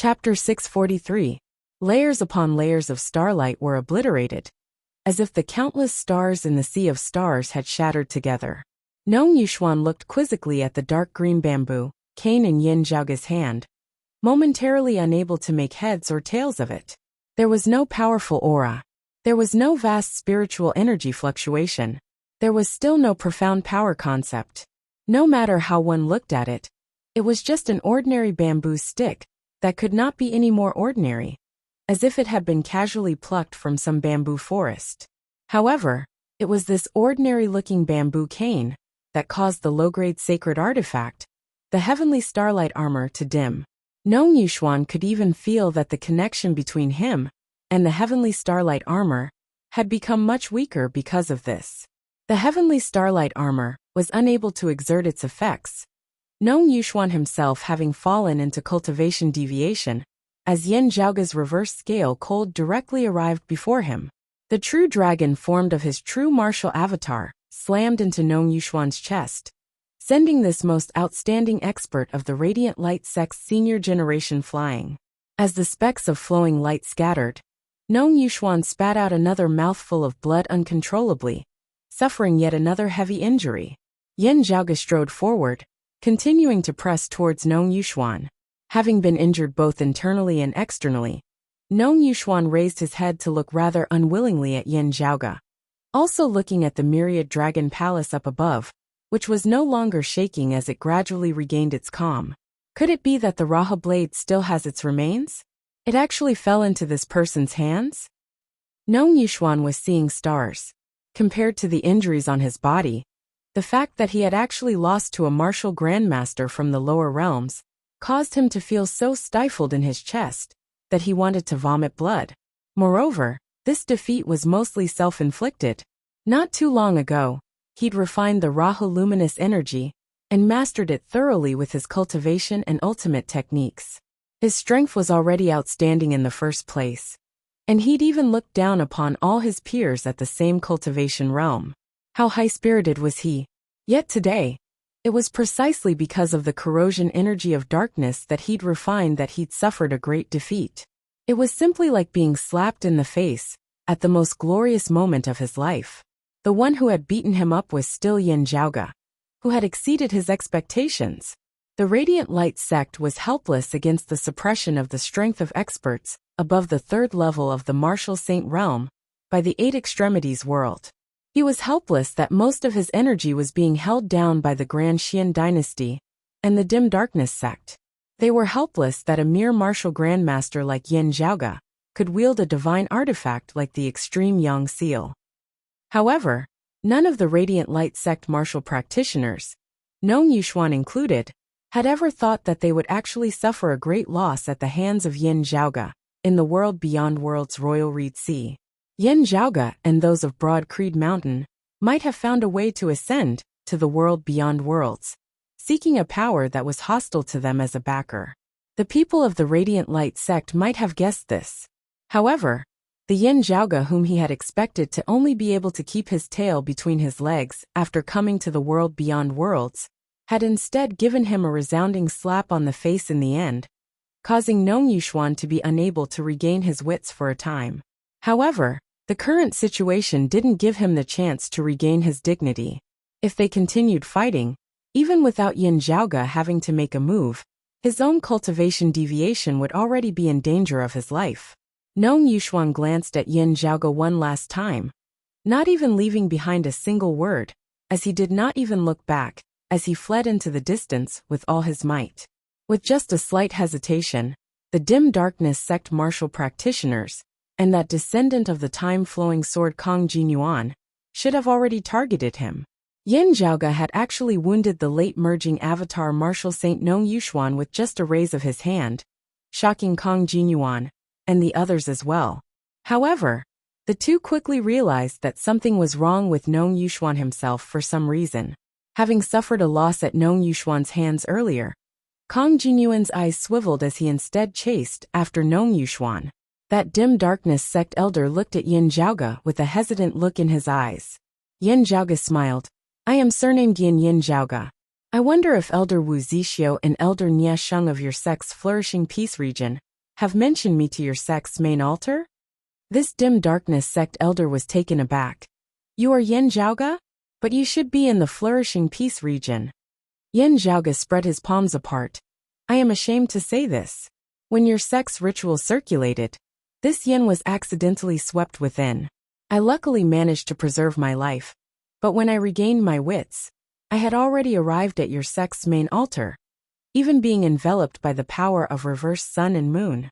Chapter 643. Layers upon layers of starlight were obliterated, as if the countless stars in the sea of stars had shattered together. Nong Yuxuan looked quizzically at the dark green bamboo cane in Yin Zhaoge's hand, momentarily unable to make heads or tails of it. There was no powerful aura. There was no vast spiritual energy fluctuation. There was still no profound power concept. No matter how one looked at it, it was just an ordinary bamboo stick that could not be any more ordinary, as if it had been casually plucked from some bamboo forest. However, it was this ordinary-looking bamboo cane that caused the low-grade sacred artifact, the heavenly starlight armor, to dim. Nong Yuxuan could even feel that the connection between him and the heavenly starlight armor had become much weaker because of this. The heavenly starlight armor was unable to exert its effects, Nong Yuxuan himself having fallen into cultivation deviation, as Yin Zhaoge's reverse scale cold directly arrived before him. The true dragon formed of his true martial avatar slammed into Nong Yuxuan's chest, sending this most outstanding expert of the radiant light sect's senior generation flying. As the specks of flowing light scattered, Nong Yuxuan spat out another mouthful of blood uncontrollably, suffering yet another heavy injury. Yin Zhaoge strode forward, continuing to press towards Nong Yuxuan. Having been injured both internally and externally, Nong Yuxuan raised his head to look rather unwillingly at Yin Zhaoge, also looking at the myriad dragon palace up above, which was no longer shaking as it gradually regained its calm. Could it be that the Raha blade still has its remains? It actually fell into this person's hands? Nong Yuxuan was seeing stars. Compared to the injuries on his body, the fact that he had actually lost to a martial grandmaster from the lower realms caused him to feel so stifled in his chest that he wanted to vomit blood. Moreover, this defeat was mostly self-inflicted. Not too long ago, he'd refined the Raha luminous energy and mastered it thoroughly with his cultivation and ultimate techniques. His strength was already outstanding in the first place, and he'd even looked down upon all his peers at the same cultivation realm. How high-spirited was he? Yet today, it was precisely because of the corrosion energy of darkness that he'd refined that he'd suffered a great defeat. It was simply like being slapped in the face at the most glorious moment of his life. The one who had beaten him up was still Yin Zhaoge, who had exceeded his expectations. The Radiant Light sect was helpless against the suppression of the strength of experts above the third level of the martial saint realm by the Eight Extremities world. He was helpless that most of his energy was being held down by the Grand Xian dynasty and the Dim Darkness sect. They were helpless that a mere martial grandmaster like Yin Zhaoge could wield a divine artifact like the Extreme Yang Seal. However, none of the Radiant Light sect martial practitioners, Nong Yuxuan included, had ever thought that they would actually suffer a great loss at the hands of Yin Zhaoge in the world beyond world's royal reed sea. Yin Zhaoge and those of Broad Creed Mountain might have found a way to ascend to the world beyond worlds, seeking a power that was hostile to them as a backer. The people of the Radiant Light sect might have guessed this. However, the Yin Zhaoge whom he had expected to only be able to keep his tail between his legs after coming to the world beyond worlds had instead given him a resounding slap on the face in the end, causing Nong Yuxuan to be unable to regain his wits for a time. However, the current situation didn't give him the chance to regain his dignity. If they continued fighting, even without Yin Zhaoge having to make a move, his own cultivation deviation would already be in danger of his life. Nong Yuxuan glanced at Yin Zhaoge one last time, not even leaving behind a single word, as he did not even look back, as he fled into the distance with all his might. With just a slight hesitation, the Dim Darkness sect martial practitioners, and that descendant of the time-flowing sword Kong Jinyuan, should have already targeted him. Yin Zhaoge had actually wounded the late-merging avatar martial saint Nong Yuxuan with just a raise of his hand, shocking Kong Jinyuan, and the others as well. However, the two quickly realized that something was wrong with Nong Yuxuan himself for some reason. Having suffered a loss at Nong Yuxuan's hands earlier, Kong Jinyuan's eyes swiveled as he instead chased after Nong Yuxuan. That Dim Darkness sect elder looked at Yin Zhaoge with a hesitant look in his eyes. Yin Zhaoge smiled. I am surnamed Yin Zhaoge. I wonder if Elder Wu Zixio and Elder Nia Sheng of your sect's flourishing peace region have mentioned me to your sect's main altar? This dim darkness sect elder was taken aback. You are Yin Zhaoga? But you should be in the flourishing peace region. Yin Zhaoga spread his palms apart. I am ashamed to say this. When your sect's ritual circulated, this yin was accidentally swept within. I luckily managed to preserve my life. But when I regained my wits, I had already arrived at your sect's main altar, even being enveloped by the power of reverse sun and moon.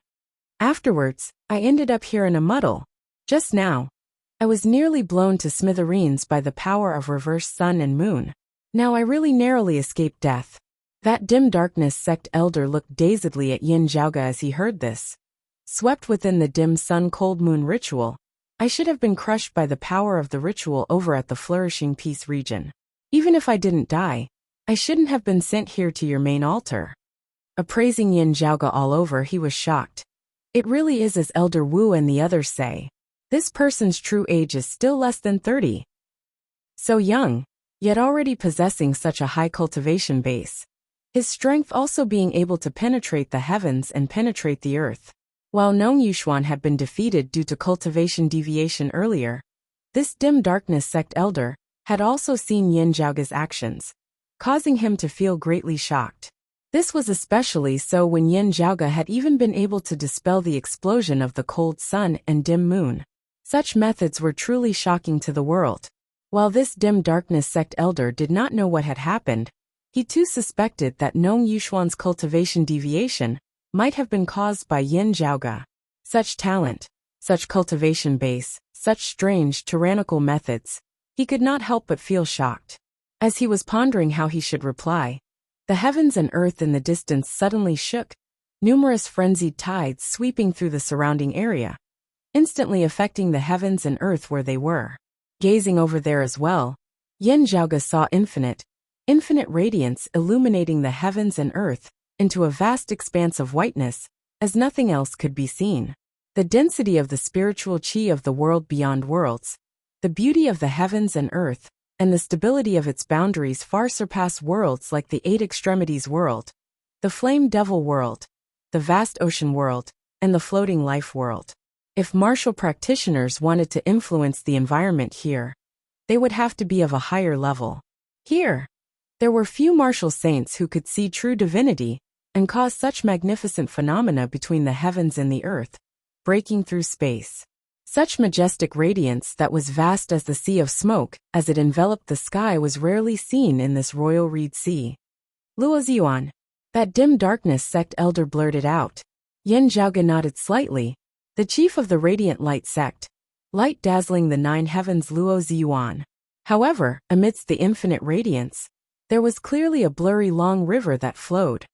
Afterwards, I ended up here in a muddle. Just now, I was nearly blown to smithereens by the power of reverse sun and moon. Now I really narrowly escaped death. That dim darkness sect elder looked dazedly at Yin Zhaoga as he heard this. Swept within the dim sun cold moon ritual, I should have been crushed by the power of the ritual over at the flourishing peace region. Even if I didn't die, I shouldn't have been sent here to your main altar. Appraising Yin Zhaoga all over, he was shocked. It really is as Elder Wu and the others say. This person's true age is still less than 30. So young, yet already possessing such a high cultivation base. His strength also being able to penetrate the heavens and penetrate the earth. While Nong Yuxuan had been defeated due to cultivation deviation earlier, this dim darkness sect elder had also seen Yin Zhaoga's actions, causing him to feel greatly shocked. This was especially so when Yin Zhaoga had even been able to dispel the explosion of the cold sun and dim moon. Such methods were truly shocking to the world. While this dim darkness sect elder did not know what had happened, he too suspected that Nong Yuxuan's cultivation deviation might have been caused by Yin Zhaoga. Such talent, such cultivation base, such strange, tyrannical methods, he could not help but feel shocked. As he was pondering how he should reply, the heavens and earth in the distance suddenly shook, numerous frenzied tides sweeping through the surrounding area, instantly affecting the heavens and earth where they were. Gazing over there as well, Yin Zhaoga saw infinite radiance illuminating the heavens and earth into a vast expanse of whiteness, as nothing else could be seen. The density of the spiritual qi of the world beyond worlds, the beauty of the heavens and earth, and the stability of its boundaries far surpass worlds like the Eight Extremities world, the Flame Devil world, the vast ocean world, and the floating life world. If martial practitioners wanted to influence the environment here, they would have to be of a higher level. Here, there were few martial saints who could see true divinity and cause such magnificent phenomena between the heavens and the earth, breaking through space. Such majestic radiance that was vast as the sea of smoke as it enveloped the sky was rarely seen in this royal reed sea. Luo Ziyuan, that dim darkness sect elder blurted out. Yin Zhaoga nodded slightly. The chief of the radiant light sect, light dazzling the nine heavens Luo Ziyuan. However, amidst the infinite radiance, there was clearly a blurry long river that flowed,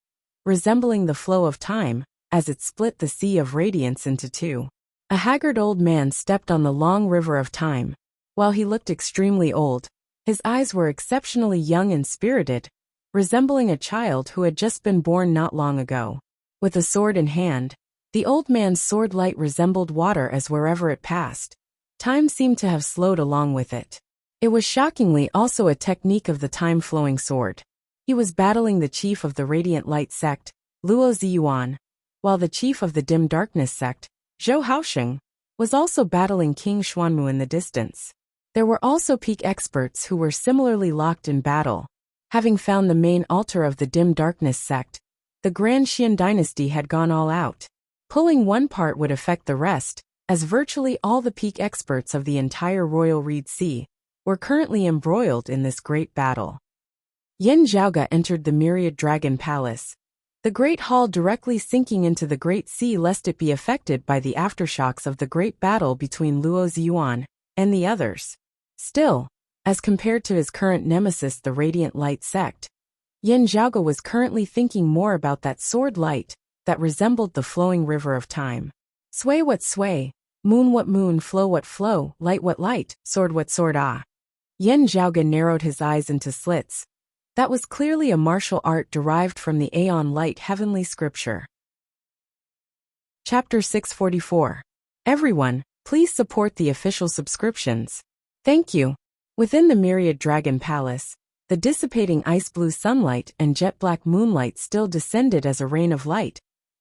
resembling the flow of time, as it split the sea of radiance into two. A haggard old man stepped on the long river of time. While he looked extremely old, his eyes were exceptionally young and spirited, resembling a child who had just been born not long ago. With a sword in hand, the old man's sword light resembled water as wherever it passed, time seemed to have slowed along with it. It was shockingly also a technique of the time-flowing sword. He was battling the chief of the radiant light sect, Luo Ziyuan, while the chief of the dim darkness sect, Zhou Haosheng, was also battling King Xuanmu in the distance. There were also peak experts who were similarly locked in battle. Having found the main altar of the dim darkness sect, the Grand Xian dynasty had gone all out. Pulling one part would affect the rest, as virtually all the peak experts of the entire Royal Reed Sea were currently embroiled in this great battle. Yin Zhaoga entered the Myriad Dragon Palace, the great hall directly sinking into the Great Sea lest it be affected by the aftershocks of the great battle between Luo Ziyuan and the others. Still, as compared to his current nemesis the Radiant Light sect, Yin Zhaoga was currently thinking more about that sword light that resembled the flowing river of time. Sway what sway, moon what moon, flow what flow, light what light, sword what sword ah. Yin Zhaoga narrowed his eyes into slits. That was clearly a martial art derived from the Aeon Light heavenly scripture. Chapter 644. Everyone, please support the official subscriptions. Thank you. Within the Myriad Dragon Palace, the dissipating ice blue sunlight and jet black moonlight still descended as a rain of light,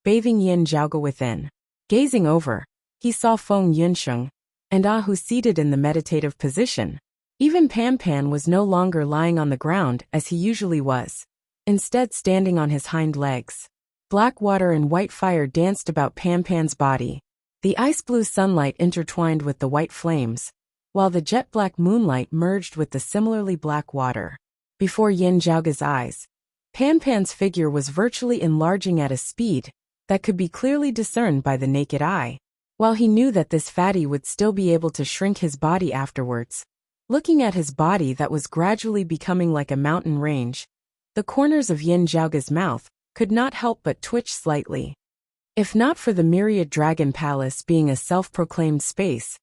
bathing Yin Zhaoge within. Gazing over, he saw Feng Yunsheng and Hu seated in the meditative position. Even Pan Pan was no longer lying on the ground as he usually was, instead standing on his hind legs. Black water and white fire danced about Pan Pan's body. The ice-blue sunlight intertwined with the white flames, while the jet-black moonlight merged with the similarly black water. Before Yin Zhaoge's eyes, Pan Pan's figure was virtually enlarging at a speed that could be clearly discerned by the naked eye. While he knew that this fatty would still be able to shrink his body afterwards, looking at his body that was gradually becoming like a mountain range, the corners of Yin Zhaoge's mouth could not help but twitch slightly. If not for the Myriad Dragon Palace being a self-proclaimed space,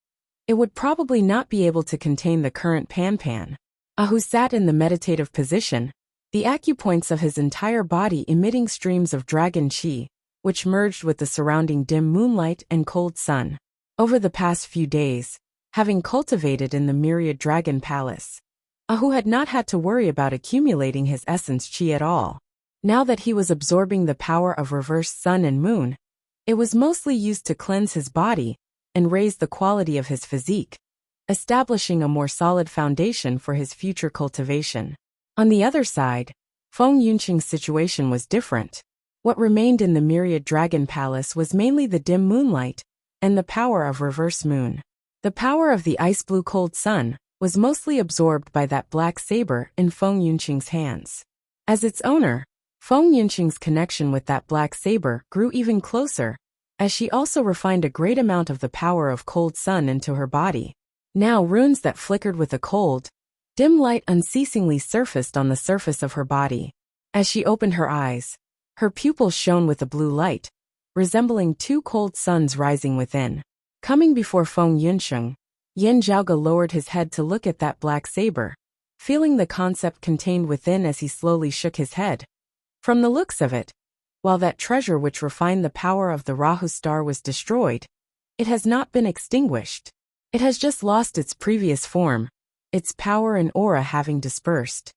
it would probably not be able to contain the current Pan Pan, who sat in the meditative position, the acupoints of his entire body emitting streams of dragon qi, which merged with the surrounding dim moonlight and cold sun. Over the past few days, having cultivated in the Myriad Dragon Palace, Hu had not had to worry about accumulating his essence qi at all. Now that he was absorbing the power of reversed sun and moon, it was mostly used to cleanse his body and raise the quality of his physique, establishing a more solid foundation for his future cultivation. On the other side, Feng Yunqing's situation was different. What remained in the Myriad Dragon Palace was mainly the dim moonlight and the power of reverse moon. The power of the ice-blue cold sun was mostly absorbed by that black saber in Feng Yunqing's hands. As its owner, Feng Yunqing's connection with that black saber grew even closer, as she also refined a great amount of the power of cold sun into her body. Now runes that flickered with a cold, dim light unceasingly surfaced on the surface of her body. As she opened her eyes, her pupils shone with a blue light, resembling two cold suns rising within. Coming before Feng Yunsheng, Yin Zhaoge lowered his head to look at that black saber, feeling the concept contained within as he slowly shook his head. From the looks of it, while that treasure which refined the power of the Rahu star was destroyed, it has not been extinguished. It has just lost its previous form, its power and aura having dispersed.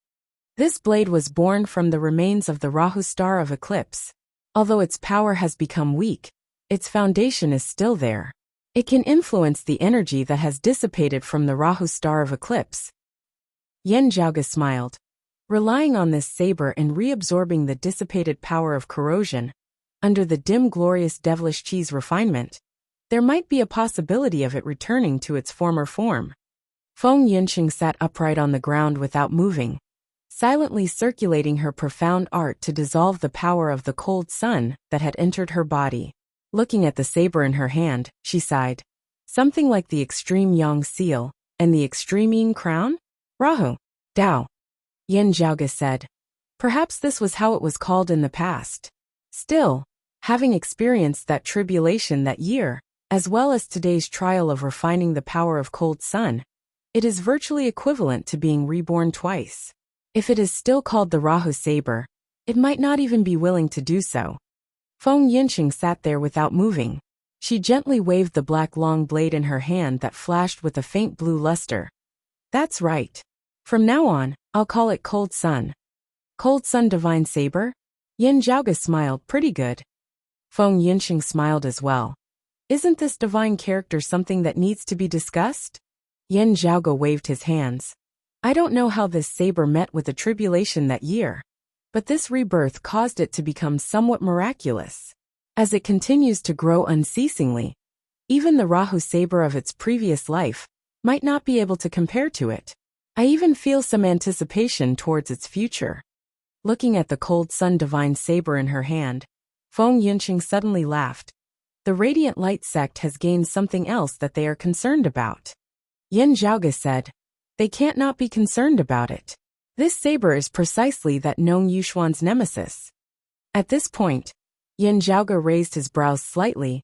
This blade was born from the remains of the Rahu star of eclipse. Although its power has become weak, its foundation is still there. It can influence the energy that has dissipated from the Rahu star of eclipse. Yin Zhaoge smiled. Relying on this saber and reabsorbing the dissipated power of corrosion, under the dim glorious devilish qi's refinement, there might be a possibility of it returning to its former form. Feng Yunqing sat upright on the ground without moving, silently circulating her profound art to dissolve the power of the cold sun that had entered her body. Looking at the saber in her hand, she sighed. Something like the extreme Yang seal and the extreme Yin crown? Rahu. Dao. Yin Zhaoge said. Perhaps this was how it was called in the past. Still, having experienced that tribulation that year, as well as today's trial of refining the power of cold sun, it is virtually equivalent to being reborn twice. If it is still called the Rahu saber, it might not even be willing to do so. Feng Yunqing sat there without moving. She gently waved the black long blade in her hand that flashed with a faint blue luster. That's right. From now on, I'll call it Cold Sun. Cold Sun Divine Saber? Yin Zhaoge smiled. Pretty good. Feng Yunqing smiled as well. Isn't this divine character something that needs to be discussed? Yin Zhaoge waved his hands. I don't know how this saber met with the tribulation that year, but this rebirth caused it to become somewhat miraculous. As it continues to grow unceasingly, even the Rahu saber of its previous life might not be able to compare to it. I even feel some anticipation towards its future. Looking at the cold sun divine saber in her hand, Feng Yunqing suddenly laughed. The Radiant Light sect has gained something else that they are concerned about. Yin Zhaoge said, they can't not be concerned about it. This saber is precisely that known Yuxuan's nemesis. At this point, Yin Zhaoge raised his brows slightly.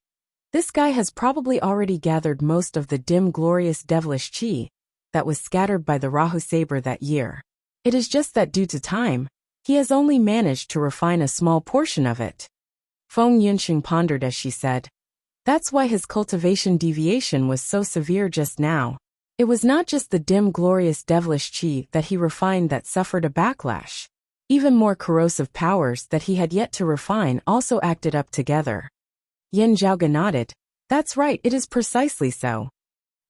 This guy has probably already gathered most of the dim glorious devilish qi that was scattered by the Rahu saber that year. It is just that due to time, he has only managed to refine a small portion of it. Feng Yunqing pondered as she said, that's why his cultivation deviation was so severe just now. It was not just the dim glorious devilish qi that he refined that suffered a backlash. Even more corrosive powers that he had yet to refine also acted up together. Yin Zhaoge nodded. That's right, it is precisely so.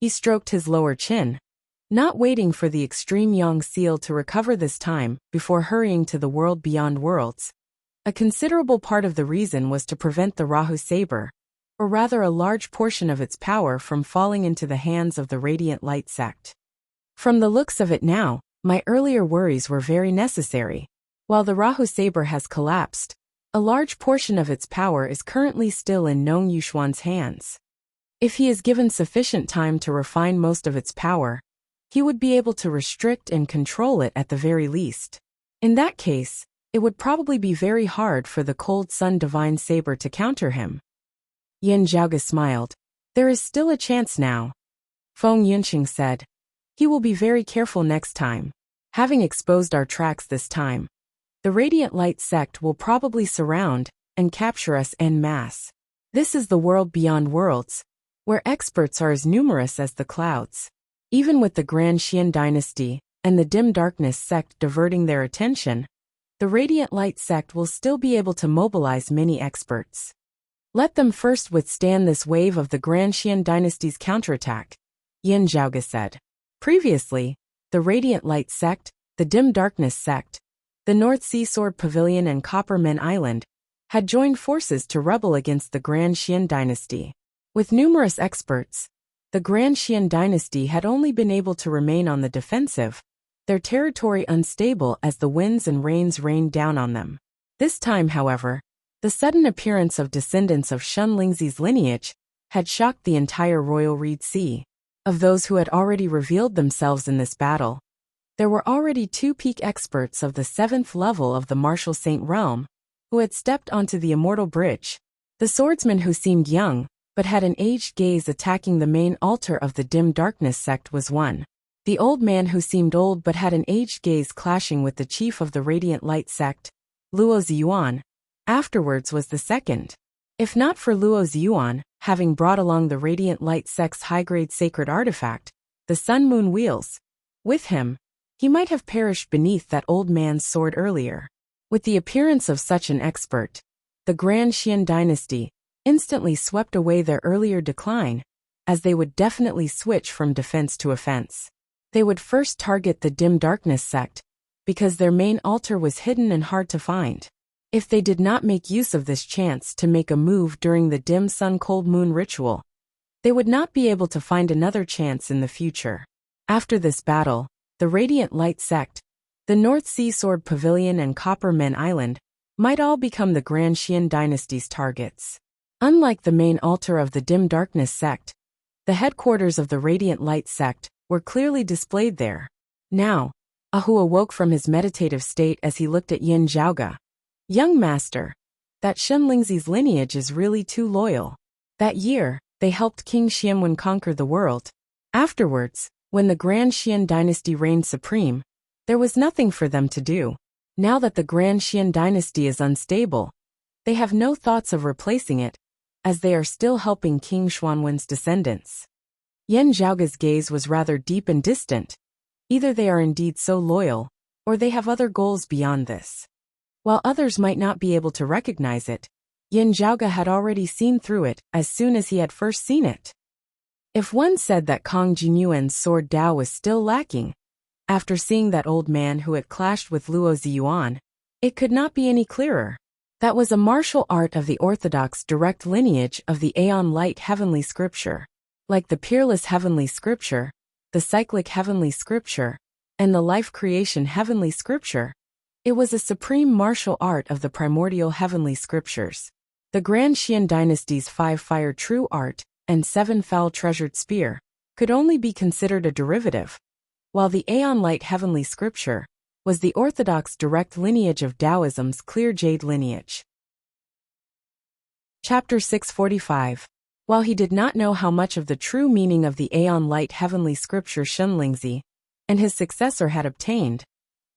He stroked his lower chin, not waiting for the extreme Yang seal to recover this time before hurrying to the world beyond worlds. A considerable part of the reason was to prevent the Rahu saber, or rather a large portion of its power, from falling into the hands of the Radiant Light sect. From the looks of it now, my earlier worries were very necessary. While the Rahu saber has collapsed, a large portion of its power is currently still in Nong Yuxuan's hands. If he is given sufficient time to refine most of its power, he would be able to restrict and control it at the very least. In that case, it would probably be very hard for the Cold Sun Divine Saber to counter him. Yin Zhaoge smiled. There is still a chance now. Feng Yunqing said. He will be very careful next time. Having exposed our tracks this time, the Radiant Light sect will probably surround and capture us en masse. This is the world beyond worlds, where experts are as numerous as the clouds. Even with the Grand Xian dynasty and the Dim Darkness sect diverting their attention, the Radiant Light sect will still be able to mobilize many experts. Let them first withstand this wave of the Grand Xian dynasty's counterattack, Yin Zhaoge said. Previously, the Radiant Light sect, the Dim Darkness sect, the North Sea Sword Pavilion and Copper Men Island had joined forces to rebel against the Grand Xian dynasty. With numerous experts, the Grand Xian dynasty had only been able to remain on the defensive, their territory unstable as the winds and rains rained down on them. This time, however, the sudden appearance of descendants of Shun Lingzi's lineage had shocked the entire Royal Reed Sea. Of those who had already revealed themselves in this battle, there were already 2 peak experts of the 7th level of the Martial Saint realm who had stepped onto the Immortal Bridge. The swordsman who seemed young but had an aged gaze attacking the main altar of the Dim Darkness sect was one. The old man who seemed old but had an aged gaze clashing with the chief of the Radiant Light sect, Luo Ziyuan, afterwards was the second. If not for Luo Ziyuan, having brought along the Radiant Light sect's high-grade sacred artifact, the Sun Moon Wheels, with him, he might have perished beneath that old man's sword earlier. With the appearance of such an expert, the Grand Xian dynasty instantly swept away their earlier decline, as they would definitely switch from defense to offense. They would first target the Dim Darkness sect, because their main altar was hidden and hard to find. If they did not make use of this chance to make a move during the Dim Sun Cold Moon ritual, they would not be able to find another chance in the future. After this battle, the Radiant Light sect, the North Sea Sword Pavilion and Copper Men Island might all become the Grand Xian dynasty's targets. Unlike the main altar of the Dim Darkness sect, the headquarters of the Radiant Light sect were clearly displayed there. Now, Ahu awoke from his meditative state as he looked at Yin Zhaoge. Young master, that Shun Lingzi's lineage is really too loyal. That year, they helped King Xianwen conquer the world. Afterwards, when the Grand Xian dynasty reigned supreme, there was nothing for them to do. Now that the Grand Xian dynasty is unstable, they have no thoughts of replacing it, as they are still helping King Xuanwen's descendants. Yin Zhaoge's gaze was rather deep and distant. Either they are indeed so loyal, or they have other goals beyond this. While others might not be able to recognize it, Yin Zhaoge had already seen through it as soon as he had first seen it. If one said that Kong Jinyuan's sword Dao was still lacking, after seeing that old man who had clashed with Luo Ziyuan, it could not be any clearer. That was a martial art of the orthodox direct lineage of the Aeon Light Heavenly Scripture. Like the Peerless Heavenly Scripture, the Cyclic Heavenly Scripture, and the Life Creation Heavenly Scripture, it was a supreme martial art of the primordial Heavenly Scriptures. The Grand Xian dynasty's 5-fire true art and 7-foul treasured spear could only be considered a derivative, while the Aeon Light Heavenly Scripture was the orthodox direct lineage of Taoism's clear jade lineage. Chapter 645. While he did not know how much of the true meaning of the Aeon Light Heavenly Scripture Shun Lingzi and his successor had obtained,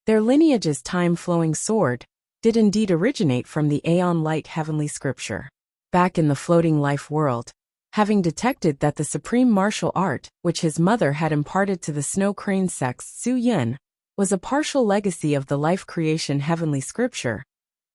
their lineage's time-flowing sword did indeed originate from the Aeon Light Heavenly Scripture. Back in the floating life world, having detected that the supreme martial art which his mother had imparted to the Snow Crane sect's Su Yin was a partial legacy of the life creation heavenly scripture.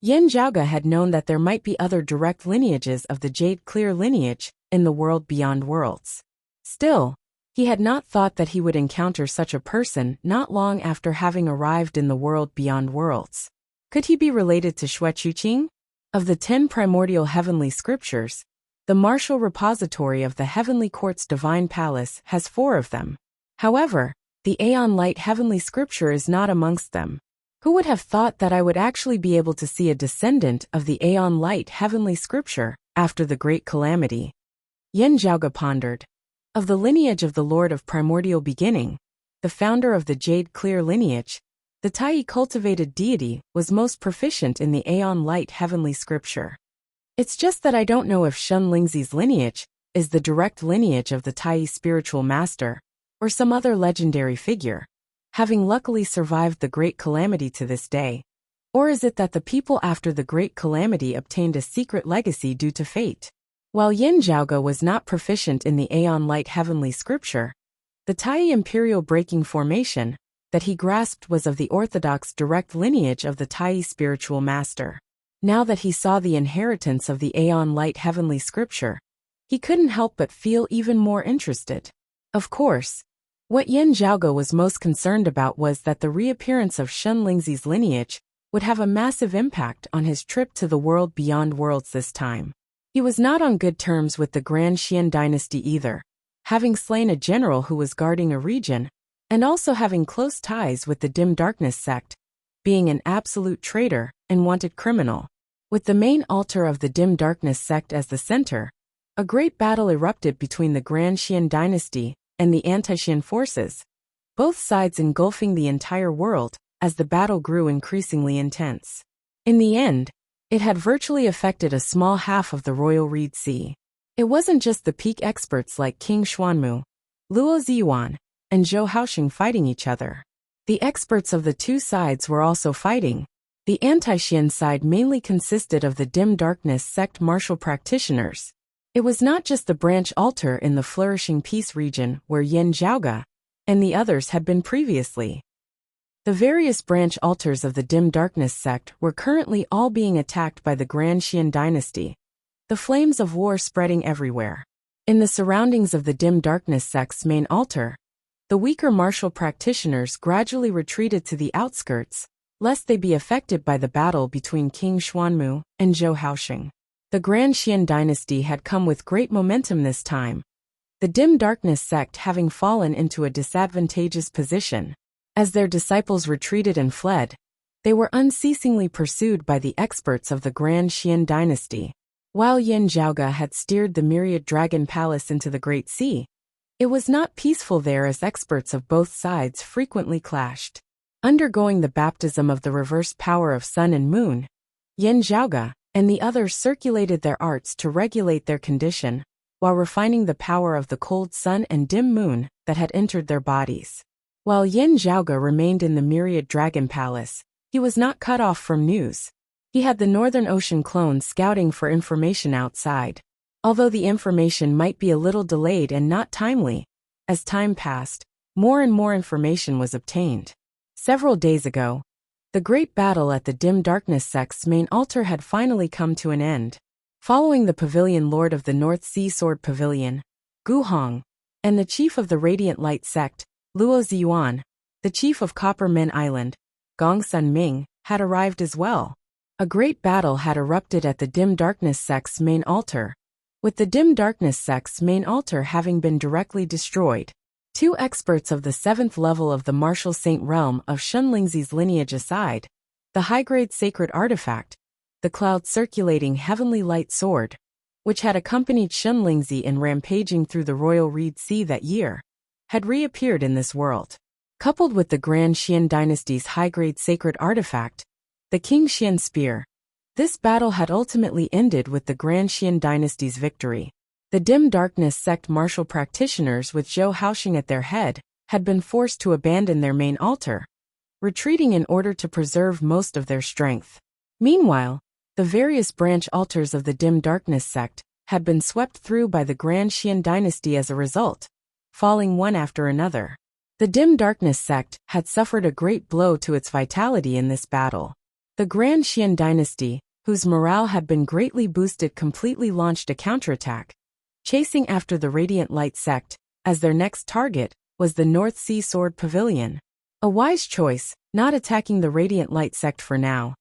Yin Zhaoge had known that there might be other direct lineages of the Jade Clear lineage in the world beyond worlds. Still, he had not thought that he would encounter such a person not long after having arrived in the world beyond worlds. Could he be related to Xue Chuqing? Of the 10 primordial heavenly scriptures, the martial repository of the Heavenly Court's Divine Palace has 4 of them. However, the Aeon Light heavenly scripture is not amongst them. Who would have thought that I would actually be able to see a descendant of the Aeon Light heavenly scripture after the great calamity? Yin Zhaoge pondered. Of the lineage of the Lord of Primordial Beginning, the founder of the Jade Clear lineage, the Tai cultivated deity was most proficient in the Aeon Light heavenly scripture. It's just that I don't know if Shen Lingzi's lineage is the direct lineage of the Tai spiritual master, or some other legendary figure, having luckily survived the great calamity to this day. Or is it that the people after the great calamity obtained a secret legacy due to fate? While Yin Zhaoge was not proficient in the Aeon Light heavenly scripture, the Tai imperial breaking formation that he grasped was of the orthodox direct lineage of the Tai spiritual master. Now that he saw the inheritance of the Aeon Light heavenly scripture, he couldn't help but feel even more interested. Of course, what Yin Zhaoge was most concerned about was that the reappearance of Shen Lingzi's lineage would have a massive impact on his trip to the world beyond worlds this time. He was not on good terms with the Grand Xian dynasty either, having slain a general who was guarding a region, and also having close ties with the Dim Darkness sect, being an absolute traitor and wanted criminal. With the main altar of the Dim Darkness sect as the center, a great battle erupted between the Grand Xian dynasty and the anti-Xian forces, both sides engulfing the entire world as the battle grew increasingly intense. In the end, it had virtually affected a small half of the Royal Reed Sea. It wasn't just the peak experts like King Xuanmu, Luo Ziyuan, and Zhou Haoxing fighting each other. The experts of the two sides were also fighting. The anti-Xian side mainly consisted of the Dim Darkness sect martial practitioners. It was not just the branch altar in the flourishing peace region where Yin Zhaoge and the others had been previously. The various branch altars of the Dim Darkness sect were currently all being attacked by the Grand Xian dynasty, the flames of war spreading everywhere. In the surroundings of the Dim Darkness sect's main altar, the weaker martial practitioners gradually retreated to the outskirts, lest they be affected by the battle between King Xuanmu and Zhou Haoxing. The Grand Xian dynasty had come with great momentum this time, the Dim Darkness sect having fallen into a disadvantageous position. As their disciples retreated and fled, they were unceasingly pursued by the experts of the Grand Xian dynasty. While Yin Zhaoge had steered the myriad dragon palace into the Great Sea, it was not peaceful there as experts of both sides frequently clashed. Undergoing the baptism of the reversed power of sun and moon, Yin Zhaoge and the others circulated their arts to regulate their condition, while refining the power of the cold sun and dim moon that had entered their bodies. While Yin Zhaoge remained in the myriad dragon palace, he was not cut off from news. He had the Northern Ocean clones scouting for information outside. Although the information might be a little delayed and not timely, as time passed, more and more information was obtained. Several days ago, the great battle at the Dim Darkness sect's main altar had finally come to an end. Following the Pavilion Lord of the North Sea Sword Pavilion, Gu Hong, and the chief of the Radiant Light sect, Luo Ziyuan, the chief of Copper Men Island, Gong Sun Ming, had arrived as well. A great battle had erupted at the Dim Darkness sect's main altar, with the Dim Darkness sect's main altar having been directly destroyed. Two experts of the 7th level of the Martial Saint realm of Shen Lingzi's lineage aside, the high-grade sacred artifact, the cloud-circulating heavenly light sword, which had accompanied Shen Lingzi in rampaging through the Royal Reed Sea that year, had reappeared in this world. Coupled with the Grand Xian dynasty's high-grade sacred artifact, the King Xian spear, this battle had ultimately ended with the Grand Xian dynasty's victory. The Dim Darkness sect martial practitioners with Zhou Haoxing at their head had been forced to abandon their main altar, retreating in order to preserve most of their strength. Meanwhile, the various branch altars of the Dim Darkness sect had been swept through by the Grand Xian dynasty as a result, falling one after another. The Dim Darkness sect had suffered a great blow to its vitality in this battle. The Grand Xian dynasty, whose morale had been greatly boosted, completely launched a counterattack, chasing after the Radiant Light sect, as their next target was the North Sea Sword Pavilion. A wise choice, not attacking the Radiant Light sect for now.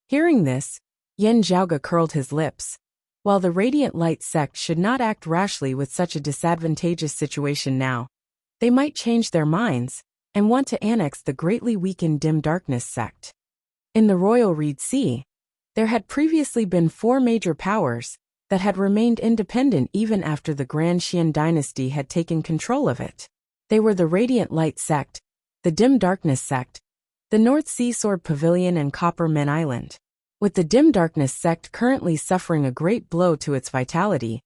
Hearing this, Yin Zhaoge curled his lips. While the Radiant Light sect should not act rashly with such a disadvantageous situation now, they might change their minds and want to annex the greatly weakened Dim Darkness sect. In the Royal Reed Sea, there had previously been 4 major powers that had remained independent even after the Grand Xian dynasty had taken control of it. They were the Radiant Light sect, the Dim Darkness sect, the North Sea Sword Pavilion, and Copper Men Island. With the Dim Darkness sect currently suffering a great blow to its vitality,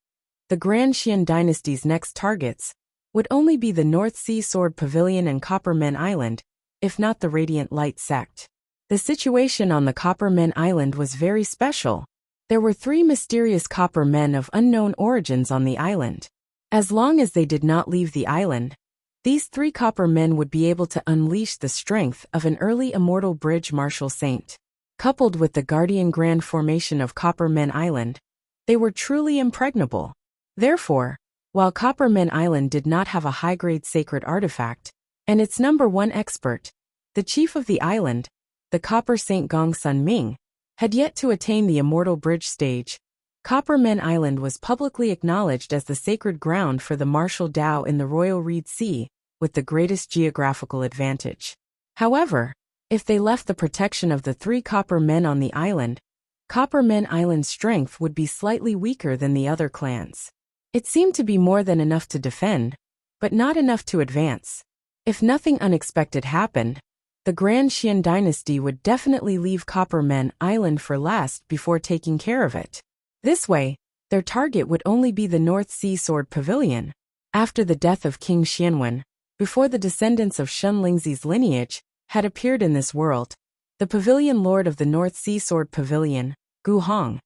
the Grand Xian dynasty's next targets would only be the North Sea Sword Pavilion and Copper Men Island, if not the Radiant Light sect. The situation on the Copper Men Island was very special. There were 3 mysterious copper men of unknown origins on the island. As long as they did not leave the island, these 3 copper men would be able to unleash the strength of an early immortal bridge martial saint. Coupled with the Guardian Grand formation of Copper Men Island, they were truly impregnable. Therefore, while Copper Men Island did not have a high-grade sacred artifact, and its #1 expert, the chief of the island, the Copper Saint Gong Sun Ming, had yet to attain the immortal bridge stage, Copper Men Island was publicly acknowledged as the sacred ground for the martial Dao in the Royal Reed Sea, with the greatest geographical advantage. However, if they left the protection of the 3 copper men on the island, Copper Men Island's strength would be slightly weaker than the other clans. It seemed to be more than enough to defend, but not enough to advance. If nothing unexpected happened, the Grand Xian dynasty would definitely leave Copper Men Island for last before taking care of it. This way, their target would only be the North Sea Sword Pavilion. After the death of King Xianwen, before the descendants of Shen Lingzi's lineage had appeared in this world, the Pavilion Lord of the North Sea Sword Pavilion, Gu Hong,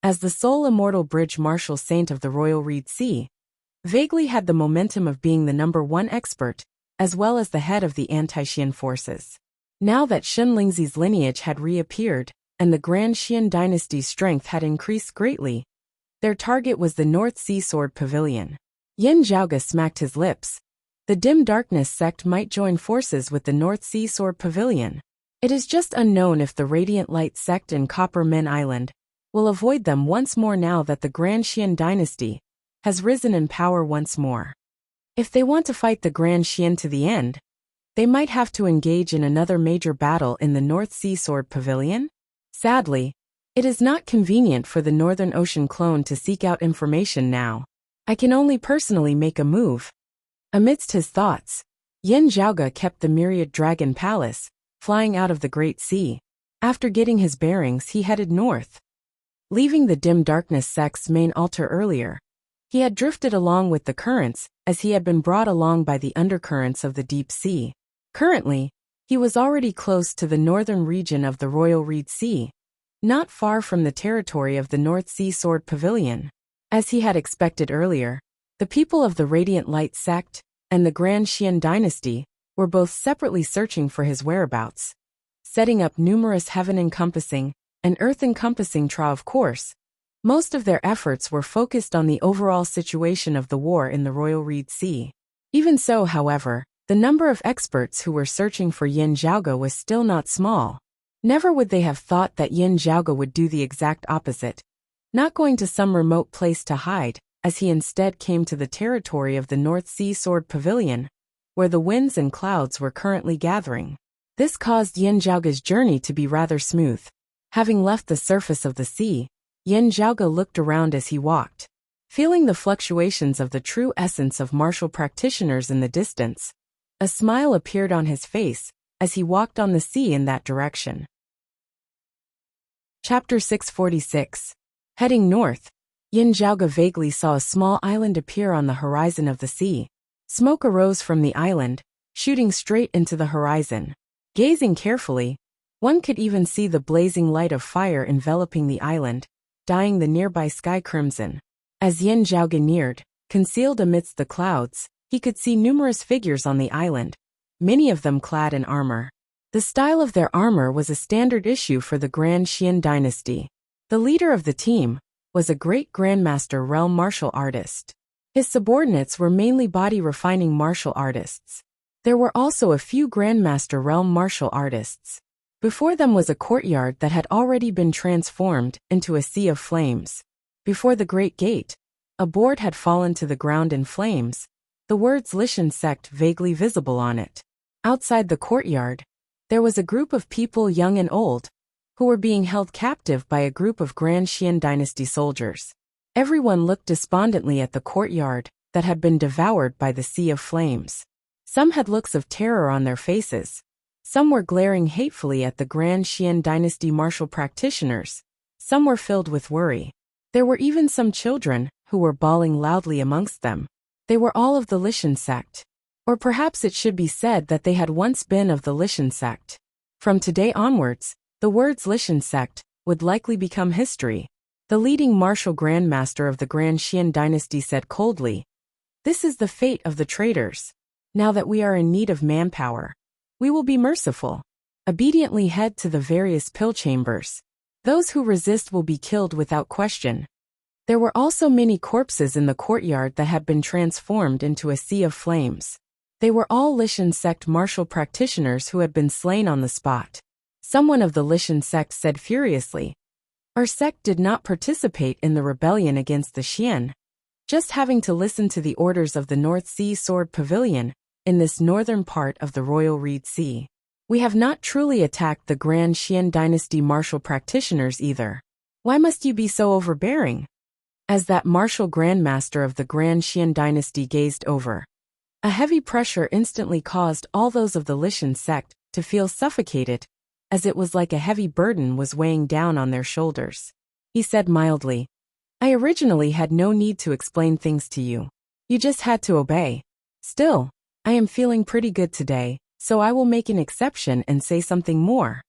as the sole immortal bridge martial saint of the Royal Reed Sea, vaguely had the momentum of being the #1 expert, as well as the head of the anti-Xian forces. Now that Shen Lingzi's lineage had reappeared, and the Grand Xian dynasty's strength had increased greatly, their target was the North Sea Sword Pavilion. Yin Zhaoge smacked his lips. The Dim Darkness sect might join forces with the North Sea Sword Pavilion. It is just unknown if the Radiant Light sect and Copper Men Island will avoid them once more now that the Grand Xian dynasty has risen in power once more. If they want to fight the Grand Xian to the end, they might have to engage in another major battle in the North Sea Sword Pavilion. Sadly, it is not convenient for the Northern Ocean clone to seek out information now. I can only personally make a move. Amidst his thoughts, Yin Zhaoge kept the Myriad Dragon Palace, flying out of the Great Sea. After getting his bearings, he headed north. Leaving the Dim Darkness sect's main altar earlier, he had drifted along with the currents as he had been brought along by the undercurrents of the deep sea. Currently, he was already close to the northern region of the Royal Reed Sea, not far from the territory of the North Sea Sword Pavilion. As he had expected earlier, the people of the Radiant Light sect and the Grand Xian dynasty were both separately searching for his whereabouts, setting up numerous heaven-encompassing and earth-encompassing of course. Most of their efforts were focused on the overall situation of the war in the Royal Reed Sea. Even so, however, the number of experts who were searching for Yin Zhaoge was still not small. Never would they have thought that Yin Zhaoge would do the exact opposite, not going to some remote place to hide, as he instead came to the territory of the North Sea Sword Pavilion, where the winds and clouds were currently gathering. This caused Yin Zhaoge's journey to be rather smooth. Having left the surface of the sea, Yin Zhaoge looked around as he walked. Feeling the fluctuations of the true essence of martial practitioners in the distance, a smile appeared on his face as he walked on the sea in that direction. Chapter 646. Heading north, Yin Zhaoge vaguely saw a small island appear on the horizon of the sea. Smoke arose from the island, shooting straight into the horizon. Gazing carefully, one could even see the blazing light of fire enveloping the island, dyeing the nearby sky crimson. As Yin Zhaoge neared, concealed amidst the clouds, he could see numerous figures on the island, many of them clad in armor. The style of their armor was a standard issue for the Grand Qian dynasty. The leader of the team was a great grandmaster realm martial artist. His subordinates were mainly body-refining martial artists. There were also a few grandmaster realm martial artists. Before them was a courtyard that had already been transformed into a sea of flames. Before the great gate, a board had fallen to the ground in flames, the words Lishan sect vaguely visible on it. Outside the courtyard, there was a group of people young and old, who were being held captive by a group of Grand Qian dynasty soldiers. Everyone looked despondently at the courtyard that had been devoured by the sea of flames. Some had looks of terror on their faces. Some were glaring hatefully at the Grand Qian dynasty martial practitioners. Some were filled with worry. There were even some children who were bawling loudly amongst them. They were all of the Lishan sect. Or perhaps it should be said that they had once been of the Lishan sect. From today onwards, the words Lishan sect would likely become history. The leading martial grandmaster of the Grand Qian dynasty said coldly, "This is the fate of the traitors. Now that we are in need of manpower, we will be merciful. Obediently head to the various pill chambers. Those who resist will be killed without question." There were also many corpses in the courtyard that had been transformed into a sea of flames. They were all Lishan sect martial practitioners who had been slain on the spot. Someone of the Lishan sect said furiously, "Our sect did not participate in the rebellion against the Qian. Just having to listen to the orders of the North Sea Sword Pavilion in this northern part of the Royal Reed Sea. We have not truly attacked the Grand Qian dynasty martial practitioners either. Why must you be so overbearing?" As that martial grandmaster of the Grand Qian dynasty gazed over, a heavy pressure instantly caused all those of the Lishan sect to feel suffocated, as it was like a heavy burden was weighing down on their shoulders. He said mildly, "I originally had no need to explain things to you. You just had to obey. Still, I am feeling pretty good today, so I will make an exception and say something more.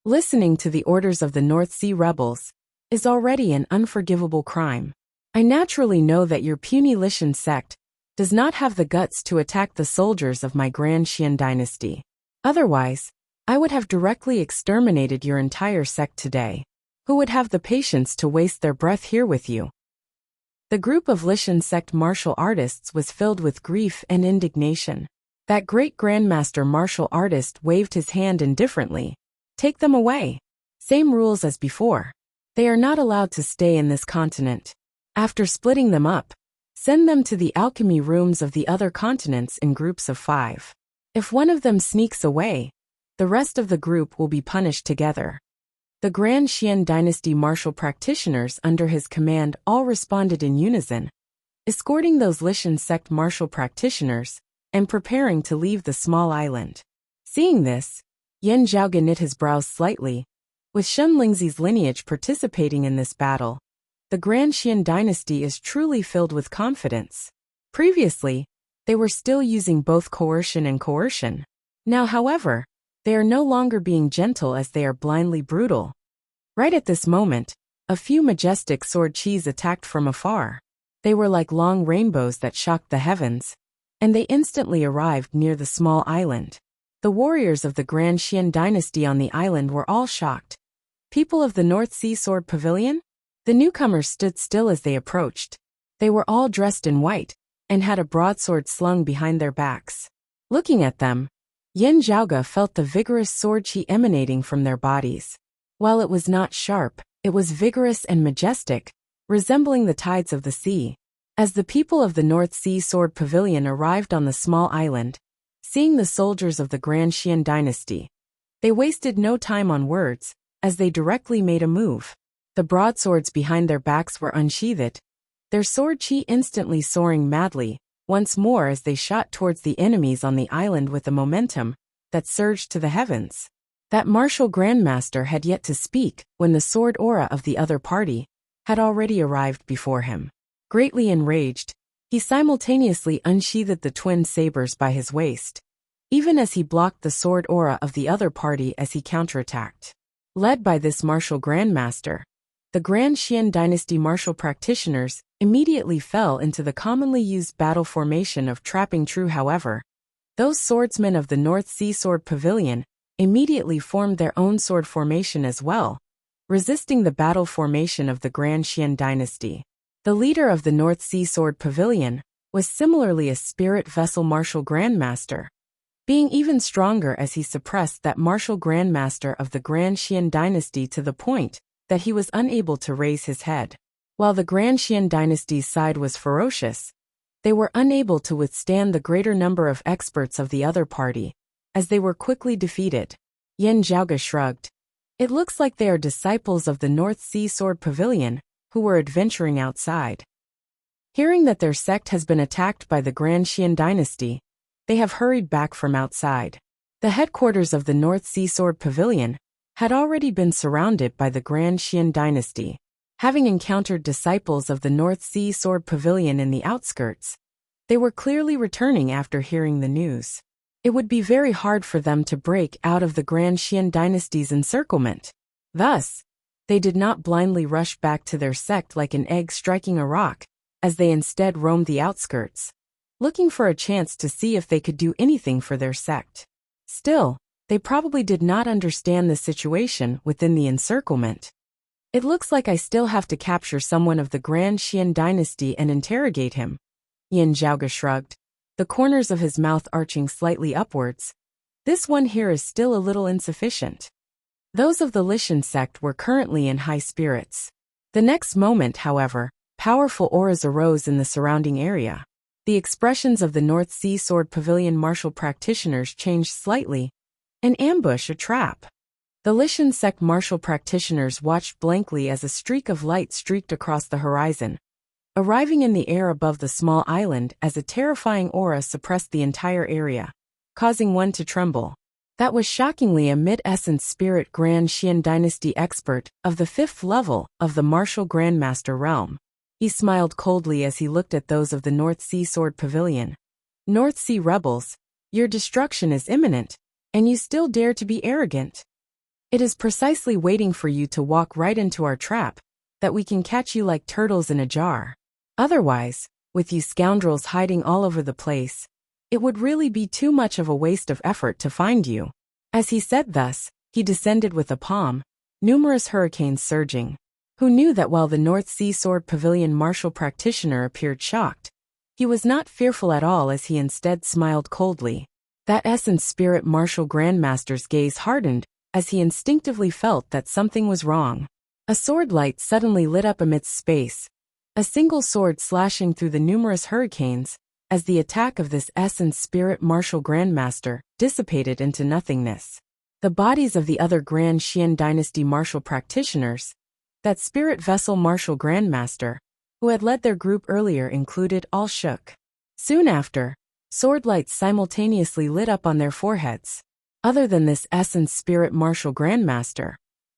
Listening to the orders of the North Sea rebels is already an unforgivable crime. I naturally know that your puny Lishan sect does not have the guts to attack the soldiers of my Grand Qian dynasty. Otherwise, I would have directly exterminated your entire sect today. Who would have the patience to waste their breath here with you?" The group of Lishan sect martial artists was filled with grief and indignation. That great grandmaster martial artist waved his hand indifferently. "Take them away. Same rules as before. They are not allowed to stay in this continent. After splitting them up, send them to the alchemy rooms of the other continents in groups of 5. If one of them sneaks away, the rest of the group will be punished together." The Grand Qian dynasty martial practitioners under his command all responded in unison, escorting those Lishan sect martial practitioners and preparing to leave the small island. Seeing this, Yan Zhaoge knit his brows slightly. With Shen Lingzi's lineage participating in this battle, the Grand Qian dynasty is truly filled with confidence. Previously, they were still using both coercion and coercion. Now, however, they are no longer being gentle as they are blindly brutal. Right at this moment, a few majestic sword qis attacked from afar. They were like long rainbows that shocked the heavens, and they instantly arrived near the small island. The warriors of the Grand Qian dynasty on the island were all shocked. People of the North Sea Sword Pavilion? The newcomers stood still as they approached. They were all dressed in white, and had a broadsword slung behind their backs. Looking at them, Yan Zhaoge felt the vigorous sword qi emanating from their bodies. While it was not sharp, it was vigorous and majestic, resembling the tides of the sea. As the people of the North Sea Sword Pavilion arrived on the small island, seeing the soldiers of the Grand Qian dynasty, they wasted no time on words, as they directly made a move. The broadswords behind their backs were unsheathed, their sword qi instantly soaring madly, once more as they shot towards the enemies on the island with a momentum that surged to the heavens. That martial grandmaster had yet to speak when the sword aura of the other party had already arrived before him. Greatly enraged, he simultaneously unsheathed the twin sabers by his waist, even as he blocked the sword aura of the other party as he counterattacked. Led by this martial grandmaster, the Grand Qian dynasty martial practitioners immediately fell into the commonly used battle formation of trapping true. However, Those swordsmen of the North Sea Sword Pavilion immediately formed their own sword formation as well, resisting the battle formation of the Grand Xian dynasty. The leader of the North Sea Sword Pavilion was similarly a spirit vessel martial grandmaster, being even stronger as he suppressed that martial grandmaster of the Grand Xian dynasty to the point that he was unable to raise his head. While the Grand Xian dynasty's side was ferocious, they were unable to withstand the greater number of experts of the other party, as they were quickly defeated. Yan Zhaoge shrugged. It looks like they are disciples of the North Sea Sword Pavilion, who were adventuring outside. Hearing that their sect has been attacked by the Grand Xian dynasty, they have hurried back from outside. The headquarters of the North Sea Sword Pavilion had already been surrounded by the Grand Xian dynasty. Having encountered disciples of the North Sea Sword Pavilion in the outskirts, they were clearly returning after hearing the news. It would be very hard for them to break out of the Grand Xian dynasty's encirclement. Thus, they did not blindly rush back to their sect like an egg striking a rock, as they instead roamed the outskirts, looking for a chance to see if they could do anything for their sect. Still, they probably did not understand the situation within the encirclement. It looks like I still have to capture someone of the Grand Xian dynasty and interrogate him. Yan Zhaoge shrugged, the corners of his mouth arching slightly upwards. This one here is still a little insufficient. Those of the Lishan sect were currently in high spirits. The next moment, however, powerful auras arose in the surrounding area. The expressions of the North Sea Sword Pavilion martial practitioners changed slightly. An ambush, a trap. The Lishan sect martial practitioners watched blankly as a streak of light streaked across the horizon, arriving in the air above the small island as a terrifying aura suppressed the entire area, causing one to tremble. That was shockingly a mid-essence spirit Grand Xian dynasty expert of the 5th level of the martial grandmaster realm. He smiled coldly as he looked at those of the North Sea Sword Pavilion. North Sea rebels, your destruction is imminent, and you still dare to be arrogant. It is precisely waiting for you to walk right into our trap, that we can catch you like turtles in a jar. Otherwise, with you scoundrels hiding all over the place, it would really be too much of a waste of effort to find you. As he said thus, he descended with a palm, numerous hurricanes surging. Who knew that while the North Sea Sword Pavilion martial practitioner appeared shocked, he was not fearful at all as he instead smiled coldly. That essence spirit martial grandmaster's gaze hardened as he instinctively felt that something was wrong. A sword light suddenly lit up amidst space, a single sword slashing through the numerous hurricanes, as the attack of this essence spirit martial grandmaster dissipated into nothingness. The bodies of the other Grand Xian dynasty martial practitioners, that spirit vessel martial grandmaster, who had led their group earlier included, all shook. Soon after, sword lights simultaneously lit up on their foreheads. Other than this essence spirit martial grandmaster,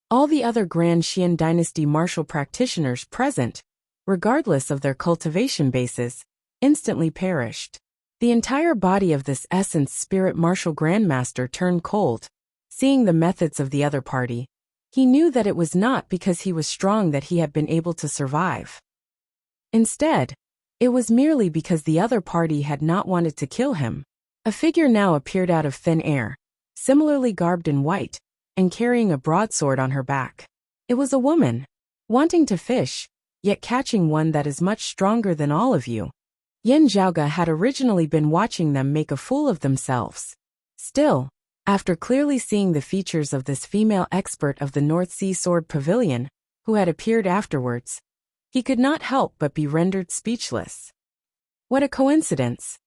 all the other Grand Xian dynasty martial practitioners present, regardless of their cultivation bases, instantly perished. The entire body of this essence spirit martial grandmaster turned cold. Seeing the methods of the other party, he knew that it was not because he was strong that he had been able to survive. Instead, it was merely because the other party had not wanted to kill him. A figure now appeared out of thin air, similarly garbed in white, and carrying a broadsword on her back. It was a woman, wanting to fish, yet catching one that is much stronger than all of you. Yan Zhaoge had originally been watching them make a fool of themselves. Still, after clearly seeing the features of this female expert of the North Sea Sword Pavilion, who had appeared afterwards, he could not help but be rendered speechless. What a coincidence!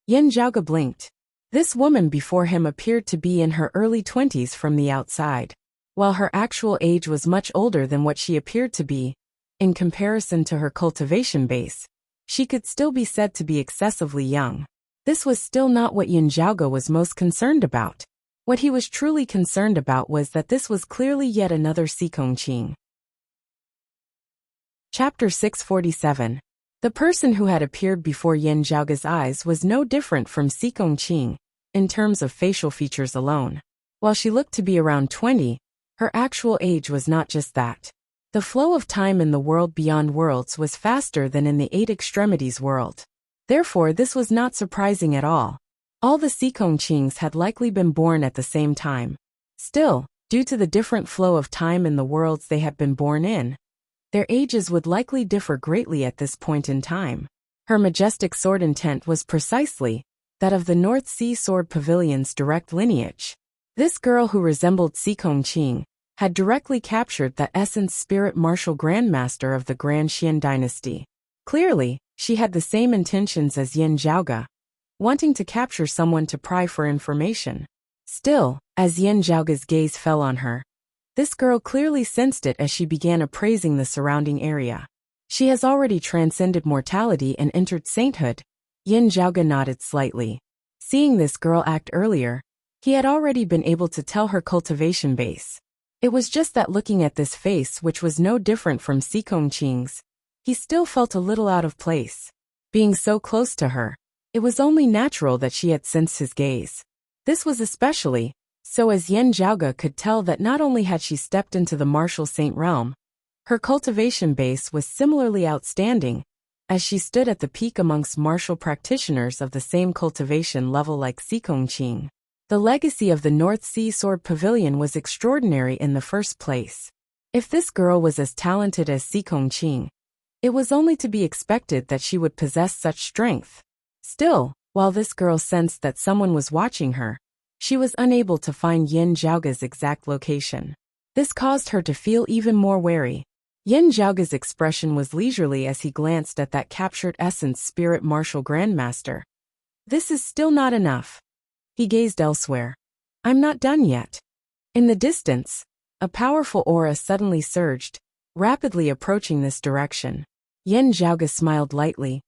Yan Zhaoge blinked. This woman before him appeared to be in her early 20s from the outside, while her actual age was much older than what she appeared to be. In comparison to her cultivation base, she could still be said to be excessively young. This was still not what Yan Zhaoge was most concerned about. What he was truly concerned about was that this was clearly yet another Sikong Qing. Chapter 647. The person who had appeared before Yan Zhaoge's eyes was no different from Sikong Qing, in terms of facial features alone. While she looked to be around 20, her actual age was not just that. The flow of time in the world beyond worlds was faster than in the Eight Extremities world. Therefore, this was not surprising at all. All the Qings had likely been born at the same time. Still, due to the different flow of time in the worlds they had been born in, their ages would likely differ greatly at this point in time. Her majestic sword intent was precisely that of the North Sea Sword Pavilion's direct lineage. This girl who resembled Qing had directly captured the essence spirit martial grandmaster of the Grand Xian dynasty. Clearly, she had the same intentions as Yin Zhaoge, wanting to capture someone to pry for information. Still, as Yin Zhaoge's gaze fell on her, this girl clearly sensed it as she began appraising the surrounding area. She has already transcended mortality and entered sainthood. Yin Zhaoge nodded slightly. Seeing this girl act earlier, he had already been able to tell her cultivation base. It was just that looking at this face, which was no different from Qing's, he still felt a little out of place. Being so close to her, it was only natural that she had sensed his gaze. This was especially so as Yin Zhaoge could tell that not only had she stepped into the martial saint realm, her cultivation base was similarly outstanding, as she stood at the peak amongst martial practitioners of the same cultivation level like Qing. The legacy of the North Sea Sword Pavilion was extraordinary in the first place. If this girl was as talented as Qing, it was only to be expected that she would possess such strength. Still, while this girl sensed that someone was watching her, she was unable to find Yin Zhaoge's exact location. This caused her to feel even more wary. Yin Zhaoge's expression was leisurely as he glanced at that captured essence spirit martial grandmaster. This is still not enough. He gazed elsewhere. I'm not done yet. In the distance, a powerful aura suddenly surged, rapidly approaching this direction. Yin Zhaoge smiled lightly.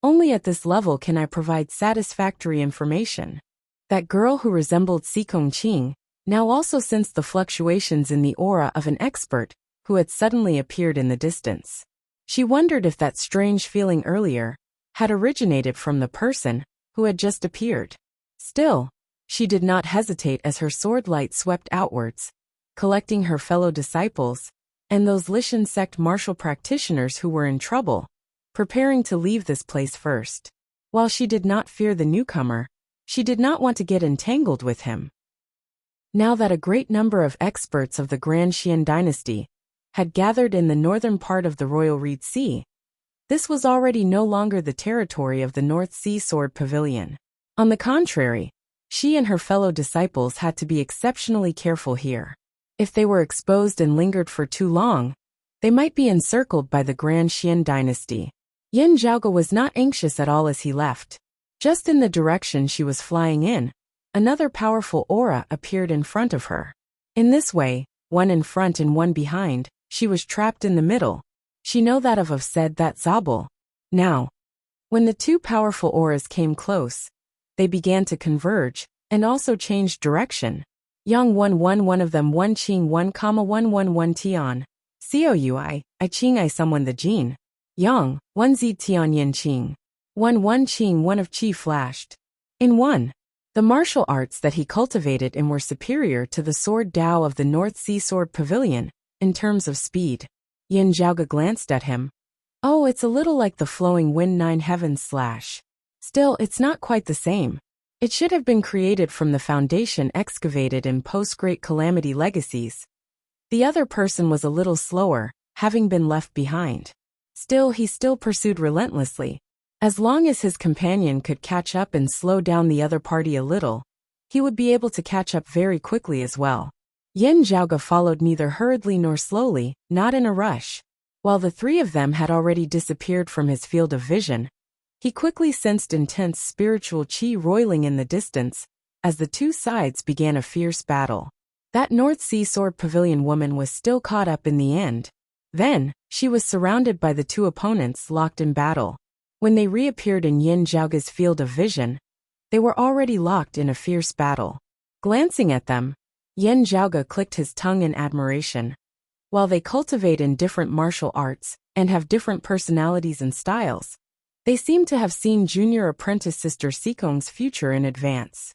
Only at this level can I provide satisfactory information. That girl who resembled Qing now also sensed the fluctuations in the aura of an expert who had suddenly appeared in the distance. She wondered if that strange feeling earlier had originated from the person who had just appeared. Still, she did not hesitate as her sword light swept outwards, collecting her fellow disciples and those Lishan sect martial practitioners who were in trouble, preparing to leave this place first. While she did not fear the newcomer, she did not want to get entangled with him. Now that a great number of experts of the Grand Xian dynasty had gathered in the northern part of the Royal Reed Sea, this was already no longer the territory of the North Sea Sword Pavilion. On the contrary, she and her fellow disciples had to be exceptionally careful here. If they were exposed and lingered for too long, they might be encircled by the Grand Xian dynasty. Yin Zhaoge was not anxious at all as he left. Just in the direction she was flying in, another powerful aura appeared in front of her. In this way, one in front and one behind, she was trapped in the middle. She know that of said that Zabul. Now, when the two powerful auras came close, they began to converge, and also changed direction. Yang 1 one of them 1 Qing 1,111 Tian. Coui, I Qing I someone the Jin. Yang, 1 Z Tian Yin Qing. 1 Qing 1 of Qi flashed. In one, the martial arts that he cultivated in were superior to the sword Dao of the North Sea Sword Pavilion, in terms of speed. Yin Zhaoge glanced at him. Oh, it's a little like the flowing wind 9 heavens slash. Still, it's not quite the same. It should have been created from the foundation excavated in post-Great Calamity legacies. The other person was a little slower, having been left behind. Still, he still pursued relentlessly. As long as his companion could catch up and slow down the other party a little, he would be able to catch up very quickly as well. Yin Zhaoge followed neither hurriedly nor slowly, not in a rush. While the three of them had already disappeared from his field of vision, he quickly sensed intense spiritual qi roiling in the distance, as the two sides began a fierce battle. That North Sea Sword Pavilion woman was still caught up in the end. Then, she was surrounded by the two opponents locked in battle. When they reappeared in Yin Zhaoge's field of vision, they were already locked in a fierce battle. Glancing at them, Yin Zhaoge clicked his tongue in admiration. While they cultivate in different martial arts and have different personalities and styles, they seem to have seen junior apprentice Sister Qing's future in advance.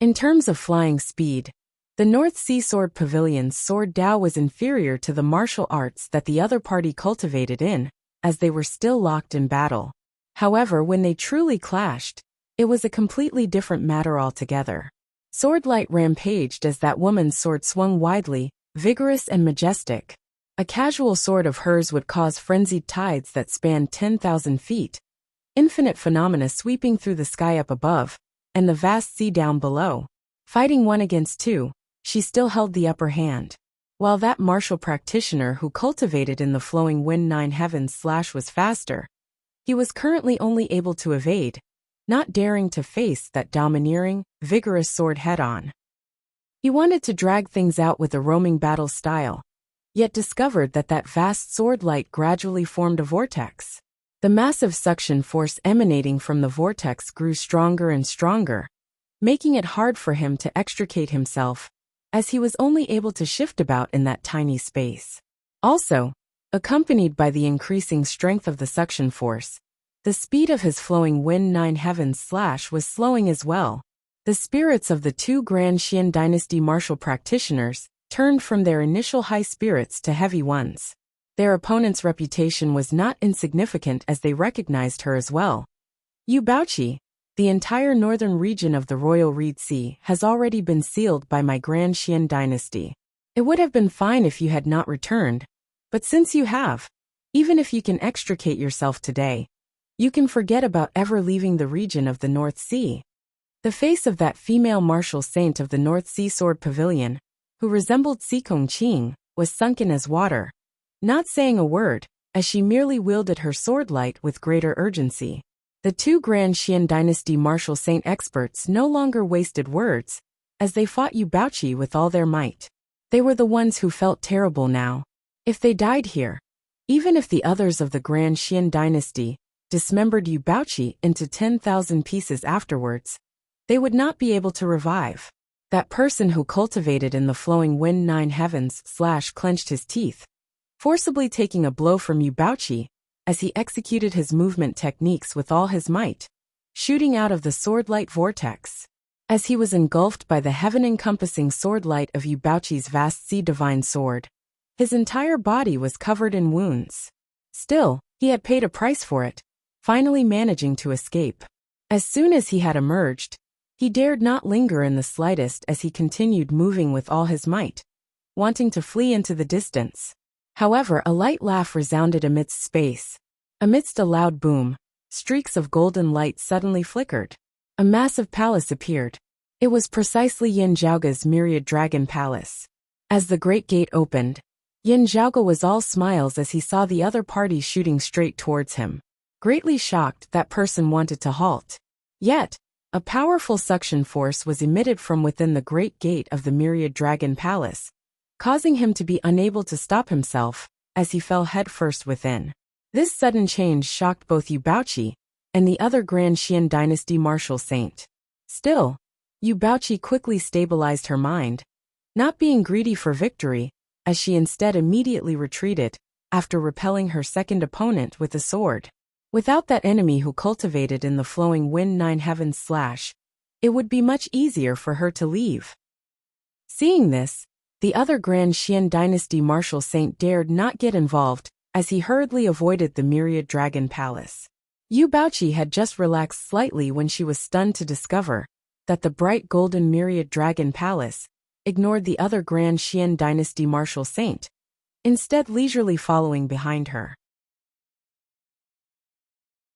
In terms of flying speed, the North Sea Sword Pavilion's sword Dao was inferior to the martial arts that the other party cultivated in, as they were still locked in battle. However, when they truly clashed, It was a completely different matter altogether. Swordlight rampaged as that woman's sword swung widely, vigorous and majestic. A casual sword of hers would cause frenzied tides that spanned 10,000 feet. Infinite phenomena sweeping through the sky up above, and the vast sea down below. Fighting 1 against 2, she still held the upper hand. While that martial practitioner who cultivated in the flowing wind 9 heavens / was faster, he was currently only able to evade, not daring to face that domineering, vigorous sword head-on. He wanted to drag things out with a roaming battle style, yet discovered that vast sword light gradually formed a vortex. The massive suction force emanating from the vortex grew stronger and stronger, making it hard for him to extricate himself, as he was only able to shift about in that tiny space. Also, accompanied by the increasing strength of the suction force, the speed of his flowing wind 9 heavens / was slowing as well. The spirits of the 2 Grand Xian Dynasty martial practitioners turned from their initial high spirits to heavy ones. Their opponent's reputation was not insignificant as they recognized her as well. Yu Baoqi, the entire northern region of the Royal Reed Sea has already been sealed by my Grand Xian Dynasty. It would have been fine if you had not returned, but since you have, even if you can extricate yourself today, you can forget about ever leaving the region of the North Sea. The face of that female martial saint of the North Sea Sword Pavilion, who resembled Sikong Qing, was sunken as water, not saying a word, as she merely wielded her sword light with greater urgency. The 2 Grand Xian Dynasty martial saint experts no longer wasted words, as they fought Yu Baoqi with all their might. They were the ones who felt terrible now. If they died here, even if the others of the Grand Xian Dynasty dismembered Yu Baoqi into 10,000 pieces afterwards, they would not be able to revive. That person who cultivated in the flowing wind 9 heavens / clenched his teeth, forcibly taking a blow from Yu Baoqi, as he executed his movement techniques with all his might, shooting out of the sword-light vortex. As he was engulfed by the heaven-encompassing sword-light of Yu Baoqi's vast sea divine sword, his entire body was covered in wounds. Still, he had paid a price for it, finally managing to escape. As soon as he had emerged, he dared not linger in the slightest as he continued moving with all his might, wanting to flee into the distance. However, a light laugh resounded amidst space. Amidst a loud boom, streaks of golden light suddenly flickered. A massive palace appeared. It was precisely Yin Zhaoge's myriad dragon palace. As the great gate opened, Yin Zhaoge was all smiles as he saw the other party shooting straight towards him. Greatly shocked, that person wanted to halt. Yet, a powerful suction force was emitted from within the great gate of the myriad dragon palace, causing him to be unable to stop himself, as he fell headfirst within. This sudden change shocked both Yu Baoqi and the other Grand Xian Dynasty martial saint. Still, Yu Baoqi quickly stabilized her mind, not being greedy for victory, as she instead immediately retreated, after repelling her second opponent with a sword. Without that enemy who cultivated in the flowing wind 9 heavens / it would be much easier for her to leave. Seeing this, the other Grand Xian Dynasty martial saint dared not get involved, as he hurriedly avoided the myriad dragon palace. Yu Baoqi had just relaxed slightly when she was stunned to discover that the bright golden myriad dragon palace ignored the other Grand Xian Dynasty martial saint, instead leisurely following behind her.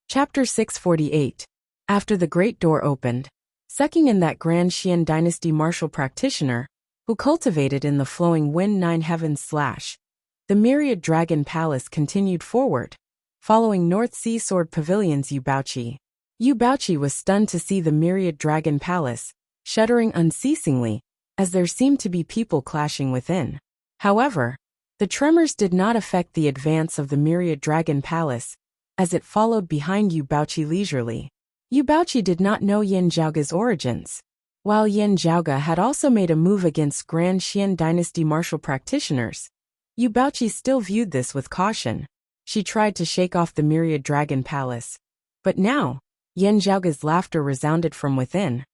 Chapter 648. After the great door opened, sucking in that Grand Xian Dynasty martial practitioner, who cultivated in the flowing wind 9 heavens / the myriad dragon palace continued forward, following North Sea Sword Pavilion's Yu Baoqi. Yu Baoqi was stunned to see the myriad dragon palace, shuddering unceasingly, as there seemed to be people clashing within. However, the tremors did not affect the advance of the myriad dragon palace, as it followed behind Yu Baoqi leisurely. Yu Baoqi did not know Yin Zhaoge's origins. While Yin Zhaoge had also made a move against Grand Xian Dynasty martial practitioners, Yu Baoqi still viewed this with caution. She tried to shake off the myriad dragon palace, but now, Yin Zhaoge's laughter resounded from within.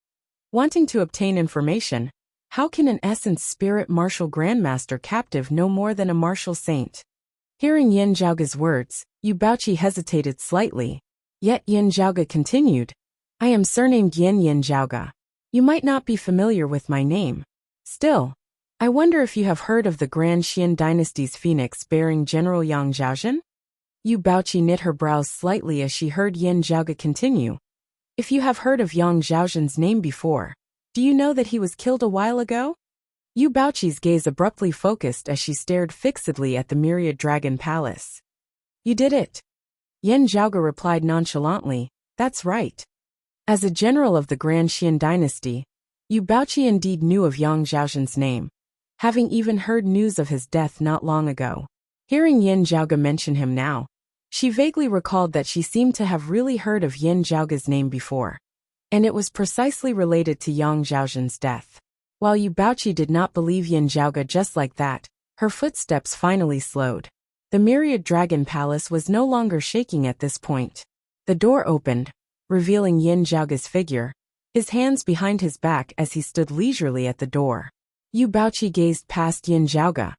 Wanting to obtain information, how can an essence spirit martial grandmaster captive know more than a martial saint? Hearing Yin Zhaoge's words, Yu Baoqi hesitated slightly. Yet Yin Zhaoge continued, I am surnamed Yin Zhaoge. You might not be familiar with my name. Still, I wonder if you have heard of the Grand Xian dynasty's phoenix-bearing General Yang Zhaozhen? Yu Baoqi knit her brows slightly as she heard Yin Zhaoge continue. If you have heard of Yang Zhaozhen's name before, do you know that he was killed a while ago? Yu Baoqi's gaze abruptly focused as she stared fixedly at the myriad dragon palace. You did it. Yin Zhaoge replied nonchalantly, that's right. As a general of the Grand Xian dynasty, Yu Baoqi indeed knew of Yang Zhaozhen's name, having even heard news of his death not long ago. Hearing Yin Zhaoge mention him now, she vaguely recalled that she seemed to have really heard of Yin Zhaoge's name before, and it was precisely related to Yang Zhaozhen's death. While Yu Baoqi did not believe Yin Zhaoge just like that, her footsteps finally slowed. The myriad dragon palace was no longer shaking at this point. The door opened, revealing Yin Zhaoge's figure, his hands behind his back as he stood leisurely at the door. Yu Baoqi gazed past Yin Zhaoge,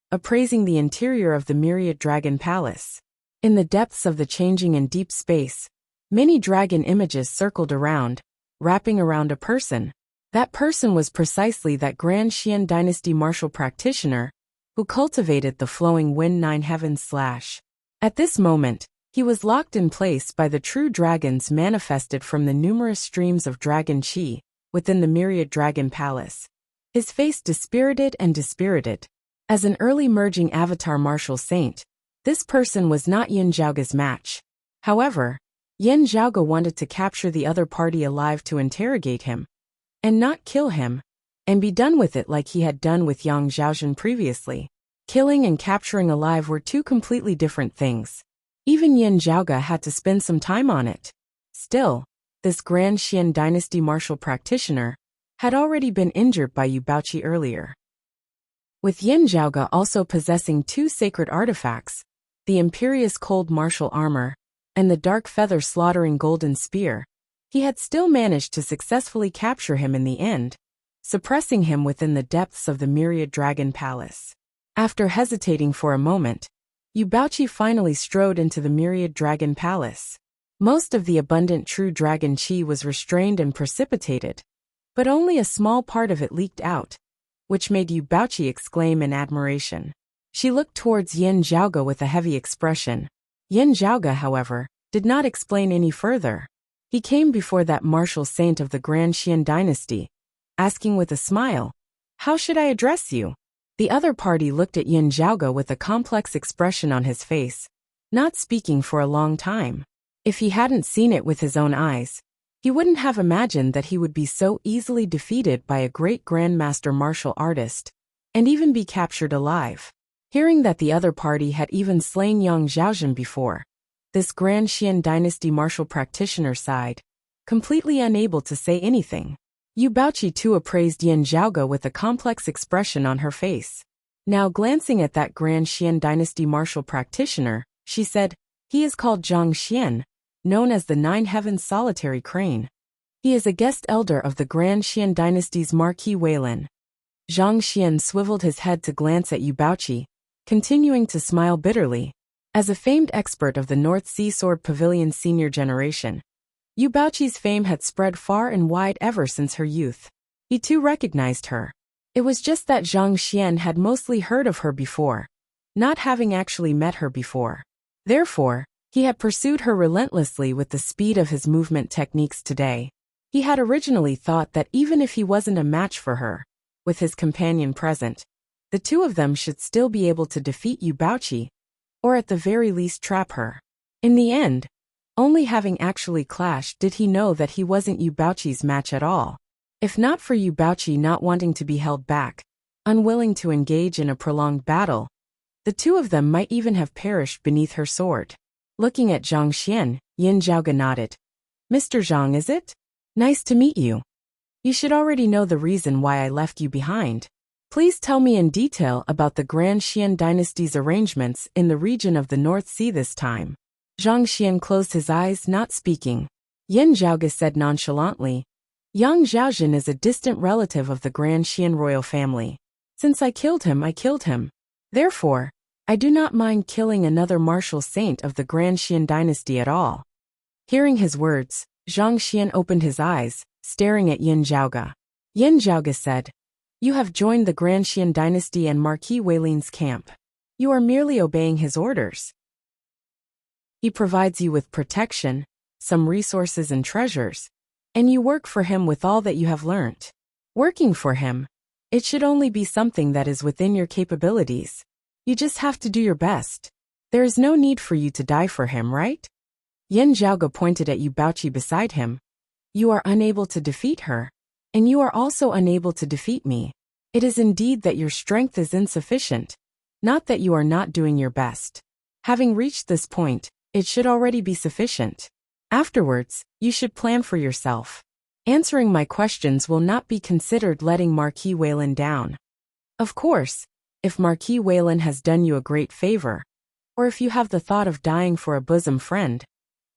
appraising the interior of the myriad dragon palace. In the depths of the changing and deep space, many dragon images circled around, wrapping around a person. That person was precisely that Grand Xian dynasty martial practitioner who cultivated the flowing wind nine heavens / At this moment, he was locked in place by the true dragons manifested from the numerous streams of dragon qi within the myriad dragon palace. His face dispirited and dispirited. As an early merging avatar martial saint, this person was not Yin Zhaoge's match. However, Yin Zhaoge wanted to capture the other party alive to interrogate him, and not kill him, and be done with it like he had done with Yang Zhaozhen previously. Killing and capturing alive were two completely different things. Even Yin Zhaoge had to spend some time on it. Still, this Grand Xian dynasty martial practitioner had already been injured by Yu Baoqi earlier. With Yin Zhaoge also possessing two sacred artifacts, the imperious cold martial armor and the dark feather slaughtering golden spear, he had still managed to successfully capture him in the end, suppressing him within the depths of the myriad dragon palace. After hesitating for a moment, Yu Baoqi finally strode into the myriad dragon palace. Most of the abundant true dragon qi was restrained and precipitated, but only a small part of it leaked out, which made Yu Baoqi exclaim in admiration. She looked towards Yin Zhaoge with a heavy expression. Yin Zhaoge, however, did not explain any further. He came before that martial saint of the Grand Xian dynasty, asking with a smile, "How should I address you?" The other party looked at Yin Zhaoge with a complex expression on his face, not speaking for a long time. If he hadn't seen it with his own eyes, he wouldn't have imagined that he would be so easily defeated by a great grandmaster martial artist, and even be captured alive. Hearing that the other party had even slain Yang Zhaozhen before, this Grand Xian dynasty martial practitioner sighed, completely unable to say anything. Yu Baoqi too appraised Yin Zhaoge with a complex expression on her face. Now glancing at that Grand Xian dynasty martial practitioner, she said, "He is called Zhang Xian, known as the Nine Heavens Solitary Crane. He is a guest elder of the Grand Xian dynasty's Marquis Weilin." Zhang Xian swiveled his head to glance at Yu Baoqi, continuing to smile bitterly. As a famed expert of the North Sea Sword Pavilion's senior generation, Yu Baoqi's fame had spread far and wide ever since her youth. He too recognized her. It was just that Zhang Xian had mostly heard of her before, not having actually met her before. Therefore, he had pursued her relentlessly with the speed of his movement techniques today. He had originally thought that even if he wasn't a match for her, with his companion present, the two of them should still be able to defeat Yu Baoqi, or at the very least trap her. In the end, only having actually clashed did he know that he wasn't Yu Baoqi's match at all. If not for Yu Baoqi not wanting to be held back, unwilling to engage in a prolonged battle, the two of them might even have perished beneath her sword. Looking at Zhang Xian, Yin Zhaoge nodded. "Mr. Zhang, is it? Nice to meet you. You should already know the reason why I left you behind. Please tell me in detail about the Grand Xian dynasty's arrangements in the region of the North Sea this time." Zhang Xian closed his eyes, not speaking. Yin Zhaoge said nonchalantly, "Yang Zhaozhen is a distant relative of the Grand Xian royal family. Since I killed him, I killed him. Therefore, I do not mind killing another martial saint of the Grand Xian dynasty at all." Hearing his words, Zhang Xian opened his eyes, staring at Yin Zhaoge. Yin Zhaoge said, "You have joined the Grand Xian dynasty and Marquis Weilin's camp. You are merely obeying his orders. He provides you with protection, some resources and treasures, and you work for him with all that you have learnt. Working for him, it should only be something that is within your capabilities. You just have to do your best. There is no need for you to die for him, right?" Yin Zhaoge pointed at Yu Baoqi beside him. "You are unable to defeat her, and you are also unable to defeat me. It is indeed that your strength is insufficient, not that you are not doing your best. Having reached this point, it should already be sufficient. Afterwards, you should plan for yourself. Answering my questions will not be considered letting Marquis Weilin down. Of course, if Marquis Weilin has done you a great favor, or if you have the thought of dying for a bosom friend,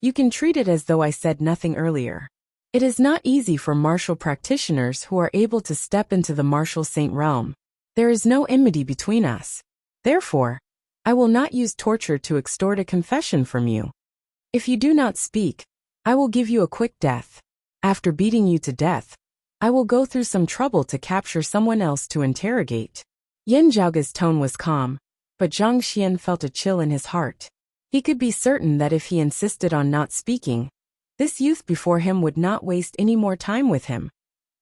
you can treat it as though I said nothing earlier. It is not easy for martial practitioners who are able to step into the martial saint realm. There is no enmity between us. Therefore, I will not use torture to extort a confession from you. If you do not speak, I will give you a quick death. After beating you to death, I will go through some trouble to capture someone else to interrogate." Yin Zhaoge's tone was calm, but Zhang Xian felt a chill in his heart. He could be certain that if he insisted on not speaking, this youth before him would not waste any more time with him,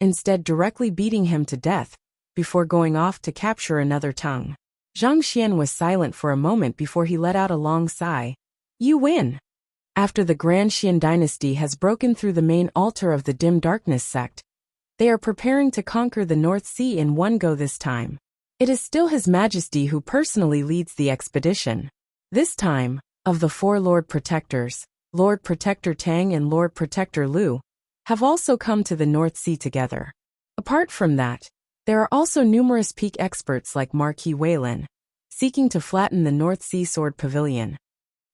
instead directly beating him to death, before going off to capture another tongue. Zhang Xian was silent for a moment before he let out a long sigh. "You win." After the Grand Xian dynasty has broken through the main altar of the Dim Darkness sect, they are preparing to conquer the North Sea in one go this time. It is still His Majesty who personally leads the expedition. This time, of the 4 Lord Protectors, Lord Protector Tang and Lord Protector Lu, have also come to the North Sea together. Apart from that, there are also numerous peak experts like Marquis Weilin, seeking to flatten the North Sea Sword Pavilion.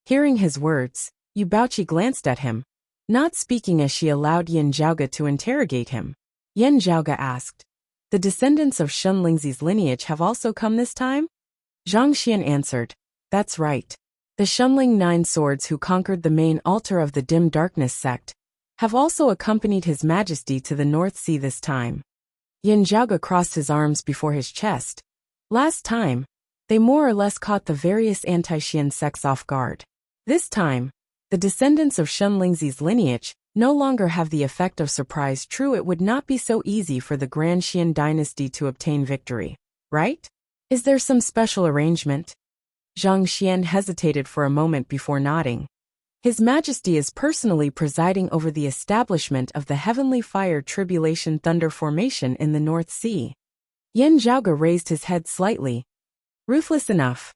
Hearing his words, Yu Baoqi glanced at him, not speaking as she allowed Yin Zhaoge to interrogate him. Yin Zhaoge asked, "The descendants of Shen Lingzi's lineage have also come this time?" Zhang Xian answered, "That's right. The Shenling 9 swords who conquered the main altar of the Dim Darkness sect have also accompanied His Majesty to the North Sea this time." Yin Zhaoge crossed his arms before his chest. Last time, they more or less caught the various anti-Xian sects off guard. This time, the descendants of Shen Lingzi's lineage no longer have the effect of surprise. True, it would not be so easy for the Grand Xian dynasty to obtain victory, right? Is there some special arrangement? Zhang Xian hesitated for a moment before nodding. His Majesty is personally presiding over the establishment of the Heavenly Fire Tribulation Thunder Formation in the North Sea. Yin Zhaoge raised his head slightly. Ruthless enough.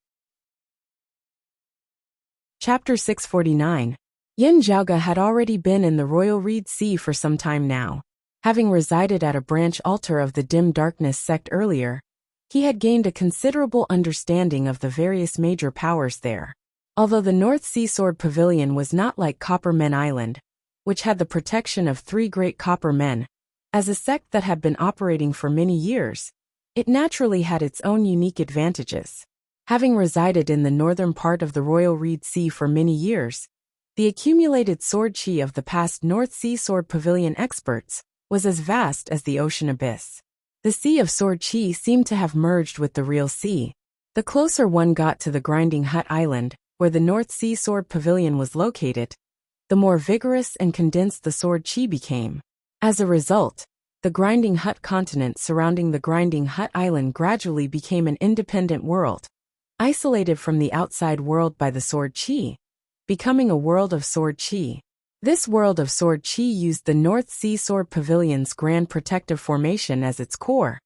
Chapter 649. Yin Zhaoge had already been in the Royal Reed Sea for some time now. Having resided at a branch altar of the Dim Darkness sect earlier, he had gained a considerable understanding of the various major powers there. Although the North Sea Sword Pavilion was not like Copper Men Island, which had the protection of 3 great copper men, as a sect that had been operating for many years, it naturally had its own unique advantages. Having resided in the northern part of the Royal Reed Sea for many years, the accumulated sword chi of the past North Sea Sword Pavilion experts was as vast as the ocean abyss. The Sea of Sword Chi seemed to have merged with the real sea. The closer one got to the Grinding Hut Island, where the North Sea Sword Pavilion was located, the more vigorous and condensed the sword chi became. As a result, the Grinding Hut continent surrounding the Grinding Hut Island gradually became an independent world, isolated from the outside world by the sword chi, becoming a world of sword chi. This world of sword chi used the North Sea Sword Pavilion's Grand Protective Formation as its core,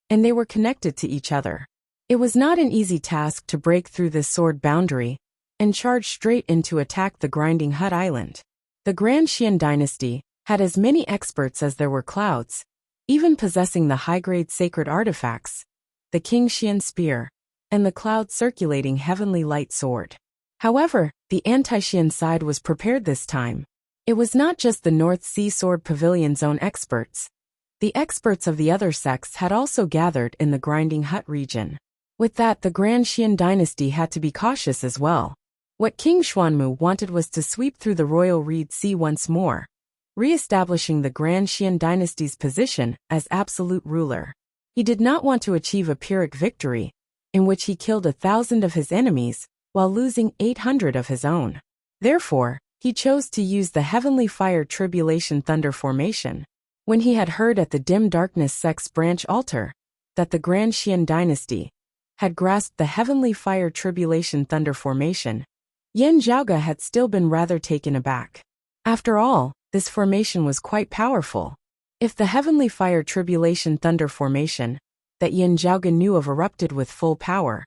and they were connected to each other. It was not an easy task to break through this sword boundary and charge straight in to attack the Grinding Hut Island. The Grand Xian dynasty had as many experts as there were clouds, even possessing the high-grade sacred artifacts, the King Xian spear, and the cloud-circulating heavenly light sword. However, the anti-Xian side was prepared this time. It was not just the North Sea Sword Pavilion's own experts. The experts of the other sects had also gathered in the Grinding Hut region. With that, the Grand Xian dynasty had to be cautious as well. What King Xuanmu wanted was to sweep through the Royal Reed Sea once more, re-establishing the Grand Xian dynasty's position as absolute ruler. He did not want to achieve a Pyrrhic victory, in which he killed 1,000 of his enemies while losing 800 of his own. Therefore, he chose to use the Heavenly Fire Tribulation Thunder formation. When he had heard at the Dim Darkness sect's branch altar that the Grand Xian dynasty had grasped the Heavenly Fire Tribulation Thunder formation, Yan Zhaoge had still been rather taken aback. After all, this formation was quite powerful. If the Heavenly Fire Tribulation Thunder formation that Yan Zhaoge knew of erupted with full power,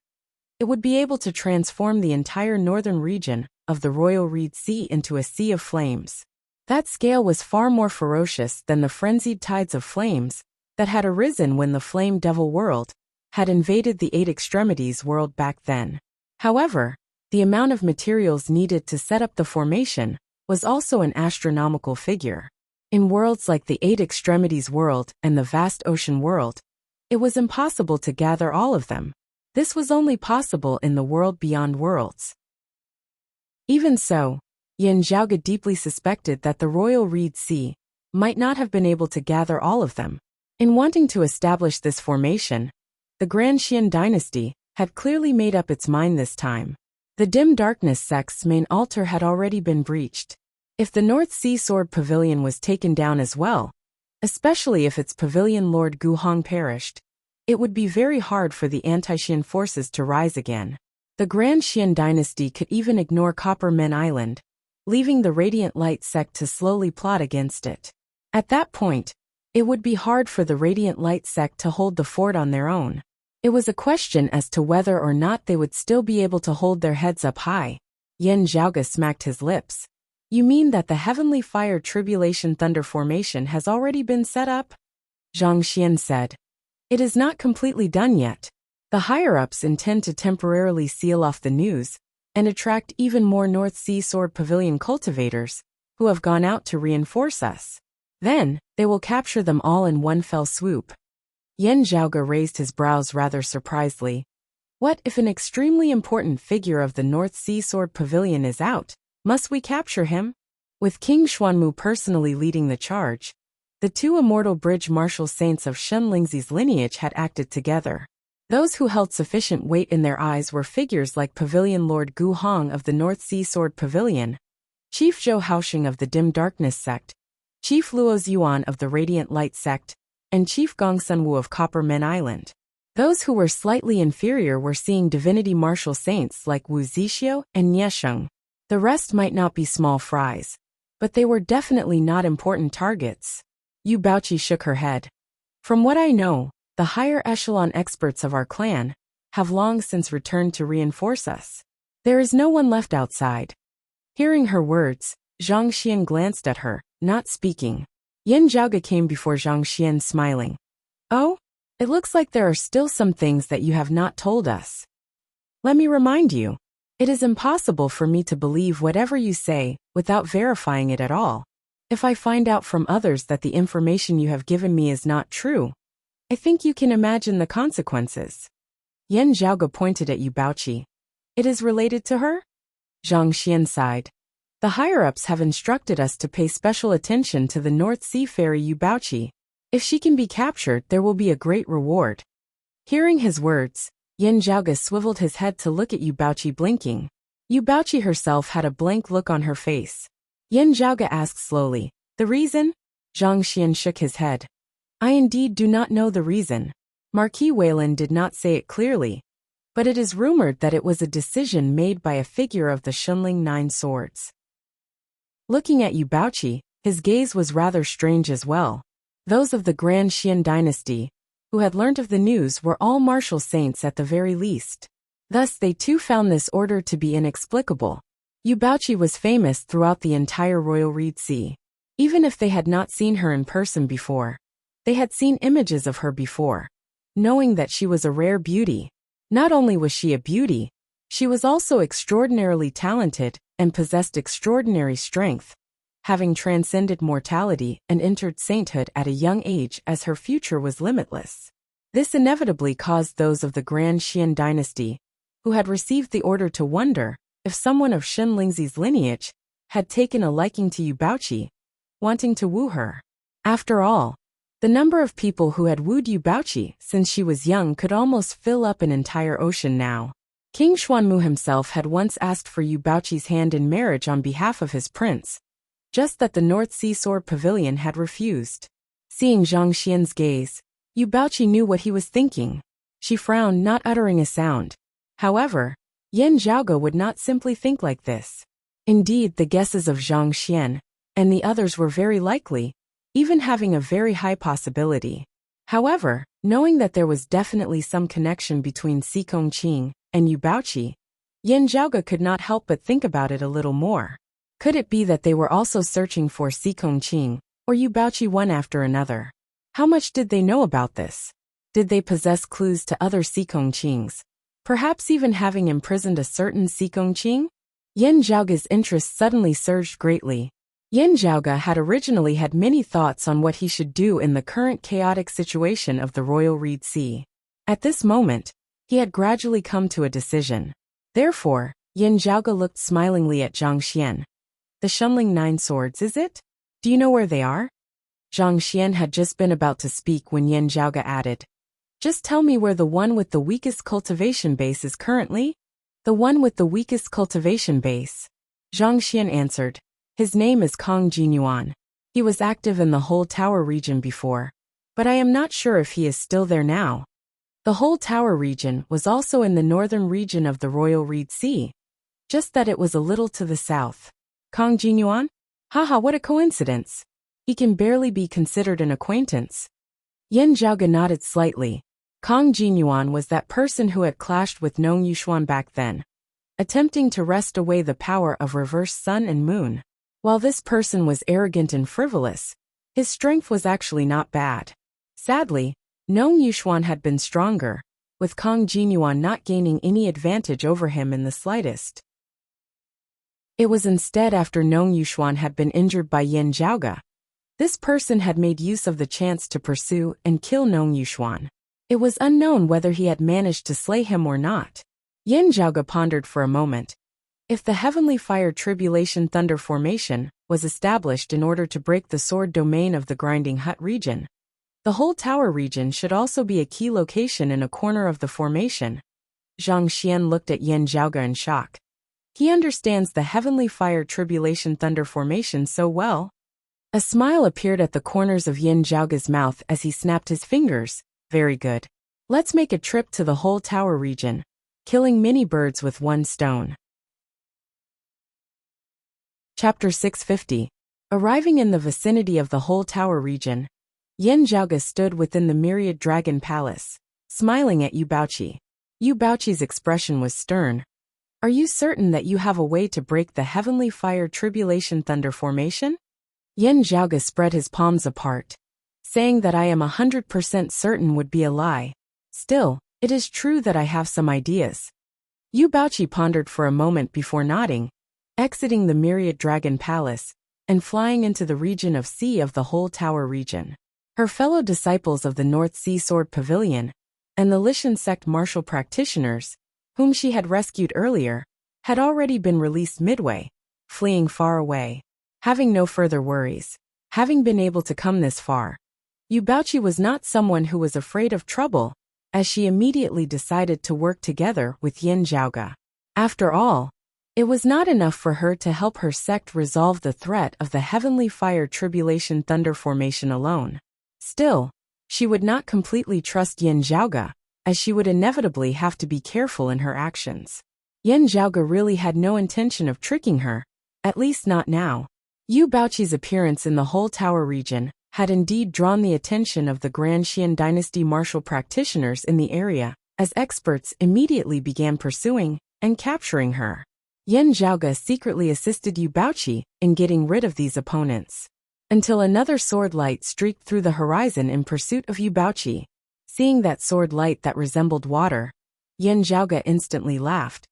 it would be able to transform the entire northern region of the Royal Reed Sea into a sea of flames. That scale was far more ferocious than the frenzied tides of flames that had arisen when the Flame Devil world had invaded the Eight Extremities world back then. However, the amount of materials needed to set up the formation was also an astronomical figure. In worlds like the Eight Extremities world and the Vast Ocean world, it was impossible to gather all of them. This was only possible in the world beyond worlds. Even so, Yan Zhaoge deeply suspected that the Royal Reed Sea might not have been able to gather all of them. In wanting to establish this formation, the Grand Xian dynasty had clearly made up its mind this time. The Dim Darkness sect's main altar had already been breached. If the North Sea Sword Pavilion was taken down as well, especially if its pavilion Lord Gu Hong perished, it would be very hard for the anti-Xian forces to rise again. The Grand Xian dynasty could even ignore Copper Men Island, leaving the Radiant Light sect to slowly plot against it. At that point, it would be hard for the Radiant Light sect to hold the fort on their own. It was a question as to whether or not they would still be able to hold their heads up high. Yan Zhaoge smacked his lips. You mean that the Heavenly Fire Tribulation Thunder formation has already been set up? Zhang Xian said. It is not completely done yet. The higher-ups intend to temporarily seal off the news and attract even more North Sea Sword Pavilion cultivators who have gone out to reinforce us. Then, they will capture them all in one fell swoop. Yan Zhaoge raised his brows rather surprisedly. What if an extremely important figure of the North Sea Sword Pavilion is out? Must we capture him? With King Xuanmu personally leading the charge, the two immortal bridge martial saints of Shen Lingzi's lineage had acted together. Those who held sufficient weight in their eyes were figures like Pavilion Lord Gu Hong of the North Sea Sword Pavilion, Chief Zhou Haoxing of the Dim Darkness sect, Chief Luo Zhuan of the Radiant Light sect, and Chief Gong Sunwu of Copper Men Island. Those who were slightly inferior were seeing divinity martial saints like Wu Zixio and Nie Sheng. The rest might not be small fries, but they were definitely not important targets. Yu Baoqi shook her head. From what I know, the higher echelon experts of our clan have long since returned to reinforce us. There is no one left outside. Hearing her words, Zhang Xian glanced at her, not speaking. Yan Zhaoge came before Zhang Xian smiling. Oh? It looks like there are still some things that you have not told us. Let me remind you. It is impossible for me to believe whatever you say without verifying it at all. If I find out from others that the information you have given me is not true, I think you can imagine the consequences. Yan Zhaoge pointed at Yu Baoqi. It is related to her? Zhang Xian sighed. The higher-ups have instructed us to pay special attention to the North Sea Fairy Yu Baoqi. If she can be captured, there will be a great reward. Hearing his words, Yan Zhaoge swiveled his head to look at Yu Baoqi blinking. Yu Baoqi herself had a blank look on her face. Yan Zhaoge asked slowly, the reason? Zhang Xian shook his head. I indeed do not know the reason. Marquis Weilin did not say it clearly, but it is rumored that it was a decision made by a figure of the Shunling Nine Swords. Looking at Yu Baoqi, his gaze was rather strange as well. Those of the Grand Xian dynasty, who had learnt of the news, were all martial saints at the very least. Thus they too found this order to be inexplicable. Yu Baoqi was famous throughout the entire Royal Reed Sea. Even if they had not seen her in person before, they had seen images of her before, knowing that she was a rare beauty. Not only was she a beauty, she was also extraordinarily talented and possessed extraordinary strength, having transcended mortality and entered sainthood at a young age as her future was limitless. This inevitably caused those of the Grand Xian dynasty, who had received the order, to wonder if someone of Shen Lingzi's lineage had taken a liking to Yu Baoqi, wanting to woo her. After all, the number of people who had wooed Yu Baoqi since she was young could almost fill up an entire ocean now. King Xuanmu himself had once asked for Yu Baoqi's hand in marriage on behalf of his prince, just that the North Sea Sword Pavilion had refused. Seeing Zhang Xian's gaze, Yu Baoqi knew what he was thinking. She frowned, not uttering a sound. However, Yan Zhaoge would not simply think like this. Indeed, the guesses of Zhang Xian and the others were very likely, even having a very high possibility. However, knowing that there was definitely some connection between Si Kongqing and Yu Baoqi, Yan Zhaoge could not help but think about it a little more. Could it be that they were also searching for Si Kongqing or Yu Baoqi one after another? How much did they know about this? Did they possess clues to other Si Kongqings, perhaps even having imprisoned a certain Si Kongqing? Yan Zhaoge's interest suddenly surged greatly. Yan Zhaoge had originally had many thoughts on what he should do in the current chaotic situation of the Royal Reed Sea. At this moment, he had gradually come to a decision. Therefore, Yan Zhaoge looked smilingly at Zhang Xian. The Shunling 9 swords, is it? Do you know where they are? Zhang Xian had just been about to speak when Yan Zhaoge added, "Just tell me where the one with the weakest cultivation base is currently." The one with the weakest cultivation base. Zhang Xian answered. His name is Kong Jinyuan. He was active in the whole tower region before, but I am not sure if he is still there now. The whole tower region was also in the northern region of the Royal Reed Sea, just that it was a little to the south. Kong Jinyuan? Haha, what a coincidence. He can barely be considered an acquaintance. Yan Zhaoge nodded slightly. Kong Jinyuan was that person who had clashed with Nong Yuxuan back then, attempting to wrest away the power of reverse sun and moon. While this person was arrogant and frivolous, his strength was actually not bad. Sadly, Nong Yuxuan had been stronger, with Kong Jinyuan not gaining any advantage over him in the slightest. It was instead after Nong Yuxuan had been injured by Yan Zhaoge. This person had made use of the chance to pursue and kill Nong Yuxuan. It was unknown whether he had managed to slay him or not. Yan Zhaoge pondered for a moment. If the Heavenly Fire Tribulation Thunder Formation was established in order to break the sword domain of the Grinding Hut region, the whole tower region should also be a key location in a corner of the formation. Zhang Xian looked at Yan Zhaoge in shock. He understands the Heavenly Fire Tribulation Thunder Formation so well. A smile appeared at the corners of Yan Zhaoge's mouth as he snapped his fingers. Very good. Let's make a trip to the whole tower region, killing many birds with one stone. Chapter 650. Arriving in the vicinity of the whole tower region, Yan Zhaoge stood within the myriad dragon palace, smiling at Yu Baoqi. Yu Baoqi's expression was stern. Are you certain that you have a way to break the Heavenly Fire Tribulation Thunder Formation? Yan Zhaoge spread his palms apart. Saying that I am 100% certain would be a lie. Still, it is true that I have some ideas. Yu Baoqi pondered for a moment before nodding, exiting the myriad dragon palace, and flying into the region of sea of the whole tower region. Her fellow disciples of the North Sea Sword Pavilion, and the Lishan sect martial practitioners, whom she had rescued earlier, had already been released midway, fleeing far away. Having no further worries, having been able to come this far, Yu Baoqi was not someone who was afraid of trouble, as she immediately decided to work together with Yan Zhaoge. After all, it was not enough for her to help her sect resolve the threat of the Heavenly Fire Tribulation Thunder Formation alone. Still, she would not completely trust Yan Zhaoge, as she would inevitably have to be careful in her actions. Yan Zhaoge really had no intention of tricking her, at least not now. Yu Baoqi's appearance in the whole tower region had indeed drawn the attention of the Grand Xian dynasty martial practitioners in the area, as experts immediately began pursuing and capturing her. Yan Zhaoge secretly assisted Yu Baoqi in getting rid of these opponents, until another sword light streaked through the horizon in pursuit of Yu Baoqi. Seeing that sword light that resembled water, Yan Zhaoge instantly laughed.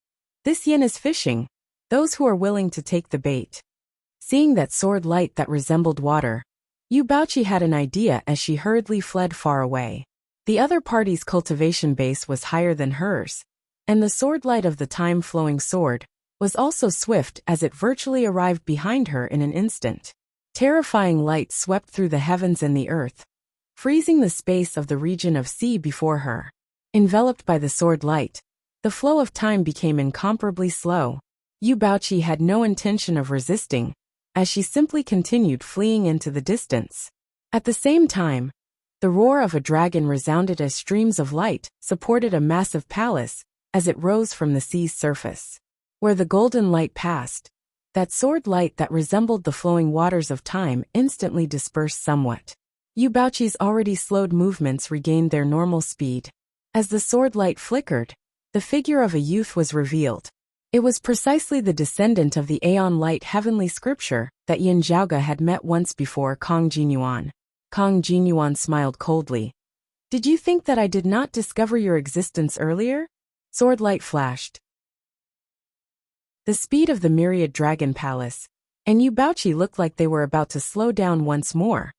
This yen is fishing, those who are willing to take the bait. Seeing that sword light that resembled water, Yu Baoqi had an idea as she hurriedly fled far away. The other party's cultivation base was higher than hers, and the sword light of the time-flowing sword was also swift as it virtually arrived behind her in an instant. Terrifying light swept through the heavens and the earth, freezing the space of the region of sea before her. Enveloped by the sword light, the flow of time became incomparably slow. Yu Baoqi had no intention of resisting, as she simply continued fleeing into the distance. At the same time, the roar of a dragon resounded as streams of light supported a massive palace as it rose from the sea's surface. Where the golden light passed, that sword light that resembled the flowing waters of time instantly dispersed somewhat. Yu Baoqi's already slowed movements regained their normal speed. As the sword light flickered, the figure of a youth was revealed. It was precisely the descendant of the Aeon Light heavenly scripture that Yin Zhaoge had met once before, Kong Jinyuan. Kong Jinyuan smiled coldly. Did you think that I did not discover your existence earlier? Sword light flashed. The speed of the myriad dragon palace, and Yu Baoqi looked like they were about to slow down once more,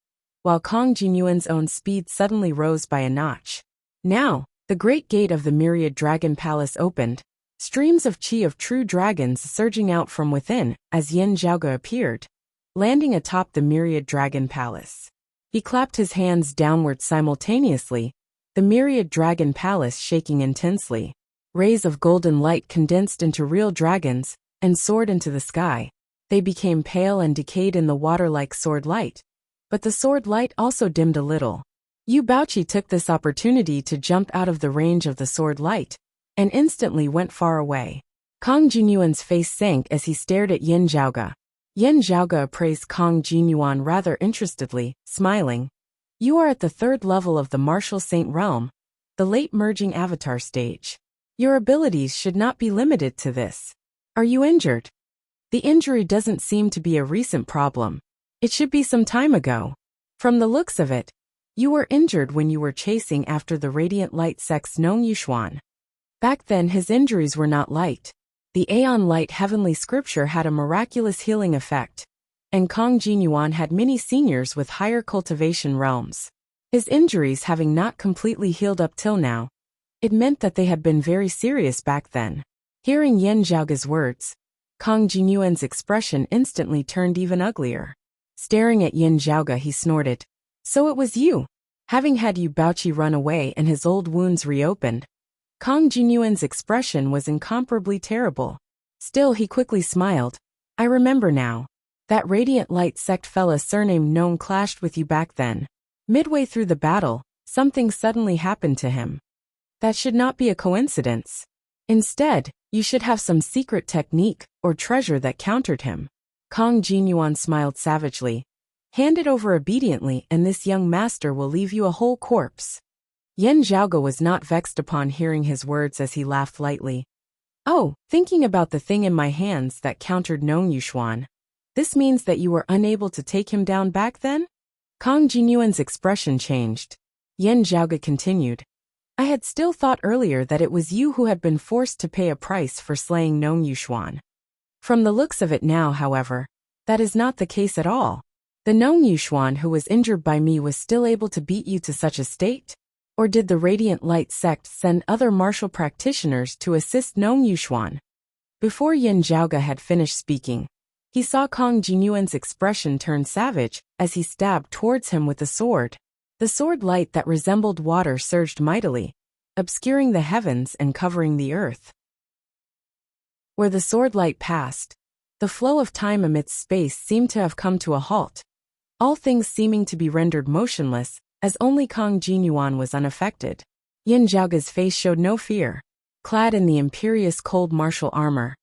while Kong Jinyuan's own speed suddenly rose by a notch. Now, the great gate of the myriad dragon palace opened, streams of qi of true dragons surging out from within as Yin Zhaoge appeared, landing atop the myriad dragon palace. He clapped his hands downward simultaneously, the myriad dragon palace shaking intensely. Rays of golden light condensed into real dragons and soared into the sky. They became pale and decayed in the water like sword light, but the sword light also dimmed a little. Yu Baoqi took this opportunity to jump out of the range of the sword light, and instantly went far away. Kong Jinyuan's face sank as he stared at Yin Zhaoge. Yin Zhaoge appraised Kong Jinyuan rather interestedly, smiling. You are at the 3rd level of the martial saint realm, the late merging avatar stage. Your abilities should not be limited to this. Are you injured? The injury doesn't seem to be a recent problem. It should be some time ago. From the looks of it, you were injured when you were chasing after the radiant light sect's Nong Yuxuan. Back then his injuries were not light. The Aeon Light heavenly scripture had a miraculous healing effect, and Kong Jinyuan had many seniors with higher cultivation realms. His injuries having not completely healed up till now, it meant that they had been very serious back then. Hearing Yin Zhaoge's words, Kong Jinyuan's expression instantly turned even uglier. Staring at Yin Zhaoge, he snorted. So it was you. Having had Yu Baoqi run away and his old wounds reopened, Kong Jinyuan's expression was incomparably terrible. Still he quickly smiled. I remember now. That radiant light sect fella surnamed Nong clashed with you back then. Midway through the battle, something suddenly happened to him. That should not be a coincidence. Instead, you should have some secret technique or treasure that countered him. Kong Jinyuan smiled savagely. Hand it over obediently and this young master will leave you a whole corpse. Yin Zhaoge was not vexed upon hearing his words as he laughed lightly. Oh, thinking about the thing in my hands that countered Nong Yuxuan. This means that you were unable to take him down back then? Kong Jinyuan's expression changed. Yin Zhaoge continued. I had still thought earlier that it was you who had been forced to pay a price for slaying Nong Yuxuan. From the looks of it now, however, that is not the case at all. The Nong Yuxuan who was injured by me was still able to beat you to such a state? Or did the Radiant Light sect send other martial practitioners to assist Nong Yuxuan? Before Yin Zhaoge had finished speaking, he saw Kong Jinyuan's expression turn savage as he stabbed towards him with the sword. The sword light that resembled water surged mightily, obscuring the heavens and covering the earth. Where the sword light passed, the flow of time amidst space seemed to have come to a halt, all things seeming to be rendered motionless, as only Kong Jinyuan was unaffected. Yin Zhaoge's face showed no fear. Clad in the imperious cold martial armor,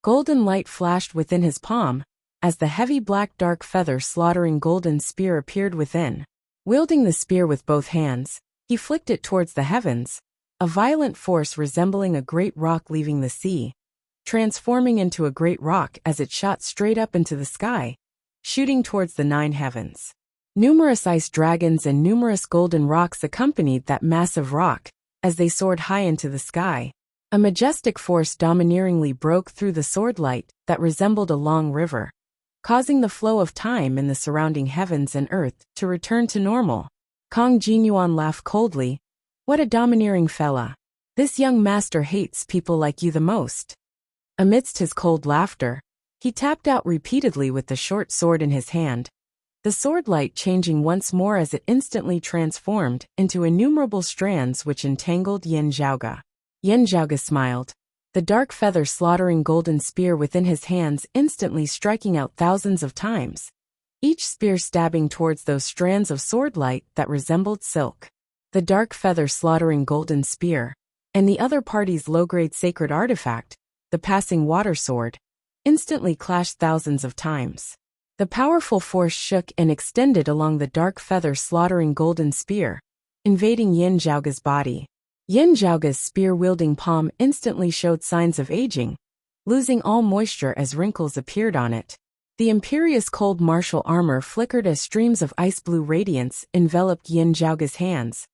golden light flashed within his palm, as the heavy black dark feather slaughtering golden spear appeared within. Wielding the spear with both hands, he flicked it towards the heavens, a violent force resembling a great rock leaving the sea, transforming into a great rock as it shot straight up into the sky, shooting towards the 9 heavens. Numerous ice dragons and numerous golden rocks accompanied that massive rock, as they soared high into the sky. A majestic force domineeringly broke through the sword light that resembled a long river, causing the flow of time in the surrounding heavens and earth to return to normal. Kong Jinyuan laughed coldly. What a domineering fella. This young master hates people like you the most. Amidst his cold laughter, he tapped out repeatedly with the short sword in his hand, the sword light changing once more as it instantly transformed into innumerable strands which entangled Yin Zhaoge. Yin Zhaoge smiled, the dark feather slaughtering golden spear within his hands instantly striking out thousands of times, each spear stabbing towards those strands of sword light that resembled silk. The dark feather slaughtering golden spear, and the other party's low-grade sacred artifact, the passing water sword, instantly clashed thousands of times. The powerful force shook and extended along the dark feather slaughtering golden spear, invading Yin Zhaoge's body. Yin Zhaoge's spear-wielding palm instantly showed signs of aging, losing all moisture as wrinkles appeared on it. The imperious cold martial armor flickered as streams of ice-blue radiance enveloped Yin Zhaoge's hands,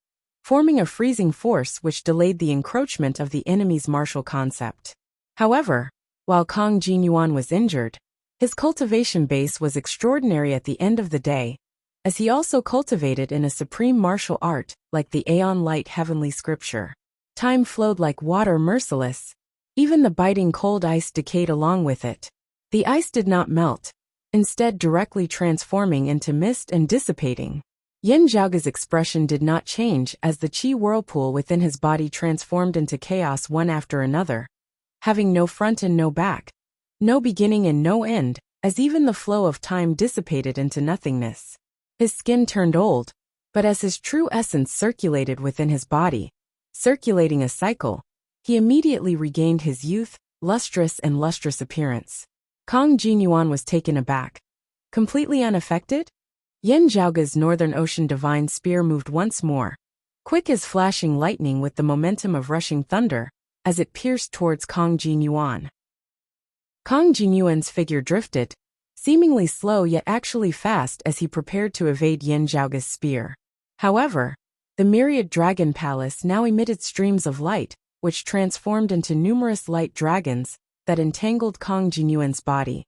forming a freezing force which delayed the encroachment of the enemy's martial concept. However, while Kang Jinyuan was injured, his cultivation base was extraordinary at the end of the day, as he also cultivated in a supreme martial art like the Aeon Light heavenly scripture. Time flowed like water merciless. Even the biting cold ice decayed along with it. The ice did not melt, instead directly transforming into mist and dissipating. Yin Zhaoge's expression did not change as the qi whirlpool within his body transformed into chaos one after another, having no front and no back, no beginning and no end, as even the flow of time dissipated into nothingness. His skin turned old, but as his true essence circulated within his body, circulating a cycle, he immediately regained his youth, lustrous appearance. Kang Jinyuan was taken aback. Completely unaffected? Yin Zhaoge's Northern Ocean divine spear moved once more, quick as flashing lightning with the momentum of rushing thunder, as it pierced towards Kang Jinyuan. Kang Jinyuan's figure drifted, seemingly slow yet actually fast as he prepared to evade Yin Zhaoge's spear. However, the myriad dragon palace now emitted streams of light, which transformed into numerous light dragons that entangled Kang Jinyuan's body,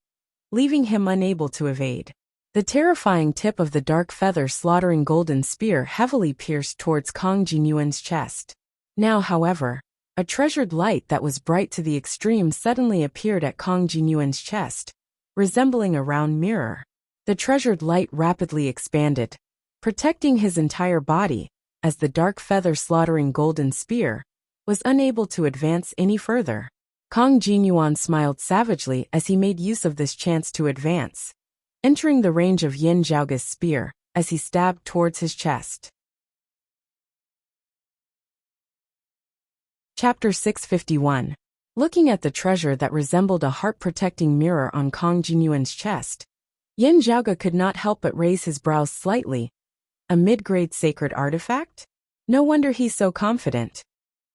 leaving him unable to evade. The terrifying tip of the dark feather slaughtering golden spear heavily pierced towards Kang Jinyuan's chest. Now, however, a treasured light that was bright to the extreme suddenly appeared at Kang Jinyuan's chest, resembling a round mirror. The treasured light rapidly expanded, protecting his entire body, as the dark feather slaughtering golden spear was unable to advance any further. Kang Jinyuan smiled savagely as he made use of this chance to advance, entering the range of Yin Zhaoge's spear as he stabbed towards his chest. Chapter 651. Looking at the treasure that resembled a heart-protecting mirror on Kang Jinyuan's chest, Yin Zhaoge could not help but raise his brows slightly. A mid-grade sacred artifact? No wonder he's so confident.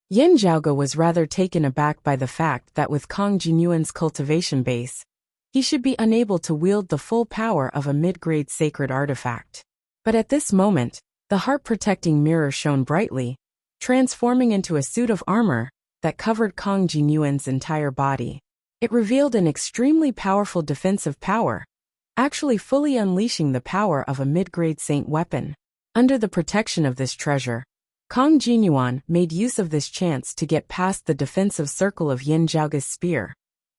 Yin Zhaoge was rather taken aback by the fact that with Kang Jinyuan's cultivation base, he should be unable to wield the full power of a mid-grade sacred artifact. But at this moment, the heart-protecting mirror shone brightly, transforming into a suit of armor that covered Kang Jinyuan's entire body. It revealed an extremely powerful defensive power, actually fully unleashing the power of a mid-grade saint weapon. Under the protection of this treasure, Kang Jinyuan made use of this chance to get past the defensive circle of Yin Zhaoge's spear,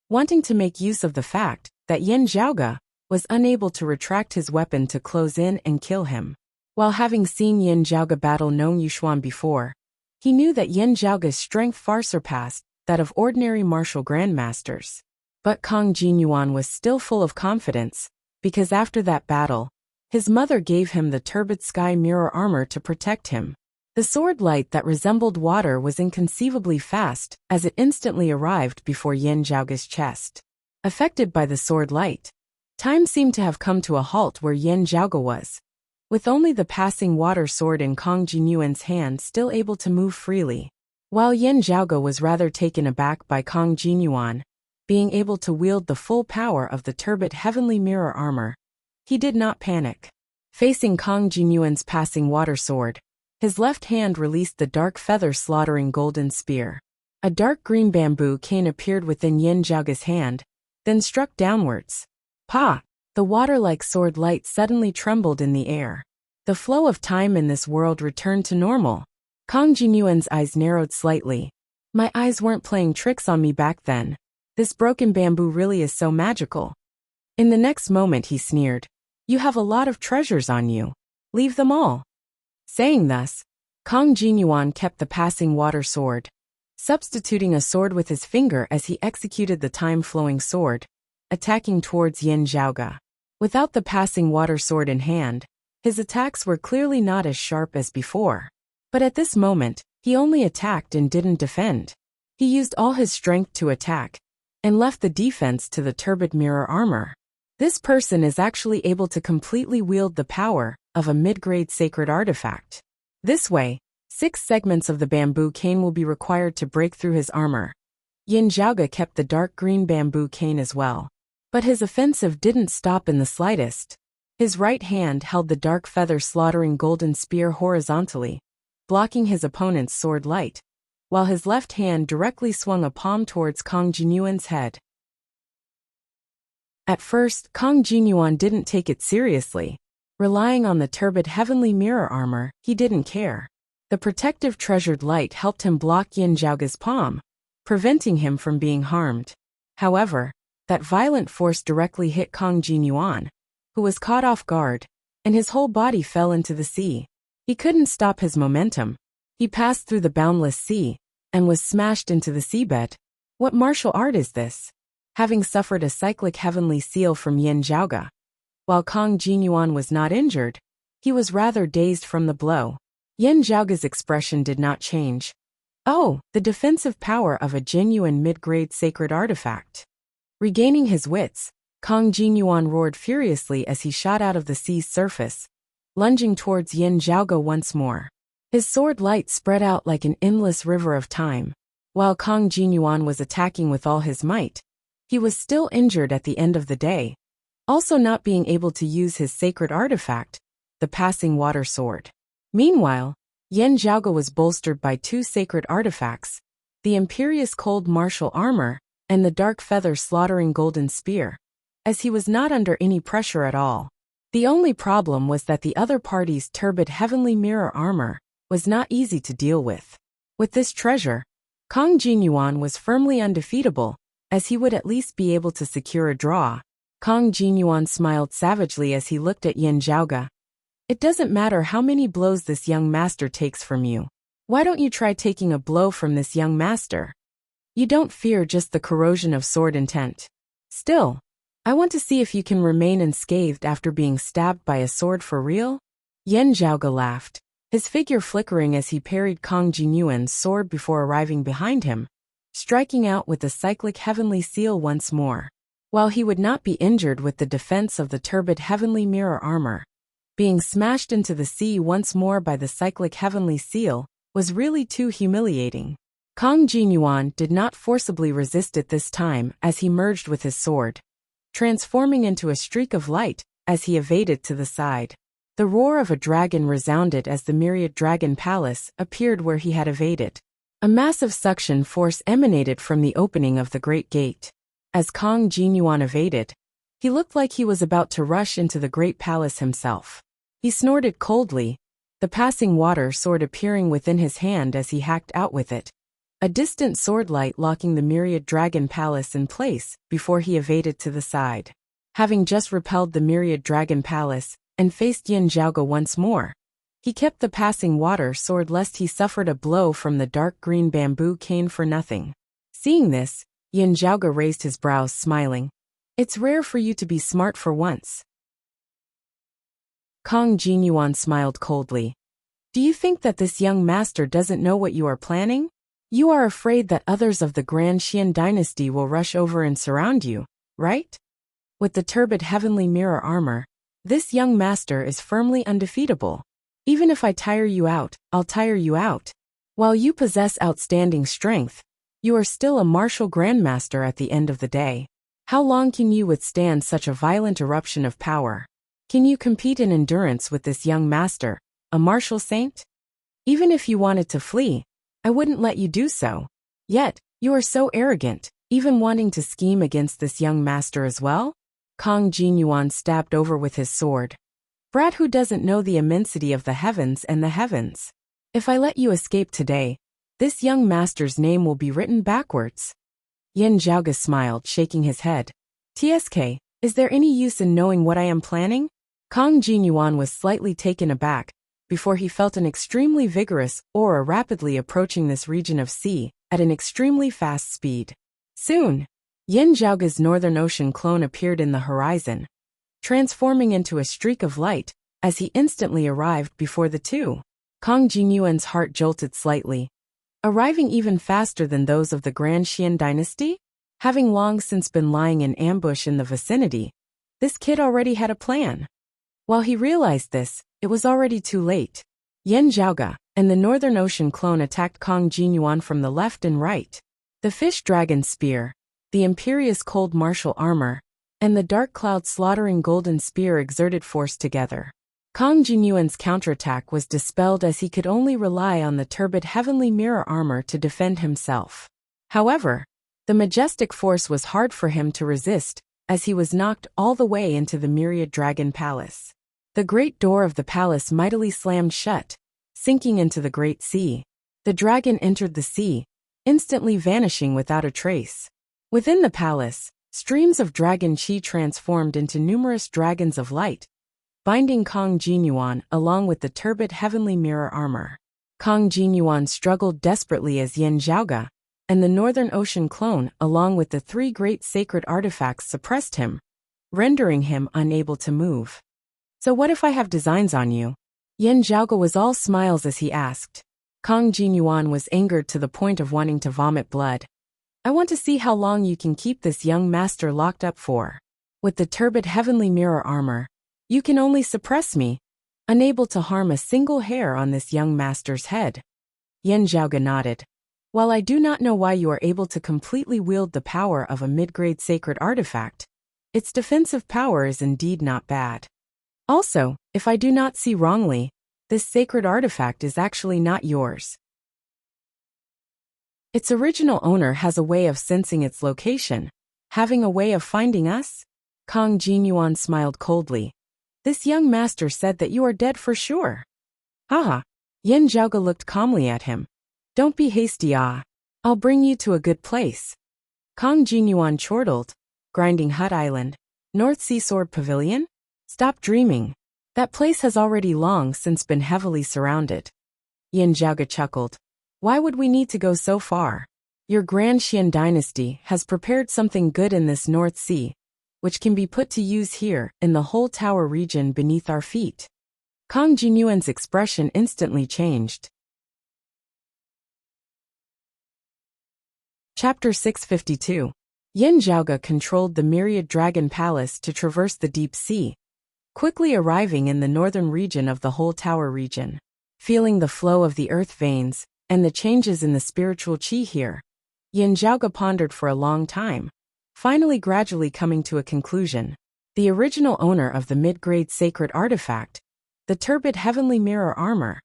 wanting to make use of the fact that Yin Zhaoge was unable to retract his weapon to close in and kill him. While having seen Yin Zhaoge battle Nong Yuxuan before, he knew that Yin Zhaoge's strength far surpassed that of ordinary martial grandmasters. But Kang Jinyuan was still full of confidence, because after that battle, his mother gave him the turbid sky mirror armor to protect him. The sword light that resembled water was inconceivably fast as it instantly arrived before Yin Zhaoge's chest. Affected by the sword light, time seemed to have come to a halt where Yin Zhaoge was, with only the passing water sword in Kang Jinyuan's hand still able to move freely. While Yin Zhaoge was rather taken aback by Kang Jinyuan being able to wield the full power of the turbid heavenly mirror armor, he did not panic. Facing Kang Jinyuan's passing water sword, his left hand released the dark feather slaughtering golden spear. A dark green bamboo cane appeared within Yin Zhaoge's hand, then struck downwards. Pa! The water-like sword light suddenly trembled in the air. The flow of time in this world returned to normal. Kang Jinyuan's eyes narrowed slightly. My eyes weren't playing tricks on me back then. This broken bamboo really is so magical. In the next moment he sneered. You have a lot of treasures on you. Leave them all. Saying thus, Kang Jinyuan kept the passing water sword, substituting a sword with his finger as he executed the time-flowing sword, attacking towards Yin Zhaoge. Without the passing water sword in hand, his attacks were clearly not as sharp as before. But at this moment, he only attacked and didn't defend. He used all his strength to attack, and left the defense to the turbid mirror armor. This person is actually able to completely wield the power of a mid-grade sacred artifact. This way, 6 segments of the bamboo cane will be required to break through his armor. Yin Zhaoge kept the dark green bamboo cane as well. But his offensive didn't stop in the slightest. His right hand held the dark feather slaughtering golden spear horizontally, blocking his opponent's sword light, while his left hand directly swung a palm towards Kang Jinyuan's head. At first, Kang Jinyuan didn't take it seriously. Relying on the turbid heavenly mirror armor, he didn't care. The protective treasured light helped him block Yin Zhaoge's palm, preventing him from being harmed. However, that violent force directly hit Kang Jinyuan, who was caught off guard, and his whole body fell into the sea. He couldn't stop his momentum. He passed through the boundless sea, and was smashed into the seabed. What martial art is this? Having suffered a cyclic heavenly seal from Yin Zhaoge, while Kang Jinyuan was not injured, he was rather dazed from the blow. Yin Zhaoge's expression did not change. Oh, the defensive power of a genuine mid-grade sacred artifact. Regaining his wits, Kang Jinyuan roared furiously as he shot out of the sea's surface, lunging towards Yin Zhaoge once more. His sword light spread out like an endless river of time. While Kang Jinyuan was attacking with all his might, he was still injured at the end of the day, also not being able to use his sacred artifact, the passing water sword. Meanwhile, Yin Zhaoge was bolstered by 2 sacred artifacts, the imperious cold martial armor and the dark feather slaughtering golden spear, as he was not under any pressure at all. The only problem was that the other party's turbid heavenly mirror armor was not easy to deal with. With this treasure, Kang Jinyuan was firmly undefeatable, as he would at least be able to secure a draw. Kang Jinyuan smiled savagely as he looked at Yin Zhaoge. It doesn't matter how many blows this young master takes from you. Why don't you try taking a blow from this young master? You don't fear just the corrosion of sword intent. Still, I want to see if you can remain unscathed after being stabbed by a sword for real? Yin Zhaoge laughed, his figure flickering as he parried Kang Jinyuan's sword before arriving behind him, striking out with the cyclic heavenly seal once more. While he would not be injured with the defense of the turbid heavenly mirror armor, being smashed into the sea once more by the cyclic heavenly seal was really too humiliating. Kang Jinyuan did not forcibly resist it this time as he merged with his sword, transforming into a streak of light as he evaded to the side. The roar of a dragon resounded as the myriad dragon palace appeared where he had evaded. A massive suction force emanated from the opening of the great gate. As Kang Jinyuan evaded, he looked like he was about to rush into the great palace himself. He snorted coldly, the passing water sword appearing within his hand as he hacked out with it, a distant sword light locking the myriad dragon palace in place before he evaded to the side. Having just repelled the myriad dragon palace and faced Yin Zhaoge once more, he kept the passing water sword lest he suffered a blow from the dark green bamboo cane for nothing. Seeing this, Yin Zhaoge raised his brows smiling. It's rare for you to be smart for once. Kang Jinyuan smiled coldly. Do you think that this young master doesn't know what you are planning? You are afraid that others of the Grand Xian dynasty will rush over and surround you, right? With the turbid heavenly mirror armor, this young master is firmly undefeatable. Even if I tire you out, I'll tire you out. While you possess outstanding strength, you are still a martial grandmaster at the end of the day. How long can you withstand such a violent eruption of power? Can you compete in endurance with this young master, a martial saint? Even if you wanted to flee, I wouldn't let you do so. Yet, you are so arrogant, even wanting to scheme against this young master as well? Kang Jinyuan stabbed over with his sword. Brat who doesn't know the immensity of the heavens and the heavens. If I let you escape today, this young master's name will be written backwards. Yin Zhaoge smiled, shaking his head. TSK, is there any use in knowing what I am planning? Kang Jinyuan was slightly taken aback before he felt an extremely vigorous aura rapidly approaching this region of sea at an extremely fast speed. Soon, Yin Zhaoge's Northern Ocean clone appeared in the horizon, transforming into a streak of light as he instantly arrived before the two. Kang Jinyuan's heart jolted slightly, arriving even faster than those of the Grand Xian dynasty. Having long since been lying in ambush in the vicinity, this kid already had a plan. While he realized this, it was already too late. Yin Zhaoge and the Northern Ocean clone attacked Kang Jinyuan from the left and right. The Fish Dragon Spear, the Imperious Cold Martial Armor, and the Dark Cloud Slaughtering Golden Spear exerted force together. Kang Jinyuan's counterattack was dispelled as he could only rely on the turbid Heavenly Mirror Armor to defend himself. However, the majestic force was hard for him to resist, as he was knocked all the way into the Myriad Dragon Palace. The great door of the palace mightily slammed shut, sinking into the great sea. The dragon entered the sea, instantly vanishing without a trace. Within the palace, streams of dragon chi transformed into numerous dragons of light, binding Kang Jinyuan along with the turbid Heavenly Mirror Armor. Kang Jinyuan struggled desperately as Yin Zhaoge and the Northern Ocean clone along with the three great sacred artifacts suppressed him, rendering him unable to move. So what if I have designs on you? Yin Zhaoge was all smiles as he asked. Kang Jinyuan was angered to the point of wanting to vomit blood. I want to see how long you can keep this young master locked up for. With the turbid Heavenly Mirror Armor, you can only suppress me, unable to harm a single hair on this young master's head. Yin Zhaoge nodded. While I do not know why you are able to completely wield the power of a mid-grade sacred artifact, its defensive power is indeed not bad. Also, if I do not see wrongly, this sacred artifact is actually not yours. Its original owner has a way of sensing its location, having a way of finding us? Kang Jinyuan smiled coldly. This young master said that you are dead for sure. Haha. Yin Zhaoge looked calmly at him. Don't be hasty, I'll bring you to a good place. Kang Jinyuan chortled. Grinding Hut Island. North Sea Sword Pavilion? Stop dreaming. That place has already long since been heavily surrounded. Yin Zhaoge chuckled. Why would we need to go so far? Your Grand Xian dynasty has prepared something good in this North Sea, which can be put to use here in the whole tower region beneath our feet. Kang Jinyuan's expression instantly changed. Chapter 652. Yin Zhaoge controlled the Myriad Dragon Palace to traverse the deep sea, quickly arriving in the northern region of the whole tower region. Feeling the flow of the earth veins and the changes in the spiritual chi here, Yin Zhaoge pondered for a long time, finally gradually coming to a conclusion. The original owner of the mid-grade sacred artifact, the turbid Heavenly Mirror Armor,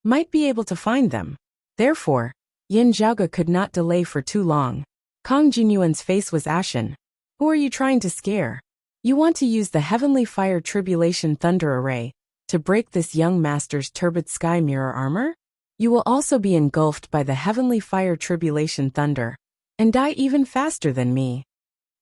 might be able to find them. Therefore, Yin Zhaoge could not delay for too long. Kang Jinyuan's face was ashen. Who are you trying to scare? You want to use the Heavenly Fire Tribulation Thunder Array to break this young master's turbid Sky Mirror Armor? You will also be engulfed by the Heavenly Fire Tribulation Thunder and die even faster than me.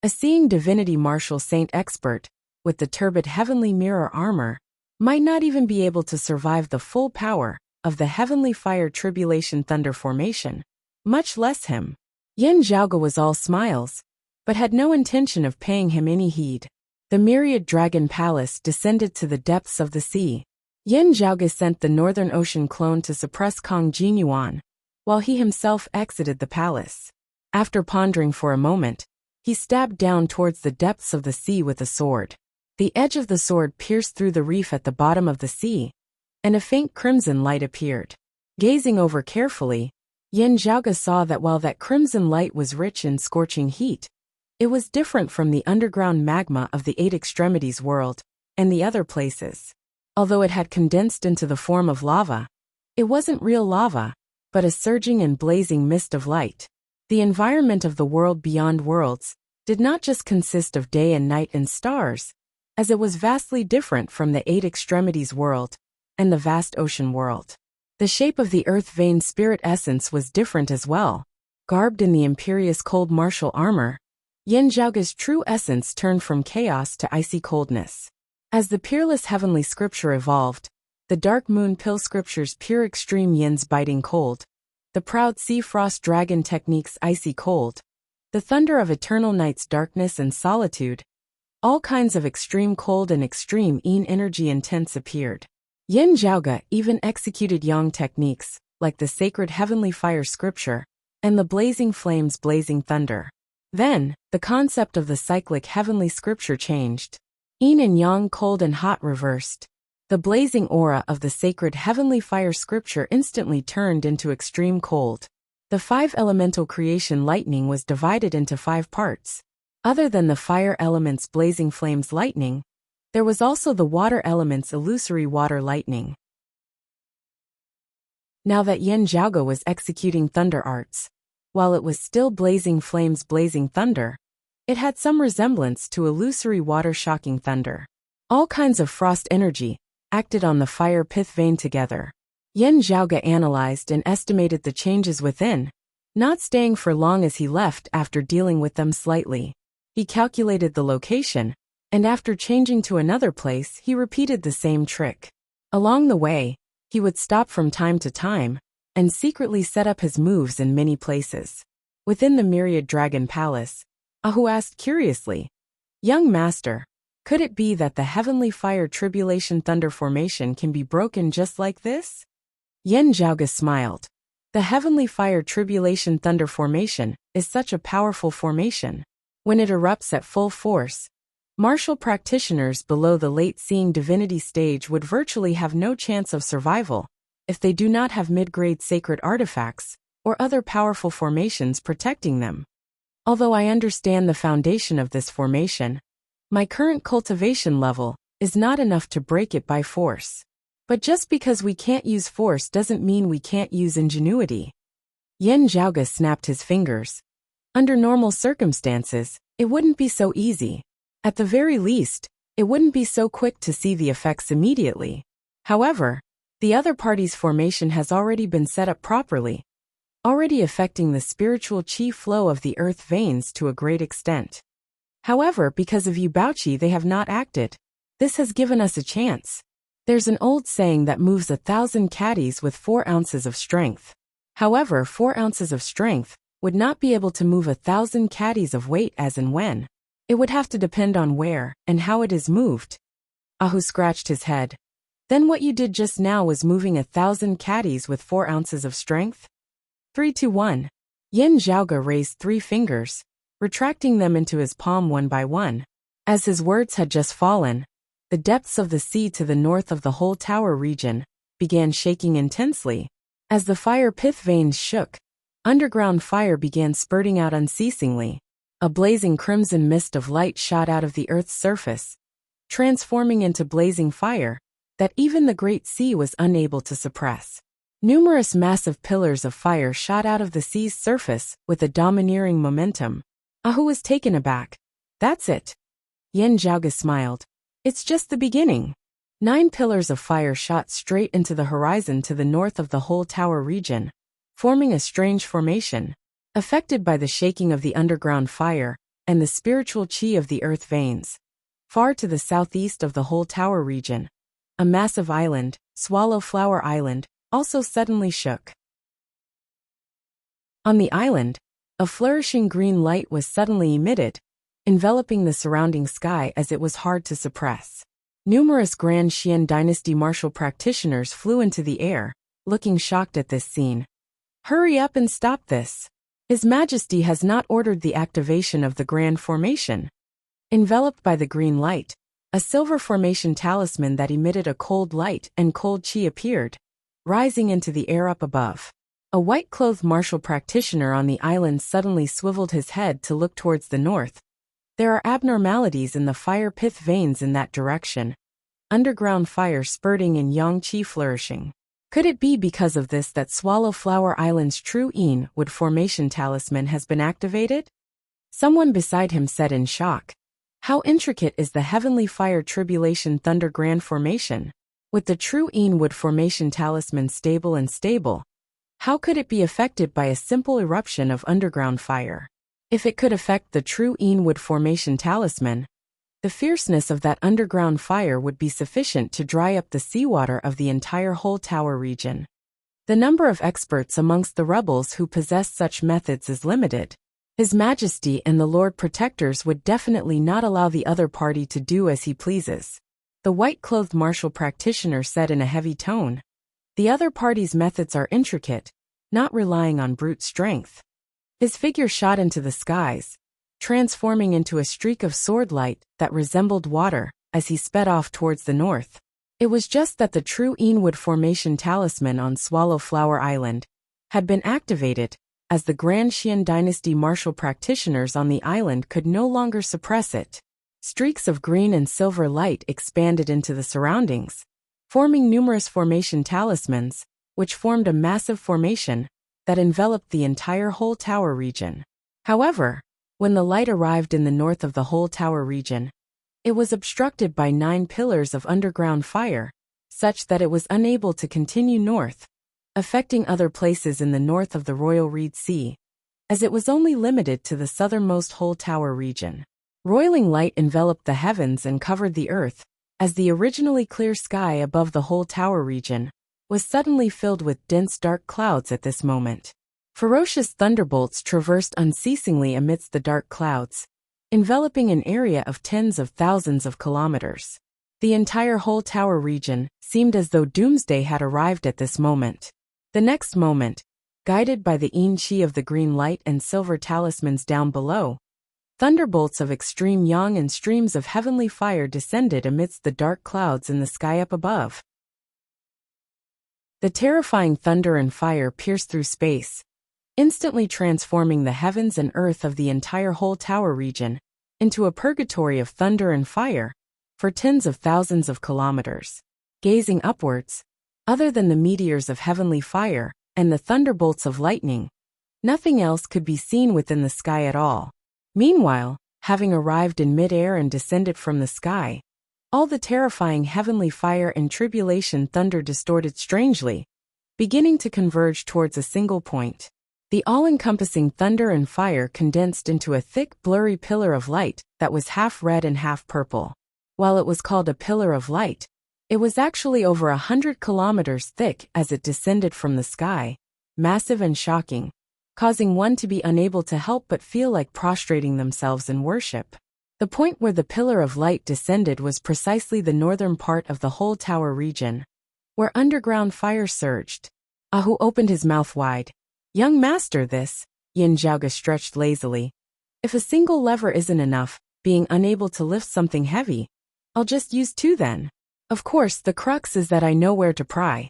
A seeing divinity martial saint expert with the turbid Heavenly Mirror Armor might not even be able to survive the full power of the Heavenly Fire Tribulation Thunder formation, much less him. Yin Zhaoge was all smiles, but had no intention of paying him any heed. The Myriad Dragon Palace descended to the depths of the sea. Yin Zhaoge sent the Northern Ocean clone to suppress Kang Jinyuan, while he himself exited the palace. After pondering for a moment, he stabbed down towards the depths of the sea with a sword. The edge of the sword pierced through the reef at the bottom of the sea, and a faint crimson light appeared. Gazing over carefully, Yin Zhaoge saw that while that crimson light was rich in scorching heat, it was different from the underground magma of the Eight Extremities world and the other places. Although it had condensed into the form of lava, it wasn't real lava, but a surging and blazing mist of light. The environment of the world beyond worlds did not just consist of day and night and stars, as it was vastly different from the Eight Extremities world and the vast ocean world. The shape of the earth vein spirit essence was different as well. Garbed in the Imperious Cold Martial Armor, Yin Zhaoge's true essence turned from chaos to icy coldness. As the peerless heavenly scripture evolved, the dark moon pill scriptures pure extreme yin's biting cold, the proud sea frost dragon techniques icy cold, the thunder of eternal night's darkness and solitude, all kinds of extreme cold and extreme yin energy intense appeared. Yin Zhaoge even executed yang techniques, like the sacred heavenly fire scripture, and the blazing flames blazing thunder. Then, the concept of the cyclic heavenly scripture changed. Yin and yang cold and hot reversed. The blazing aura of the sacred heavenly fire scripture instantly turned into extreme cold. The 5 elemental creation lightning was divided into 5 parts. Other than the fire element's blazing flames lightning, there was also the water element's illusory water lightning. Now that Yin Zhaoge was executing thunder arts, while it was still blazing flames blazing thunder, it had some resemblance to illusory water shocking thunder. All kinds of frost energy acted on the fire pith vein together. Yin Zhaoge analyzed and estimated the changes within, not staying for long as he left after dealing with them slightly. He calculated the location, and after changing to another place he repeated the same trick. Along the way, he would stop from time to time, and secretly set up his moves in many places. Within the myriad dragon palace, Ahu asked curiously, "Young master, could it be that the heavenly fire tribulation thunder formation can be broken just like this?" Yin Zhaoge smiled. The heavenly fire tribulation thunder formation is such a powerful formation. When it erupts at full force, martial practitioners below the late-seeing divinity stage would virtually have no chance of survival if they do not have mid-grade sacred artifacts or other powerful formations protecting them. Although I understand the foundation of this formation, my current cultivation level is not enough to break it by force. But just because we can't use force doesn't mean we can't use ingenuity. Yin Zhaoge snapped his fingers. Under normal circumstances, it wouldn't be so easy. At the very least, it wouldn't be so quick to see the effects immediately. However, the other party's formation has already been set up properly, already affecting the spiritual qi flow of the earth veins to a great extent. However, because of Yu Baoqi they have not acted. This has given us a chance. There's an old saying that moves 1,000 caddies with 4 ounces of strength. However, 4 ounces of strength would not be able to move 1,000 caddies of weight as and when. It would have to depend on where and how it is moved. Ahu scratched his head. Then what you did just now was moving 1,000 caddies with 4 ounces of strength? 3, 2, 1. Yin Zhaoge raised 3 fingers, retracting them into his palm one by one. As his words had just fallen, the depths of the sea to the north of the whole tower region began shaking intensely. As the fire pith veins shook, underground fire began spurting out unceasingly. A blazing crimson mist of light shot out of the earth's surface, transforming into blazing fire that even the great sea was unable to suppress. Numerous massive pillars of fire shot out of the sea's surface with a domineering momentum. Ahu was taken aback. "That's it." Yin Zhaoge smiled. "It's just the beginning." 9 pillars of fire shot straight into the horizon to the north of the whole tower region, forming a strange formation, affected by the shaking of the underground fire and the spiritual qi of the earth veins. Far to the southeast of the whole tower region, a massive island, Swallow Flower Island, also suddenly shook. On the island, a flourishing green light was suddenly emitted, enveloping the surrounding sky as it was hard to suppress. Numerous Grand Xian dynasty martial practitioners flew into the air, looking shocked at this scene. "Hurry up and stop this. His Majesty has not ordered the activation of the Grand Formation." Enveloped by the green light, a silver formation talisman that emitted a cold light and cold qi appeared, rising into the air up above. A white-clothed martial practitioner on the island suddenly swiveled his head to look towards the north. There are abnormalities in the fire pith veins in that direction. Underground fire spurting and yang qi flourishing. Could it be because of this that Swallow Flower Island's true Yin Wood formation talisman has been activated? Someone beside him said in shock. How intricate is the heavenly fire tribulation thunder grand formation? With the true Yin Wood formation talisman stable, how could it be affected by a simple eruption of underground fire? If it could affect the true Yin Wood formation talisman, The fierceness of that underground fire would be sufficient to dry up the seawater of the entire whole tower region. The number of experts amongst the rebels who possessed such methods is limited. His Majesty and the Lord Protectors would definitely not allow the other party to do as he pleases. The white-clothed martial practitioner said in a heavy tone. The other party's methods are intricate, not relying on brute strength. His figure shot into the skies, transforming into a streak of sword light that resembled water as he sped off towards the north. It was just that the true Eanwood Formation talisman on Swallowflower Island had been activated, as the Grand Xian Dynasty martial practitioners on the island could no longer suppress it. Streaks of green and silver light expanded into the surroundings, forming numerous formation talismans, which formed a massive formation that enveloped the entire whole tower region. However, when the light arrived in the north of the whole tower region, it was obstructed by 9 pillars of underground fire, such that it was unable to continue north, affecting other places in the north of the Royal Reed Sea, as it was only limited to the southernmost whole tower region. Roiling light enveloped the heavens and covered the earth, as the originally clear sky above the whole tower region was suddenly filled with dense dark clouds at this moment. Ferocious thunderbolts traversed unceasingly amidst the dark clouds, enveloping an area of tens of thousands of kilometers. The entire whole tower region seemed as though doomsday had arrived at this moment. The next moment, guided by the Yin Qi of the green light and silver talismans down below, thunderbolts of extreme yang and streams of heavenly fire descended amidst the dark clouds in the sky up above. The terrifying thunder and fire pierced through space, instantly transforming the heavens and earth of the entire whole tower region into a purgatory of thunder and fire for tens of thousands of kilometers. Gazing upwards, other than the meteors of heavenly fire and the thunderbolts of lightning, nothing else could be seen within the sky at all. Meanwhile, having arrived in mid-air and descended from the sky, all the terrifying heavenly fire and tribulation thunder distorted strangely, beginning to converge towards a single point. The all-encompassing thunder and fire condensed into a thick, blurry pillar of light that was half red and half purple. While it was called a pillar of light, it was actually over 100 kilometers thick as it descended from the sky, massive and shocking, causing one to be unable to help but feel like prostrating themselves in worship. The point where the pillar of light descended was precisely the northern part of the whole tower region, where underground fire surged. Ahu opened his mouth wide. Young master, this, Yin Zhaoga stretched lazily. If a single lever isn't enough, being unable to lift something heavy, I'll just use 2 then. Of course, the crux is that I know where to pry.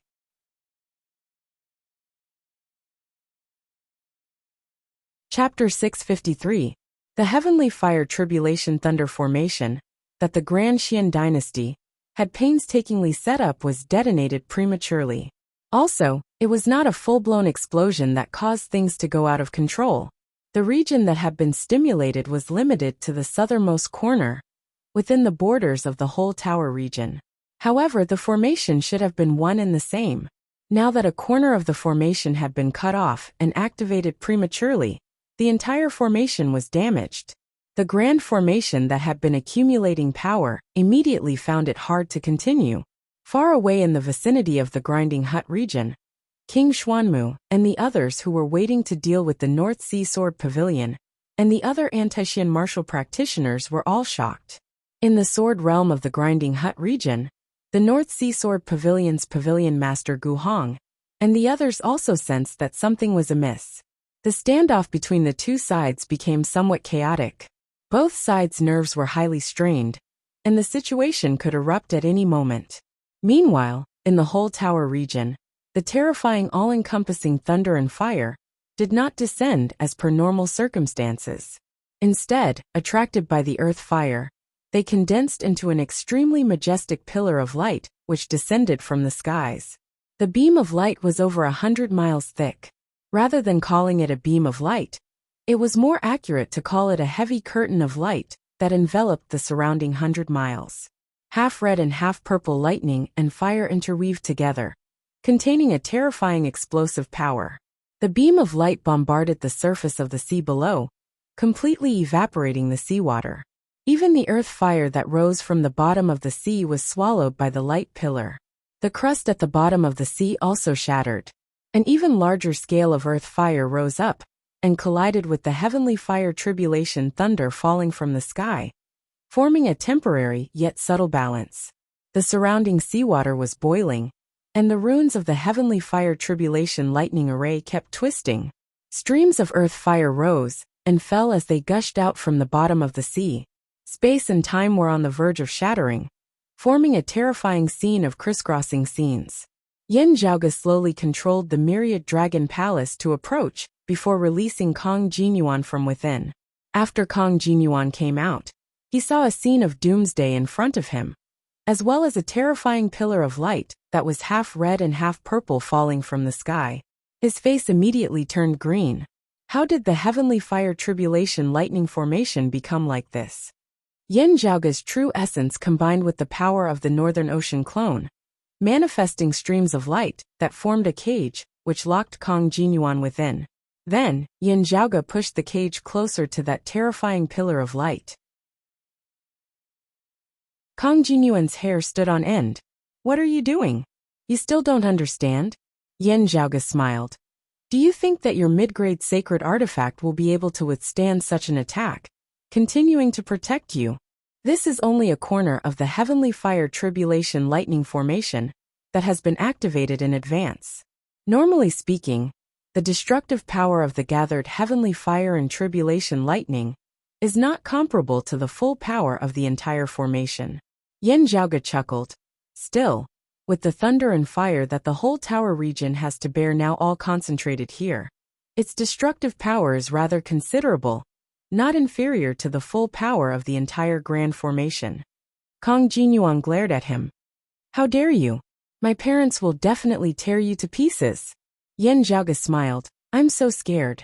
Chapter 653. The heavenly fire tribulation thunder formation that the Grand Xian dynasty had painstakingly set up was detonated prematurely. Also, it was not a full-blown explosion that caused things to go out of control. The region that had been stimulated was limited to the southernmost corner, within the borders of the whole tower region. However, the formation should have been one and the same. Now that a corner of the formation had been cut off and activated prematurely, the entire formation was damaged. The grand formation that had been accumulating power immediately found it hard to continue. Far away in the vicinity of the Grinding Hut region, King Xuanmu and the others who were waiting to deal with the North Sea Sword Pavilion and the other anti-Xian martial practitioners were all shocked. In the sword realm of the Grinding Hut region, the North Sea Sword Pavilion's pavilion master Gu Hong and the others also sensed that something was amiss. The standoff between the two sides became somewhat chaotic. Both sides' nerves were highly strained, and the situation could erupt at any moment. Meanwhile, in the whole tower region, the terrifying all-encompassing thunder and fire did not descend as per normal circumstances. Instead, attracted by the earth fire, they condensed into an extremely majestic pillar of light which descended from the skies. The beam of light was over 100 miles thick. Rather than calling it a beam of light, it was more accurate to call it a heavy curtain of light that enveloped the surrounding 100 miles. Half red and half purple lightning and fire interweaved together, containing a terrifying explosive power. The beam of light bombarded the surface of the sea below, completely evaporating the seawater. Even the earth fire that rose from the bottom of the sea was swallowed by the light pillar. The crust at the bottom of the sea also shattered. An even larger scale of earth fire rose up and collided with the heavenly fire tribulation thunder falling from the sky, forming a temporary yet subtle balance. The surrounding seawater was boiling, and the runes of the heavenly fire tribulation lightning array kept twisting. Streams of earth fire rose and fell as they gushed out from the bottom of the sea. Space and time were on the verge of shattering, forming a terrifying scene of crisscrossing scenes. Yin Zhaoge slowly controlled the myriad dragon palace to approach before releasing Kong Jinyuan from within. After Kong Jinyuan came out, he saw a scene of doomsday in front of him, as well as a terrifying pillar of light that was half red and half purple falling from the sky. His face immediately turned green. How did the heavenly fire tribulation lightning formation become like this? Yin Zhaoge's true essence combined with the power of the Northern Ocean clone, manifesting streams of light that formed a cage which locked Kong Jinyuan within. Then, Yin Zhaoge pushed the cage closer to that terrifying pillar of light. Kong Jinyuan's hair stood on end. What are you doing? You still don't understand? Yin Zhaoge smiled. Do you think that your mid-grade sacred artifact will be able to withstand such an attack, continuing to protect you? This is only a corner of the heavenly fire tribulation lightning formation that has been activated in advance. Normally speaking, the destructive power of the gathered heavenly fire and tribulation lightning is not comparable to the full power of the entire formation. Yin Zhaoge chuckled. Still, with the thunder and fire that the whole tower region has to bear now all concentrated here, its destructive power is rather considerable, not inferior to the full power of the entire grand formation. Kong Jinyuan glared at him. How dare you? My parents will definitely tear you to pieces. Yin Zhaoge smiled. I'm so scared.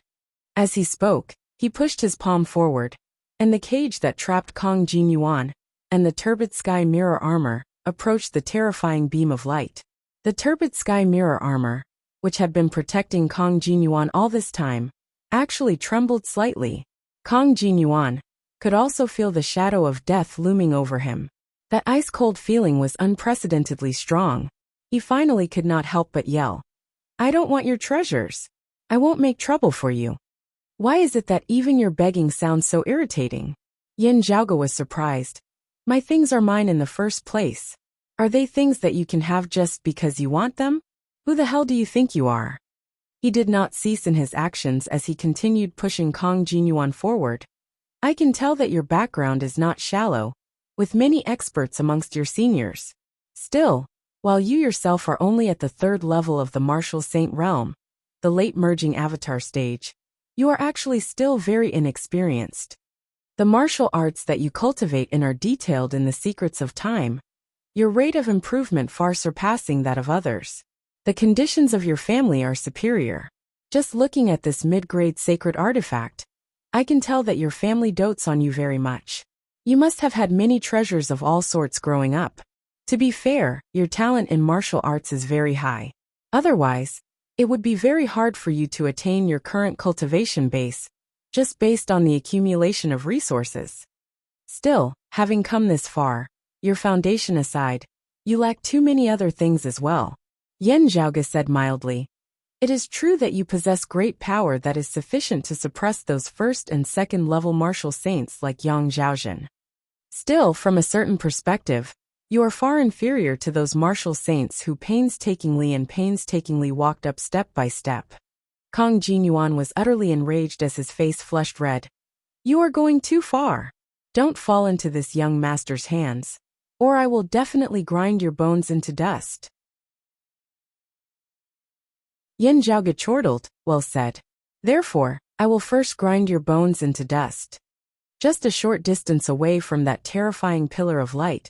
As he spoke, he pushed his palm forward, and the cage that trapped Kong Jinyuan and the turbid sky mirror armor approached the terrifying beam of light. The turbid sky mirror armor, which had been protecting Kong Jinyuan all this time, actually trembled slightly. Kong Jinyuan could also feel the shadow of death looming over him. That ice-cold feeling was unprecedentedly strong. He finally could not help but yell. I don't want your treasures. I won't make trouble for you. Why is it that even your begging sounds so irritating? Yin Zhaoge was surprised. My things are mine in the first place. Are they things that you can have just because you want them? Who the hell do you think you are? He did not cease in his actions as he continued pushing Kong Jinyuan forward. I can tell that your background is not shallow, with many experts amongst your seniors. Still, while you yourself are only at the 3rd level of the martial saint realm, the late merging avatar stage, you are actually still very inexperienced. The martial arts that you cultivate in are detailed in the secrets of time, your rate of improvement far surpassing that of others. The conditions of your family are superior. Just looking at this mid-grade sacred artifact, I can tell that your family dotes on you very much. You must have had many treasures of all sorts growing up. To be fair, your talent in martial arts is very high. Otherwise, it would be very hard for you to attain your current cultivation base, just based on the accumulation of resources. Still, having come this far, your foundation aside, you lack too many other things as well. Yin Zhaoge said mildly. It is true that you possess great power that is sufficient to suppress those 1st and 2nd level martial saints like Yang Zhaozhen. Still, from a certain perspective, you are far inferior to those martial saints who painstakingly walked up step by step. Kong Jinyuan was utterly enraged as his face flushed red. You are going too far. Don't fall into this young master's hands, or I will definitely grind your bones into dust. Yin Zhaoge chortled. Well said. Therefore, I will first grind your bones into dust. Just a short distance away from that terrifying pillar of light,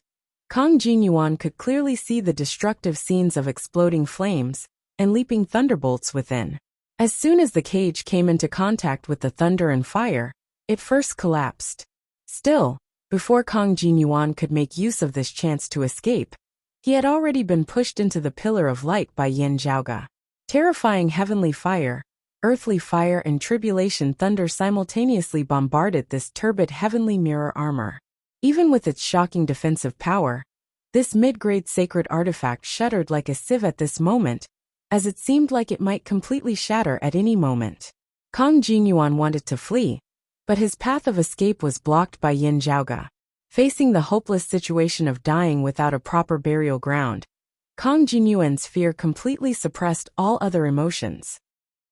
Kong Jinyuan could clearly see the destructive scenes of exploding flames and leaping thunderbolts within. As soon as the cage came into contact with the thunder and fire, it first collapsed. Still, before Kong Jinyuan could make use of this chance to escape, he had already been pushed into the pillar of light by Yin Zhaoge. Terrifying heavenly fire, earthly fire and tribulation thunder simultaneously bombarded this turbid heavenly mirror armor. Even with its shocking defensive power, this mid-grade sacred artifact shuddered like a sieve at this moment, as it seemed like it might completely shatter at any moment. Kang Jinyuan wanted to flee, but his path of escape was blocked by Yin Zhaoge. Facing the hopeless situation of dying without a proper burial ground, Kang Jinyuan's fear completely suppressed all other emotions.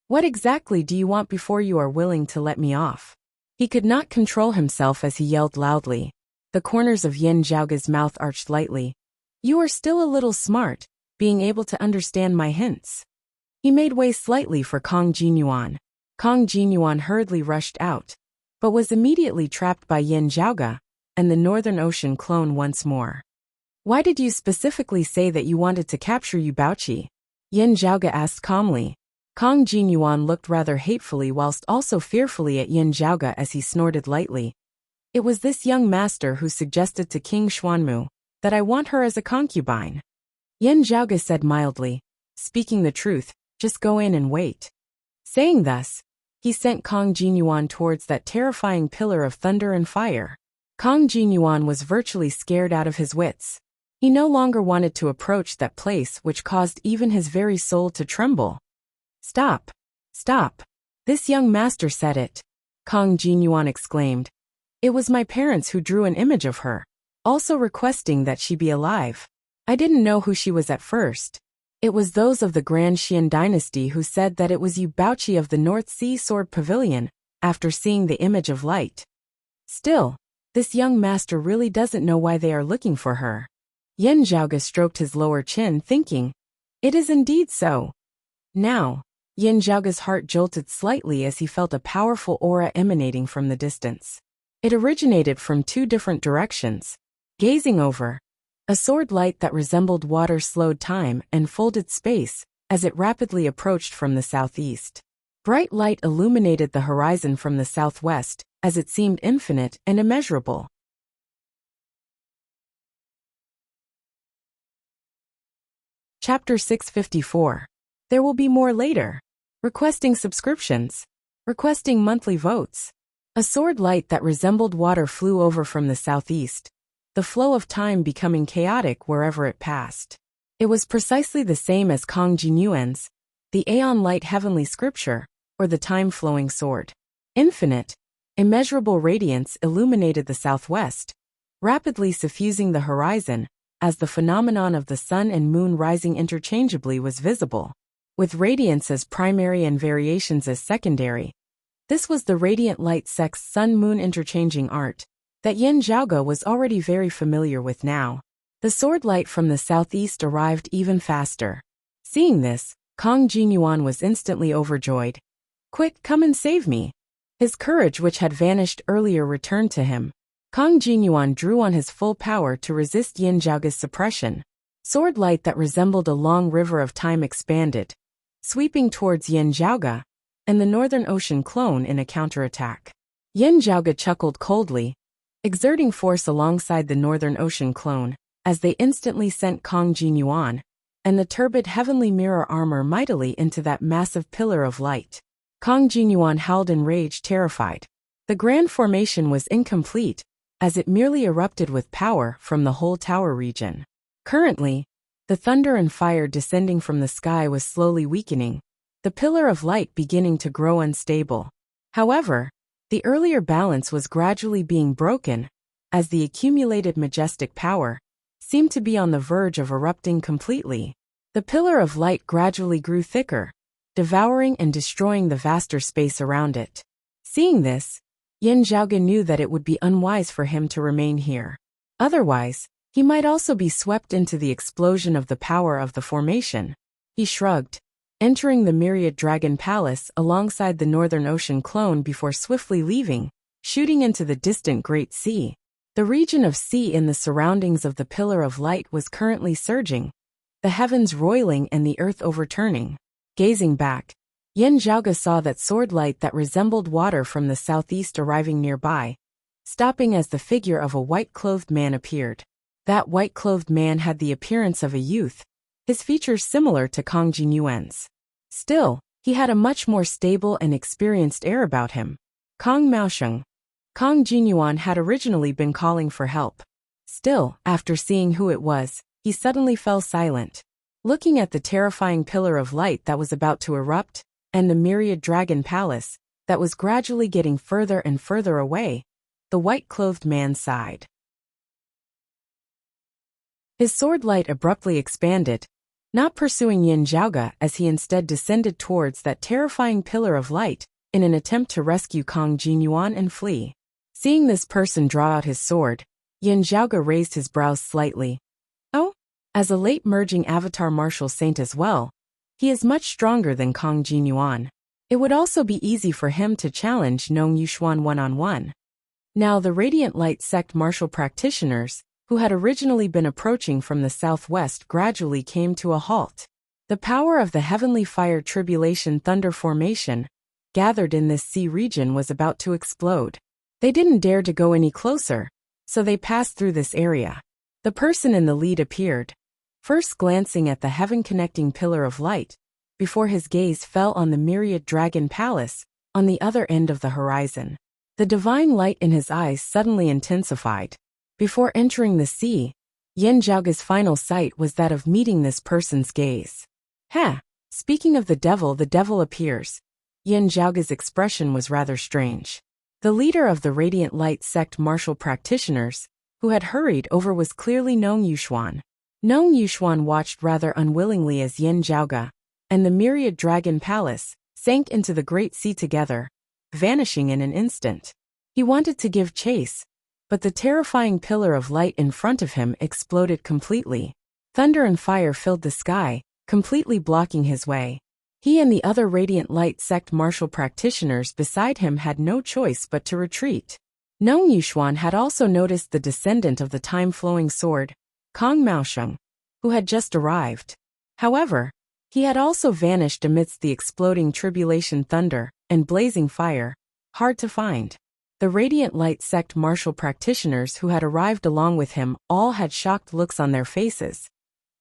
What exactly do you want before you are willing to let me off? He could not control himself as he yelled loudly. The corners of Yin Zhaoge's mouth arched lightly. You are still a little smart, being able to understand my hints. He made way slightly for Kang Jinyuan. Kang Jinyuan hurriedly rushed out, but was immediately trapped by Yin Zhaoge and the Northern Ocean clone once more. Why did you specifically say that you wanted to capture Yu Baoqi? Yin Zhaoge asked calmly. Kang Jinyuan looked rather hatefully whilst also fearfully at Yin Zhaoge as he snorted lightly. It was this young master who suggested to King Xuanmu that I want her as a concubine. Yin Zhaoge said mildly, speaking the truth, just go in and wait. Saying thus, he sent Kang Jinyuan towards that terrifying pillar of thunder and fire. Kang Jinyuan was virtually scared out of his wits. He no longer wanted to approach that place, which caused even his very soul to tremble. Stop! Stop! This young master said it. Kang Jinyuan exclaimed. It was my parents who drew an image of her, also requesting that she be alive. I didn't know who she was at first. It was those of the Grand Xian dynasty who said that it was Yu Baoqi of the North Sea Sword Pavilion, after seeing the image of light. Still, this young master really doesn't know why they are looking for her. Yin Zhaoge stroked his lower chin, thinking, it is indeed so. Now, Yin Zhaoge's heart jolted slightly as he felt a powerful aura emanating from the distance. It originated from two different directions. Gazing over, a sword light that resembled water slowed time and folded space as it rapidly approached from the southeast. Bright light illuminated the horizon from the southwest, as it seemed infinite and immeasurable. Chapter 654. There will be more later. Requesting subscriptions. Requesting monthly votes. A sword light that resembled water flew over from the southeast, the flow of time becoming chaotic wherever it passed. It was precisely the same as Kang Jinyuan's, the Aeon Light Heavenly Scripture, or the time-flowing sword. Infinite, immeasurable radiance illuminated the southwest, rapidly suffusing the horizon, as the phenomenon of the sun and moon rising interchangeably was visible, with radiance as primary and variations as secondary. This was the radiant light sex sun-moon interchanging art that Yin Zhaoge was already very familiar with now. The sword light from the southeast arrived even faster. Seeing this, Kang Jinyuan was instantly overjoyed. Quick, come and save me. His courage, which had vanished earlier, returned to him. Kang Jinyuan drew on his full power to resist Yin Zhaoge's suppression. Sword light that resembled a long river of time expanded, sweeping towards Yin Zhaoge and the Northern Ocean clone in a counterattack. Yin Zhaoge chuckled coldly, exerting force alongside the Northern Ocean clone, as they instantly sent Kang Jinyuan and the turbid heavenly mirror armor mightily into that massive pillar of light. Kang Jinyuan howled in rage, terrified. The grand formation was incomplete, as it merely erupted with power from the whole tower region. Currently, the thunder and fire descending from the sky was slowly weakening, the pillar of light beginning to grow unstable. However, the earlier balance was gradually being broken, as the accumulated majestic power seemed to be on the verge of erupting completely. The pillar of light gradually grew thicker, devouring and destroying the vaster space around it. Seeing this, Yin Zhaoge knew that it would be unwise for him to remain here. Otherwise, he might also be swept into the explosion of the power of the formation. He shrugged, entering the Myriad Dragon Palace alongside the Northern Ocean clone before swiftly leaving, shooting into the distant Great Sea. The region of sea in the surroundings of the Pillar of Light was currently surging, the heavens roiling and the earth overturning. Gazing back, Yin Zhaoge saw that sword light that resembled water from the southeast arriving nearby, stopping as the figure of a white-clothed man appeared. That white-clothed man had the appearance of a youth, his features similar to Kang Jinyuan's. Still, he had a much more stable and experienced air about him. Kang Maosheng. Kong Jinyuan had originally been calling for help. Still, after seeing who it was, he suddenly fell silent. Looking at the terrifying pillar of light that was about to erupt, and the myriad dragon palace that was gradually getting further and further away, the white-clothed man sighed. His sword light abruptly expanded, not pursuing Yin Zhaoge as he instead descended towards that terrifying pillar of light in an attempt to rescue Kong Jinyuan and flee. Seeing this person draw out his sword, Yin Zhaoge raised his brows slightly. Oh, as a late-merging avatar martial saint as well, he is much stronger than Kong Jinyuan. It would also be easy for him to challenge Nong Yuxuan one-on-one. Now the Radiant Light sect martial practitioners, who had originally been approaching from the southwest, gradually came to a halt. The power of the Heavenly Fire Tribulation Thunder Formation, gathered in this sea region, was about to explode. They didn't dare to go any closer, so they passed through this area. The person in the lead appeared, first glancing at the heaven-connecting pillar of light, before his gaze fell on the myriad dragon palace on the other end of the horizon. The divine light in his eyes suddenly intensified. Before entering the sea, Yin Zhaoge's final sight was that of meeting this person's gaze. Speaking of the devil appears. Yin Zhaoge's expression was rather strange. The leader of the Radiant Light sect martial practitioners, who had hurried over, was clearly Nong Yuxuan. Nong Yuxuan watched rather unwillingly as Yin Zhaoge and the myriad dragon palace sank into the great sea together, vanishing in an instant. He wanted to give chase, but the terrifying pillar of light in front of him exploded completely. Thunder and fire filled the sky, completely blocking his way. He and the other Radiant Light sect martial practitioners beside him had no choice but to retreat. Nong Yuxuan had also noticed the descendant of the time-flowing sword, Kong Maosheng, who had just arrived. However, he had also vanished amidst the exploding tribulation thunder and blazing fire, hard to find. The Radiant Light sect martial practitioners who had arrived along with him all had shocked looks on their faces.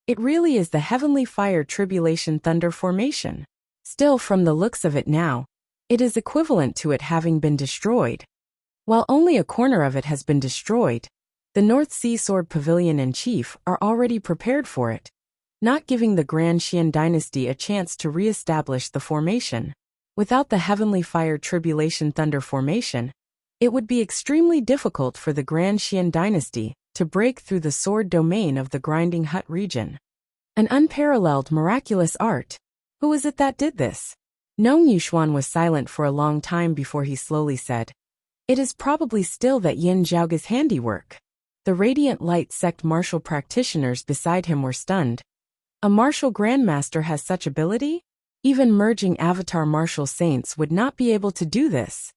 It really is the Heavenly Fire Tribulation Thunder Formation. Still, from the looks of it now, it is equivalent to it having been destroyed. While only a corner of it has been destroyed, the North Sea Sword Pavilion and Chief are already prepared for it, not giving the Grand Xian dynasty a chance to re-establish the formation. Without the Heavenly Fire Tribulation Thunder Formation, it would be extremely difficult for the Grand Xian dynasty to break through the sword domain of the Grinding Hut region. An unparalleled miraculous art. Who is it that did this? Nong Yuxuan was silent for a long time before he slowly said, "It is probably still that Yin Zhaoge's handiwork." The Radiant Light sect martial practitioners beside him were stunned. A martial grandmaster has such ability? Even merging avatar martial saints would not be able to do this.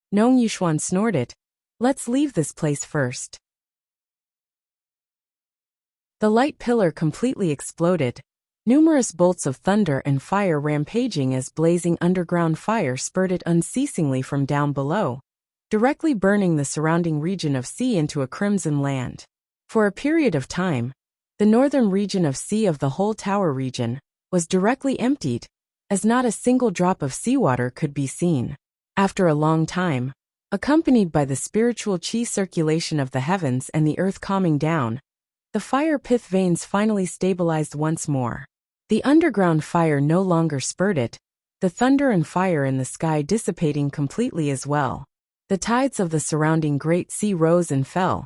Nong Yuxuan snorted, "Let's leave this place first." The light pillar completely exploded, numerous bolts of thunder and fire rampaging as blazing underground fire spurted unceasingly from down below, directly burning the surrounding region of sea into a crimson land. For a period of time, the northern region of sea of the whole tower region was directly emptied, as not a single drop of seawater could be seen. After a long time, accompanied by the spiritual chi circulation of the heavens and the earth calming down, the fire pith veins finally stabilized once more. The underground fire no longer spurted, the thunder and fire in the sky dissipating completely as well. The tides of the surrounding great sea rose and fell,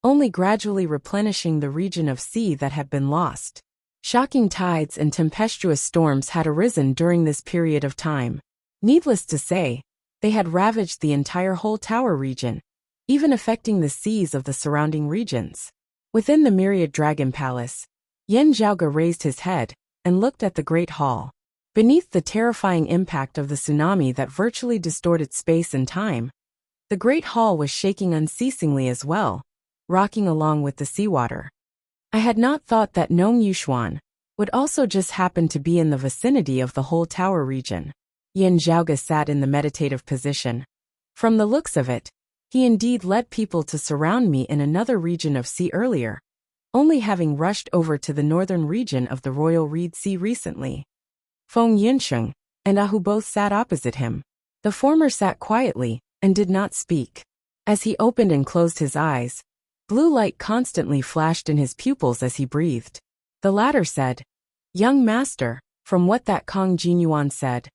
only gradually replenishing the region of sea that had been lost. Shocking tides and tempestuous storms had arisen during this period of time. Needless to say, they had ravaged the entire whole tower region, even affecting the seas of the surrounding regions. Within the myriad dragon palace, Yin Zhaoge raised his head and looked at the great hall. Beneath the terrifying impact of the tsunami that virtually distorted space and time, the great hall was shaking unceasingly as well, rocking along with the seawater. I had not thought that Nong Yuxuan would also just happen to be in the vicinity of the whole tower region. Yin Zhaoge sat in the meditative position. From the looks of it, he indeed led people to surround me in another region of sea earlier, only having rushed over to the northern region of the Royal Reed Sea recently. Feng Yinsheng and Ahu both sat opposite him. The former sat quietly and did not speak. As he opened and closed his eyes, blue light constantly flashed in his pupils as he breathed. The latter said, "Young master," from what that Kong Jinyuan said,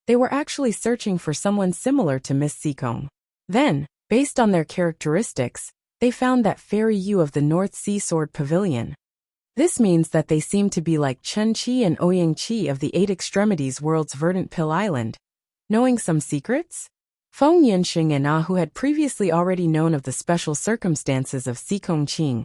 they were actually searching for someone similar to Miss Sikong. Then, based on their characteristics, they found that Fairy Yu of the North Sea Sword Pavilion. This means that they seem to be like Chen Qi and Ouyang Qi of the Eight Extremities World's Verdant Pill Island. Knowing some secrets? Feng Yinsheng and Ah, who had previously already known of the special circumstances of Sikong Qing,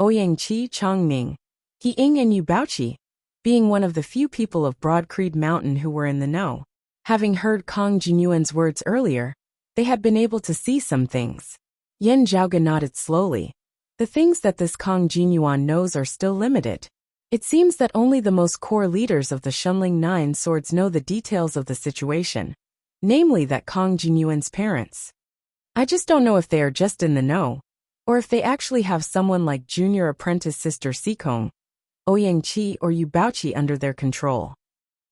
Ouyang Qi, Chongming, He Ying and Yu Baoqi, being one of the few people of Broad Creed Mountain who were in the know. Having heard Kong Jinyuan's words earlier, they had been able to see some things. Yen Zhaoge nodded slowly. The things that this Kong Jinyuan knows are still limited. It seems that only the most core leaders of the Shunling Nine Swords know the details of the situation, namely that Kong Jinyuan's parents. I just don't know if they are just in the know, or if they actually have someone like junior apprentice sister Sikong, Ouyang Qi or Yu Baoqi under their control.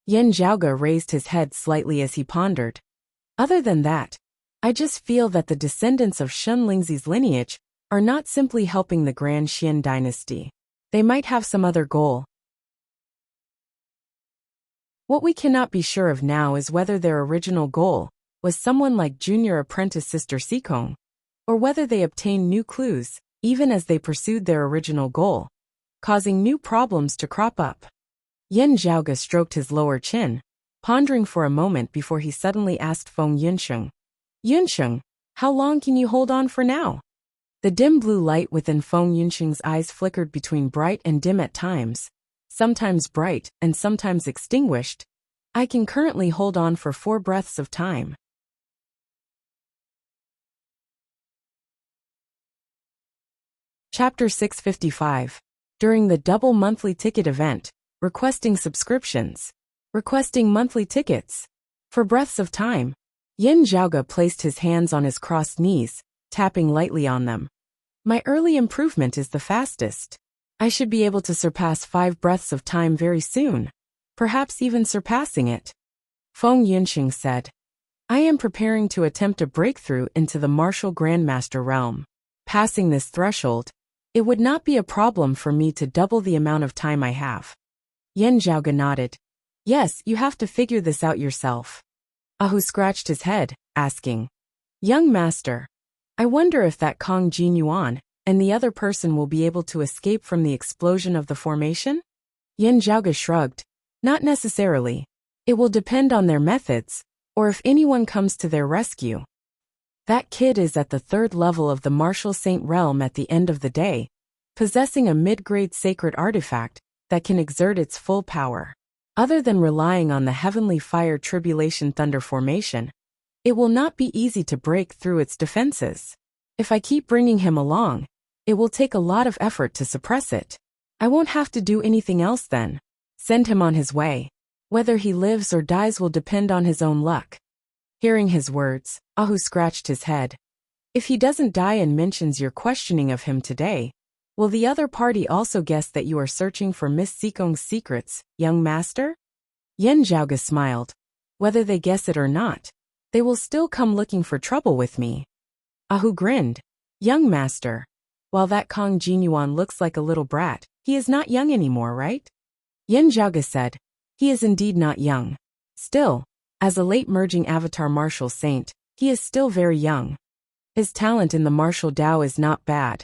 Yen Zhaoge raised his head slightly as he pondered. Other than that, I just feel that the descendants of Shun Lingzi's lineage are not simply helping the Grand Xian dynasty. They might have some other goal. What we cannot be sure of now is whether their original goal was someone like junior apprentice sister Sikong, or whether they obtained new clues, even as they pursued their original goal, causing new problems to crop up. Yen Zhaoge stroked his lower chin, pondering for a moment before he suddenly asked Feng Yunsheng, "Yunsheng, how long can you hold on for now?" The dim blue light within Feng Yunsheng's eyes flickered between bright and dim at times, sometimes bright and sometimes extinguished. "I can currently hold on for 4 breaths of time." Chapter 655. During the double monthly ticket event, requesting subscriptions. Requesting monthly tickets. For breaths of time. Yen Zhaoge placed his hands on his crossed knees, tapping lightly on them. "My early improvement is the fastest. I should be able to surpass 5 breaths of time very soon, perhaps even surpassing it." Feng Yunsheng said, "I am preparing to attempt a breakthrough into the martial grandmaster realm. Passing this threshold, it would not be a problem for me to double the amount of time I have." Yen Zhaoge nodded. "Yes, you have to figure this out yourself." Ahu scratched his head, asking, "Young master, I wonder if that Kong Jinyuan and the other person will be able to escape from the explosion of the formation?" Yen Zhaoge shrugged. "Not necessarily. It will depend on their methods, or if anyone comes to their rescue. That kid is at the 3rd level of the Martial Saint realm at the end of the day, possessing a mid-grade sacred artifact that can exert its full power. Other than relying on the Heavenly Fire Tribulation Thunder formation, it will not be easy to break through its defenses. If I keep bringing him along, it will take a lot of effort to suppress it. I won't have to do anything else then. Send him on his way. Whether he lives or dies will depend on his own luck." Hearing his words, Ahu scratched his head. "If he doesn't die and mentions your questioning of him today, will the other party also guess that you are searching for Miss Sikong's secrets, young master?" Yen Zhaoge smiled. "Whether they guess it or not, they will still come looking for trouble with me." Ahu grinned. "Young master, while that Kong Jinyuan looks like a little brat, he is not young anymore, right?" Yen Zhaoge said, "He is indeed not young. Still, as a late merging avatar martial saint, he is still very young. His talent in the martial Dao is not bad,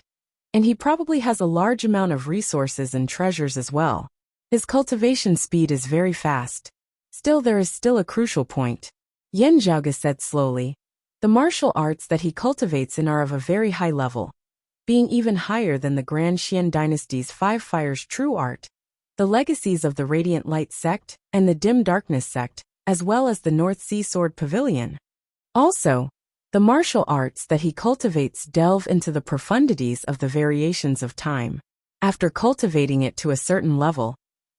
and he probably has a large amount of resources and treasures as well. His cultivation speed is very fast. Still, there is still a crucial point." Yen Zhaoge said slowly. "The martial arts that he cultivates in are of a very high level, being even higher than the Grand Xian dynasty's 5 Fires true art, the legacies of the Radiant Light sect and the Dim Darkness sect, as well as the North Sea Sword Pavilion. Also, the martial arts that he cultivates delve into the profundities of the variations of time. After cultivating it to a certain level,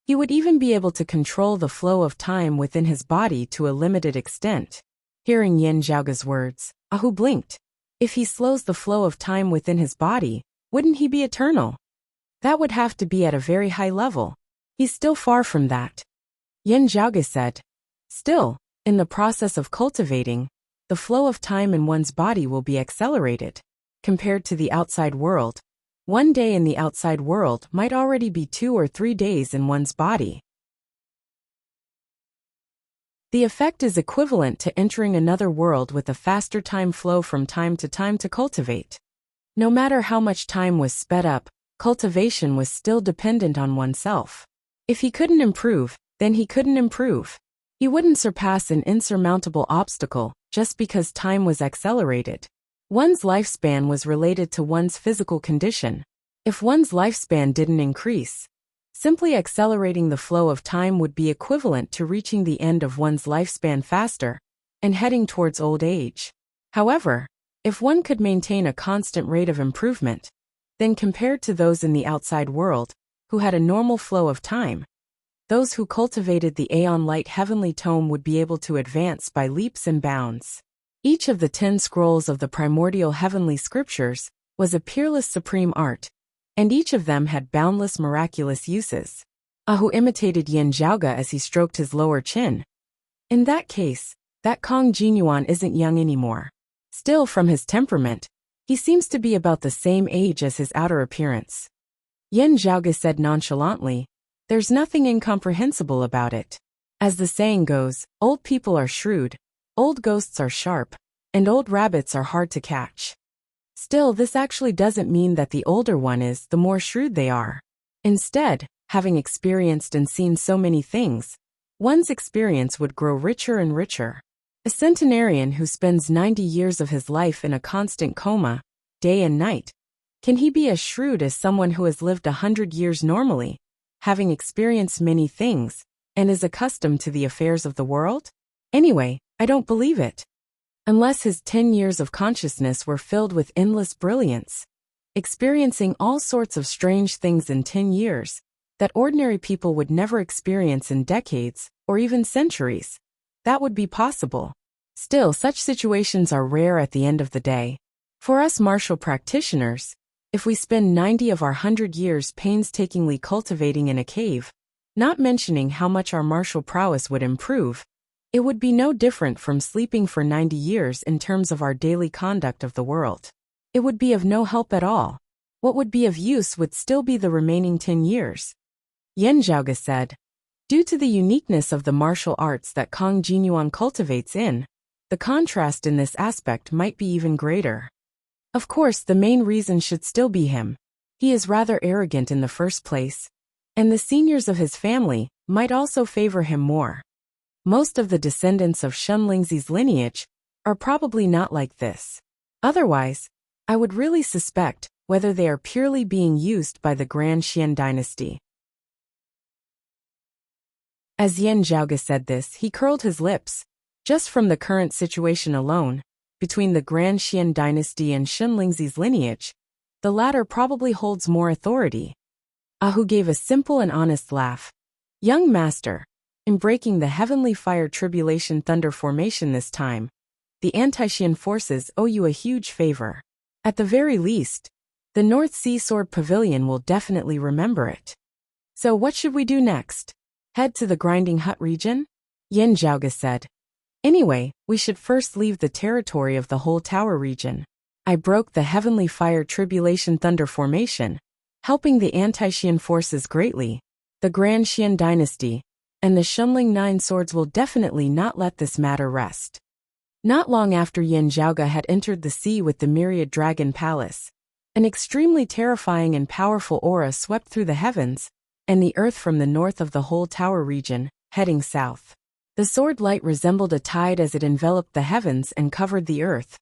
he would even be able to control the flow of time within his body to a limited extent." Hearing Yen Zhaoge's words, Ahu blinked. If he slows the flow of time within his body, wouldn't he be eternal? That would have to be at a very high level. He's still far from that. Yen Zhaoge said, "Still, in the process of cultivating, the flow of time in one's body will be accelerated. compared to the outside world. One day in the outside world might already be 2 or 3 days in one's body. The effect is equivalent to entering another world with a faster time flow from time to cultivate. No matter how much time was sped up, cultivation was still dependent on oneself. If he couldn't improve, then he couldn't improve. He wouldn't surpass an insurmountable obstacle just because time was accelerated. One's lifespan was related to one's physical condition. If one's lifespan didn't increase, simply accelerating the flow of time would be equivalent to reaching the end of one's lifespan faster and heading towards old age. However, if one could maintain a constant rate of improvement, then compared to those in the outside world, who had a normal flow of time, those who cultivated the Aeon-light heavenly tome would be able to advance by leaps and bounds. Each of the 10 scrolls of the primordial heavenly scriptures was a peerless supreme art, and each of them had boundless miraculous uses. Ahu imitated Yin Zhaoge as he stroked his lower chin. In that case, that Kong Jinyuan isn't young anymore. Still, from his temperament, he seems to be about the same age as his outer appearance. Yin Zhaoge said nonchalantly, "There's nothing incomprehensible about it. As the saying goes, old people are shrewd, old ghosts are sharp, and old rabbits are hard to catch." Still, this actually doesn't mean that the older one is, the more shrewd they are. Instead, having experienced and seen so many things, one's experience would grow richer and richer. A centenarian who spends 90 years of his life in a constant coma, day and night, can he be as shrewd as someone who has lived 100 years normally, having experienced many things, and is accustomed to the affairs of the world? Anyway, I don't believe it. Unless his 10 years of consciousness were filled with endless brilliance, experiencing all sorts of strange things in 10 years that ordinary people would never experience in decades or even centuries, that would be possible. Still, such situations are rare at the end of the day. For us martial practitioners, if we spend 90 of our 100 years painstakingly cultivating in a cave, not mentioning how much our martial prowess would improve, it would be no different from sleeping for 90 years in terms of our daily conduct of the world. It would be of no help at all. What would be of use would still be the remaining 10 years. Yin Zhaoge said, "Due to the uniqueness of the martial arts that Kong Jinyuan cultivates in, the contrast in this aspect might be even greater. Of course, the main reason should still be him. He is rather arrogant in the first place, and the seniors of his family might also favor him more. Most of the descendants of Shen Lingzi's lineage are probably not like this. Otherwise, I would really suspect whether they are purely being used by the Grand Xian dynasty." As Yin Zhaoge said this, he curled his lips. Just from the current situation alone, between the Grand Xian dynasty and Shen Lingzi's lineage, the latter probably holds more authority. Ahu gave a simple and honest laugh. "Young master, in breaking the heavenly fire tribulation thunder formation this time, the anti-Xian forces owe you a huge favor. At the very least, the North Sea Sword Pavilion will definitely remember it. So what should we do next? Head to the Grinding Hut region?" Yin Zhaoge said. "Anyway, we should first leave the territory of the whole tower region. I broke the heavenly fire tribulation thunder formation, helping the anti-Xian forces greatly. The Grand Xian dynasty and the Shenling Nine Swords will definitely not let this matter rest." Not long after Yin Zhaoge had entered the sea with the myriad dragon palace, an extremely terrifying and powerful aura swept through the heavens and the earth from the north of the whole tower region, heading south. The sword light resembled a tide as it enveloped the heavens and covered the earth,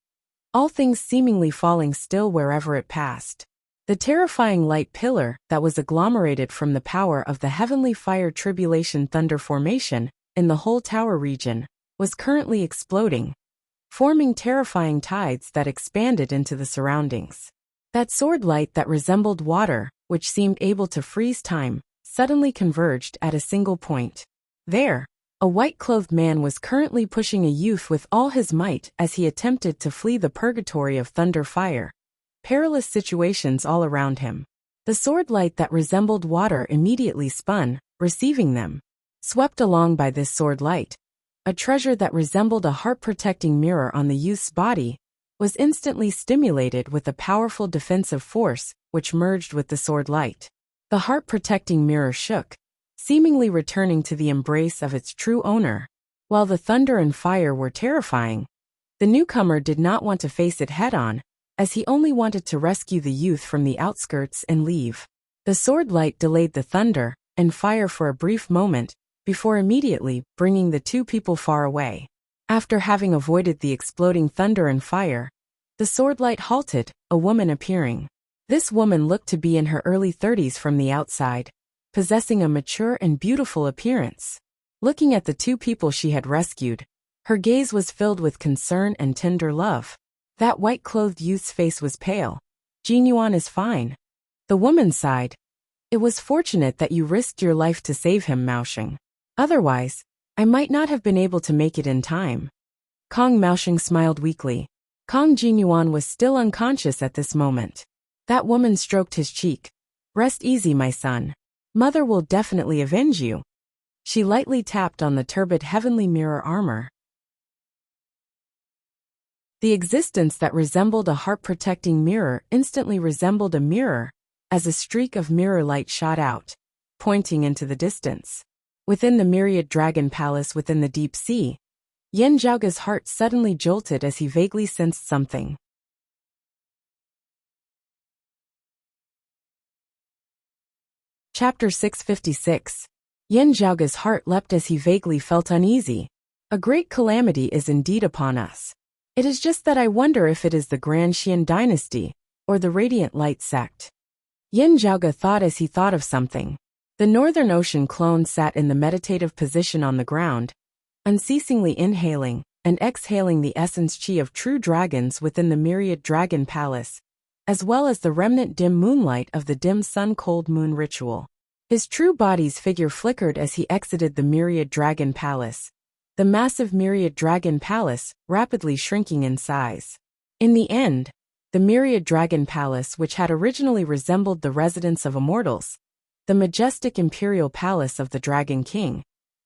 all things seemingly falling still wherever it passed. The terrifying light pillar that was agglomerated from the power of the heavenly fire tribulation thunder formation in the whole tower region was currently exploding, forming terrifying tides that expanded into the surroundings. That sword light that resembled water, which seemed able to freeze time, suddenly converged at a single point. There, a white-clothed man was currently pushing a youth with all his might as he attempted to flee the purgatory of thunder fire. Perilous situations all around him. The sword light that resembled water immediately spun, receiving them. Swept along by this sword light, a treasure that resembled a heart-protecting mirror on the youth's body, was instantly stimulated with a powerful defensive force which merged with the sword light. The heart-protecting mirror shook, seemingly returning to the embrace of its true owner. While the thunder and fire were terrifying, the newcomer did not want to face it head-on, as he only wanted to rescue the youth from the outskirts and leave. The sword light delayed the thunder and fire for a brief moment, before immediately bringing the two people far away. After having avoided the exploding thunder and fire, the sword light halted, a woman appearing. This woman looked to be in her early 30s from the outside, possessing a mature and beautiful appearance. Looking at the two people she had rescued, her gaze was filled with concern and tender love. That white-clothed youth's face was pale. "Jin Yuan is fine." The woman sighed. "It was fortunate that you risked your life to save him, Maosheng. Otherwise, I might not have been able to make it in time." Kong Maosheng smiled weakly. Kong Jin Yuan was still unconscious at this moment. That woman stroked his cheek. "Rest easy, my son. Mother will definitely avenge you." She lightly tapped on the turbid heavenly mirror armor. The existence that resembled a heart-protecting mirror instantly resembled a mirror, as a streak of mirror light shot out, pointing into the distance. Within the myriad dragon palace within the deep sea, Yen Zhaoge's heart suddenly jolted as he vaguely sensed something. Chapter 656. Yen Zhaoge's heart leapt as he vaguely felt uneasy. A great calamity is indeed upon us. It is just that I wonder if it is the Grand Xian dynasty, or the Radiant Light sect. Yen Zhaoge thought as he thought of something. The Northern Ocean clone sat in the meditative position on the ground, unceasingly inhaling and exhaling the essence chi of true dragons within the myriad dragon palace, as well as the remnant dim moonlight of the dim sun-cold moon ritual. His true body's figure flickered as he exited the myriad dragon palace, the massive myriad dragon palace rapidly shrinking in size. In the end, the myriad dragon palace, which had originally resembled the residence of immortals, the majestic imperial palace of the Dragon King,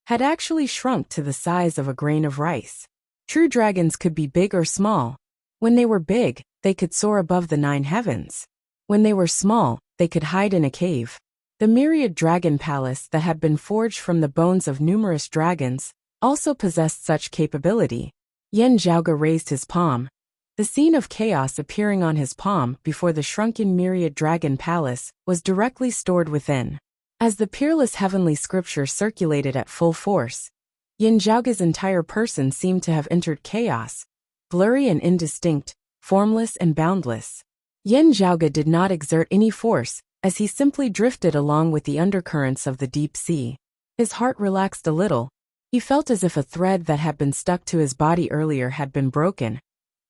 had actually shrunk to the size of a grain of rice. True dragons could be big or small. When they were big, they could soar above the 9 heavens. When they were small, they could hide in a cave. The myriad dragon palace that had been forged from the bones of numerous dragons also possessed such capability. Yen Zhaoge raised his palm. The scene of chaos appearing on his palm before the shrunken myriad dragon palace was directly stored within. As the peerless heavenly scripture circulated at full force, Yen Zhaoge's entire person seemed to have entered chaos, blurry and indistinct, formless and boundless. Yen Zhaoge did not exert any force, as he simply drifted along with the undercurrents of the deep sea. His heart relaxed a little. He felt as if a thread that had been stuck to his body earlier had been broken,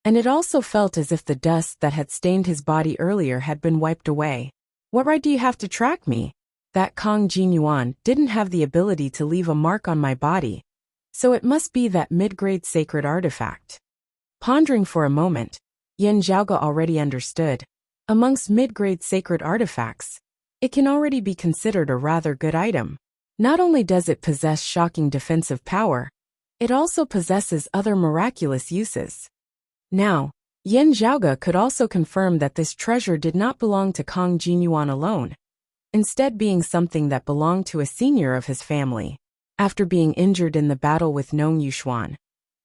and it also felt as if the dust that had stained his body earlier had been wiped away. "What right do you have to track me? That Kong Jin Yuan didn't have the ability to leave a mark on my body, so it must be that mid-grade sacred artifact." Pondering for a moment, Yen Zhaoge already understood. Amongst mid-grade sacred artifacts, it can already be considered a rather good item. Not only does it possess shocking defensive power, it also possesses other miraculous uses. Now, Yen Zhaoge could also confirm that this treasure did not belong to Kong Jin Yuan alone, instead being something that belonged to a senior of his family. After being injured in the battle with Nong Yuxuan,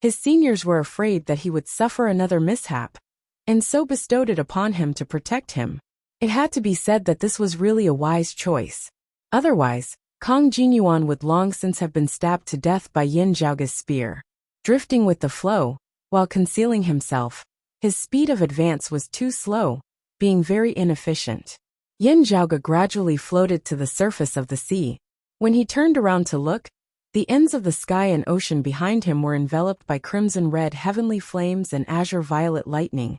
his seniors were afraid that he would suffer another mishap, and so bestowed it upon him to protect him. It had to be said that this was really a wise choice. Otherwise, Kong Jin Yuan would long since have been stabbed to death by Yen Zhaoge's spear. Drifting with the flow, while concealing himself, his speed of advance was too slow, being very inefficient. Yen Zhaoge gradually floated to the surface of the sea. When he turned around to look, the ends of the sky and ocean behind him were enveloped by crimson-red heavenly flames and azure-violet lightning,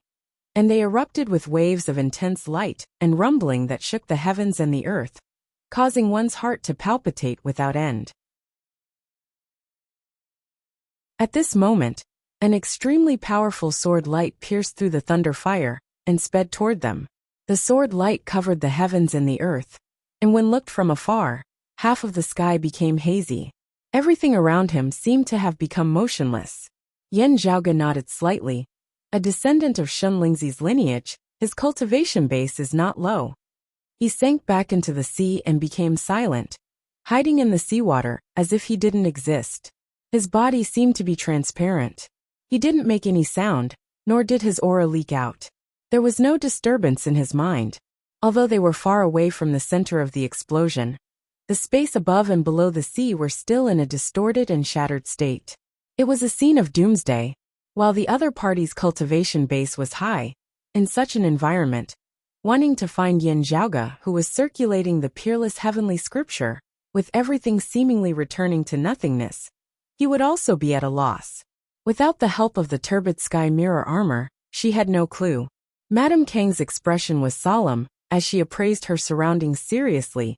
and they erupted with waves of intense light and rumbling that shook the heavens and the earth, causing one's heart to palpitate without end. At this moment, an extremely powerful sword light pierced through the thunder fire and sped toward them. The sword light covered the heavens and the earth, and when looked from afar, half of the sky became hazy. Everything around him seemed to have become motionless. Yen Zhaoge nodded slightly. A descendant of Shun Lingzi's lineage, his cultivation base is not low. He sank back into the sea and became silent, hiding in the seawater as if he didn't exist. His body seemed to be transparent. He didn't make any sound, nor did his aura leak out. There was no disturbance in his mind. Although they were far away from the center of the explosion, the space above and below the sea were still in a distorted and shattered state. It was a scene of doomsday. While the other party's cultivation base was high, in such an environment, wanting to find Yin Zhaoge, who was circulating the peerless heavenly scripture, with everything seemingly returning to nothingness, he would also be at a loss. Without the help of the turbid sky mirror armor, she had no clue. Madame Kang's expression was solemn, as she appraised her surroundings seriously,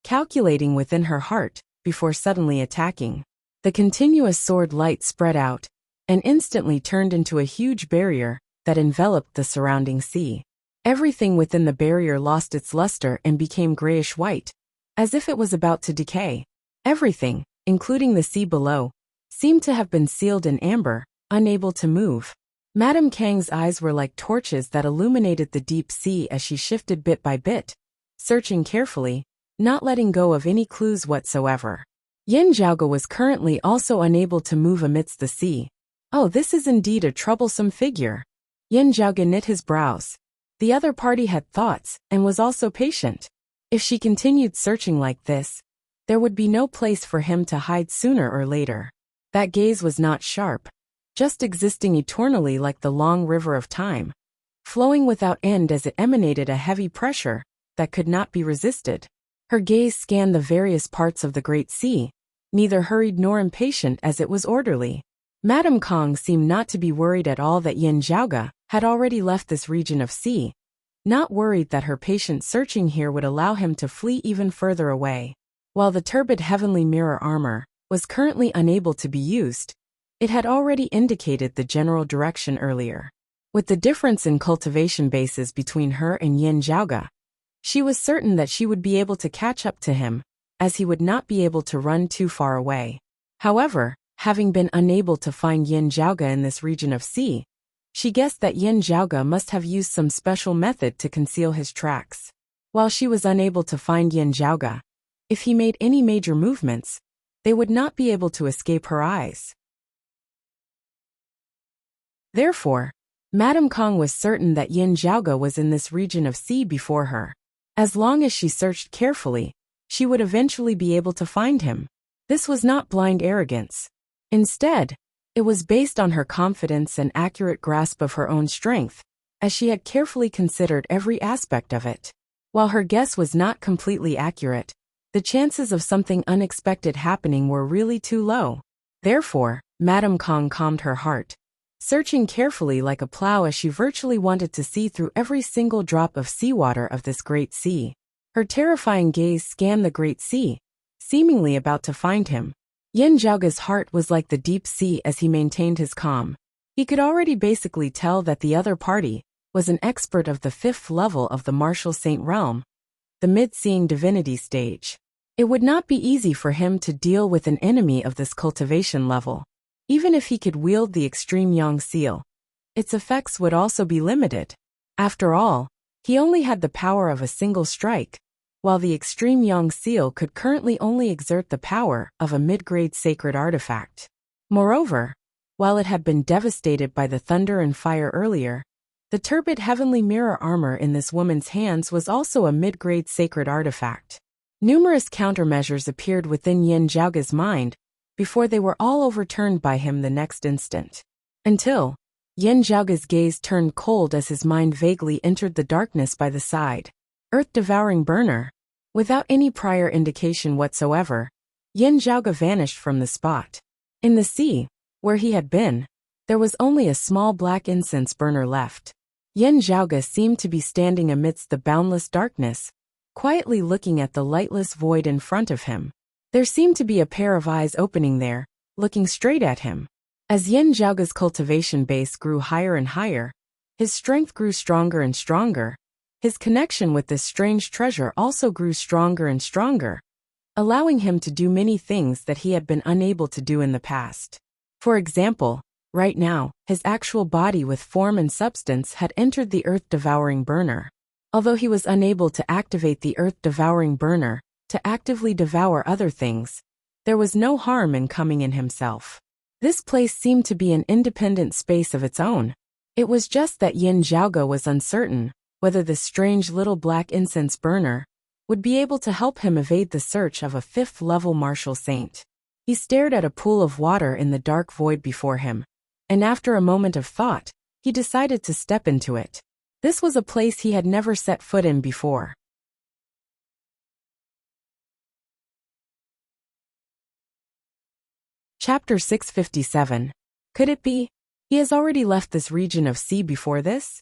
calculating within her heart, before suddenly attacking. The continuous sword light spread out, and instantly turned into a huge barrier that enveloped the surrounding sea. Everything within the barrier lost its luster and became grayish-white, as if it was about to decay. Everything, including the sea below, seemed to have been sealed in amber, unable to move. Madame Kang's eyes were like torches that illuminated the deep sea as she shifted bit by bit, searching carefully, not letting go of any clues whatsoever. Yin Zhaoge was currently also unable to move amidst the sea. Oh, this is indeed a troublesome figure. Yin Zhaoge knit his brows. The other party had thoughts, and was also patient. If she continued searching like this, there would be no place for him to hide sooner or later. That gaze was not sharp, just existing eternally like the long river of time, flowing without end as it emanated a heavy pressure that could not be resisted. Her gaze scanned the various parts of the great sea, neither hurried nor impatient as it was orderly. Madame Kang seemed not to be worried at all that Yin Zhaoge had already left this region of sea, not worried that her patient searching here would allow him to flee even further away. While the turbid heavenly mirror armor was currently unable to be used, it had already indicated the general direction earlier. With the difference in cultivation bases between her and Yin Zhaoge, she was certain that she would be able to catch up to him, as he would not be able to run too far away. However, having been unable to find Yin Zhaoge in this region of sea, she guessed that Yin Zhaoge must have used some special method to conceal his tracks. While she was unable to find Yin Zhaoge, if he made any major movements, they would not be able to escape her eyes. Therefore, Madame Kang was certain that Yin Zhaoge was in this region of sea before her. As long as she searched carefully, she would eventually be able to find him. This was not blind arrogance. Instead, it was based on her confidence and accurate grasp of her own strength, as she had carefully considered every aspect of it. While her guess was not completely accurate, the chances of something unexpected happening were really too low. Therefore, Madame Kang calmed her heart, searching carefully like a plow as she virtually wanted to see through every single drop of seawater of this great sea. Her terrifying gaze scanned the great sea, seemingly about to find him. Yin Zhaoge's heart was like the deep sea as he maintained his calm. He could already basically tell that the other party was an expert of the 5th level of the martial saint realm, the mid-seeing divinity stage. It would not be easy for him to deal with an enemy of this cultivation level. Even if he could wield the extreme yang seal, its effects would also be limited. After all, he only had the power of a single strike, while the extreme yang seal could currently only exert the power of a mid-grade sacred artifact. Moreover, while it had been devastated by the thunder and fire earlier, the turbid heavenly mirror armor in this woman's hands was also a mid-grade sacred artifact. Numerous countermeasures appeared within Yin Zhaoge's mind before they were all overturned by him the next instant. Until Yin Zhaoge's gaze turned cold as his mind vaguely entered the darkness by the side. Earth-devouring burner. Without any prior indication whatsoever, Yin Zhaoge vanished from the spot. In the sea, where he had been, there was only a small black incense burner left. Yin Zhaoge seemed to be standing amidst the boundless darkness, quietly looking at the lightless void in front of him. There seemed to be a pair of eyes opening there, looking straight at him. As Yin Zhaoge's cultivation base grew higher and higher, his strength grew stronger and stronger. His connection with this strange treasure also grew stronger and stronger, allowing him to do many things that he had been unable to do in the past. For example, Right now, his actual body with form and substance had entered the earth-devouring burner. Although he was unable to activate the earth-devouring burner to actively devour other things, there was no harm in coming in himself. This place seemed to be an independent space of its own. It was just that Yin Zhaoge was uncertain whether this strange little black incense burner would be able to help him evade the search of a 5th-level martial saint. He stared at a pool of water in the dark void before him, and after a moment of thought, he decided to step into it. This was a place he had never set foot in before. Chapter 657. Could it be? He has already left this region of sea before this?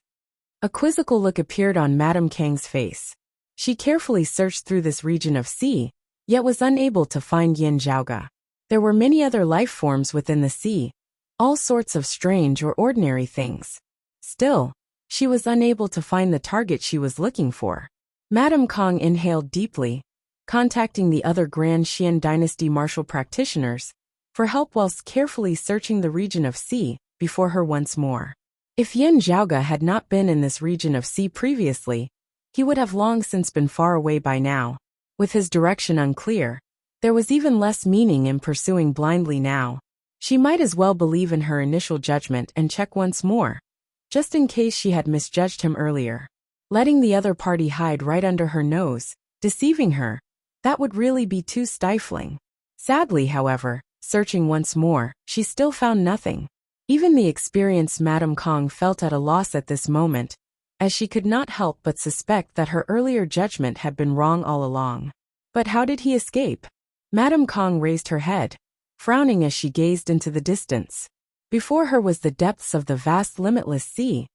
A quizzical look appeared on Madame Kang's face. She carefully searched through this region of sea, yet was unable to find Yin Zhaoge. There were many other life forms within the sea, all sorts of strange or ordinary things. Still, she was unable to find the target she was looking for. Madame Kang inhaled deeply, contacting the other Grand Xian Dynasty martial practitioners for help whilst carefully searching the region of sea before her once more. If Yin Zhaoge had not been in this region of sea previously, he would have long since been far away by now. With his direction unclear, there was even less meaning in pursuing blindly now. She might as well believe in her initial judgment and check once more, just in case she had misjudged him earlier. Letting the other party hide right under her nose, deceiving her, that would really be too stifling. Sadly, however, searching once more, she still found nothing. Even the experienced Madame Kang felt at a loss at this moment, as she could not help but suspect that her earlier judgment had been wrong all along. But how did he escape? Madame Kang raised her head, frowning as she gazed into the distance. Before her was the depths of the vast limitless sea,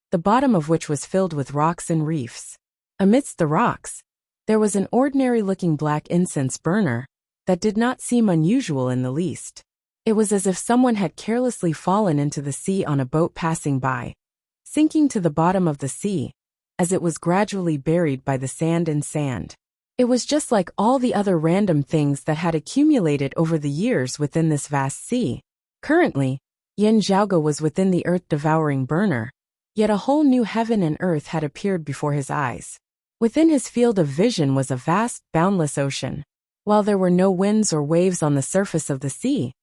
the bottom of which was filled with rocks and reefs. Amidst the rocks, there was an ordinary-looking black incense burner that did not seem unusual in the least. It was as if someone had carelessly fallen into the sea on a boat passing by, sinking to the bottom of the sea, as it was gradually buried by the sand and sand. It was just like all the other random things that had accumulated over the years within this vast sea. Currently, Yin Zhaoge was within the earth-devouring burner, yet a whole new heaven and earth had appeared before his eyes. Within his field of vision was a vast, boundless ocean. While there were no winds or waves on the surface of the sea,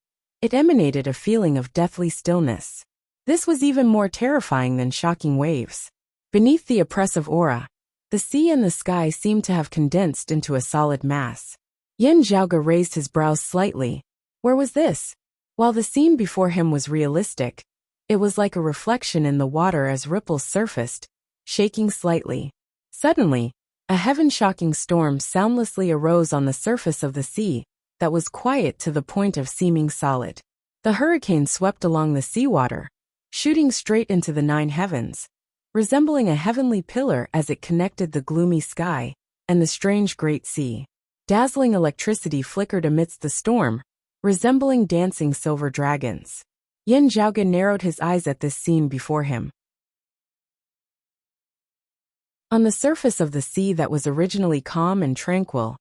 it emanated a feeling of deathly stillness. This was even more terrifying than shocking waves. Beneath the oppressive aura, the sea and the sky seemed to have condensed into a solid mass. Yin Zhaoge raised his brows slightly. Where was this? While the scene before him was realistic, it was like a reflection in the water as ripples surfaced, shaking slightly. Suddenly, a heaven-shocking storm soundlessly arose on the surface of the sea that was quiet to the point of seeming solid. The hurricane swept along the seawater, shooting straight into the 9 heavens, resembling a heavenly pillar as it connected the gloomy sky and the strange great sea. Dazzling electricity flickered amidst the storm, resembling dancing silver dragons. Yin Zhaoge narrowed his eyes at this scene before him. On the surface of the sea that was originally calm and tranquil,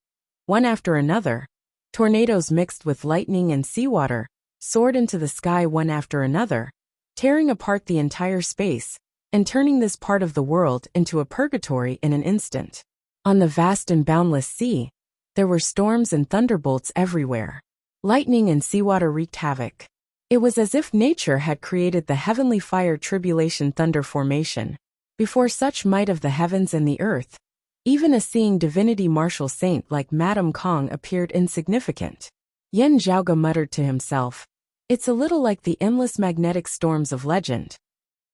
one after another, tornadoes mixed with lightning and seawater soared into the sky one after another, tearing apart the entire space and turning this part of the world into a purgatory in an instant. On the vast and boundless sea, there were storms and thunderbolts everywhere. Lightning and seawater wreaked havoc. It was as if nature had created the heavenly fire tribulation thunder formation. Before such might of the heavens and the earth, even a seeing divinity martial saint like Madame Kang appeared insignificant. Yin Zhaoge muttered to himself, "It's a little like the endless magnetic storms of legend."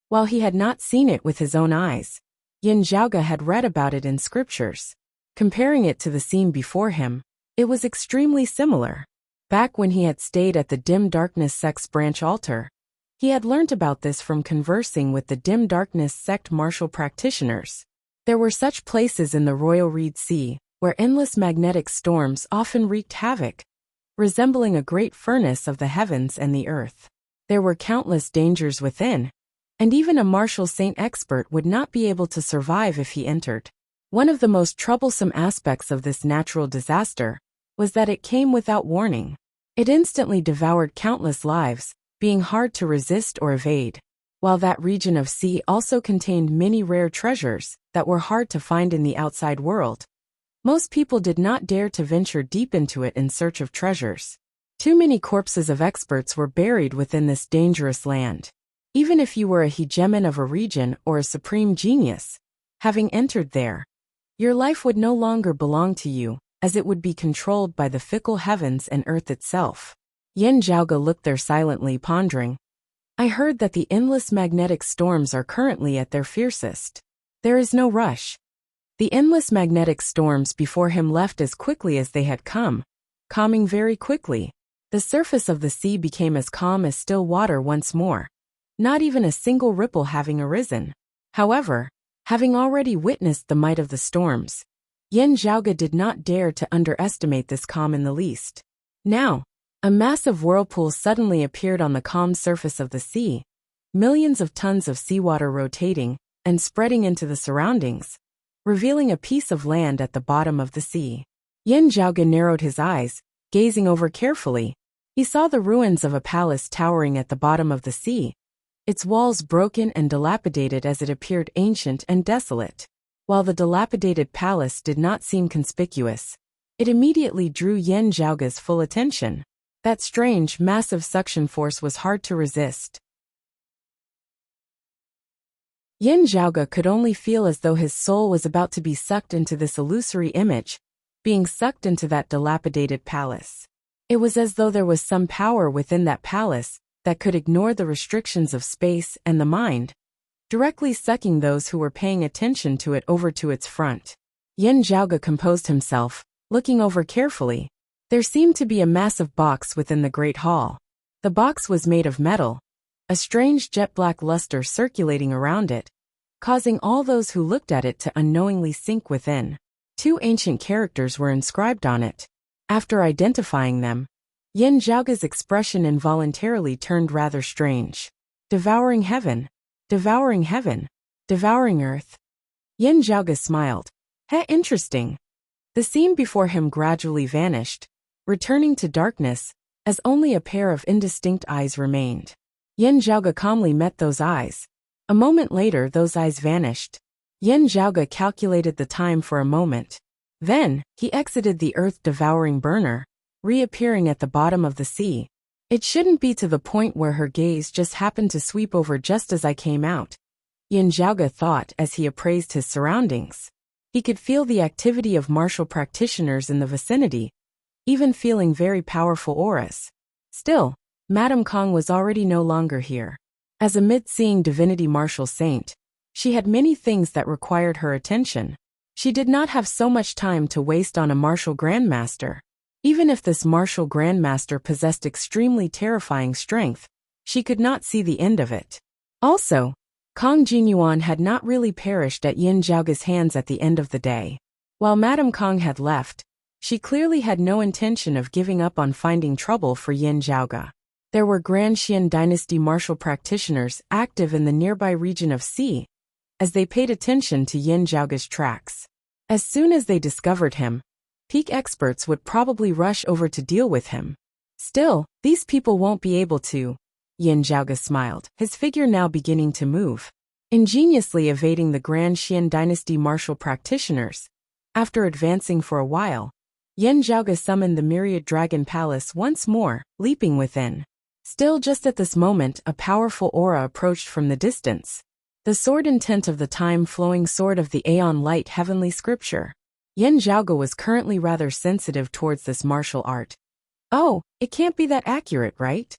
While he had not seen it with his own eyes, Yin Zhaoge had read about it in scriptures. Comparing it to the scene before him, it was extremely similar. Back when he had stayed at the Dim Darkness Sect's branch altar, he had learnt about this from conversing with the Dim Darkness Sect martial practitioners. There were such places in the Royal Reed Sea, where endless magnetic storms often wreaked havoc, resembling a great furnace of the heavens and the earth. There were countless dangers within, and even a martial saint expert would not be able to survive if he entered. One of the most troublesome aspects of this natural disaster was that it came without warning. It instantly devoured countless lives, being hard to resist or evade. While that region of sea also contained many rare treasures that were hard to find in the outside world, most people did not dare to venture deep into it in search of treasures. Too many corpses of experts were buried within this dangerous land. Even if you were a hegemon of a region or a supreme genius, having entered there, your life would no longer belong to you, as it would be controlled by the fickle heavens and earth itself. Yin Zhaoge looked there silently, pondering. I heard that the endless magnetic storms are currently at their fiercest. There is no rush. The endless magnetic storms before him left as quickly as they had come, calming very quickly. The surface of the sea became as calm as still water once more, not even a single ripple having arisen. However, having already witnessed the might of the storms, Yin Zhaoge did not dare to underestimate this calm in the least. Now, a massive whirlpool suddenly appeared on the calm surface of the sea, millions of tons of seawater rotating and spreading into the surroundings, revealing a piece of land at the bottom of the sea. Yin Zhaoge narrowed his eyes, gazing over carefully. He saw the ruins of a palace towering at the bottom of the sea, its walls broken and dilapidated as it appeared ancient and desolate. While the dilapidated palace did not seem conspicuous, it immediately drew Yin Zhaoge's full attention. That strange, massive suction force was hard to resist. Yin Zhaoge could only feel as though his soul was about to be sucked into this illusory image, being sucked into that dilapidated palace. It was as though there was some power within that palace that could ignore the restrictions of space and the mind, directly sucking those who were paying attention to it over to its front. Yin Zhaoge composed himself, looking over carefully. There seemed to be a massive box within the great hall. The box was made of metal, a strange jet-black luster circulating around it, causing all those who looked at it to unknowingly sink within. 2 ancient characters were inscribed on it. After identifying them, Yin Zhaoge's expression involuntarily turned rather strange. Devouring heaven, devouring heaven, devouring earth. Yin Zhaoge smiled. Interesting. The scene before him gradually vanished, returning to darkness, as only a pair of indistinct eyes remained. Yin Zhaoge calmly met those eyes. A moment later those eyes vanished. Yin Zhaoge calculated the time for a moment. Then, he exited the earth-devouring burner, reappearing at the bottom of the sea. It shouldn't be to the point where her gaze just happened to sweep over just as I came out, Yin Zhaoge thought as he appraised his surroundings. He could feel the activity of martial practitioners in the vicinity, even feeling very powerful auras. Still, Madame Kong was already no longer here. As a mid-seeing divinity martial saint, she had many things that required her attention. She did not have so much time to waste on a martial grandmaster. Even if this martial grandmaster possessed extremely terrifying strength, she could not see the end of it. Also, Kong Jinyuan had not really perished at Yin Zhaoge's hands at the end of the day. While Madame Kong had left, she clearly had no intention of giving up on finding trouble for Yin Zhaoge. There were Grand Xian dynasty martial practitioners active in the nearby region of Xi, as they paid attention to Yin Zhaoge's tracks. As soon as they discovered him, peak experts would probably rush over to deal with him. Still, these people won't be able to. Yin Zhaoge smiled, his figure now beginning to move, ingeniously evading the Grand Xian dynasty martial practitioners. After advancing for a while, Yin Zhaoge summoned the myriad dragon palace once more, leaping within. Still just at this moment a powerful aura approached from the distance. The sword intent of the time-flowing sword of the Aeon Light heavenly scripture. Yin Zhaoge was currently rather sensitive towards this martial art. Oh, it can't be that accurate, right?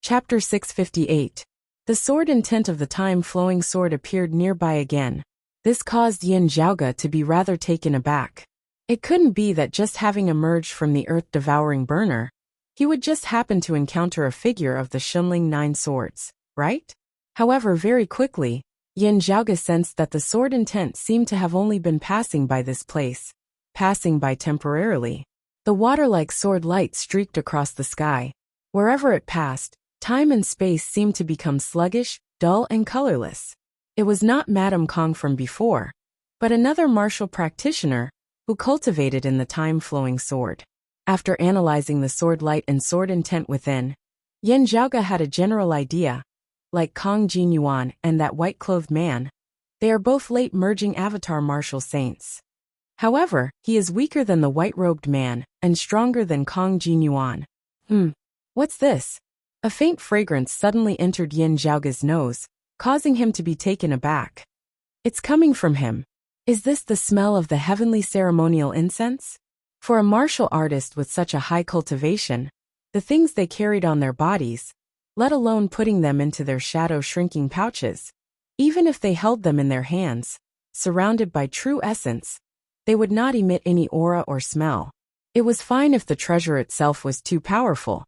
Chapter 658. The sword intent of the time-flowing sword appeared nearby again. This caused Yin Zhaoge to be rather taken aback. It couldn't be that just having emerged from the earth-devouring burner, he would just happen to encounter a figure of the Shunling 9 swords, right? However, very quickly, Yin Zhaoge sensed that the sword intent seemed to have only been passing by this place, passing by temporarily. The water-like sword light streaked across the sky. Wherever it passed, time and space seemed to become sluggish, dull, and colorless. It was not Madame Kong from before, but another martial practitioner, who cultivated in the time-flowing sword. After analyzing the sword light and sword intent within, Yin Zhaoge had a general idea. Like Kong Jinyuan and that white-clothed man, they are both late merging avatar martial saints. However, he is weaker than the white-robed man and stronger than Kong Jinyuan. What's this? A faint fragrance suddenly entered Yin Zhaoge's nose, causing him to be taken aback. It's coming from him. Is this the smell of the heavenly ceremonial incense? For a martial artist with such a high cultivation, the things they carried on their bodies, let alone putting them into their shadow-shrinking pouches, even if they held them in their hands, surrounded by true essence, they would not emit any aura or smell. It was fine if the treasure itself was too powerful,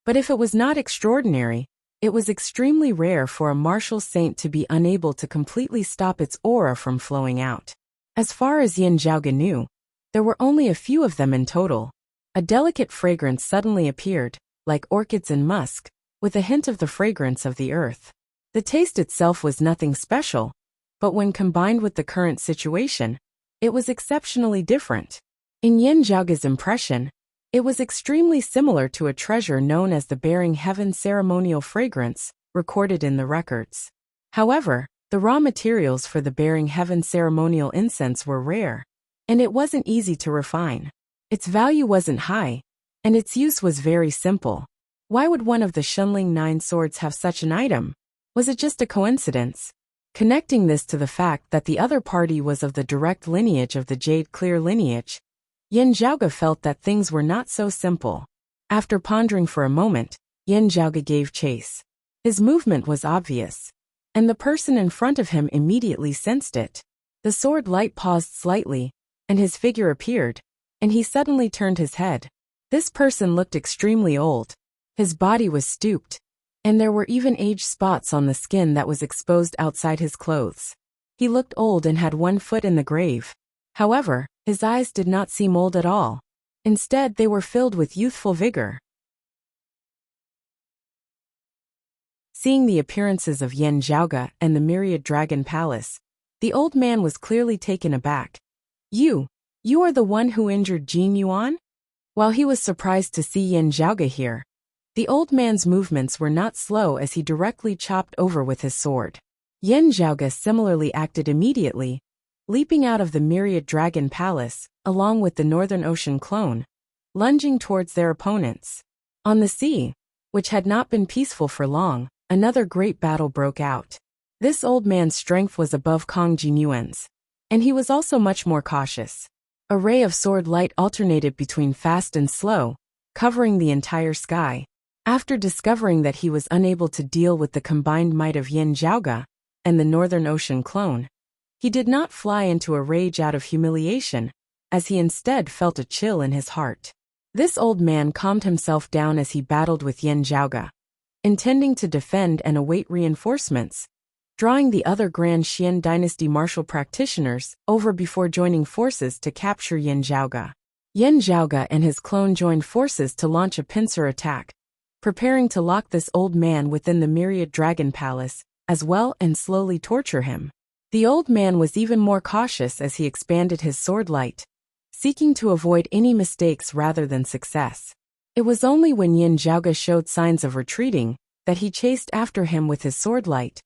but if it was not extraordinary, it was extremely rare for a martial saint to be unable to completely stop its aura from flowing out. As far as Yin Zhaoge knew, there were only a few of them in total. A delicate fragrance suddenly appeared, like orchids and musk, with a hint of the fragrance of the earth. The taste itself was nothing special, but when combined with the current situation, it was exceptionally different. In Yin Zhaoge's impression, it was extremely similar to a treasure known as the Bearing Heaven ceremonial fragrance, recorded in the records. However, the raw materials for the Bearing Heaven ceremonial incense were rare, and it wasn't easy to refine. Its value wasn't high, and its use was very simple. Why would one of the Shunling 9 swords have such an item? Was it just a coincidence? Connecting this to the fact that the other party was of the direct lineage of the Jade Clear lineage, Yin Zhaoge felt that things were not so simple. After pondering for a moment, Yin Zhaoge gave chase. His movement was obvious, and the person in front of him immediately sensed it. The sword light paused slightly, and his figure appeared, and he suddenly turned his head. This person looked extremely old. His body was stooped, and there were even age spots on the skin that was exposed outside his clothes. He looked old and had one foot in the grave. However, his eyes did not seem old at all. Instead, they were filled with youthful vigor. Seeing the appearances of Yin Zhaoge and the Myriad Dragon Palace, the old man was clearly taken aback. You are the one who injured Jin Yuan? While he was surprised to see Yin Zhaoge here, the old man's movements were not slow as he directly chopped over with his sword. Yin Zhaoge similarly acted immediately, leaping out of the Myriad Dragon Palace, along with the Northern Ocean clone, lunging towards their opponents. On the sea, which had not been peaceful for long, another great battle broke out. This old man's strength was above Kong Jinyuan's, and he was also much more cautious. A ray of sword light alternated between fast and slow, covering the entire sky. After discovering that he was unable to deal with the combined might of Yin Zhaoge and the Northern Ocean clone, he did not fly into a rage out of humiliation, as he instead felt a chill in his heart. This old man calmed himself down as he battled with Yin Zhaoge, intending to defend and await reinforcements, drawing the other Grand Xian Dynasty martial practitioners over before joining forces to capture Yin Zhaoge. Yin Zhaoge and his clone joined forces to launch a pincer attack, preparing to lock this old man within the Myriad Dragon Palace, as well and slowly torture him. The old man was even more cautious as he expanded his sword light, seeking to avoid any mistakes rather than success. It was only when Yin Zhaoge showed signs of retreating that he chased after him with his sword light,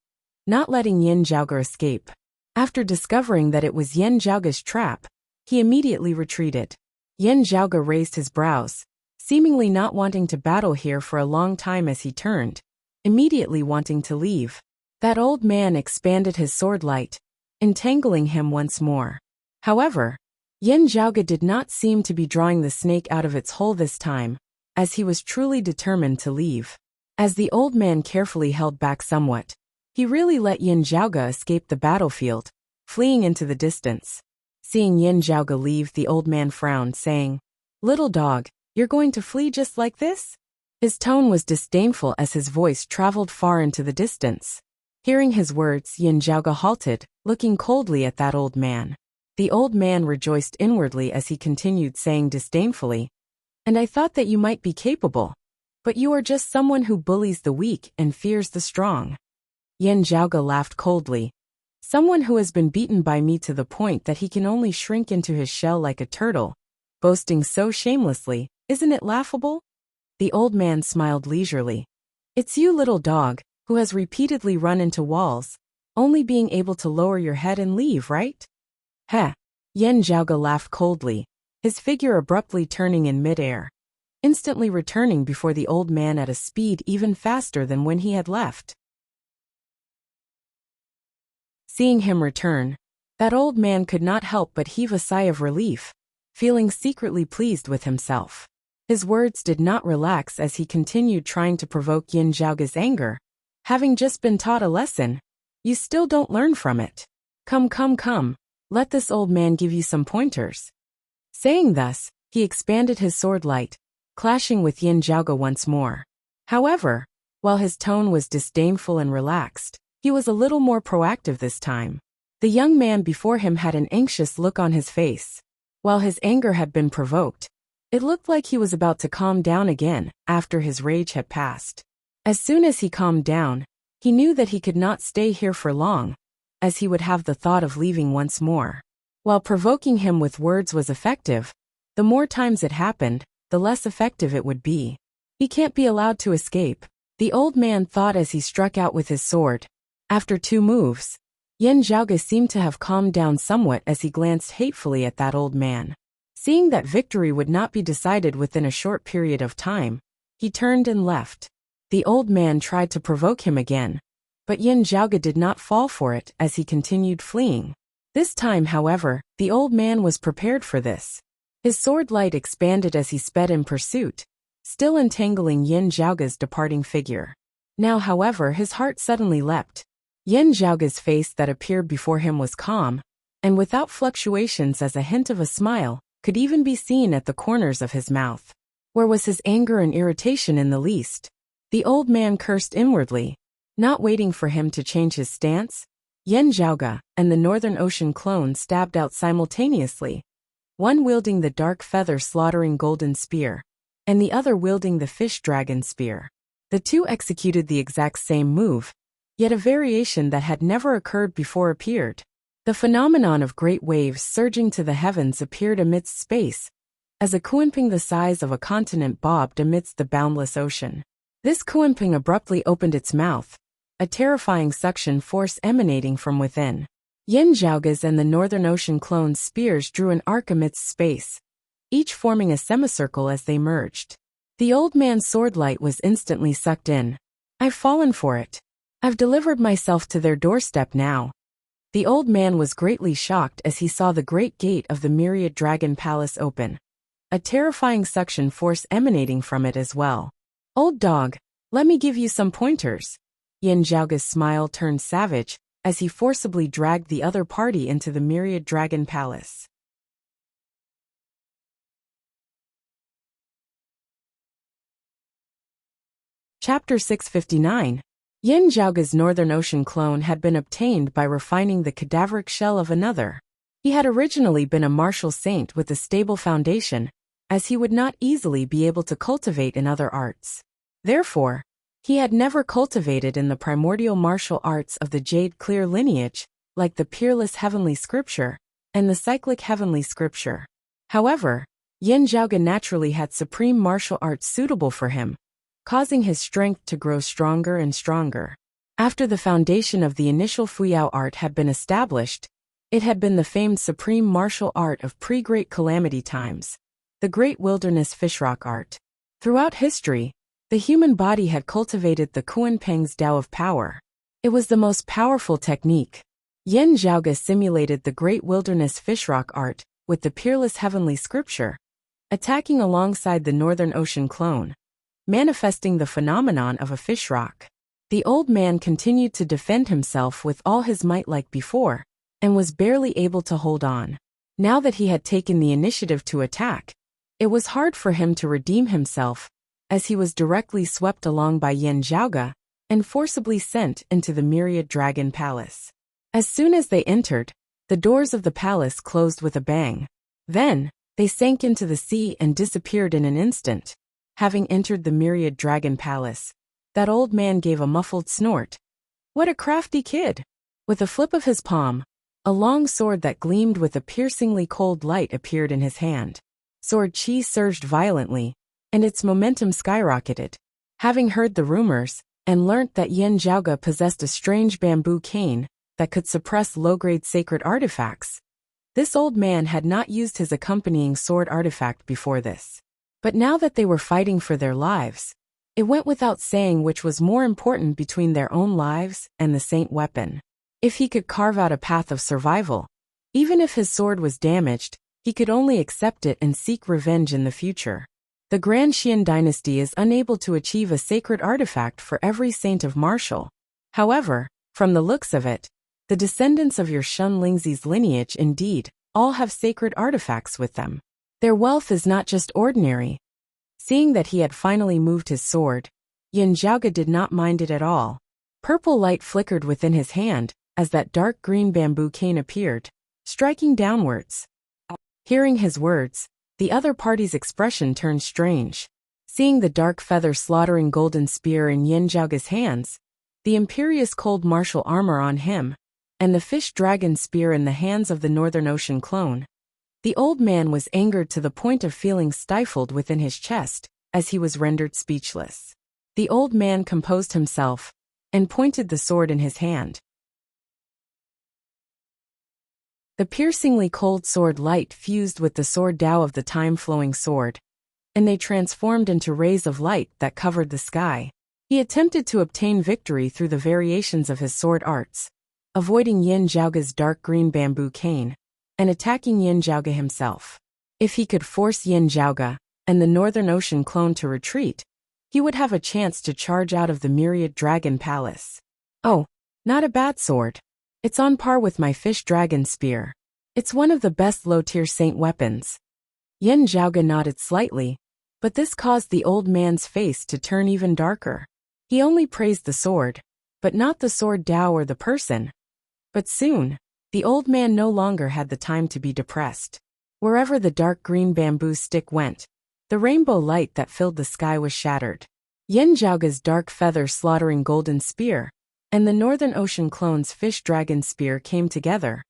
not letting Yin Zhaoge escape. After discovering that it was Yin Zhaoge's trap, he immediately retreated. Yin Zhaoge raised his brows, seemingly not wanting to battle here for a long time as he turned, immediately wanting to leave. That old man expanded his sword light, entangling him once more. However, Yin Zhaoge did not seem to be drawing the snake out of its hole this time, as he was truly determined to leave. As the old man carefully held back somewhat, he really let Yin Zhaoge escape the battlefield, fleeing into the distance. Seeing Yin Zhaoge leave, the old man frowned, saying, "Little dog, you're going to flee just like this?" His tone was disdainful as his voice traveled far into the distance. Hearing his words, Yin Zhaoge halted, looking coldly at that old man. The old man rejoiced inwardly as he continued, saying disdainfully, "And I thought that you might be capable. But you are just someone who bullies the weak and fears the strong." Yin Zhaoge laughed coldly, Someone who has been beaten by me to the point that he can only shrink into his shell like a turtle, boasting so shamelessly, isn't it laughable? The old man smiled leisurely. It's you, little dog, who has repeatedly run into walls, only being able to lower your head and leave, right? Heh. Yen Zhaoge laughed coldly, his figure abruptly turning in midair, instantly returning before the old man at a speed even faster than when he had left. Seeing him return, that old man could not help but heave a sigh of relief, feeling secretly pleased with himself. His words did not relax as he continued trying to provoke Yen Zhaoge's anger. Having just been taught a lesson, you still don't learn from it. Come, let this old man give you some pointers. Saying thus, he expanded his sword light, clashing with Yen Zhaoge once more. However, while his tone was disdainful and relaxed, he was a little more proactive this time. The young man before him had an anxious look on his face. While his anger had been provoked, it looked like he was about to calm down again after his rage had passed. As soon as he calmed down, he knew that he could not stay here for long, as he would have the thought of leaving once more. While provoking him with words was effective, the more times it happened, the less effective it would be. He can't be allowed to escape, the old man thought as he struck out with his sword. After 2 moves, Yen Zhaoge seemed to have calmed down somewhat as he glanced hatefully at that old man. Seeing that victory would not be decided within a short period of time, he turned and left. The old man tried to provoke him again, but Yen Zhaoge did not fall for it as he continued fleeing. This time, however, the old man was prepared for this. His sword light expanded as he sped in pursuit, still entangling Yen Zhaoge's departing figure. Now, however, his heart suddenly leapt. Yen Zhaoge's face that appeared before him was calm, and without fluctuations as a hint of a smile could even be seen at the corners of his mouth. Where was his anger and irritation in the least? The old man cursed inwardly. Not waiting for him to change his stance, Yen Zhaoge and the Northern Ocean clone stabbed out simultaneously, one wielding the dark feather slaughtering golden spear, and the other wielding the fish dragon spear. The two executed the exact same move, yet a variation that had never occurred before appeared. The phenomenon of great waves surging to the heavens appeared amidst space, as a kuenping the size of a continent bobbed amidst the boundless ocean. This kuenping abruptly opened its mouth, a terrifying suction force emanating from within. Yen Zhaoge's and the Northern Ocean clone's spears drew an arc amidst space, each forming a semicircle as they merged. The old man's sword light was instantly sucked in. I've fallen for it. I've delivered myself to their doorstep now. The old man was greatly shocked as he saw the great gate of the Myriad Dragon Palace open, a terrifying suction force emanating from it as well. Old dog, let me give you some pointers. Yen Zhaoge's smile turned savage as he forcibly dragged the other party into the Myriad Dragon Palace. Chapter 659. Yen Zhaoge's Northern Ocean clone had been obtained by refining the cadaveric shell of another. He had originally been a martial saint with a stable foundation, as he would not easily be able to cultivate in other arts. Therefore, he had never cultivated in the primordial martial arts of the Jade Clear lineage, like the Peerless Heavenly Scripture and the Cyclic Heavenly Scripture. However, Yen Zhaoge naturally had supreme martial arts suitable for him, causing his strength to grow stronger and stronger. After the foundation of the initial Fuyao art had been established, it had been the famed supreme martial art of pre-Great Calamity times, the Great Wilderness Fishrock art. Throughout history, the human body had cultivated the Kuenpeng's Tao of Power. It was the most powerful technique. Yen Zhaoge simulated the Great Wilderness Fishrock art with the Peerless Heavenly Scripture, attacking alongside the Northern Ocean clone, manifesting the phenomenon of a fish rock. The old man continued to defend himself with all his might like before, and was barely able to hold on. Now that he had taken the initiative to attack, it was hard for him to redeem himself, as he was directly swept along by Yen Zhaoge and forcibly sent into the Myriad Dragon Palace. As soon as they entered, the doors of the palace closed with a bang. Then, they sank into the sea and disappeared in an instant. Having entered the Myriad Dragon Palace, that old man gave a muffled snort. What a crafty kid! With a flip of his palm, a long sword that gleamed with a piercingly cold light appeared in his hand. Sword chi surged violently, and its momentum skyrocketed. Having heard the rumors, and learnt that Yin Zhaoge possessed a strange bamboo cane that could suppress low-grade sacred artifacts, this old man had not used his accompanying sword artifact before this. But now that they were fighting for their lives, it went without saying which was more important between their own lives and the saint weapon. If he could carve out a path of survival, even if his sword was damaged, he could only accept it and seek revenge in the future. The Grand Xian dynasty is unable to achieve a sacred artifact for every saint of martial. However, from the looks of it, the descendants of your Shun Lingzi's lineage indeed all have sacred artifacts with them. Their wealth is not just ordinary. Seeing that he had finally moved his sword, Yin Zhaoge did not mind it at all. Purple light flickered within his hand as that dark green bamboo cane appeared, striking downwards. Hearing his words, the other party's expression turned strange. Seeing the dark feather slaughtering golden spear in Yin Zhaoge's hands, the imperious cold martial armor on him, and the fish dragon spear in the hands of the Northern Ocean clone, the old man was angered to the point of feeling stifled within his chest as he was rendered speechless. The old man composed himself and pointed the sword in his hand. The piercingly cold sword light fused with the sword Tao of the time-flowing sword, and they transformed into rays of light that covered the sky. He attempted to obtain victory through the variations of his sword arts, avoiding Yin Zhaoge's dark green bamboo cane, and attacking Yin Zhaoge himself. If he could force Yin Zhaoge and the Northern Ocean clone to retreat, he would have a chance to charge out of the Myriad Dragon Palace. Oh, not a bad sword. It's on par with my fish dragon spear. It's one of the best low-tier saint weapons. Yin Zhaoge nodded slightly, but this caused the old man's face to turn even darker. He only praised the sword, but not the sword Tao or the person. But soon, the old man no longer had the time to be depressed. Wherever the dark green bamboo stick went, the rainbow light that filled the sky was shattered. Yin Zhaoge's dark feather slaughtering golden spear and the Northern Ocean clone's fish dragon spear came together,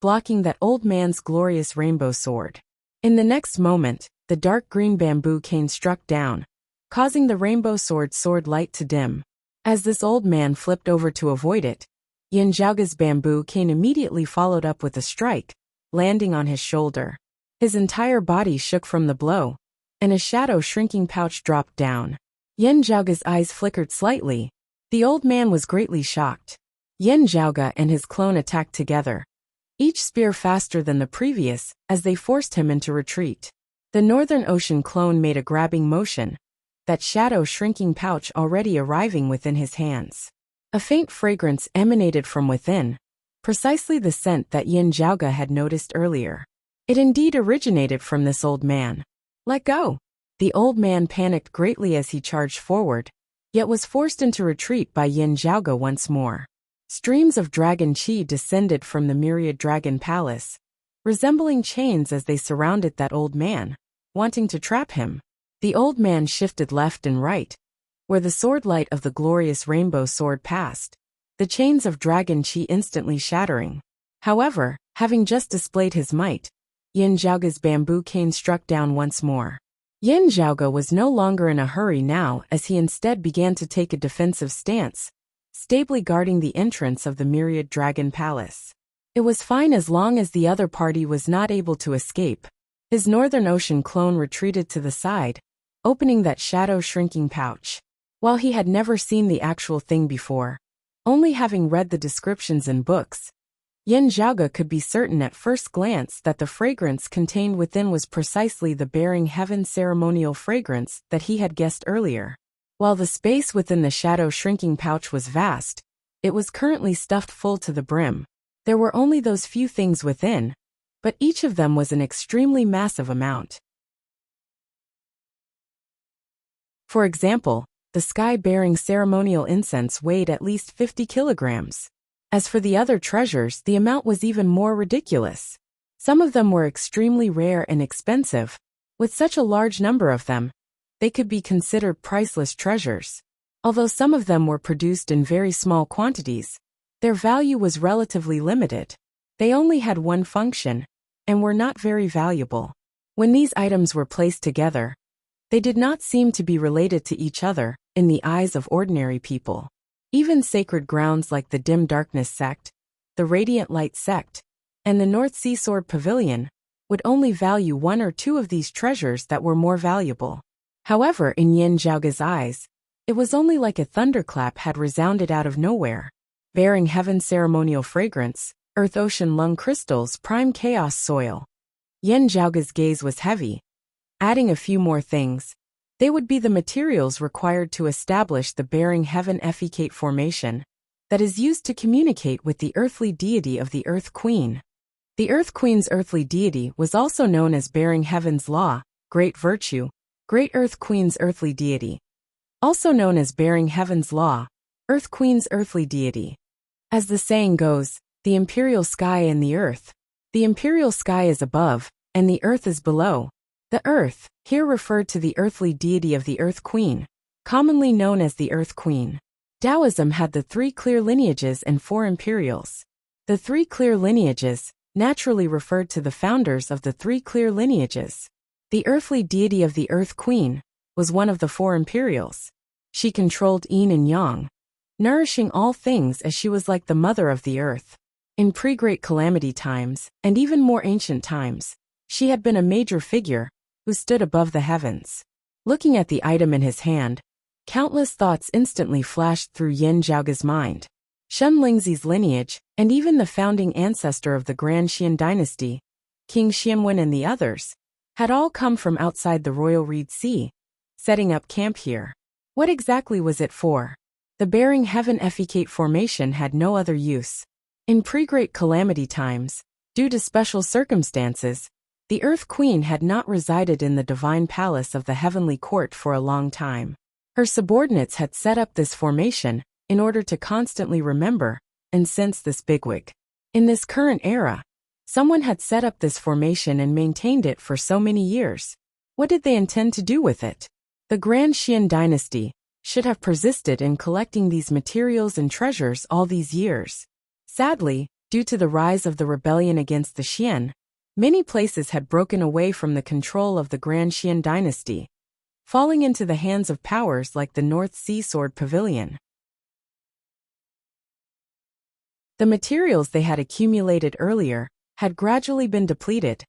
blocking that old man's glorious rainbow sword. In the next moment, the dark green bamboo cane struck down, causing the rainbow sword light to dim. As this old man flipped over to avoid it, Yin Zhaoge's bamboo cane immediately followed up with a strike, landing on his shoulder. His entire body shook from the blow, and a shadow shrinking pouch dropped down. Yin Zhaoge's eyes flickered slightly. The old man was greatly shocked. Yin Zhaoge and his clone attacked together, each spear faster than the previous, as they forced him into retreat. The Northern Ocean clone made a grabbing motion, that shadow shrinking pouch already arriving within his hands. A faint fragrance emanated from within, precisely the scent that Yin Zhaoge had noticed earlier. It indeed originated from this old man. Let go! The old man panicked greatly as he charged forward, yet was forced into retreat by Yin Zhaoge once more. Streams of dragon chi descended from the Myriad Dragon Palace, resembling chains as they surrounded that old man, wanting to trap him. The old man shifted left and right, where the sword light of the glorious rainbow sword passed, the chains of dragon chi instantly shattering. However, having just displayed his might, Yin Zhaoge's bamboo cane struck down once more. Yin Zhaoge was no longer in a hurry now as he instead began to take a defensive stance, stably guarding the entrance of the Myriad Dragon Palace. It was fine as long as the other party was not able to escape. His Northern Ocean clone retreated to the side, opening that shadow shrinking pouch. While he had never seen the actual thing before, only having read the descriptions in books, Yin Zhaoge could be certain at first glance that the fragrance contained within was precisely the bearing heaven ceremonial fragrance that he had guessed earlier. While the space within the shadow shrinking pouch was vast, it was currently stuffed full to the brim. There were only those few things within, but each of them was an extremely massive amount. For example, the sky-bearing ceremonial incense weighed at least 50 kilograms. As for the other treasures, the amount was even more ridiculous. Some of them were extremely rare and expensive. With such a large number of them, they could be considered priceless treasures. Although some of them were produced in very small quantities, Their value was relatively limited. They only had one function, and were not very valuable. When these items were placed together, they did not seem to be related to each other in the eyes of ordinary people. Even sacred grounds like the Dim Darkness sect, the Radiant Light sect, and the North Sea Sword Pavilion would only value one or two of these treasures that were more valuable. However, in Yin Zhaoge's eyes, it was only like a thunderclap had resounded out of nowhere, bearing heaven's ceremonial fragrance, earth ocean lung crystals prime chaos soil. Yin Zhaoge's gaze was heavy. Adding a few more things, they would be the materials required to establish the bearing heaven effecate formation that is used to communicate with the earthly deity of the Earth Queen. The Earth Queen's earthly deity was also known as bearing heaven's law, great virtue, Great Earth Queen's earthly deity. Also known as bearing heaven's law, Earth Queen's earthly deity. As the saying goes, the imperial sky and the earth. The imperial sky is above, and the earth is below. The earth, here referred to the earthly deity of the Earth Queen, commonly known as the Earth Queen. Taoism had the 3 clear lineages and 4 imperials. The 3 clear lineages naturally referred to the founders of the 3 clear lineages. The earthly deity of the Earth Queen was one of the 4 imperials. She controlled yin and yang, nourishing all things as she was like the mother of the earth. In pre-Great Calamity times, and even more ancient times, she had been a major figure who stood above the heavens. Looking at the item in his hand, countless thoughts instantly flashed through Yin Zhaoge's mind. Shen Lingzi's lineage, and even the founding ancestor of the Grand Xian dynasty, King Xianwen and the others, had all come from outside the Royal Reed Sea, setting up camp here. What exactly was it for? The bearing heaven effecate formation had no other use. In pre-Great Calamity times, due to special circumstances, the Earth Queen had not resided in the divine palace of the heavenly court for a long time. Her subordinates had set up this formation in order to constantly remember and sense this bigwig. In this current era, someone had set up this formation and maintained it for so many years. What did they intend to do with it? The Grand Xian dynasty should have persisted in collecting these materials and treasures all these years. Sadly, due to the rise of the rebellion against the Xian, many places had broken away from the control of the Grand Xian dynasty, falling into the hands of powers like the North Sea Sword Pavilion. The materials they had accumulated earlier had gradually been depleted.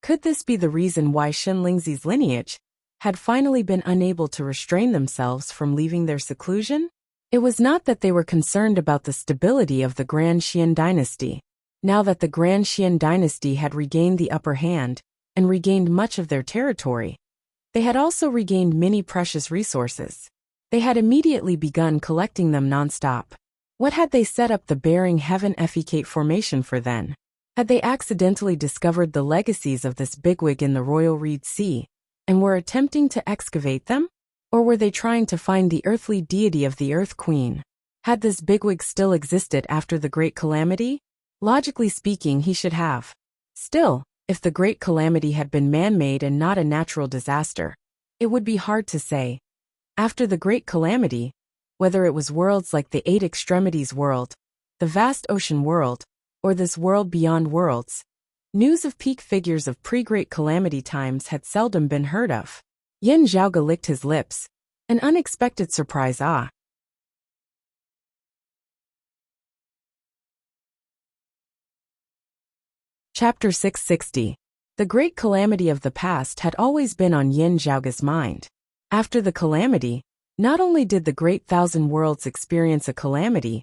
Could this be the reason why Shen Lingzi's lineage had finally been unable to restrain themselves from leaving their seclusion? It was not that they were concerned about the stability of the Grand Xian dynasty. Now that the Grand Xian dynasty had regained the upper hand and regained much of their territory, they had also regained many precious resources. They had immediately begun collecting them non-stop. What had they set up the bearing heaven effecate formation for then? Had they accidentally discovered the legacies of this bigwig in the Royal Reed Sea and were attempting to excavate them? Or were they trying to find the earthly deity of the Earth Queen? Had this bigwig still existed after the Great Calamity? Logically speaking, he should have. Still, if the Great Calamity had been man-made and not a natural disaster, it would be hard to say. After the Great Calamity, whether it was worlds like the 8 Extremities world, the vast ocean world, or this world beyond worlds, news of peak figures of pre-Great Calamity times had seldom been heard of. Yin Zhaoge licked his lips. An unexpected surprise. Chapter 660. The Great Calamity of the past had always been on Yin Zhaoge's mind. After the calamity, not only did the Great Thousand Worlds experience a calamity,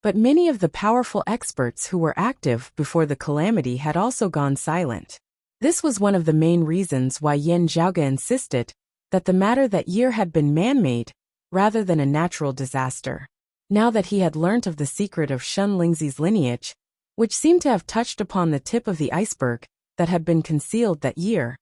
but many of the powerful experts who were active before the calamity had also gone silent. This was one of the main reasons why Yin Zhaoge insisted that the matter that year had been man-made, rather than a natural disaster. Now that he had learnt of the secret of Shen Lingzi's lineage, which seemed to have touched upon the tip of the iceberg that had been concealed that year,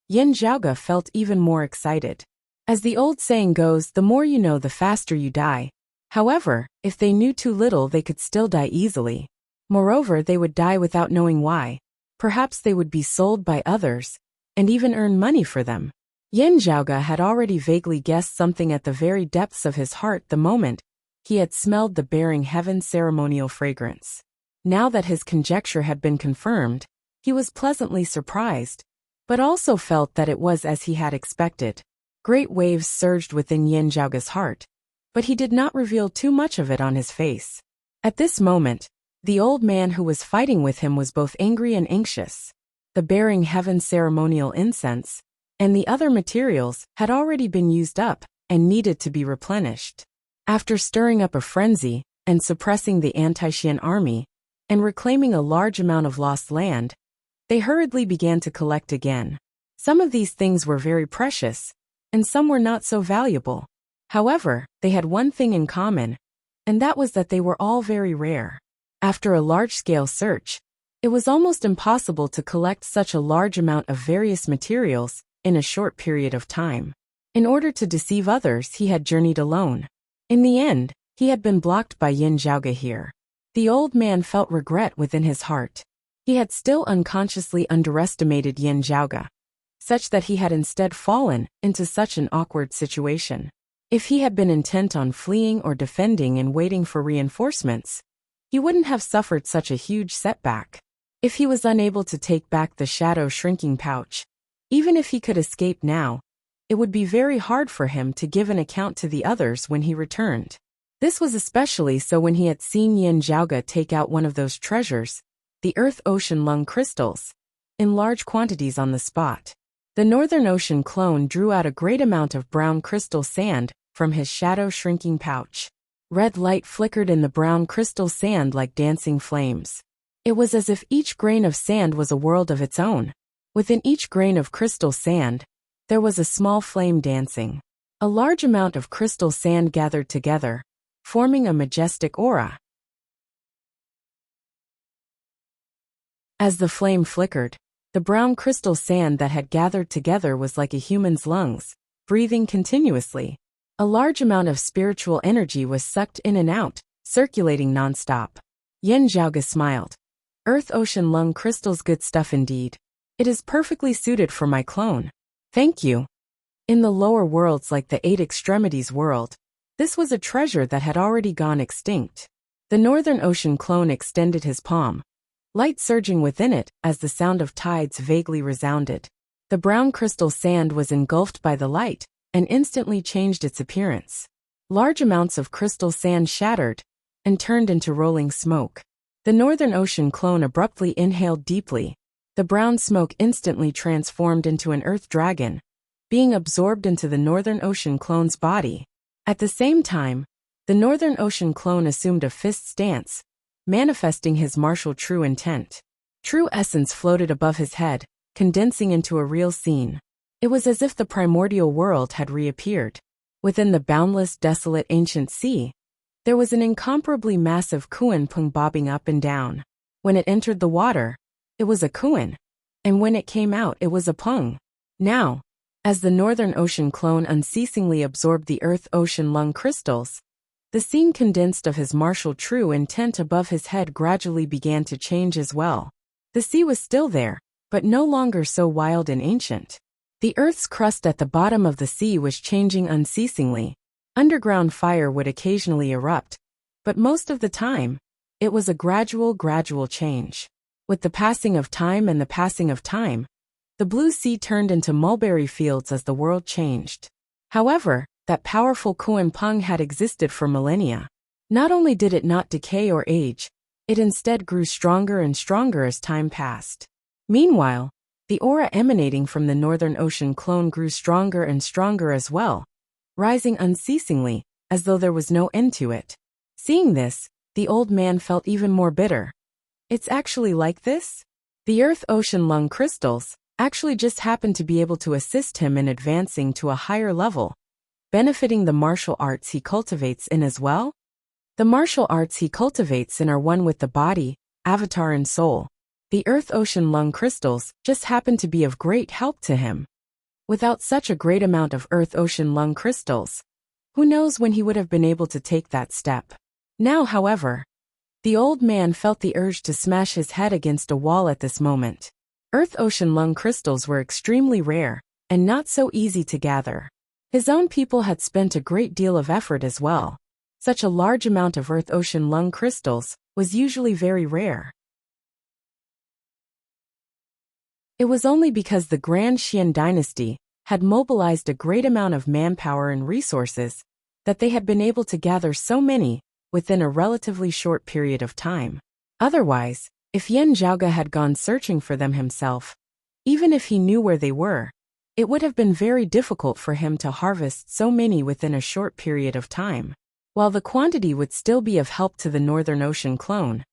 Yin Zhaoge felt even more excited. As the old saying goes, the more you know, the faster you die. However, if they knew too little, they could still die easily. Moreover, they would die without knowing why. Perhaps they would be sold by others, and even earn money for them. Yin Zhaoge had already vaguely guessed something at the very depths of his heart the moment He had smelled the bearing heaven ceremonial fragrance. Now that his conjecture had been confirmed, he was pleasantly surprised, but also felt that it was as he had expected. Great waves surged within Yin Zhaoge's heart, but he did not reveal too much of it on his face. At this moment, the old man who was fighting with him was both angry and anxious. The bearing heaven ceremonial incense and the other materials had already been used up and needed to be replenished. After stirring up a frenzy and suppressing the anti-Xian army and reclaiming a large amount of lost land, they hurriedly began to collect again. Some of these things were very precious, and some were not so valuable. However, they had one thing in common, and that was that they were all very rare. After a large-scale search, it was almost impossible to collect such a large amount of various materials in a short period of time. In order to deceive others, he had journeyed alone. In the end, he had been blocked by Yin Zhaoge here. The old man felt regret within his heart. He had still unconsciously underestimated Yin Zhaoge, such that he had instead fallen into such an awkward situation. If he had been intent on fleeing or defending and waiting for reinforcements, he wouldn't have suffered such a huge setback. If he was unable to take back the shadow shrinking pouch, even if he could escape now, it would be very hard for him to give an account to the others when he returned. This was especially so when he had seen Yin Zhaoge take out one of those treasures, the Earth Ocean Lung crystals, in large quantities on the spot. The Northern Ocean clone drew out a great amount of brown crystal sand from his shadow shrinking pouch. Red light flickered in the brown crystal sand like dancing flames. It was as if each grain of sand was a world of its own. Within each grain of crystal sand, there was a small flame dancing. A large amount of crystal sand gathered together, forming a majestic aura. As the flame flickered, the brown crystal sand that had gathered together was like a human's lungs, breathing continuously. A large amount of spiritual energy was sucked in and out, circulating non-stop. Yin Zhaoge smiled. Earth Ocean Lung crystals, good stuff indeed. It is perfectly suited for my clone. Thank you. In the lower worlds like the Eight Extremities world, this was a treasure that had already gone extinct. The Northern Ocean clone extended his palm, light surging within it as the sound of tides vaguely resounded. The brown crystal sand was engulfed by the light and instantly changed its appearance. Large amounts of crystal sand shattered and turned into rolling smoke. The Northern Ocean clone abruptly inhaled deeply. The brown smoke instantly transformed into an earth dragon, being absorbed into the Northern Ocean clone's body. At the same time, the Northern Ocean clone assumed a fist stance, manifesting his martial true intent. True essence floated above his head, condensing into a real scene. It was as if the primordial world had reappeared. Within the boundless, desolate ancient sea, there was an incomparably massive Kuan Peng bobbing up and down. When it entered the water, it was a Kuan, and when it came out it was a Peng. Now, as the Northern Ocean clone unceasingly absorbed the Earth Ocean Lung crystals, the scene condensed of his martial true intent above his head gradually began to change as well. The sea was still there, but no longer so wild and ancient. The Earth's crust at the bottom of the sea was changing unceasingly. Underground fire would occasionally erupt, but most of the time, it was a gradual change. With the passing of time and the passing of time, the blue sea turned into mulberry fields as the world changed. However, that powerful Kuan Peng had existed for millennia. Not only did it not decay or age, it instead grew stronger and stronger as time passed. Meanwhile, the aura emanating from the Northern Ocean clone grew stronger and stronger as well, rising unceasingly, as though there was no end to it. Seeing this, the old man felt even more bitter. It's actually like this? The Earth Ocean Lung crystals actually just happened to be able to assist him in advancing to a higher level, benefiting the martial arts he cultivates in as well? The martial arts he cultivates in are one with the body, avatar and soul. The Earth Ocean Lung crystals just happen to be of great help to him. Without such a great amount of Earth Ocean Lung crystals, who knows when he would have been able to take that step. Now, however, the old man felt the urge to smash his head against a wall at this moment. Earth Ocean Lung crystals were extremely rare, and not so easy to gather. His own people had spent a great deal of effort as well, Such a large amount of earth-ocean lung crystals was usually very rare. It was only because the Grand Xian dynasty had mobilized a great amount of manpower and resources that they had been able to gather so many within a relatively short period of time. Otherwise, if Yan Zhaoge had gone searching for them himself, even if he knew where they were, it would have been very difficult for him to harvest so many within a short period of time. While the quantity would still be of help to the Northern Ocean clone,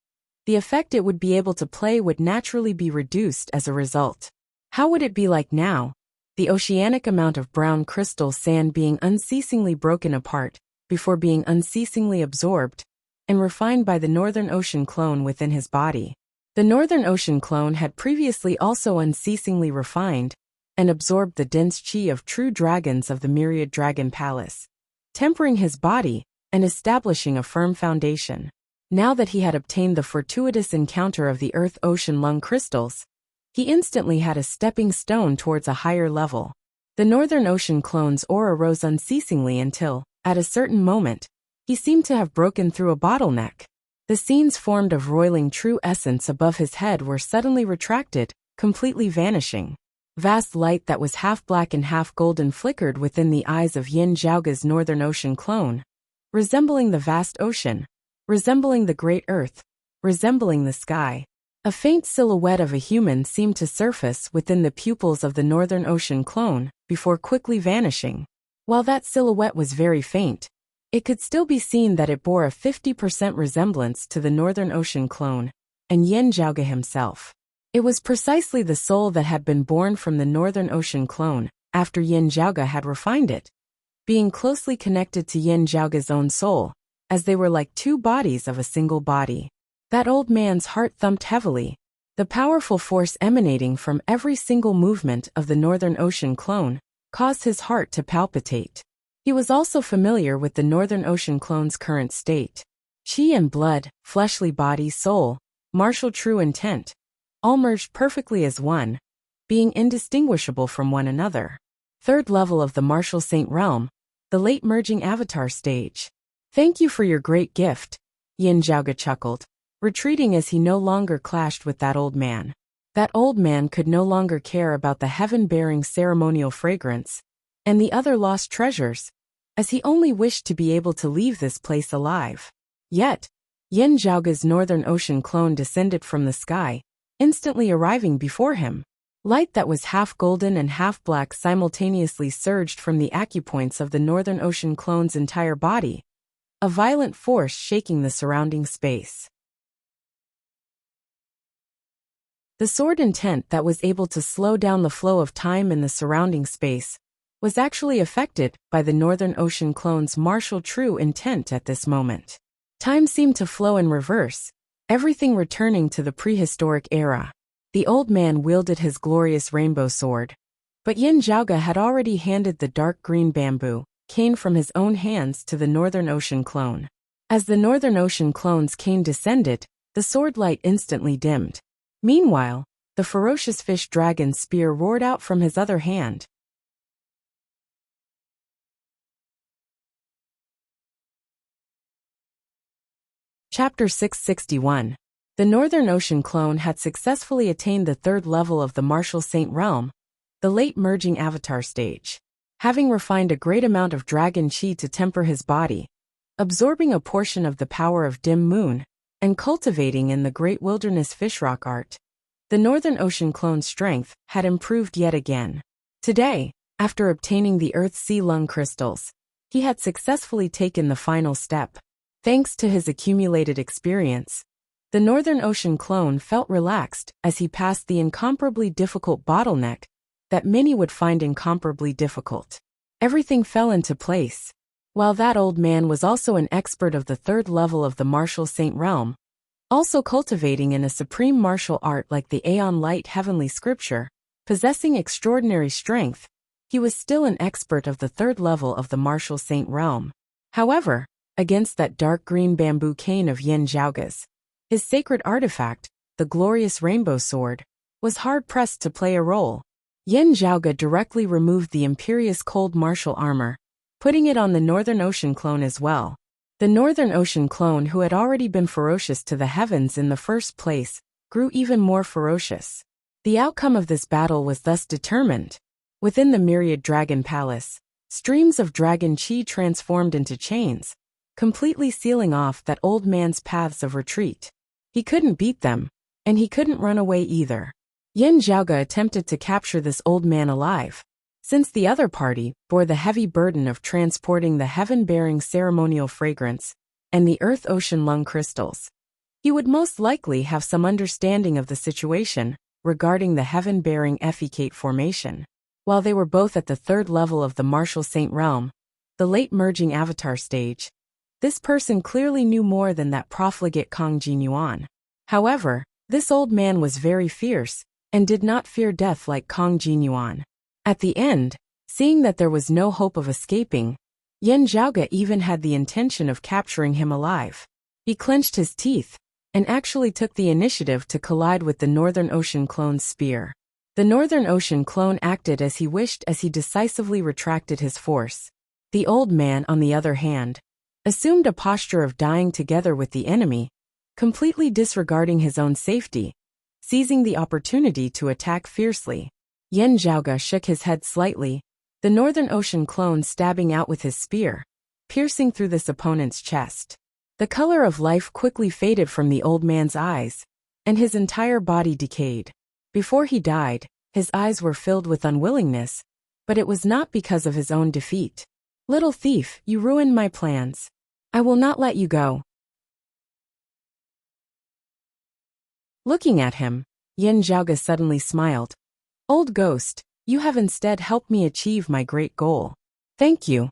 the effect it would be able to play would naturally be reduced as a result. How would it be like now? The oceanic amount of brown crystal sand being unceasingly broken apart, before being unceasingly absorbed and refined by the Northern Ocean clone within his body. The Northern Ocean clone had previously also unceasingly refined and absorbed the dense chi of true dragons of the myriad dragon palace, tempering his body and establishing a firm foundation. Now that he had obtained the fortuitous encounter of the earth-ocean lung crystals, he instantly had a stepping stone towards a higher level. The Northern Ocean clone's aura rose unceasingly until, at a certain moment, he seemed to have broken through a bottleneck. The scenes formed of roiling true essence above his head were suddenly retracted, completely vanishing. Vast light that was half black and half golden flickered within the eyes of Yan Zhaoge's Northern Ocean clone, resembling the vast ocean, resembling the great earth, resembling the sky. A faint silhouette of a human seemed to surface within the pupils of the Northern Ocean clone, before quickly vanishing. While that silhouette was very faint, it could still be seen that it bore a 50% resemblance to the Northern Ocean clone and Yan Zhaoge himself. It was precisely the soul that had been born from the Northern Ocean clone, after Yan Zhaoge had refined it, being closely connected to Yan Zhaoge's own soul, as they were like two bodies of a single body. That old man's heart thumped heavily, the powerful force emanating from every single movement of the Northern Ocean clone caused his heart to palpitate. He was also familiar with the Northern Ocean clone's current state. Chi and blood, fleshly body, soul, martial true intent, all merged perfectly as one, being indistinguishable from one another. Third level of the martial saint realm, the late merging avatar stage. Thank you for your great gift, Yan Zhaoge chuckled, retreating as he no longer clashed with that old man. That old man could no longer care about the heaven-bearing ceremonial fragrance and the other lost treasures, as he only wished to be able to leave this place alive. Yet, Yan Zhaoge's Northern Ocean clone descended from the sky, instantly arriving before him. Light that was half golden and half black simultaneously surged from the acupoints of the Northern Ocean clone's entire body, a violent force shaking the surrounding space. The sword intent that was able to slow down the flow of time in the surrounding space was actually affected by the Northern Ocean clone's martial true intent at this moment. Time seemed to flow in reverse, everything returning to the prehistoric era. The old man wielded his glorious rainbow sword, but Yan Zhaoge had already handed the dark green bamboo cane from his own hands to the Northern Ocean clone. As the Northern Ocean clone's cane descended, the sword light instantly dimmed. Meanwhile, the ferocious fish dragon spear roared out from his other hand. Chapter 661. The Northern Ocean clone had successfully attained the third level of the martial saint realm, the late merging avatar stage. Having refined a great amount of dragon chi to temper his body, absorbing a portion of the power of dim moon, and cultivating in the great wilderness fishrock art, the Northern Ocean clone's strength had improved yet again. Today, after obtaining the Earth-Sea lung crystals, he had successfully taken the final step. Thanks to his accumulated experience, the Northern Ocean clone felt relaxed as he passed the incomparably difficult bottleneck that many would find incomparably difficult. Everything fell into place. While that old man was also an expert of the third level of the martial saint realm, also cultivating in a supreme martial art like the Aeon Light heavenly scripture, possessing extraordinary strength, he was still an expert of the third level of the martial saint realm. However, against that dark green bamboo cane of Yan Zhaoge's, his sacred artifact, the glorious rainbow sword, was hard-pressed to play a role. Yan Zhaoge directly removed the imperious cold martial armor, putting it on the Northern Ocean clone as well. The Northern Ocean clone, who had already been ferocious to the heavens in the first place, grew even more ferocious. The outcome of this battle was thus determined. Within the myriad dragon palace, streams of dragon chi transformed into chains, completely sealing off that old man's paths of retreat. He couldn't beat them, and he couldn't run away either. Yin Zhaoge attempted to capture this old man alive, since the other party bore the heavy burden of transporting the heaven-bearing ceremonial fragrance and the earth-ocean lung crystals. He would most likely have some understanding of the situation regarding the heaven-bearing effecate formation. While they were both at the third level of the martial saint realm, the late merging avatar stage, this person clearly knew more than that profligate Kang Jinyuan. However, this old man was very fierce and did not fear death like Kang Jinyuan. At the end, seeing that there was no hope of escaping, Yin Zhaoge even had the intention of capturing him alive. He clenched his teeth and actually took the initiative to collide with the Northern Ocean clone's spear. The Northern Ocean clone acted as he wished as he decisively retracted his force. The old man, on the other hand, assumed a posture of dying together with the enemy, completely disregarding his own safety, seizing the opportunity to attack fiercely. Yin Zhaoge shook his head slightly, the Northern Ocean clone stabbing out with his spear, piercing through this opponent's chest. The color of life quickly faded from the old man's eyes, and his entire body decayed. Before he died, his eyes were filled with unwillingness, but it was not because of his own defeat. "Little thief, you ruined my plans. I will not let you go." Looking at him, Yin Zhaoge suddenly smiled. "Old ghost, you have instead helped me achieve my great goal. Thank you."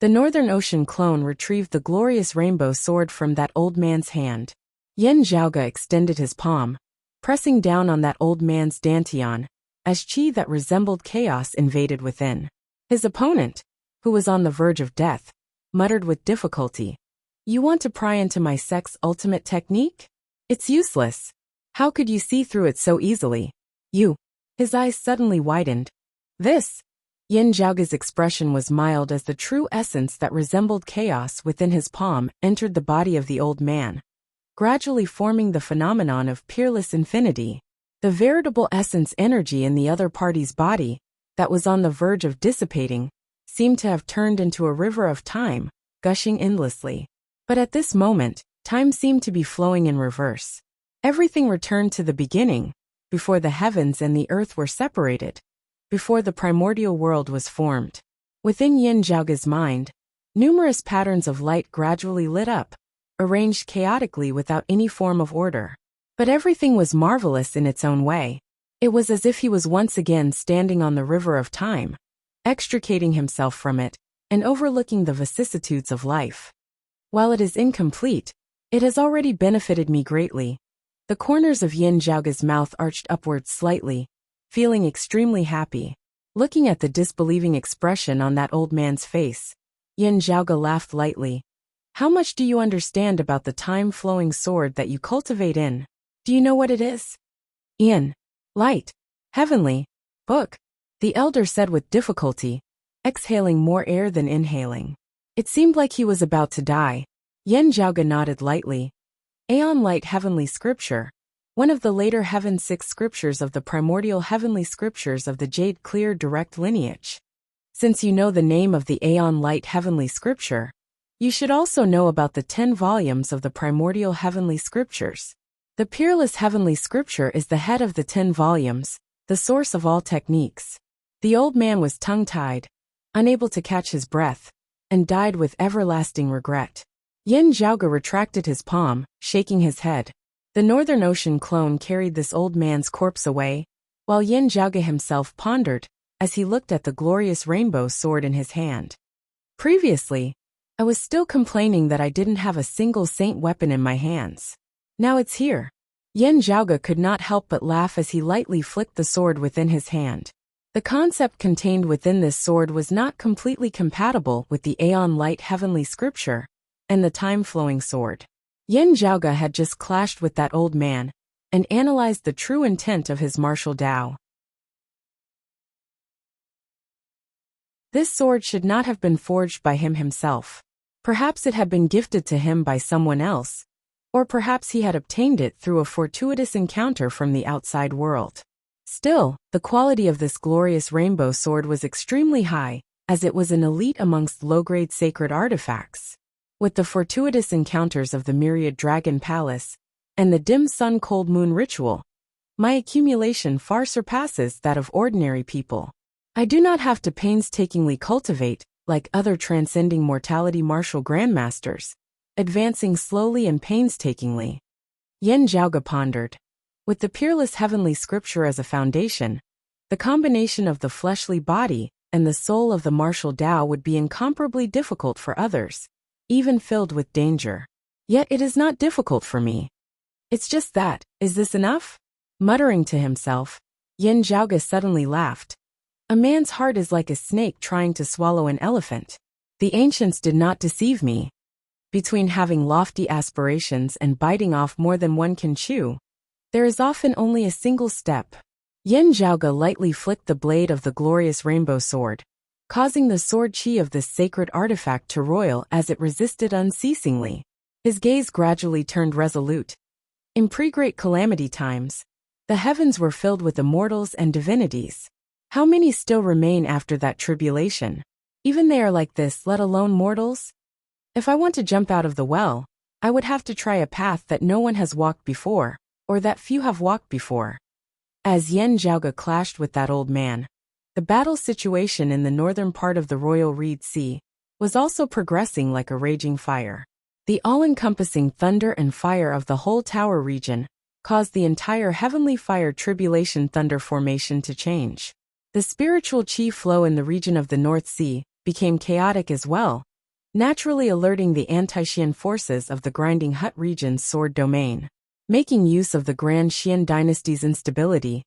The Northern Ocean clone retrieved the glorious rainbow sword from that old man's hand. Yin Zhaoge extended his palm, pressing down on that old man's dantian, as chi that resembled chaos invaded within. His opponent, who was on the verge of death, muttered with difficulty, "You want to pry into my sect's ultimate technique? It's useless. How could you see through it so easily? You." His eyes suddenly widened. "This?" Yin Zhaoge's expression was mild as the true essence that resembled chaos within his palm entered the body of the old man, gradually forming the phenomenon of peerless infinity. The veritable essence energy in the other party's body, that was on the verge of dissipating, seemed to have turned into a river of time, gushing endlessly. But at this moment, time seemed to be flowing in reverse. Everything returned to the beginning, before the heavens and the earth were separated, before the primordial world was formed. Within Yin Zhaoge's mind, numerous patterns of light gradually lit up, arranged chaotically without any form of order. But everything was marvelous in its own way. It was as if he was once again standing on the river of time, extricating himself from it, and overlooking the vicissitudes of life. While it is incomplete, it has already benefited me greatly. The corners of Yin Zhaoge's mouth arched upwards slightly, feeling extremely happy. Looking at the disbelieving expression on that old man's face, Yin Zhaoge laughed lightly. "How much do you understand about the time-flowing sword that you cultivate in? Do you know what it is?" "Yin. Light. Heavenly. Book," the elder said with difficulty, exhaling more air than inhaling. It seemed like he was about to die. Yin Zhaoge nodded lightly. "Aeon Light Heavenly Scripture, one of the later Heaven 6 scriptures of the primordial heavenly scriptures of the Jade Clear direct lineage. Since you know the name of the Aeon Light Heavenly Scripture, you should also know about the 10 volumes of the primordial heavenly scriptures. The peerless heavenly scripture is the head of the 10 volumes, the source of all techniques." The old man was tongue-tied, unable to catch his breath, and died with everlasting regret. Yin Zhaoge retracted his palm, shaking his head. The Northern Ocean clone carried this old man's corpse away, while Yin Zhaoge himself pondered as he looked at the glorious rainbow sword in his hand. Previously, I was still complaining that I didn't have a single saint weapon in my hands. Now it's here. Yin Zhaoge could not help but laugh as he lightly flicked the sword within his hand. The concept contained within this sword was not completely compatible with the Aeon Light Heavenly Scripture and the time-flowing sword. Yin Zhaoge had just clashed with that old man and analyzed the true intent of his martial Tao. This sword should not have been forged by him himself. Perhaps it had been gifted to him by someone else, or perhaps he had obtained it through a fortuitous encounter from the outside world. Still, the quality of this glorious rainbow sword was extremely high, as it was an elite amongst low-grade sacred artifacts. With the fortuitous encounters of the myriad dragon palace and the dim sun-cold moon ritual, my accumulation far surpasses that of ordinary people. I do not have to painstakingly cultivate, like other transcending mortality martial grandmasters, advancing slowly and painstakingly. Yen Zhaoge pondered. With the peerless heavenly scripture as a foundation, the combination of the fleshly body and the soul of the martial Tao would be incomparably difficult for others, even filled with danger. Yet it is not difficult for me. It's just that, is this enough? Muttering to himself, Yen Zhaoge suddenly laughed. A man's heart is like a snake trying to swallow an elephant. The ancients did not deceive me. Between having lofty aspirations and biting off more than one can chew, there is often only a single step. Yen Zhaoge lightly flicked the blade of the glorious rainbow sword, causing the sword chi of this sacred artifact to roil as it resisted unceasingly. His gaze gradually turned resolute. In pre-great calamity times, the heavens were filled with immortals and divinities. How many still remain after that tribulation? Even they are like this, let alone mortals? If I want to jump out of the well, I would have to try a path that no one has walked before, or that few have walked before. As Yen Zhaoge clashed with that old man, the battle situation in the northern part of the Royal Reed Sea was also progressing like a raging fire. The all-encompassing thunder and fire of the whole tower region caused the entire heavenly fire tribulation thunder formation to change. The spiritual chi flow in the region of the North Sea became chaotic as well, naturally alerting the anti-Xian forces of the grinding hut region's sword domain. Making use of the Grand Xian dynasty's instability,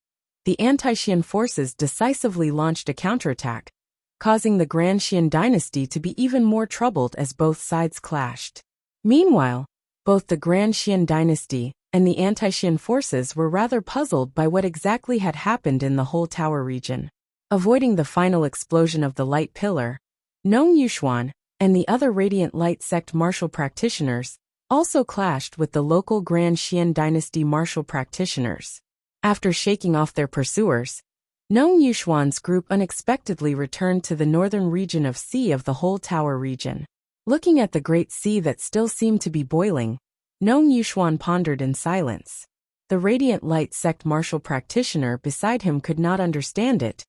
the anti-Xian forces decisively launched a counterattack, causing the Grand Xian dynasty to be even more troubled as both sides clashed. Meanwhile, both the Grand Xian dynasty and the anti-Xian forces were rather puzzled by what exactly had happened in the whole tower region. Avoiding the final explosion of the light pillar, Nong Yuxuan and the other radiant light sect martial practitioners also clashed with the local Grand Xian dynasty martial practitioners. After shaking off their pursuers, Nong Yuxuan's group unexpectedly returned to the northern region of sea of the whole tower region. Looking at the great sea that still seemed to be boiling, Nong Yuxuan pondered in silence. The radiant light sect martial practitioner beside him could not understand it.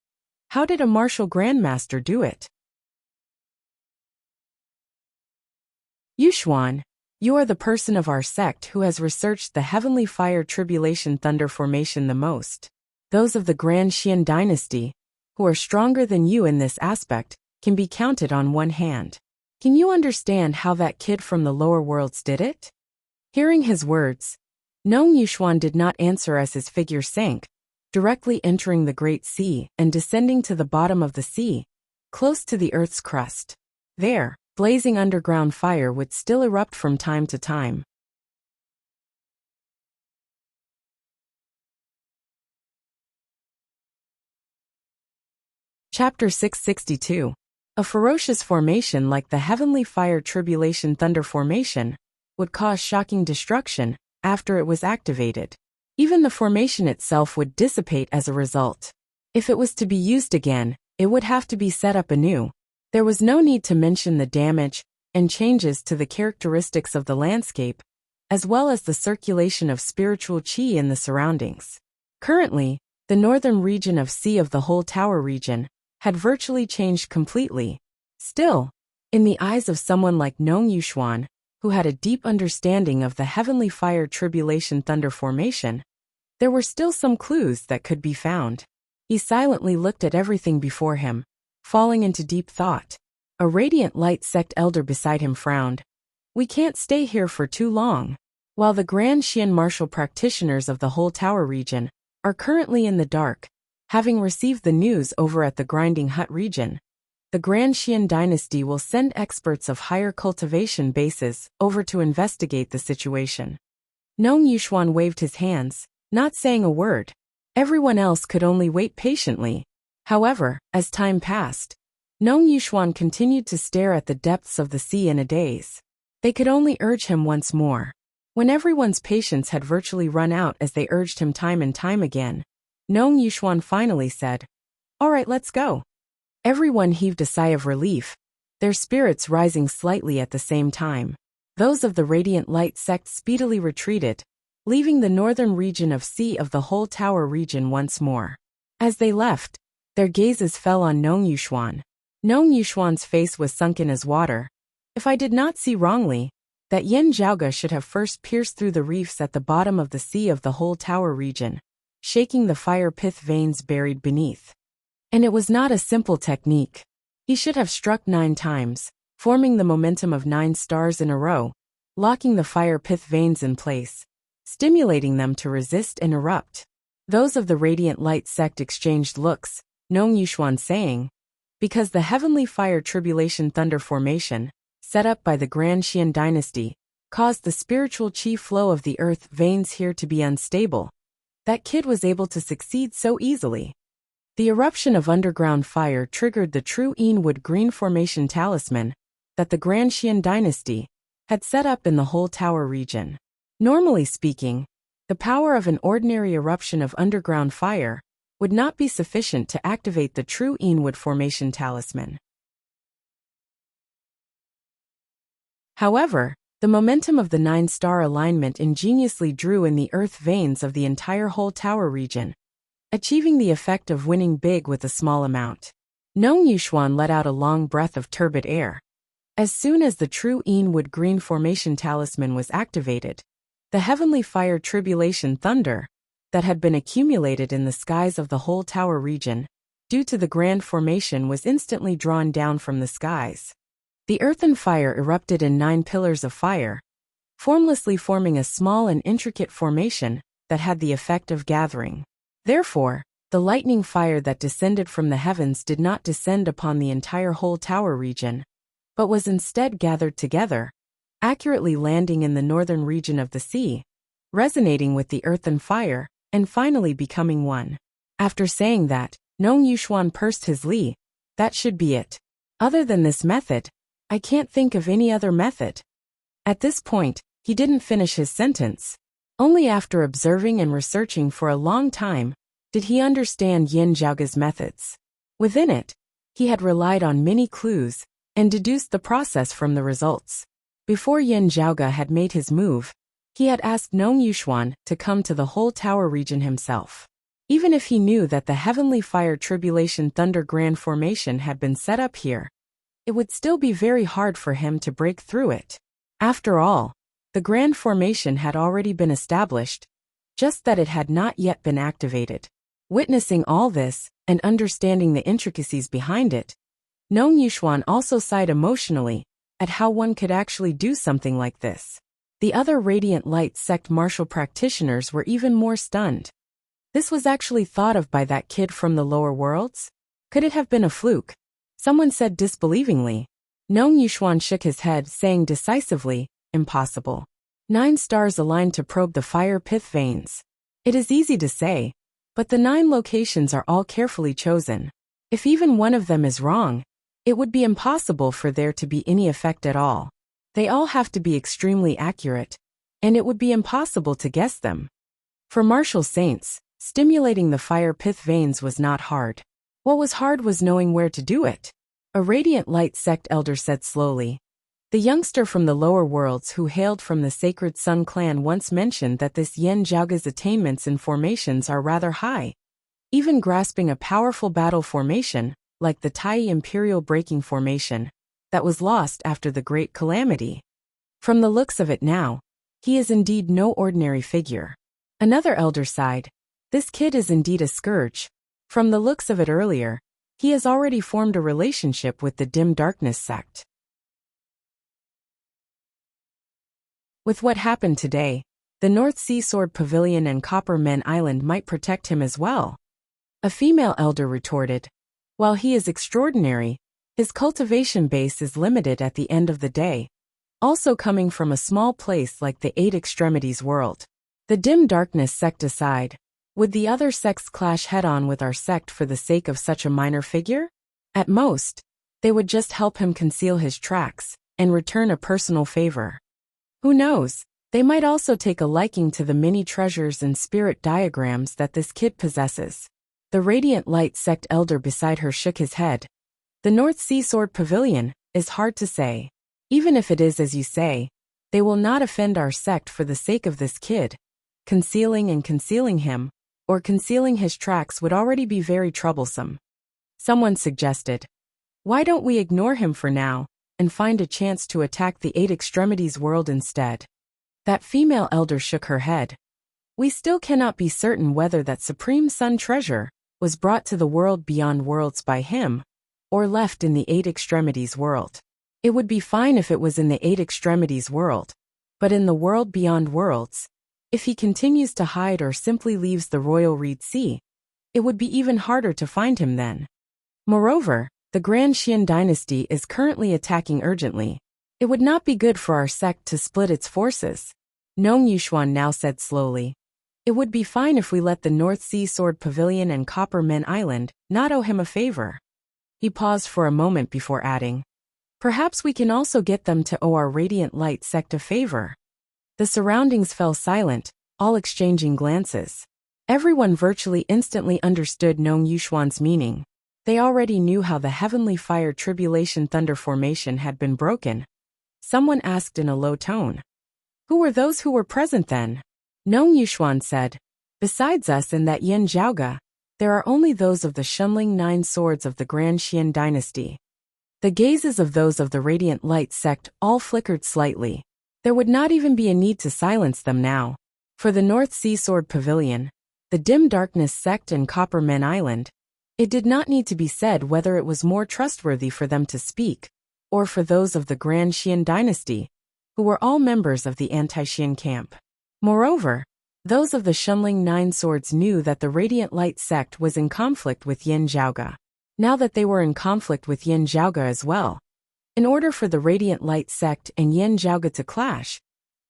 How did a martial grandmaster do it? Yuxuan, you are the person of our sect who has researched the heavenly fire tribulation thunder formation the most. Those of the Grand Xian dynasty, who are stronger than you in this aspect, can be counted on one hand. Can you understand how that kid from the lower worlds did it? Hearing his words, Nong Yuxuan did not answer as his figure sank, directly entering the great sea and descending to the bottom of the sea, close to the earth's crust. There, blazing underground fire would still erupt from time to time. Chapter 662. A ferocious formation like the heavenly fire tribulation thunder formation would cause shocking destruction after it was activated. Even the formation itself would dissipate as a result. If it was to be used again, it would have to be set up anew. There was no need to mention the damage and changes to the characteristics of the landscape, as well as the circulation of spiritual chi in the surroundings. Currently, the northern region of sea of the whole tower region had virtually changed completely. Still, in the eyes of someone like Nong Yuxuan, who had a deep understanding of the heavenly fire tribulation thunder formation, there were still some clues that could be found. He silently looked at everything before him, falling into deep thought. A radiant light sect elder beside him frowned. We can't stay here for too long. While the Grand Xian martial practitioners of the whole tower region are currently in the dark, having received the news over at the grinding hut region, the Grand Xian dynasty will send experts of higher cultivation bases over to investigate the situation. Nong Yuxuan waved his hands, not saying a word. Everyone else could only wait patiently. However, as time passed, Nong Yuxuan continued to stare at the depths of the sea in a daze. They could only urge him once more. When everyone's patience had virtually run out as they urged him time and time again, Nong Yuxuan finally said, "All right, let's go." Everyone heaved a sigh of relief, their spirits rising slightly at the same time. Those of the Radiant Light sect speedily retreated, leaving the northern region of Sea of the Whole Tower region once more. As they left, their gazes fell on Nong Yuxuan. Nong Yuxuan's face was sunken as water. If I did not see wrongly, that Yin Zhaoge should have first pierced through the reefs at the bottom of the Sea of the Whole Tower region, shaking the fire pith veins buried beneath. And it was not a simple technique. He should have struck 9 times, forming the momentum of 9 stars in a row, locking the fire pith veins in place, stimulating them to resist and erupt. Those of the Radiant Light sect exchanged looks, Nong Yuxuan saying, "Because the heavenly fire tribulation thunder formation, set up by the Grand Xian dynasty, caused the spiritual chi flow of the earth veins here to be unstable, that kid was able to succeed so easily." The eruption of underground fire triggered the true Inwood Green Formation talisman that the Grand Xian dynasty had set up in the whole tower region. Normally speaking, the power of an ordinary eruption of underground fire would not be sufficient to activate the true Inwood Formation talisman. However, the momentum of the 9-star alignment ingeniously drew in the earth veins of the entire whole tower region, achieving the effect of winning big with a small amount. Nong Yuxuan let out a long breath of turbid air. As soon as the true Inwood Green Formation talisman was activated, the heavenly fire tribulation thunder that had been accumulated in the skies of the whole tower region, due to the grand formation, was instantly drawn down from the skies. The earthen fire erupted in 9 pillars of fire, formlessly forming a small and intricate formation that had the effect of gathering. Therefore, the lightning fire that descended from the heavens did not descend upon the entire whole tower region, but was instead gathered together, accurately landing in the northern region of the sea, resonating with the earthen fire, and finally becoming one. After saying that, Nong Yuxuan pursed his li. "That should be it. Other than this method, I can't think of any other method." At this point, he didn't finish his sentence. Only after observing and researching for a long time did he understand Yin Zhaoge's methods. Within it, he had relied on many clues and deduced the process from the results. Before Yin Zhaoge had made his move, he had asked Nong Yuxuan to come to the whole tower region himself. Even if he knew that the heavenly fire tribulation thunder grand formation had been set up here, it would still be very hard for him to break through it. After all, the grand formation had already been established, just that it had not yet been activated. Witnessing all this, and understanding the intricacies behind it, Nong Yuxuan also sighed emotionally at how one could actually do something like this. The other Radiant Light sect martial practitioners were even more stunned. This was actually thought of by that kid from the lower worlds? Could it have been a fluke? Someone said disbelievingly. Nong Yuxuan shook his head, saying decisively, "Impossible. 9 stars aligned to probe the fire pith veins. It is easy to say, but the 9 locations are all carefully chosen. If even one of them is wrong, it would be impossible for there to be any effect at all. They all have to be extremely accurate, and it would be impossible to guess them." For martial saints, stimulating the fire pith veins was not hard. What was hard was knowing where to do it. A Radiant Light sect elder said slowly. The youngster from the lower worlds who hailed from the Sacred Sun clan once mentioned that this Yin Zhaoge's attainments in formations are rather high, even grasping a powerful battle formation, like the Tai Imperial Breaking Formation, that was lost after the Great Calamity. From the looks of it now, he is indeed no ordinary figure. Another elder sighed. This kid is indeed a scourge. From the looks of it earlier, he has already formed a relationship with the Dim Darkness sect. With what happened today, the North Sea Sword Pavilion and Copper Men Island might protect him as well. A female elder retorted. While he is extraordinary, his cultivation base is limited at the end of the day, also coming from a small place like the Eight Extremities world. The Dim Darkness sect aside, would the other sects clash head-on with our sect for the sake of such a minor figure? At most, They would just help him conceal his tracks and return a personal favor. Who knows? They might also take a liking to the many treasures and spirit diagrams that this kid possesses. The Radiant Light sect elder beside her shook his head. The North Sea Sword Pavilion is hard to say. Even if it is as you say, they will not offend our sect for the sake of this kid. Concealing him, or concealing his tracks would already be very troublesome. Someone suggested, why don't we ignore him for now, and find a chance to attack the Eight Extremities world instead? That female elder shook her head. We still cannot be certain whether that Supreme Sun treasure was brought to the world beyond worlds by him, or left in the Eight Extremities world. It would be fine if it was in the Eight Extremities world, but in the world beyond worlds, if he continues to hide or simply leaves the Royal Reed Sea, it would be even harder to find him then. Moreover, the Grand Xian dynasty is currently attacking urgently. It would not be good for our sect to split its forces. Nong Yuxuan now said slowly. It would be fine if we let the North Sea Sword Pavilion and Copper Men Island not owe him a favor. He paused for a moment before adding, perhaps we can also get them to owe our Radiant Light sect a favor. The surroundings fell silent, all exchanging glances. Everyone virtually instantly understood Nong Yuxuan's meaning. They already knew how the Heavenly Fire Tribulation Thunder formation had been broken. Someone asked in a low tone. Who were those who were present then? Nong Yuxuan said, besides us and that Yin Zhaoga, there are only those of the Shunling 9 swords of the Grand Xian dynasty. The gazes of those of the Radiant Light sect all flickered slightly. There would not even be a need to silence them now. For the North Sea Sword Pavilion, the Dim Darkness sect and Copper Men Island, it did not need to be said whether it was more trustworthy for them to speak, or for those of the Grand Xian dynasty, who were all members of the anti-Xian camp. Moreover, those of the Shunling 9 swords knew that the Radiant Light sect was in conflict with Yin Zhaoga. Now that they were in conflict with Yin Zhaoga as well, in order for the Radiant Light sect and Yin Zhaoga to clash,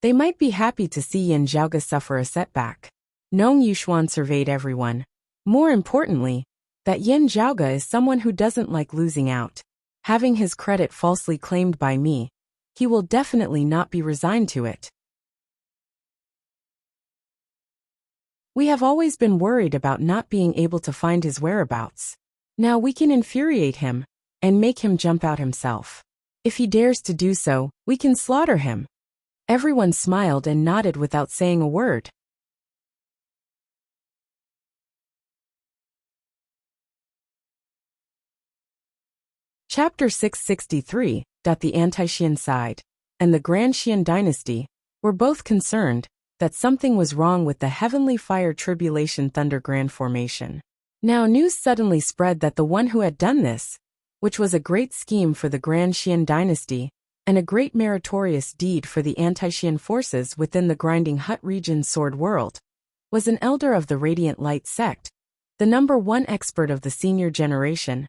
they might be happy to see Yin Zhaoga suffer a setback. Nong Yuxuan surveyed everyone. More importantly, that Yin Zhaoga is someone who doesn't like losing out. Having his credit falsely claimed by me, he will definitely not be resigned to it. We have always been worried about not being able to find his whereabouts. Now we can infuriate him and make him jump out himself. If he dares to do so, we can slaughter him. Everyone smiled and nodded without saying a word. Chapter 663. The Anti-Xian side and the Grand Xian dynasty were both concerned that something was wrong with the Heavenly Fire Tribulation Thunder Grand Formation. Now news suddenly spread that the one who had done this, which was a great scheme for the Grand Xian dynasty, and a great meritorious deed for the anti-Xian forces within the Grinding Hut region's sword world, was an elder of the Radiant Light sect, the number 1 expert of the senior generation,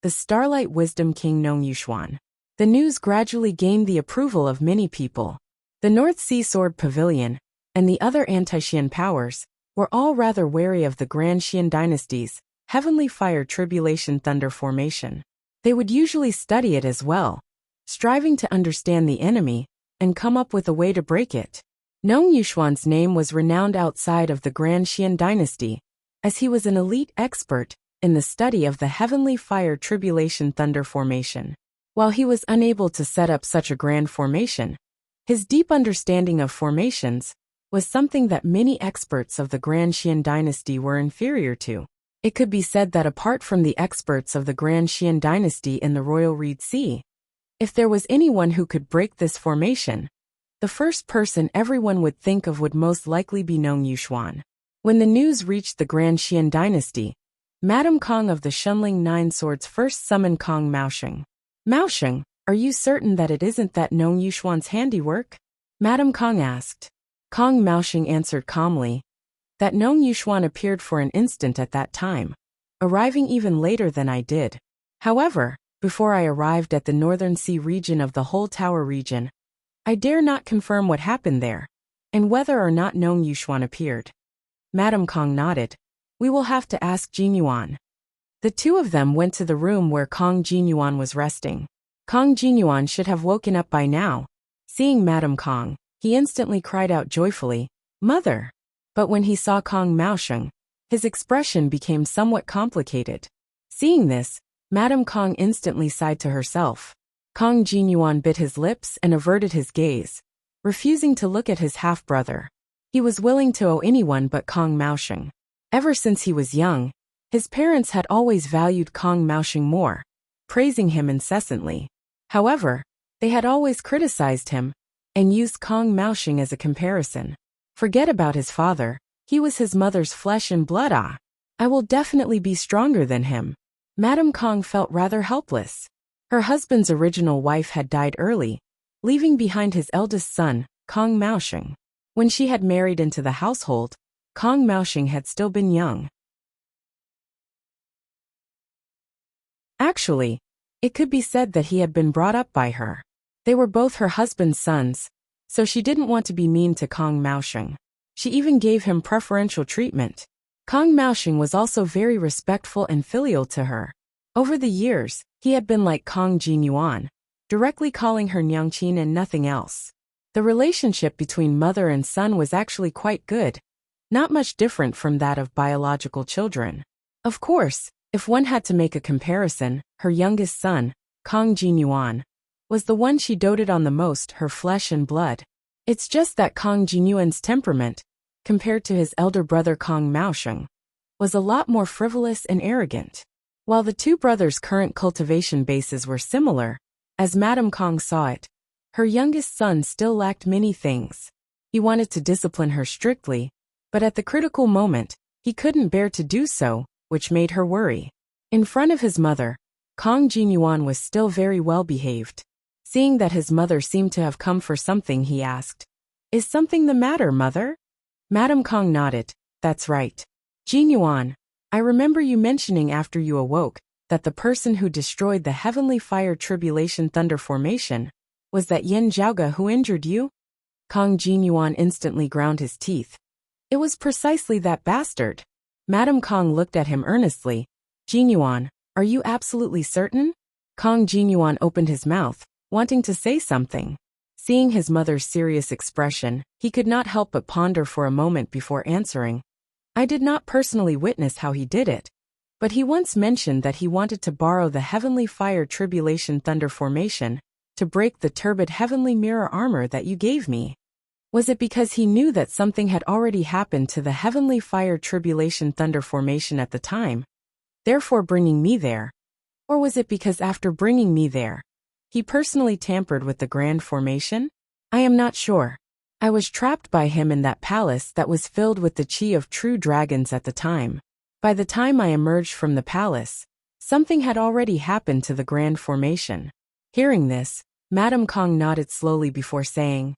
the Starlight Wisdom King Nong Yuxuan. The news gradually gained the approval of many people. The North Sea Sword Pavilion and the other anti-Xian powers were all rather wary of the Grand Xian dynasty's Heavenly Fire Tribulation Thunder formation. They would usually study it as well, striving to understand the enemy and come up with a way to break it. Nong Yuxuan's name was renowned outside of the Grand Xian dynasty, as he was an elite expert in the study of the Heavenly Fire Tribulation Thunder formation. While he was unable to set up such a grand formation, his deep understanding of formations was something that many experts of the Grand Xian dynasty were inferior to. It could be said that apart from the experts of the Grand Xian dynasty in the Royal Reed Sea, if there was anyone who could break this formation, the first person everyone would think of would most likely be Nong Yuxuan. When the news reached the Grand Xian dynasty, Madame Kong of the Shunling 9 Swords first summoned Kong Maosheng. Maosheng, are you certain that it isn't that Nong Yuxuan's handiwork? Madame Kong asked. Kong Maosheng answered calmly, that Nong Yuxuan appeared for an instant at that time, arriving even later than I did. However, before I arrived at the Northern Sea region of the whole Tower region, I dare not confirm what happened there, and whether or not Nong Yuxuan appeared. Madame Kong nodded. We will have to ask Jin Yuan. The two of them went to the room where Kong Jinyuan was resting. Kong Jinyuan should have woken up by now. Seeing Madame Kong, he instantly cried out joyfully, "Mother!" But when he saw Kong Maosheng, his expression became somewhat complicated. Seeing this, Madame Kong instantly sighed to herself. Kong Jinyuan bit his lips and averted his gaze, refusing to look at his half-brother. He was willing to owe anyone but Kong Maosheng. Ever since he was young, his parents had always valued Kong Maosheng more, praising him incessantly. However, they had always criticized him and used Kong Maosheng as a comparison. Forget about his father, he was his mother's flesh and blood. I will definitely be stronger than him. Madame Kong felt rather helpless. Her husband's original wife had died early, leaving behind his eldest son, Kong Maosheng. When she had married into the household, Kong Maosheng had still been young. Actually, it could be said that he had been brought up by her. They were both her husband's sons, so she didn't want to be mean to Kong Maosheng. She even gave him preferential treatment. Kong Maosheng was also very respectful and filial to her. Over the years, he had been like Kong Jinyuan, directly calling her Nyangqin and nothing else. The relationship between mother and son was actually quite good, not much different from that of biological children. Of course, if one had to make a comparison, her youngest son, Kong Jinyuan, was the one she doted on the most, her flesh and blood. It's just that Kong Jinyuan's temperament, compared to his elder brother Kong Maosheng, was a lot more frivolous and arrogant. While the two brothers' current cultivation bases were similar, as Madame Kong saw it, her youngest son still lacked many things. He wanted to discipline her strictly, but at the critical moment, he couldn't bear to do so, which made her worry. In front of his mother, Kong Jinyuan was still very well behaved. Seeing that his mother seemed to have come for something, he asked, "Is something the matter, mother?" Madame Kong nodded. "That's right. Jinyuan, I remember you mentioning after you awoke that the person who destroyed the heavenly fire tribulation thunder formation was that Yen Zhaoga who injured you?" Kong Jinyuan instantly ground his teeth. It was precisely that bastard. Madame Kong looked at him earnestly. "Jinyuan, are you absolutely certain?" Kong Jinyuan opened his mouth, wanting to say something. Seeing his mother's serious expression, he could not help but ponder for a moment before answering. "I did not personally witness how he did it, but he once mentioned that he wanted to borrow the heavenly fire tribulation thunder formation to break the turbid heavenly mirror armor that you gave me. Was it because he knew that something had already happened to the heavenly fire tribulation thunder formation at the time, therefore bringing me there? Or was it because after bringing me there, he personally tampered with the grand formation? I am not sure. I was trapped by him in that palace that was filled with the chi of true dragons at the time. By the time I emerged from the palace, something had already happened to the grand formation." Hearing this, Madame Kong nodded slowly before saying,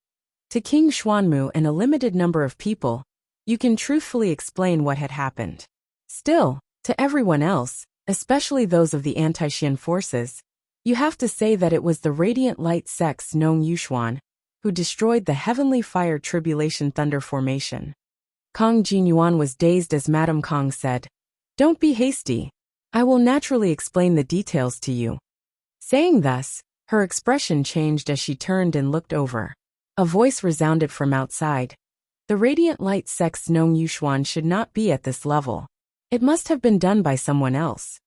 "To King Xuanmu and a limited number of people, you can truthfully explain what had happened. Still, to everyone else, especially those of the anti-Xian forces, you have to say that it was the radiant light sects Nong Yuxuan who destroyed the heavenly fire tribulation thunder formation." Kong Jinyuan was dazed as Madame Kong said, "Don't be hasty. I will naturally explain the details to you." Saying thus, her expression changed as she turned and looked over. A voice resounded from outside. "The radiant light sect's Nong Yuxuan should not be at this level. It must have been done by someone else.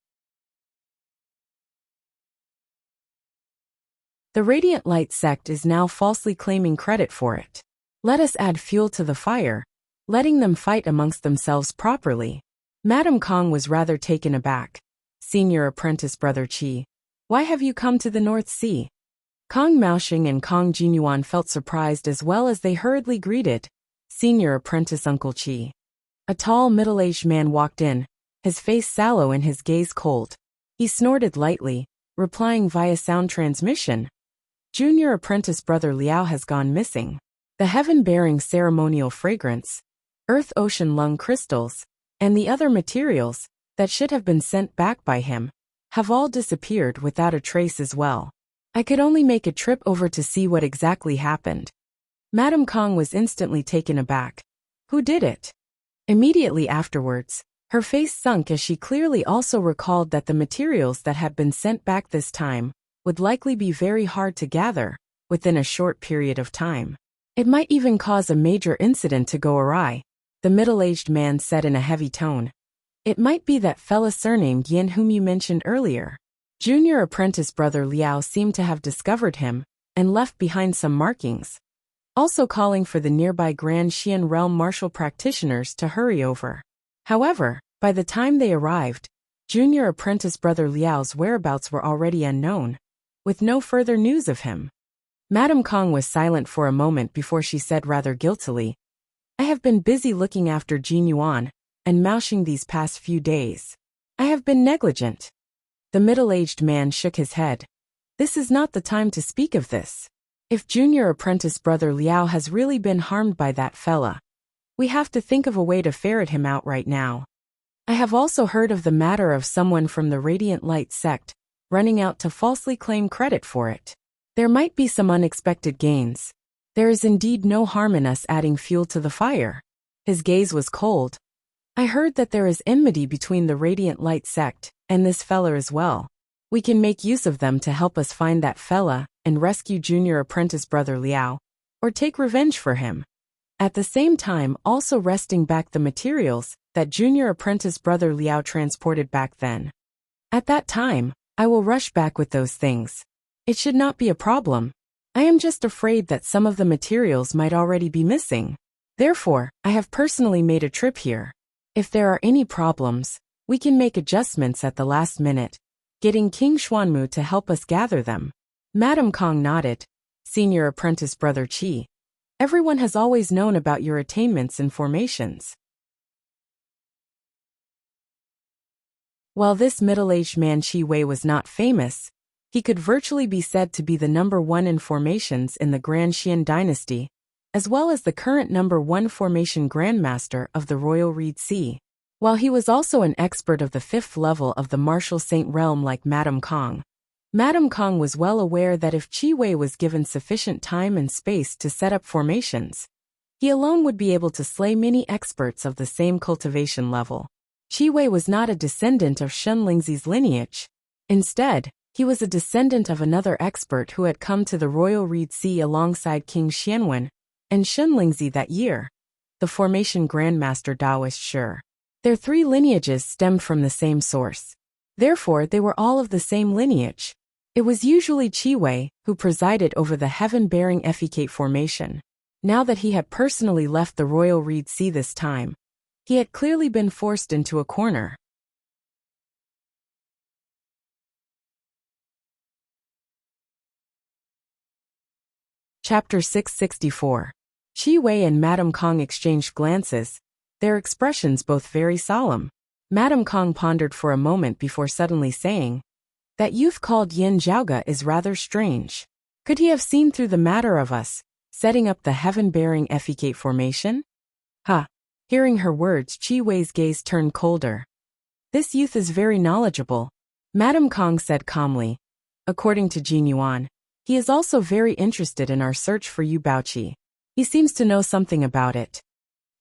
The radiant light sect is now falsely claiming credit for it. Let us add fuel to the fire, letting them fight amongst themselves properly." Madame Kong was rather taken aback. "Senior apprentice brother Qi, why have you come to the North Sea?" Kong Maosheng and Kong Jinyuan felt surprised as well as they hurriedly greeted Senior apprentice Uncle Qi. A tall, middle-aged man walked in, his face sallow and his gaze cold. He snorted lightly, replying via sound transmission, "Junior apprentice brother Liao has gone missing. The heaven-bearing ceremonial fragrance, earth-ocean lung crystals, and the other materials that should have been sent back by him have all disappeared without a trace as well. I could only make a trip over to see what exactly happened." Madame Kong was instantly taken aback. Who did it? Immediately afterwards, Her face sunk as she clearly also recalled that the materials that had been sent back this time would likely be very hard to gather within a short period of time. It might even cause a major incident to go awry, the middle-aged man said in a heavy tone. It might be that fella surnamed Yin whom you mentioned earlier. Junior apprentice brother Liao seemed to have discovered him and left behind some markings, also calling for the nearby Grand Xian realm martial practitioners to hurry over. However, by the time they arrived, junior apprentice brother Liao's whereabouts were already unknown, with no further news of him. Madame Kong was silent for a moment before she said rather guiltily, I have been busy looking after Jin Yuan and Maoxing these past few days. I have been negligent. The middle-aged man shook his head. This is not the time to speak of this. If junior apprentice brother Liao has really been harmed by that fella, we have to think of a way to ferret him out right now. I have also heard of the matter of someone from the Radiant Light sect running out to falsely claim credit for it. There might be some unexpected gains. There is indeed no harm in us adding fuel to the fire. His gaze was cold. I heard that there is enmity between the Radiant Light sect and this fella as well. We can make use of them to help us find that fella and rescue junior apprentice brother Liao, or take revenge for him. At the same time also wresting back the materials that junior apprentice brother Liao transported back then. At that time, I will rush back with those things. It should not be a problem. I am just afraid that some of the materials might already be missing. Therefore, I have personally made a trip here. If there are any problems, we can make adjustments at the last minute, getting King Xuanmu to help us gather them. Madame Kong nodded. Senior apprentice brother Qi. Everyone has always known about your attainments and formations. While this middle-aged man Qi Wei was not famous, he could virtually be said to be the #1 in formations in the Grand Xian dynasty, as well as the current #1 formation grandmaster of the Royal Reed Sea. While he was also an expert of the 5th level of the martial saint realm like Madame Kong was well aware that if Qi Wei was given sufficient time and space to set up formations, he alone would be able to slay many experts of the same cultivation level. Qi Wei was not a descendant of Shen Lingzi's lineage. Instead, he was a descendant of another expert who had come to the Royal Reed Sea alongside King Xianwen and Shen Lingzi that year, the formation grandmaster Daoist Shi. Their 3 lineages stemmed from the same source. Therefore, they were all of the same lineage. It was usually Qi Wei who presided over the heaven-bearing effecate formation. Now that he had personally left the Royal Reed Sea this time, he had clearly been forced into a corner. Chapter 664. Qi Wei and Madame Kong exchanged glances, their expressions both very solemn. Madame Kong pondered for a moment before suddenly saying, that youth called Yin Zhaoge is rather strange. Could he have seen through the matter of us setting up the heaven-bearing effecate formation? Ha! Hearing her words, Qi Wei's gaze turned colder. This youth is very knowledgeable, Madame Kong said calmly. According to Jin Yuan, he is also very interested in our search for Yu Baoqi. He seems to know something about it.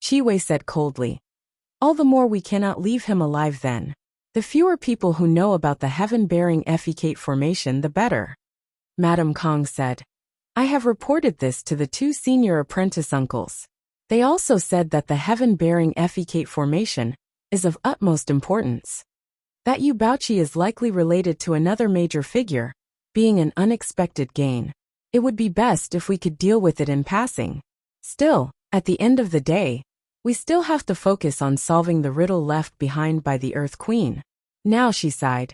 Qi Wei said coldly. All the more we cannot leave him alive then. The fewer people who know about the heaven-bearing effecate formation the better. Madame Kong said. I have reported this to the 2 senior apprentice uncles. They also said that the heaven-bearing effecate formation is of utmost importance. That Yu Baoqi is likely related to another major figure, being an unexpected gain. It would be best if we could deal with it in passing. Still, at the end of the day, we still have to focus on solving the riddle left behind by the Earth Queen. Now, she sighed.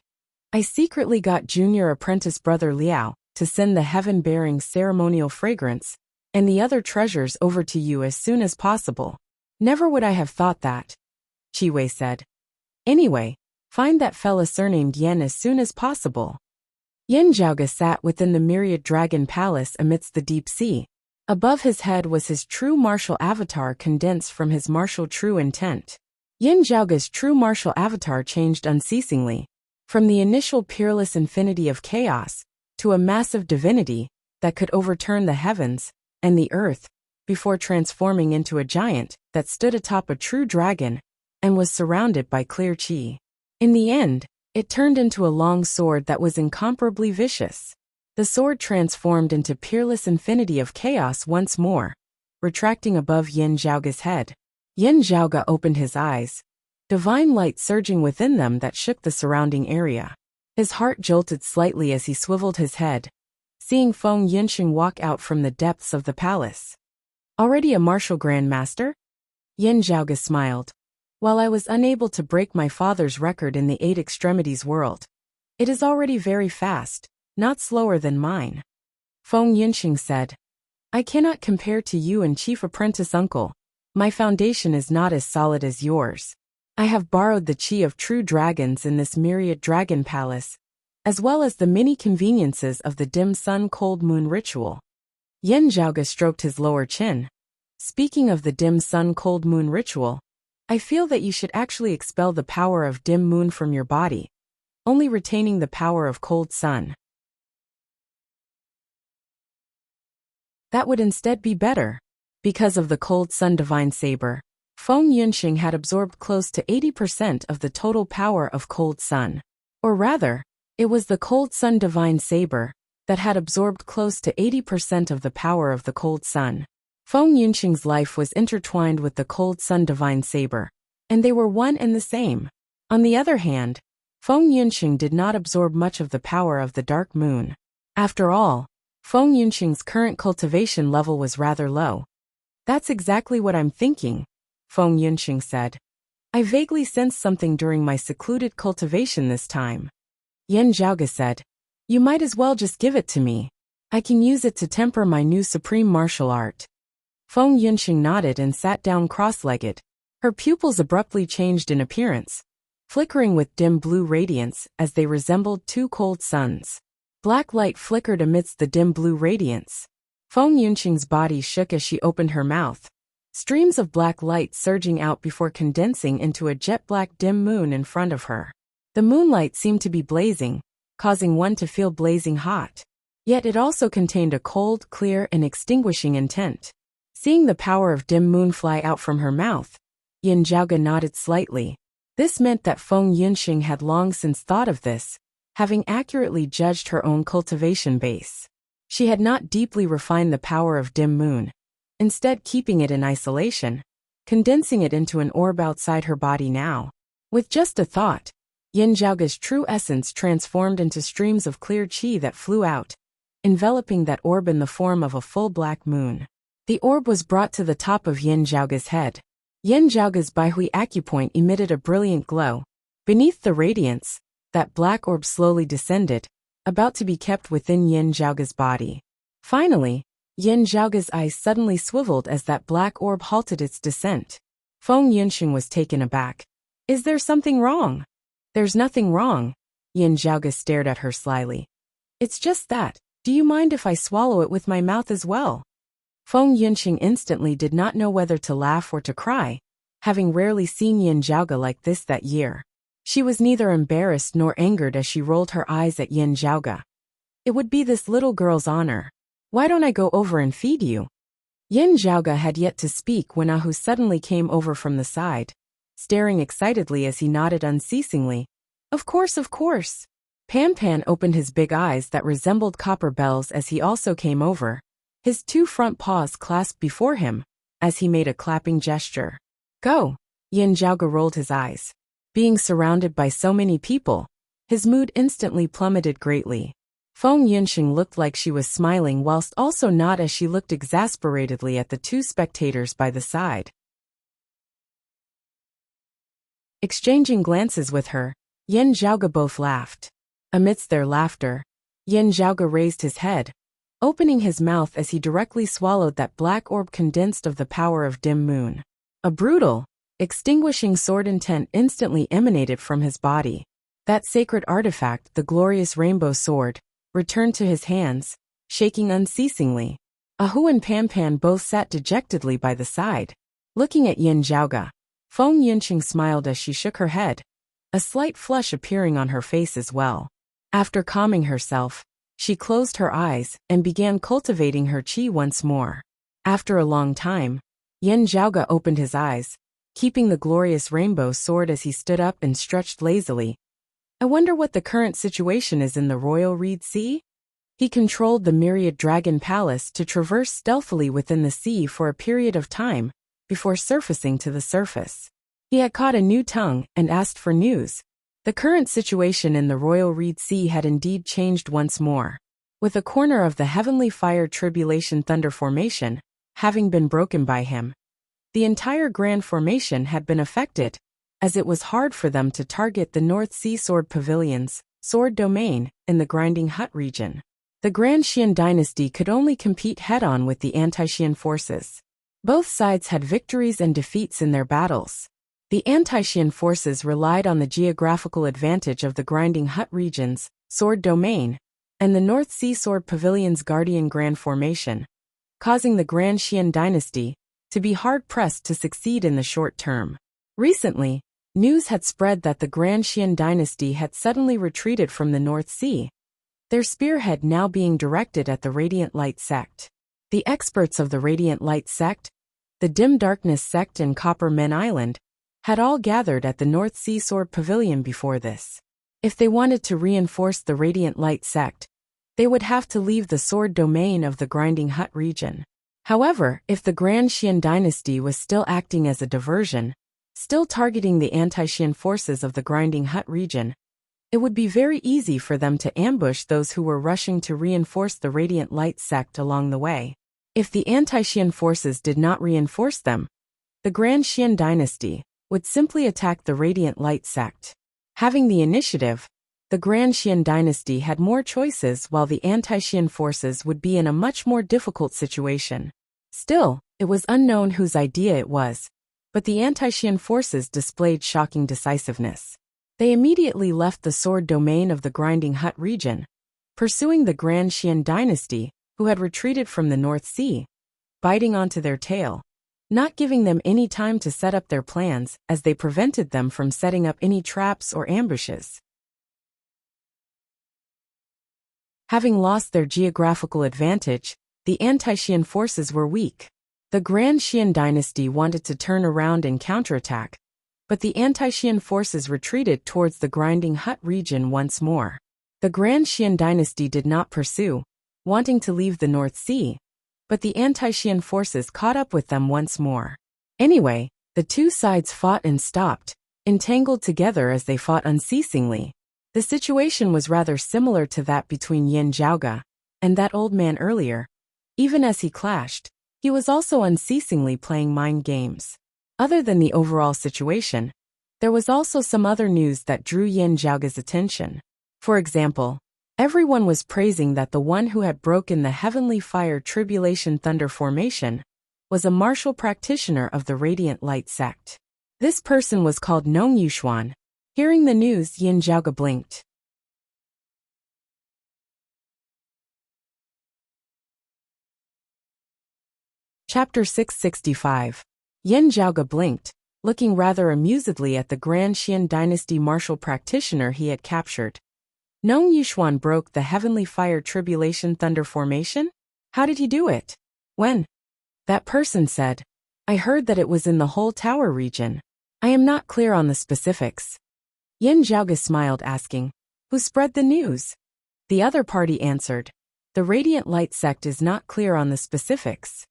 I secretly got junior apprentice brother Liao to send the heaven-bearing ceremonial fragrance and the other treasures over to you as soon as possible. Never would I have thought that, Qi Wei said. Anyway, find that fella surnamed Yen as soon as possible. Yen Zhaoge sat within the myriad dragon palace amidst the deep sea. Above his head was his true martial avatar condensed from his martial true intent. Yen Zhaoge's true martial avatar changed unceasingly, from the initial peerless infinity of chaos to a massive divinity that could overturn the heavens and the earth, before transforming into a giant that stood atop a true dragon and was surrounded by clear qi. In the end, it turned into a long sword that was incomparably vicious. The sword transformed into peerless infinity of chaos once more, retracting above Yin Zhaoge's head. Yin Zhaoge opened his eyes, divine light surging within them that shook the surrounding area. His heart jolted slightly as he swiveled his head, seeing Feng Yinxing walk out from the depths of the palace. Already a martial grandmaster? Yin Zhaoge smiled. While I was unable to break my father's record in the 8 extremities world, it is already very fast, not slower than mine. Feng Yinxing said, I cannot compare to you and chief apprentice uncle. My foundation is not as solid as yours. I have borrowed the qi of true dragons in this myriad dragon palace, as well as the many conveniences of the dim sun cold moon ritual. Yin Zhaoge stroked his lower chin. Speaking of the dim sun cold moon ritual, I feel that you should actually expel the power of dim moon from your body, only retaining the power of cold sun. That would instead be better. Because of the cold sun divine saber, Feng Yunxing had absorbed close to 80% of the total power of cold sun. Or rather, it was the cold sun divine saber that had absorbed close to 80% of the power of the cold sun. Feng Yunxing's life was intertwined with the cold sun divine saber, and they were one and the same. On the other hand, Feng Yunxing did not absorb much of the power of the dark moon. After all, Feng Yunxing's current cultivation level was rather low. That's exactly what I'm thinking, Feng Yunxing said. I vaguely sensed something during my secluded cultivation this time. Yin Zhaoge said, you might as well just give it to me. I can use it to temper my new supreme martial art. Feng Yunxing nodded and sat down cross-legged. Her pupils abruptly changed in appearance, flickering with dim blue radiance as they resembled 2 cold suns. Black light flickered amidst the dim blue radiance. Feng Yunxing's body shook as she opened her mouth, streams of black light surging out before condensing into a jet-black dim moon in front of her. The moonlight seemed to be blazing, causing one to feel blazing hot. Yet it also contained a cold, clear, and extinguishing intent. Seeing the power of dim moon fly out from her mouth, Yin Zhaoge nodded slightly. This meant that Feng Yunxing had long since thought of this, having accurately judged her own cultivation base. She had not deeply refined the power of dim moon, instead keeping it in isolation, condensing it into an orb outside her body now. With just a thought, Yin Zhaoge's true essence transformed into streams of clear qi that flew out, enveloping that orb in the form of a full black moon. The orb was brought to the top of Yin Zhaoge's head. Yin Zhaoge's Baihui acupoint emitted a brilliant glow. Beneath the radiance, that black orb slowly descended, about to be kept within Yin Zhaoge's body. Finally, Yin Zhaoge's eyes suddenly swiveled as that black orb halted its descent. Feng Yunxing was taken aback. Is there something wrong? There's nothing wrong. Yin Zhaoge stared at her slyly. It's just that, do you mind if I swallow it with my mouth as well? Feng Yunxing instantly did not know whether to laugh or to cry, having rarely seen Yin Zhaoge like this that year. She was neither embarrassed nor angered as she rolled her eyes at Yin Zhaoge. It would be this little girl's honor. Why don't I go over and feed you? Yin Zhaoge had yet to speak when Ahu suddenly came over from the side, staring excitedly as he nodded unceasingly. Of course, of course. Pan Pan opened his big eyes that resembled copper bells as he also came over, his 2 front paws clasped before him, as he made a clapping gesture. Go! Yin Zhaoge rolled his eyes. Being surrounded by so many people, his mood instantly plummeted greatly. Feng Yunxing looked like she was smiling whilst also not, as she looked exasperatedly at the 2 spectators by the side. Exchanging glances with her, Yin Zhaoge both laughed. Amidst their laughter, Yin Zhaoge raised his head, opening his mouth as he directly swallowed that black orb condensed of the power of dim moon. A brutal, extinguishing sword intent instantly emanated from his body. That sacred artifact, the glorious rainbow sword, returned to his hands, shaking unceasingly. Ahu and Pan Pan both sat dejectedly by the side, looking at Yin Zhaoge. Feng Yunxing smiled as she shook her head, a slight flush appearing on her face as well. After calming herself, she closed her eyes and began cultivating her qi once more. After a long time, Yin Zhaoge opened his eyes, keeping the glorious rainbow sword as he stood up and stretched lazily. I wonder what the current situation is in the Royal Reed Sea? He controlled the myriad dragon palace to traverse stealthily within the sea for a period of time, before surfacing to the surface. He had caught a new tongue and asked for news. The current situation in the Royal Reed Sea had indeed changed once more, with a corner of the heavenly fire tribulation thunder formation having been broken by him. The entire grand formation had been affected, as it was hard for them to target the North Sea Sword Pavilion's sword domain in the Grinding Hut region. The Grand Xian dynasty could only compete head-on with the anti-Xian forces. Both sides had victories and defeats in their battles. The anti-Xian forces relied on the geographical advantage of the Grinding Hut region's sword domain and the North Sea Sword Pavilion's Guardian Grand Formation, causing the Grand Xian dynasty to be hard-pressed to succeed in the short term. Recently, news had spread that the Grand Xian dynasty had suddenly retreated from the North Sea, their spearhead now being directed at the Radiant Light sect. The experts of the Radiant Light sect, the Dim Darkness sect and Copper Men Island, had all gathered at the North Sea Sword Pavilion before this. If they wanted to reinforce the Radiant Light sect, they would have to leave the sword domain of the Grinding Hut region. However, if the Grand Xian dynasty was still acting as a diversion, still targeting the anti-Xian forces of the Grinding Hut region, it would be very easy for them to ambush those who were rushing to reinforce the Radiant Light sect along the way. If the anti-Xian forces did not reinforce them, the Grand Xian dynasty would simply attack the Radiant Light sect. Having the initiative, the Grand Xian dynasty had more choices while the anti-Xian forces would be in a much more difficult situation. Still, it was unknown whose idea it was, but the anti-Xian forces displayed shocking decisiveness. They immediately left the sword domain of the Grinding Hut region, pursuing the Grand Xian dynasty, who had retreated from the North Sea, biting onto their tail, not giving them any time to set up their plans as they prevented them from setting up any traps or ambushes. Having lost their geographical advantage, the anti-Xian forces were weak. The Grand Xian dynasty wanted to turn around and counterattack, but the anti-Xian forces retreated towards the Grinding Hut region once more. The Grand Xian dynasty did not pursue, wanting to leave the North Sea, but the anti-Xian forces caught up with them once more. Anyway, the two sides fought and stopped, entangled together as they fought unceasingly. The situation was rather similar to that between Yin Zhaoge and that old man earlier. Even as he clashed, he was also unceasingly playing mind games. Other than the overall situation, there was also some other news that drew Yin Zhaoge's attention. For example, everyone was praising that the one who had broken the heavenly fire tribulation thunder formation was a martial practitioner of the Radiant Light sect. This person was called Nong Yuxuan. Hearing the news, Yin Zhaoge blinked. Chapter 665. Yin Zhaoge blinked, looking rather amusedly at the Grand Xian dynasty martial practitioner he had captured. Nong Yuxuan broke the heavenly fire tribulation thunder formation? How did he do it? When? That person said, I heard that it was in the whole tower region. I am not clear on the specifics. Yin Zhaoge smiled, asking, Who spread the news? The other party answered, The Radiant Light sect is not clear on the specifics.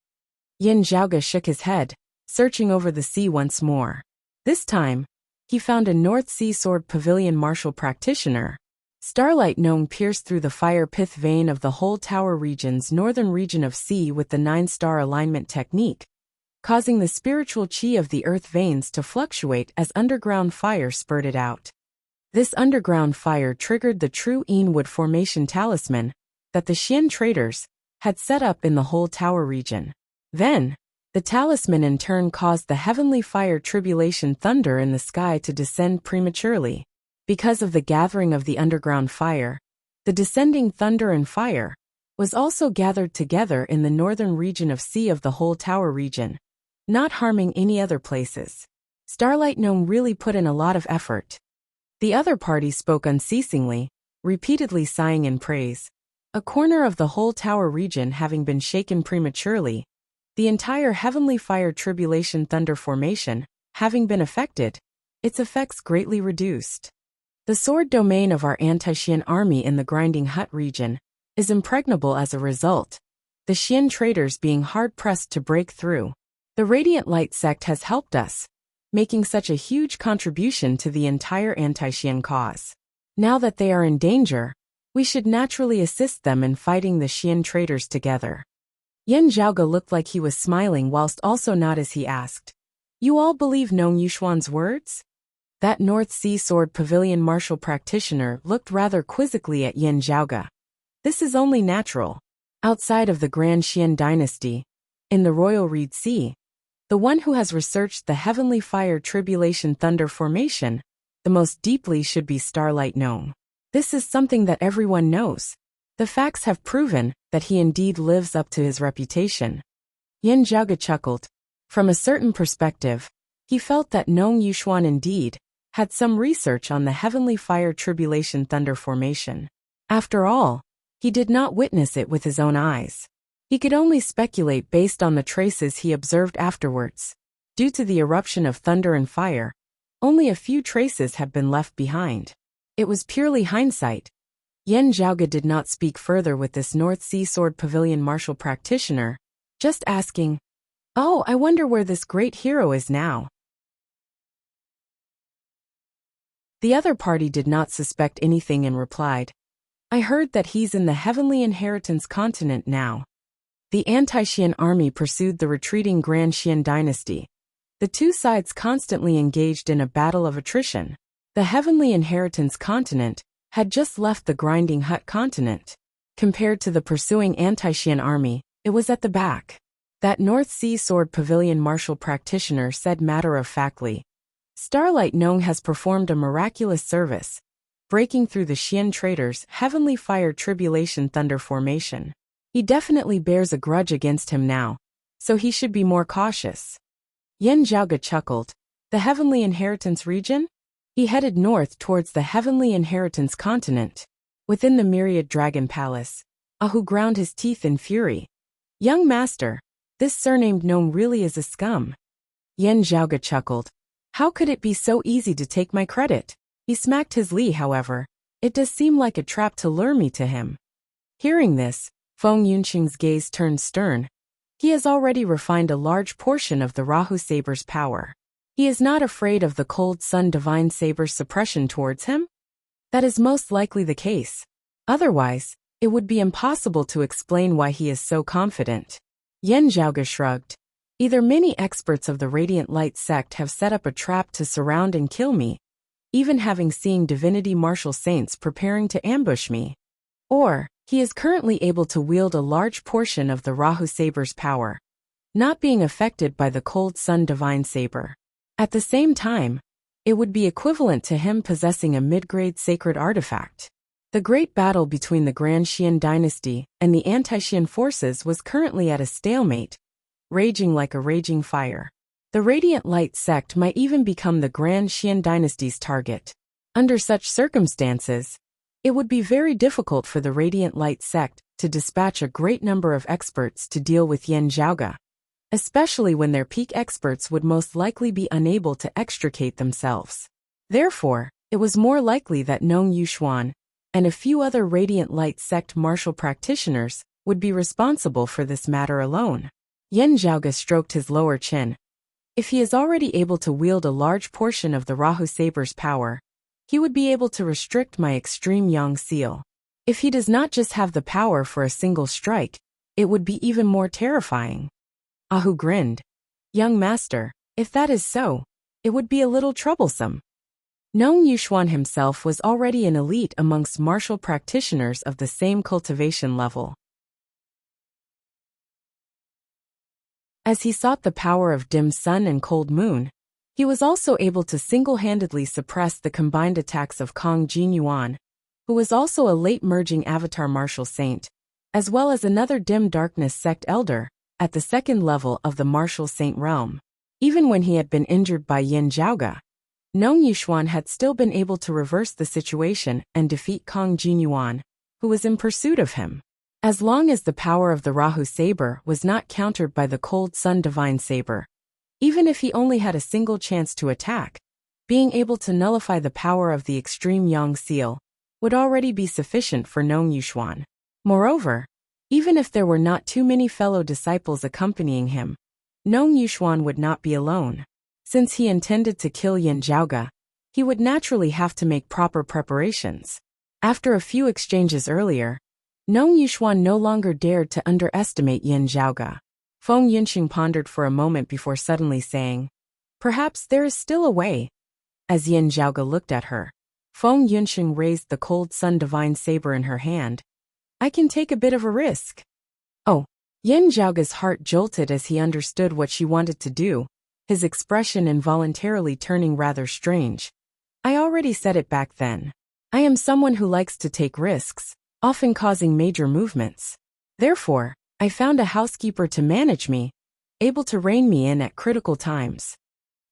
Yin Zhaoge shook his head, searching over the sea once more. This time, he found a North Sea Sword Pavilion martial practitioner. Starlight Nong pierced through the fire pith vein of the whole tower region's northern region of sea with the 9-star alignment technique, causing the spiritual chi of the earth veins to fluctuate as underground fire spurted out. This underground fire triggered the true Inwood formation talisman that the Xian traders had set up in the whole tower region. Then, the talisman in turn caused the heavenly fire tribulation thunder in the sky to descend prematurely. Because of the gathering of the underground fire, the descending thunder and fire was also gathered together in the northern region of sea of the whole tower region, not harming any other places. Starlight Gnome really put in a lot of effort. The other party spoke unceasingly, repeatedly sighing in praise. A corner of the whole tower region having been shaken prematurely, the entire heavenly fire tribulation thunder formation having been affected, its effects greatly reduced. The sword domain of our anti-Xian army in the Grinding Hut region is impregnable as a result, the Xian traders being hard-pressed to break through. The Radiant Light sect has helped us, making such a huge contribution to the entire anti-Xian cause. Now that they are in danger, we should naturally assist them in fighting the Xian traders together. Yan Zhaoge looked like he was smiling whilst also not as he asked, "You all believe Nong Yuxuan's words?" That North Sea Sword Pavilion martial practitioner looked rather quizzically at Yan Zhaoge. This is only natural. Outside of the Grand Xian dynasty, in the Royal Reed Sea, the one who has researched the Heavenly Fire Tribulation Thunder formation, the most deeply should be Starlight Nong. This is something that everyone knows. The facts have proven that he indeed lives up to his reputation. Yan Zhaoge chuckled. From a certain perspective, he felt that Nong Yuxuan indeed had some research on the Heavenly Fire Tribulation Thunder formation. After all, he did not witness it with his own eyes. He could only speculate based on the traces he observed afterwards. Due to the eruption of thunder and fire, only a few traces have been left behind. It was purely hindsight. Yan Zhaoge did not speak further with this North Sea Sword Pavilion martial practitioner, just asking, "Oh, I wonder where this great hero is now." The other party did not suspect anything and replied, "I heard that he's in the Heavenly Inheritance continent now." The anti-Xian army pursued the retreating Grand Xian dynasty. The two sides constantly engaged in a battle of attrition. The Heavenly Inheritance continent had just left the Grinding Hut continent. Compared to the pursuing anti-Xian army, it was at the back. That North Sea Sword Pavilion martial practitioner said matter-of-factly, "Starlight Nong has performed a miraculous service, breaking through the Xian traders' Heavenly Fire Tribulation Thunder formation. He definitely bears a grudge against him now, so he should be more cautious." Yan Zhaoge chuckled. The Heavenly Inheritance region? He headed north towards the Heavenly Inheritance continent. Within the Myriad Dragon Palace, Ahu ground his teeth in fury. "Young master, this surnamed gnome really is a scum." Yan Zhaoge chuckled. "How could it be so easy to take my credit?" He smacked his li, however. "It does seem like a trap to lure me to him." Hearing this, Feng Yunqing's gaze turned stern. He has already refined a large portion of the Rahu Saber's power. He is not afraid of the Cold Sun Divine Saber's suppression towards him? That is most likely the case. Otherwise, it would be impossible to explain why he is so confident. Yan Zhaoge shrugged. Either many experts of the Radiant Light sect have set up a trap to surround and kill me, even having seen divinity martial saints preparing to ambush me. Or, he is currently able to wield a large portion of the Rahu Saber's power, not being affected by the Cold Sun Divine Saber. At the same time, it would be equivalent to him possessing a mid-grade sacred artifact. The great battle between the Grand Xian dynasty and the anti-Xian forces was currently at a stalemate, raging like a raging fire. The Radiant Light sect might even become the Grand Xian dynasty's target. Under such circumstances, it would be very difficult for the Radiant Light sect to dispatch a great number of experts to deal with Yan Zhaoge, especially when their peak experts would most likely be unable to extricate themselves. Therefore, it was more likely that Nong Yuxuan and a few other Radiant Light sect martial practitioners would be responsible for this matter alone. Yan Zhaoge stroked his lower chin. If he is already able to wield a large portion of the Rahu Saber's power, he would be able to restrict my extreme Yang seal. If he does not just have the power for a single strike, it would be even more terrifying. Ahu grinned. "Young master, if that is so, it would be a little troublesome." Nong Yuxuan himself was already an elite amongst martial practitioners of the same cultivation level. As he sought the power of dim sun and cold moon, he was also able to single-handedly suppress the combined attacks of Kong Jinyuan, who was also a late-merging avatar martial saint, as well as another dim darkness sect elder, at the second level of the martial saint realm. Even when he had been injured by Yan Zhaoge, Nong Yuxuan had still been able to reverse the situation and defeat Kong Jinyuan, who was in pursuit of him. As long as the power of the Rahu Saber was not countered by the Cold Sun Divine Saber, Even if he only had a single chance to attack, being able to nullify the power of the extreme Yang seal would already be sufficient for Nong Yuxuan. Moreover, even if there were not too many fellow disciples accompanying him, Nong Yuxuan would not be alone. Since he intended to kill Yin Zhaoge, he would naturally have to make proper preparations. After a few exchanges earlier, Nong Yuxuan no longer dared to underestimate Yin Zhaoge. Feng Yunxing pondered for a moment before suddenly saying, "Perhaps there is still a way." As Yin Zhaoge looked at her, Feng Yunxing raised the cold sun divine saber in her hand. "I can take a bit of a risk." Oh, Yin Zhaoge's heart jolted as he understood what she wanted to do, his expression involuntarily turning rather strange. "I already said it back then. I am someone who likes to take risks, often causing major movements. Therefore, I found a housekeeper to manage me, able to rein me in at critical times.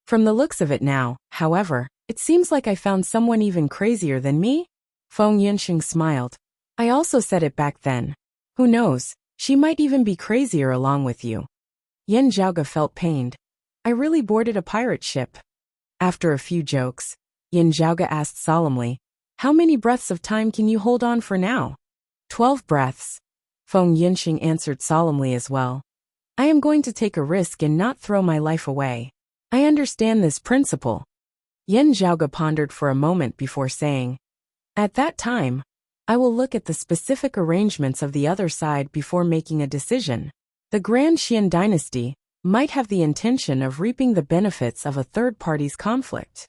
From the looks of it now, however, it seems like I found someone even crazier than me." Feng Yunxing smiled. "I also said it back then. Who knows, she might even be crazier along with you." Yin Zhaoge felt pained. "I really boarded a pirate ship." After a few jokes, Yin Zhaoge asked solemnly, "How many breaths of time can you hold on for now?" 12 breaths. Feng Yunxing answered solemnly as well. "I am going to take a risk and not throw my life away. I understand this principle." Yin Zhaoge pondered for a moment before saying, "At that time, I will look at the specific arrangements of the other side before making a decision. The Grand Xian dynasty might have the intention of reaping the benefits of a third party's conflict."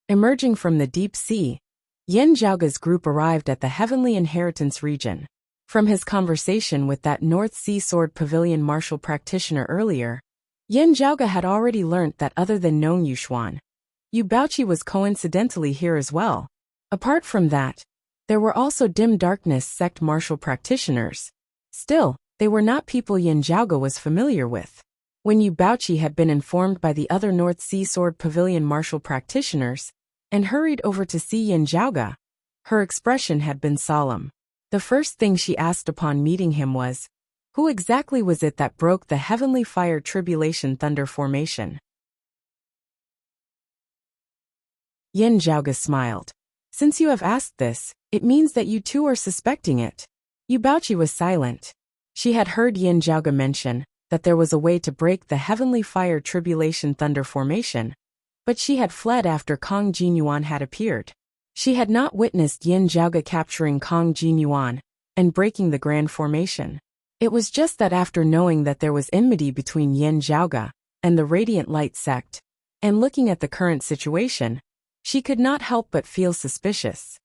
Emerging from the deep sea, Yin Zhaoge's group arrived at the Heavenly Inheritance region. From his conversation with that North Sea Sword Pavilion martial practitioner earlier, Yin Zhaoge had already learnt that other than Nong Yuxuan, Yu Baoqi was coincidentally here as well. Apart from that, there were also Dim Darkness sect martial practitioners. Still, they were not people Yin Zhaoge was familiar with. When Yu Baoqi had been informed by the other North Sea Sword Pavilion martial practitioners and hurried over to see Yin Zhaoge, her expression had been solemn. The first thing she asked upon meeting him was, who exactly was it that broke the Heavenly Fire Tribulation Thunder formation? Yin Zhaoge smiled. "Since you have asked this, it means that you too are suspecting it." Yu Baoqi was silent. She had heard Yin Zhaoge mention that there was a way to break the Heavenly Fire Tribulation Thunder formation, but she had fled after Kong Jinyuan had appeared. She had not witnessed Yin Zhaoge capturing Kong Jinyuan and breaking the Grand Formation. It was just that after knowing that there was enmity between Yin Zhaoge and the Radiant Light sect, and looking at the current situation, she could not help but feel suspicious.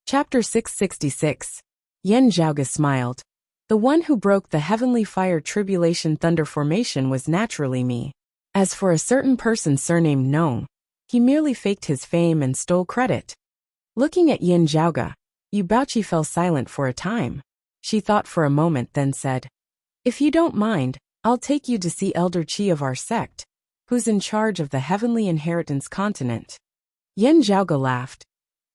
Chapter 666. Yin Zhaoge smiled. "The one who broke the Heavenly Fire Tribulation Thunder formation was naturally me. As for a certain person surnamed Nong, he merely faked his fame and stole credit." Looking at Yin Zhaoge, Yu Baoqi fell silent for a time. She thought for a moment, then said, "If you don't mind, I'll take you to see Elder Qi of our sect, who's in charge of the Heavenly Inheritance continent." Yin Zhaoge laughed.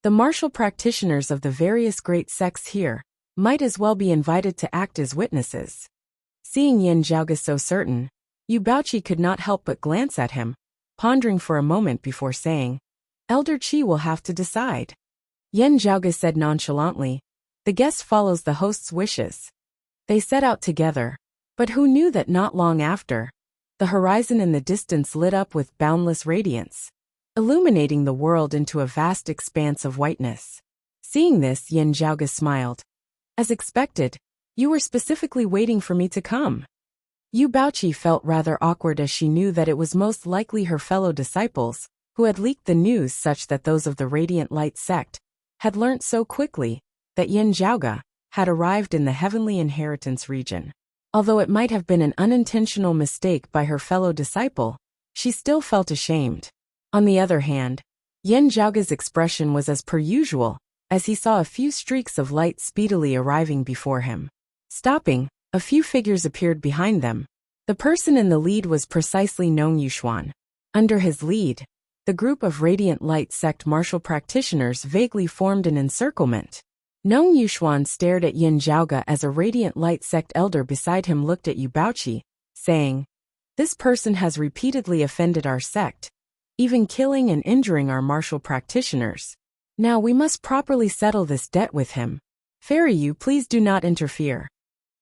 "The martial practitioners of the various great sects here might as well be invited to act as witnesses." Seeing Yin Zhaoge so certain, Yu Baoqi could not help but glance at him, pondering for a moment before saying, "Elder Qi will have to decide." Yin Zhaoge said nonchalantly, "The guest follows the host's wishes." They set out together, but who knew that not long after, the horizon in the distance lit up with boundless radiance, illuminating the world into a vast expanse of whiteness. Seeing this, Yin Zhaoge smiled. "As expected, you were specifically waiting for me to come." Yu Baoqi felt rather awkward as she knew that it was most likely her fellow disciples who had leaked the news, such that those of the Radiant Light sect had learnt so quickly that Yin Zhaoge had arrived in the Heavenly Inheritance region. Although it might have been an unintentional mistake by her fellow disciple, she still felt ashamed. On the other hand, Yin Zhaoge's expression was as per usual, as he saw a few streaks of light speedily arriving before him. Stopping, a few figures appeared behind them. The person in the lead was precisely Nong Yuxuan. Under his lead, the group of Radiant Light sect martial practitioners vaguely formed an encirclement. Nong Yuxuan stared at Yin Zhaoge as a radiant light sect elder beside him looked at Yu Baoqi, saying, "This person has repeatedly offended our sect, even killing and injuring our martial practitioners. Now we must properly settle this debt with him. Fairy Yu, please do not interfere."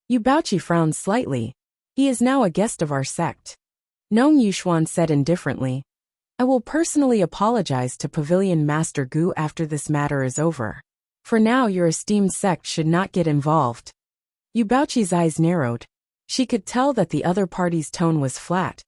Yu Baoqi frowned slightly. "He is now a guest of our sect." Nong Yuxuan said indifferently, "I will personally apologize to Pavilion Master Gu after this matter is over. For now, your esteemed sect should not get involved." Yu Baoqi's eyes narrowed. She could tell that the other party's tone was flat,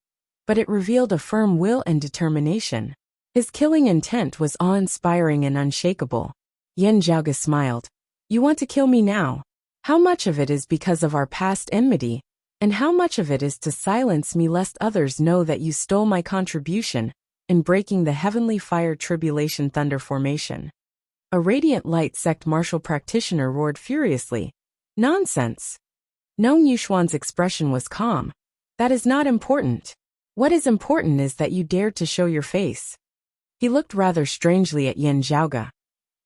but it revealed a firm will and determination. His killing intent was awe-inspiring and unshakable. Yin Zhaoge smiled. "You want to kill me now? How much of it is because of our past enmity, and how much of it is to silence me lest others know that you stole my contribution in breaking the heavenly fire tribulation thunder formation?" A radiant light sect martial practitioner roared furiously. "Nonsense!" Nong Yuxuan's expression was calm. "That is not important. What is important is that you dared to show your face." He looked rather strangely at Yin Zhaoge.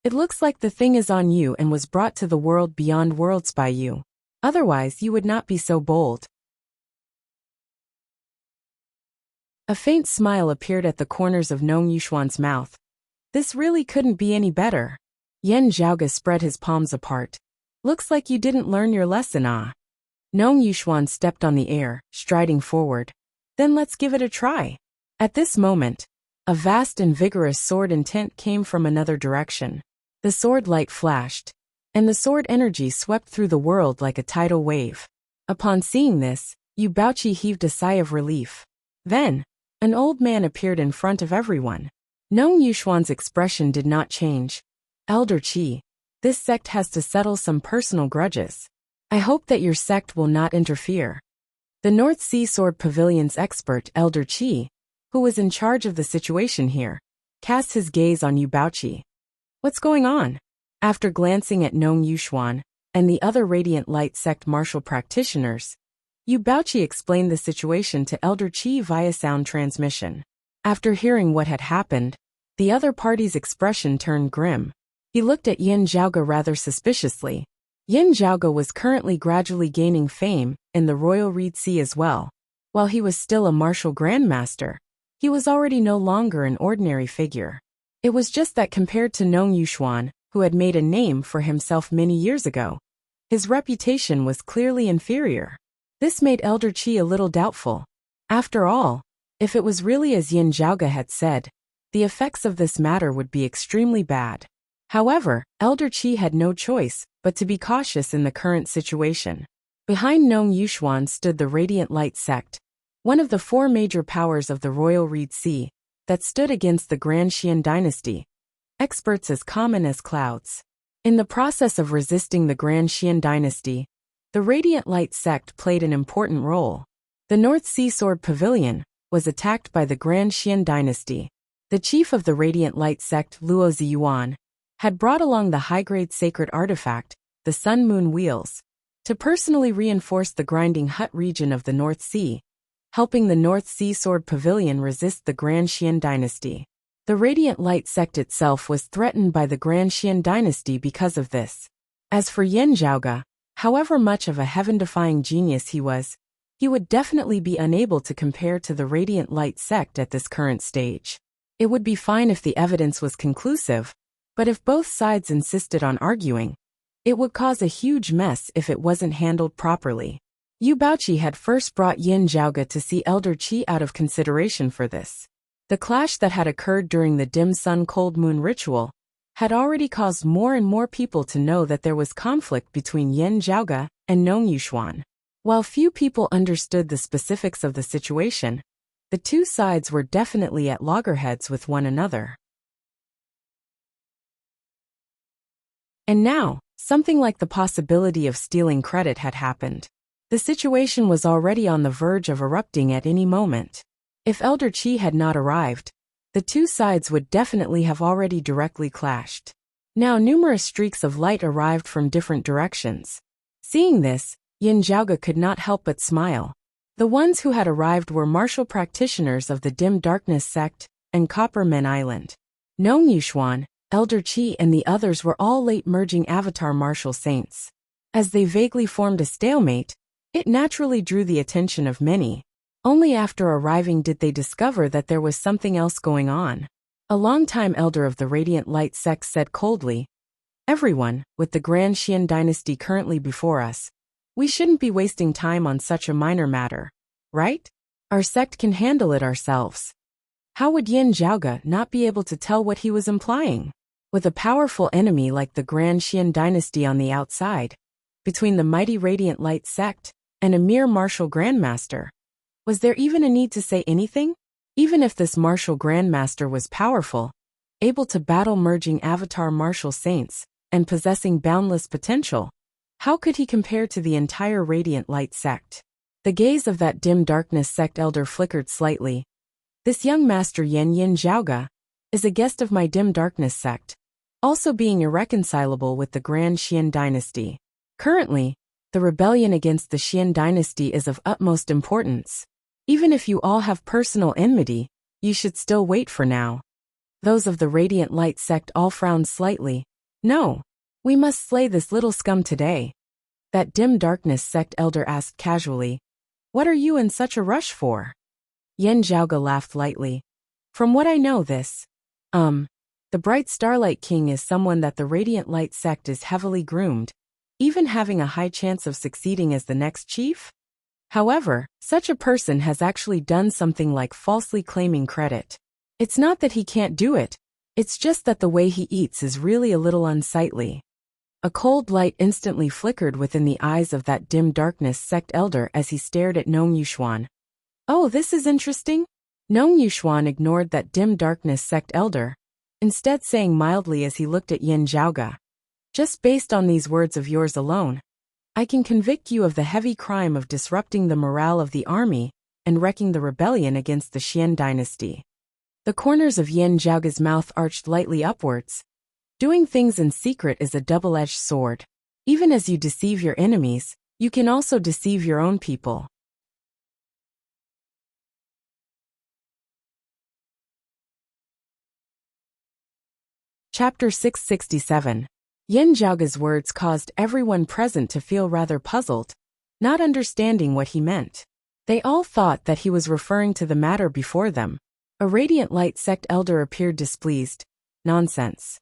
"It looks like the thing is on you and was brought to the world beyond worlds by you. Otherwise you would not be so bold." A faint smile appeared at the corners of Nong Yuxuan's mouth. "This really couldn't be any better." Yin Zhaoge spread his palms apart. "Looks like you didn't learn your lesson, ah." Nong Yuxuan stepped on the air, striding forward. "Then let's give it a try." At this moment, a vast and vigorous sword intent came from another direction. The sword light flashed, and the sword energy swept through the world like a tidal wave. Upon seeing this, Yu Baoqi heaved a sigh of relief. Then, an old man appeared in front of everyone. Nong Yuxuan's expression did not change. "Elder Qi, this sect has to settle some personal grudges. I hope that your sect will not interfere." The North Sea Sword Pavilion's expert, Elder Qi, who was in charge of the situation here, cast his gaze on Yu Baoqi. "What's going on?" After glancing at Nong Yuxuan and the other Radiant Light sect martial practitioners, Yu Baoqi explained the situation to Elder Qi via sound transmission. After hearing what had happened, the other party's expression turned grim. He looked at Yin Zhaoge rather suspiciously. Yin Zhaoge was currently gradually gaining fame in the Royal Reed Sea as well. While he was still a martial grandmaster, he was already no longer an ordinary figure. It was just that compared to Nong Yuxuan, who had made a name for himself many years ago, his reputation was clearly inferior. This made Elder Qi a little doubtful. After all, if it was really as Yin Zhaoge had said, the effects of this matter would be extremely bad. However, Elder Qi had no choice but to be cautious in the current situation. Behind Nong Yuxuan stood the Radiant Light sect, one of the four major powers of the Royal Reed Sea, that stood against the Grand Xian dynasty, experts as common as clouds. In the process of resisting the Grand Xian dynasty, the Radiant Light sect played an important role. The North Sea Sword Pavilion was attacked by the Grand Xian dynasty. The chief of the Radiant Light sect, Luo Ziyuan, had brought along the high-grade sacred artifact, the Sun Moon Wheels, to personally reinforce the grinding hut region of the North Sea, helping the North Sea Sword Pavilion resist the Grand Xian dynasty. The Radiant Light sect itself was threatened by the Grand Xian dynasty because of this. As for Yin Zhaoge, however much of a heaven-defying genius he would definitely be unable to compare to the Radiant Light sect at this current stage. It would be fine if the evidence was conclusive, but if both sides insisted on arguing, it would cause a huge mess if it wasn't handled properly. Yu Baoqi had first brought Yin Zhaoge to see Elder Qi out of consideration for this. The clash that had occurred during the dim sun cold moon ritual had already caused more and more people to know that there was conflict between Yin Zhaoge and Nong Yuxuan. While few people understood the specifics of the situation, the two sides were definitely at loggerheads with one another. And now, something like the possibility of stealing credit had happened. The situation was already on the verge of erupting at any moment. If Elder Qi had not arrived, the two sides would definitely have already directly clashed. Now numerous streaks of light arrived from different directions. Seeing this, Yin Zhaoge could not help but smile. The ones who had arrived were martial practitioners of the Dim Darkness sect and Copper Men Island. Nong Yuxuan, Elder Qi and the others were all late merging avatar martial saints. As they vaguely formed a stalemate, it naturally drew the attention of many. Only after arriving did they discover that there was something else going on. A longtime elder of the Radiant Light sect said coldly, "Everyone, with the Grand Xian dynasty currently before us, we shouldn't be wasting time on such a minor matter, right? Our sect can handle it ourselves." How would Yin Zhaoge not be able to tell what he was implying? With a powerful enemy like the Grand Xian dynasty on the outside, between the mighty Radiant Light sect and a mere martial grandmaster, was there even a need to say anything? Even if this martial grandmaster was powerful, able to battle merging avatar martial saints, and possessing boundless potential, how could he compare to the entire Radiant Light sect? The gaze of that dim darkness sect elder flickered slightly. This young master Yin Zhaoge is a guest of my dim darkness sect, also being irreconcilable with the Grand Xian dynasty. Currently, the rebellion against the Xian dynasty is of utmost importance. Even if you all have personal enmity, you should still wait for now. Those of the Radiant Light sect all frowned slightly. No, we must slay this little scum today. That dim darkness sect elder asked casually, "What are you in such a rush for?" Yin Zhaoge laughed lightly. "From what I know the Bright Starlight King is someone that the Radiant Light sect is heavily groomed, even having a high chance of succeeding as the next chief. However, such a person has actually done something like falsely claiming credit. It's not that he can't do it, it's just that the way he eats is really a little unsightly." A cold light instantly flickered within the eyes of that dim darkness sect elder as he stared at Nong Yuxuan. "Oh, this is interesting." Nong Yuxuan ignored that dim darkness sect elder, instead saying mildly as he looked at Yin Zhaoge, "Just based on these words of yours alone, I can convict you of the heavy crime of disrupting the morale of the army and wrecking the rebellion against the Xian dynasty." The corners of Yin Zhaoge's mouth arched lightly upwards. Doing things in secret is a double-edged sword. Even as you deceive your enemies, you can also deceive your own people. Chapter 667. Yin Zhaoge's words caused everyone present to feel rather puzzled, not understanding what he meant. They all thought that he was referring to the matter before them. A Radiant Light sect elder appeared displeased. "Nonsense."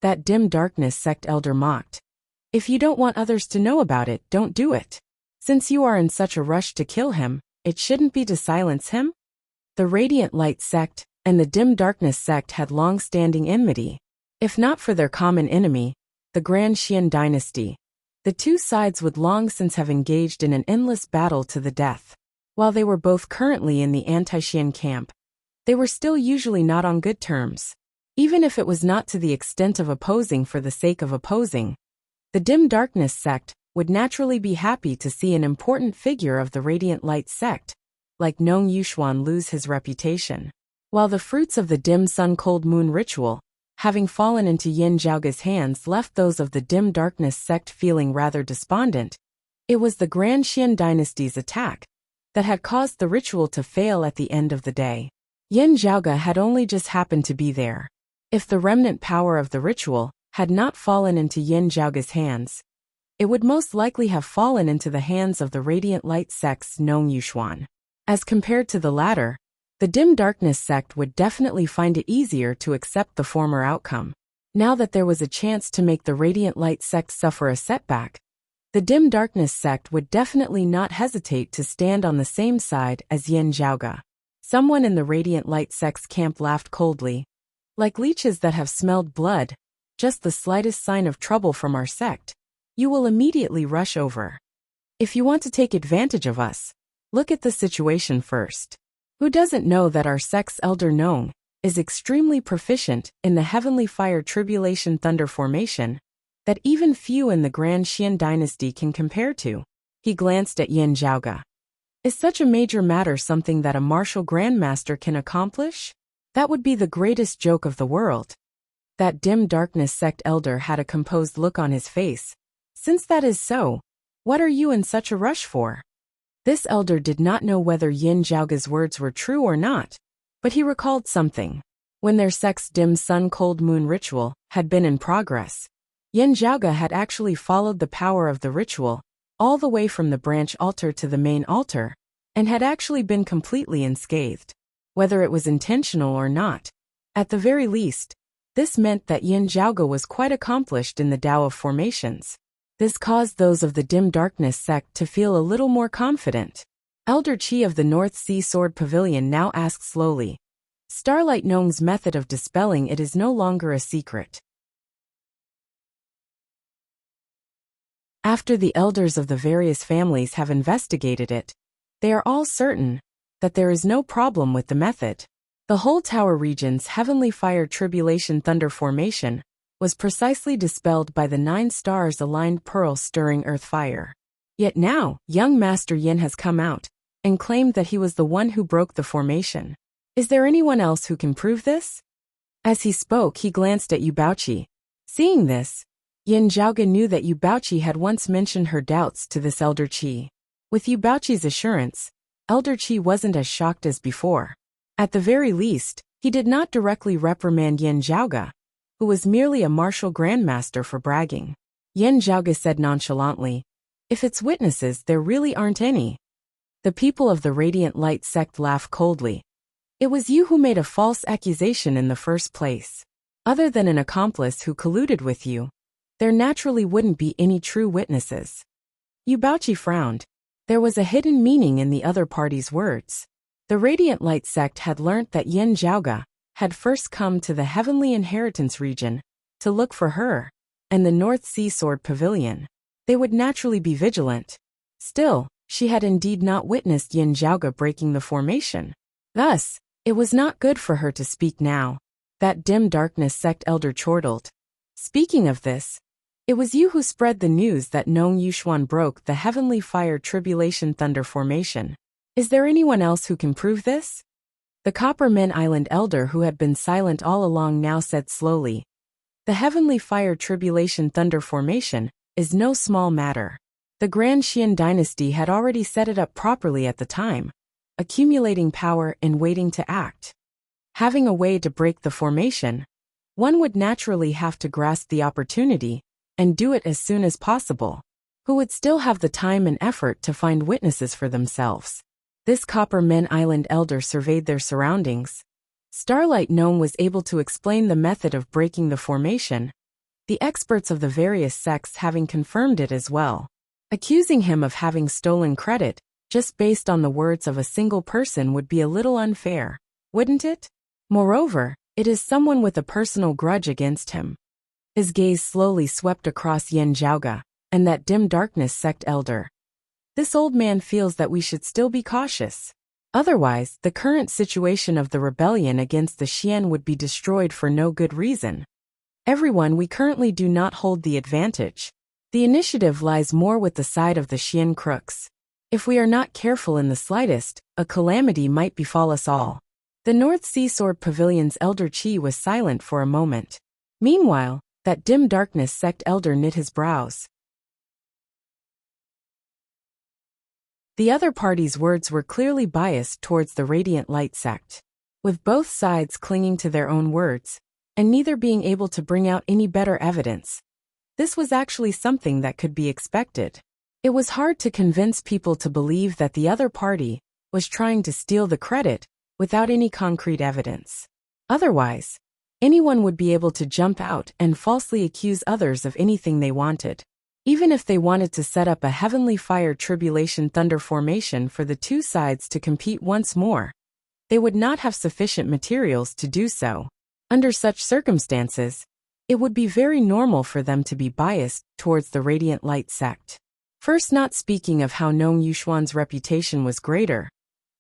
That dim darkness sect elder mocked. "If you don't want others to know about it, don't do it. Since you are in such a rush to kill him, it shouldn't be to silence him." The Radiant Light sect and the dim darkness sect had long-standing enmity. If not for their common enemy, the Grand Xian dynasty, the two sides would long since have engaged in an endless battle to the death. While they were both currently in the anti-Xian camp, they were still usually not on good terms. Even if it was not to the extent of opposing for the sake of opposing, the dim darkness sect would naturally be happy to see an important figure of the Radiant Light sect, like Nong Yuxuan, lose his reputation. While the fruits of the dim sun cold moon ritual, having fallen into Yin Zhaoge's hands, left those of the dim darkness sect feeling rather despondent, it was the Grand Xian dynasty's attack that had caused the ritual to fail at the end of the day. Yin Zhaoge had only just happened to be there. If the remnant power of the ritual had not fallen into Yin Zhaoge's hands, it would most likely have fallen into the hands of the Radiant Light sect's Nong Yuxuan. As compared to the latter, the dim darkness sect would definitely find it easier to accept the former outcome. Now that there was a chance to make the Radiant Light sect suffer a setback, the dim darkness sect would definitely not hesitate to stand on the same side as Yin Zhaoge. Someone in the Radiant Light sect's camp laughed coldly. "Like leeches that have smelled blood, just the slightest sign of trouble from our sect, you will immediately rush over. If you want to take advantage of us, look at the situation first. Who doesn't know that our sect's elder Nong is extremely proficient in the heavenly fire tribulation thunder formation that even few in the Grand Xian dynasty can compare to?" He glanced at Yin Zhaoge. "Is such a major matter something that a martial grandmaster can accomplish? That would be the greatest joke of the world." That dim darkness sect elder had a composed look on his face. "Since that is so, what are you in such a rush for?" This elder did not know whether Yin Zhaoge's words were true or not, but he recalled something. When their sect's dim sun-cold moon ritual had been in progress, Yin Zhaoge had actually followed the power of the ritual all the way from the branch altar to the main altar, and had actually been completely unscathed. Whether it was intentional or not, at the very least, this meant that Yin Zhaoge was quite accomplished in the Tao of formations. This caused those of the Dim Darkness sect to feel a little more confident. Elder Qi of the North Sea Sword Pavilion now asked slowly. Starlight Nong's method of dispelling it is no longer a secret. After the elders of the various families have investigated it, they are all certain that there is no problem with the method. The whole tower region's heavenly fire tribulation thunder formation was precisely dispelled by the 9 stars-aligned pearl stirring earth fire. Yet now, young Master Yin has come out and claimed that he was the one who broke the formation. Is there anyone else who can prove this? As he spoke, he glanced at Yu Baoqi. Seeing this, Yin Zhaoge knew that Yu Baoqi had once mentioned her doubts to this Elder Qi. With Yu Baoqi's assurance, Elder Qi wasn't as shocked as before. At the very least, he did not directly reprimand Yin Zhaoge, who was merely a martial grandmaster for bragging. Yin Zhaoge said nonchalantly, "If it's witnesses, there really aren't any." The people of the Radiant Light sect laughed coldly. "It was you who made a false accusation in the first place. Other than an accomplice who colluded with you, there naturally wouldn't be any true witnesses." Yu Baoqi frowned. There was a hidden meaning in the other party's words. The Radiant Light sect had learnt that Yin Zhaoge had first come to the Heavenly Inheritance region to look for her and the North Sea Sword Pavilion. They would naturally be vigilant. Still, she had indeed not witnessed Yin Zhaoge breaking the formation. Thus, it was not good for her to speak now. That Dim Darkness sect elder chortled. "Speaking of this, it was you who spread the news that Nong Yuxuan broke the Heavenly Fire Tribulation Thunder formation. Is there anyone else who can prove this?" The Copper Men Island elder, who had been silent all along, now said slowly. "The Heavenly Fire Tribulation Thunder formation is no small matter. The Grand Xian dynasty had already set it up properly at the time, accumulating power and waiting to act. Having a way to break the formation, one would naturally have to grasp the opportunity and do it as soon as possible. Who would still have the time and effort to find witnesses for themselves?" This Copper Men Island elder surveyed their surroundings. Starlight Gnome was able to explain the method of breaking the formation, the experts of the various sects having confirmed it as well. Accusing him of having stolen credit just based on the words of a single person would be a little unfair, wouldn't it? Moreover, it is someone with a personal grudge against him. His gaze slowly swept across Yin Zhaoge and that Dim Darkness sect elder. This old man feels that we should still be cautious. Otherwise, the current situation of the rebellion against the Xian would be destroyed for no good reason. Everyone, we currently do not hold the advantage. The initiative lies more with the side of the Xian crooks. If we are not careful in the slightest, a calamity might befall us all. The North Sea Sword Pavilion's Elder Qi was silent for a moment. Meanwhile, that Dim Darkness sect elder knit his brows. The other party's words were clearly biased towards the Radiant Light sect, with both sides clinging to their own words, and neither being able to bring out any better evidence. This was actually something that could be expected. It was hard to convince people to believe that the other party was trying to steal the credit without any concrete evidence. Otherwise, anyone would be able to jump out and falsely accuse others of anything they wanted. Even if they wanted to set up a Heavenly Fire Tribulation Thunder formation for the two sides to compete once more, they would not have sufficient materials to do so. Under such circumstances, it would be very normal for them to be biased towards the Radiant Light sect. First, not speaking of how Nong Yuxuan's reputation was greater,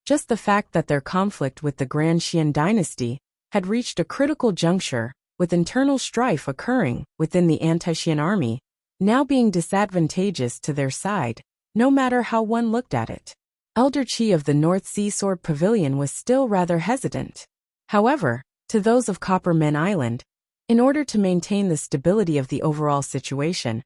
just the fact that their conflict with the Grand Xian dynasty had reached a critical juncture, with internal strife occurring within the anti-Xian army, now being disadvantageous to their side, no matter how one looked at it. Elder Qi of the North Sea Sword Pavilion was still rather hesitant. However, to those of Copper Men Island, in order to maintain the stability of the overall situation,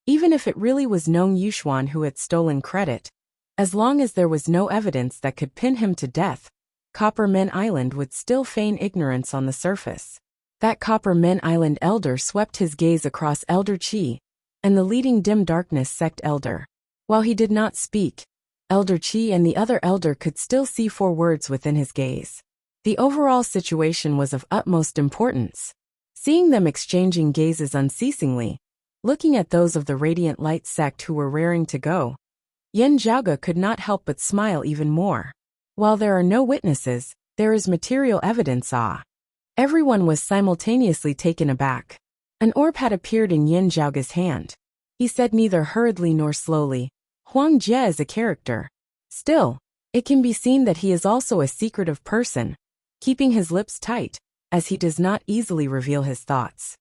even if it really was Nong Yuxuan who had stolen credit, as long as there was no evidence that could pin him to death, Copper Men Island would still feign ignorance on the surface. That Copper Men Island elder swept his gaze across Elder Chi and the leading dim darkness sect elder. While he did not speak, Elder Chi and the other elder could still see 4 words within his gaze. The overall situation was of utmost importance. Seeing them exchanging gazes unceasingly, looking at those of the Radiant Light sect who were raring to go, Yin Zhaoge could not help but smile even more. While there are no witnesses, there is material evidence. Everyone was simultaneously taken aback. An orb had appeared in Yin Zhaoge's hand. He said neither hurriedly nor slowly, "Huang Jie is a character. Still, it can be seen that he is also a secretive person, keeping his lips tight, as he does not easily reveal his thoughts.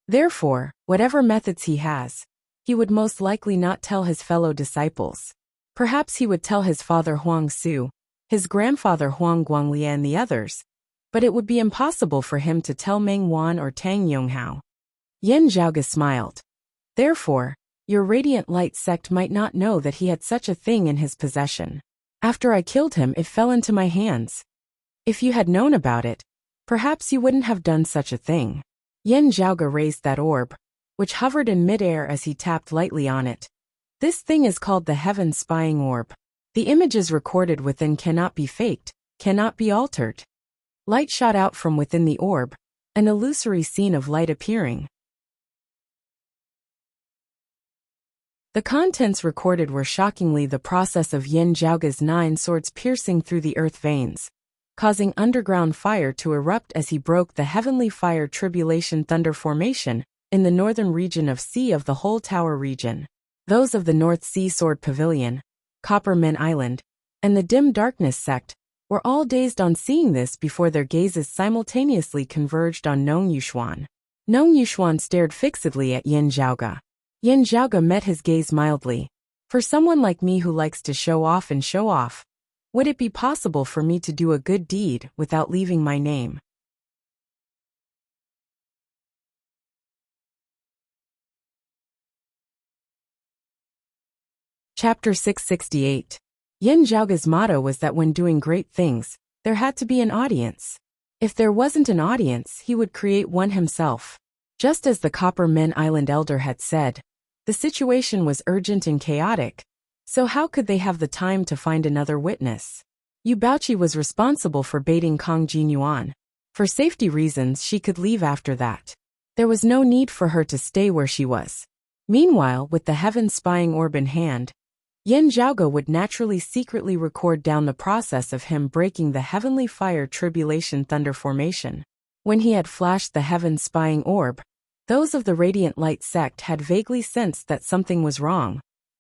Therefore, whatever methods he has, he would most likely not tell his fellow disciples. Perhaps he would tell his father Huang Su, his grandfather Huang Guanglie and the others, but it would be impossible for him to tell Meng Wan or Tang Yonghao." Yin Zhaoge smiled. "Therefore, your Radiant Light sect might not know that he had such a thing in his possession. After I killed him, it fell into my hands. If you had known about it, perhaps you wouldn't have done such a thing." Yin Zhaoge raised that orb, which hovered in midair as he tapped lightly on it. "This thing is called the Heaven Spying Orb. The images recorded within cannot be faked, cannot be altered." Light shot out from within the orb, an illusory scene of light appearing. The contents recorded were shockingly the process of Yin Zhaoge's 9 swords piercing through the earth veins, causing underground fire to erupt as he broke the heavenly fire tribulation thunder formation in the northern region of Sea of the whole tower region. Those of the North Sea Sword Pavilion, Copper Men Island, and the Dim Darkness sect were all dazed on seeing this before their gazes simultaneously converged on Nong Yuxuan. Nong Yuxuan stared fixedly at Yin Zhaoge. Yin Zhaoge met his gaze mildly. "For someone like me who likes to show off and show off, would it be possible for me to do a good deed without leaving my name?" Chapter 668. Yin Zhaoge's motto was that when doing great things, there had to be an audience. If there wasn't an audience, he would create one himself. Just as the Copper Men Island elder had said, the situation was urgent and chaotic, so how could they have the time to find another witness? Yu Baoqi was responsible for baiting Kong Jinyuan. For safety reasons, she could leave after that. There was no need for her to stay where she was. Meanwhile, with the Heaven Spying Orb in hand, Yin Zhaoge would naturally secretly record down the process of him breaking the Heavenly Fire Tribulation Thunder formation. When he had flashed the Heaven Spying Orb, those of the Radiant Light sect had vaguely sensed that something was wrong,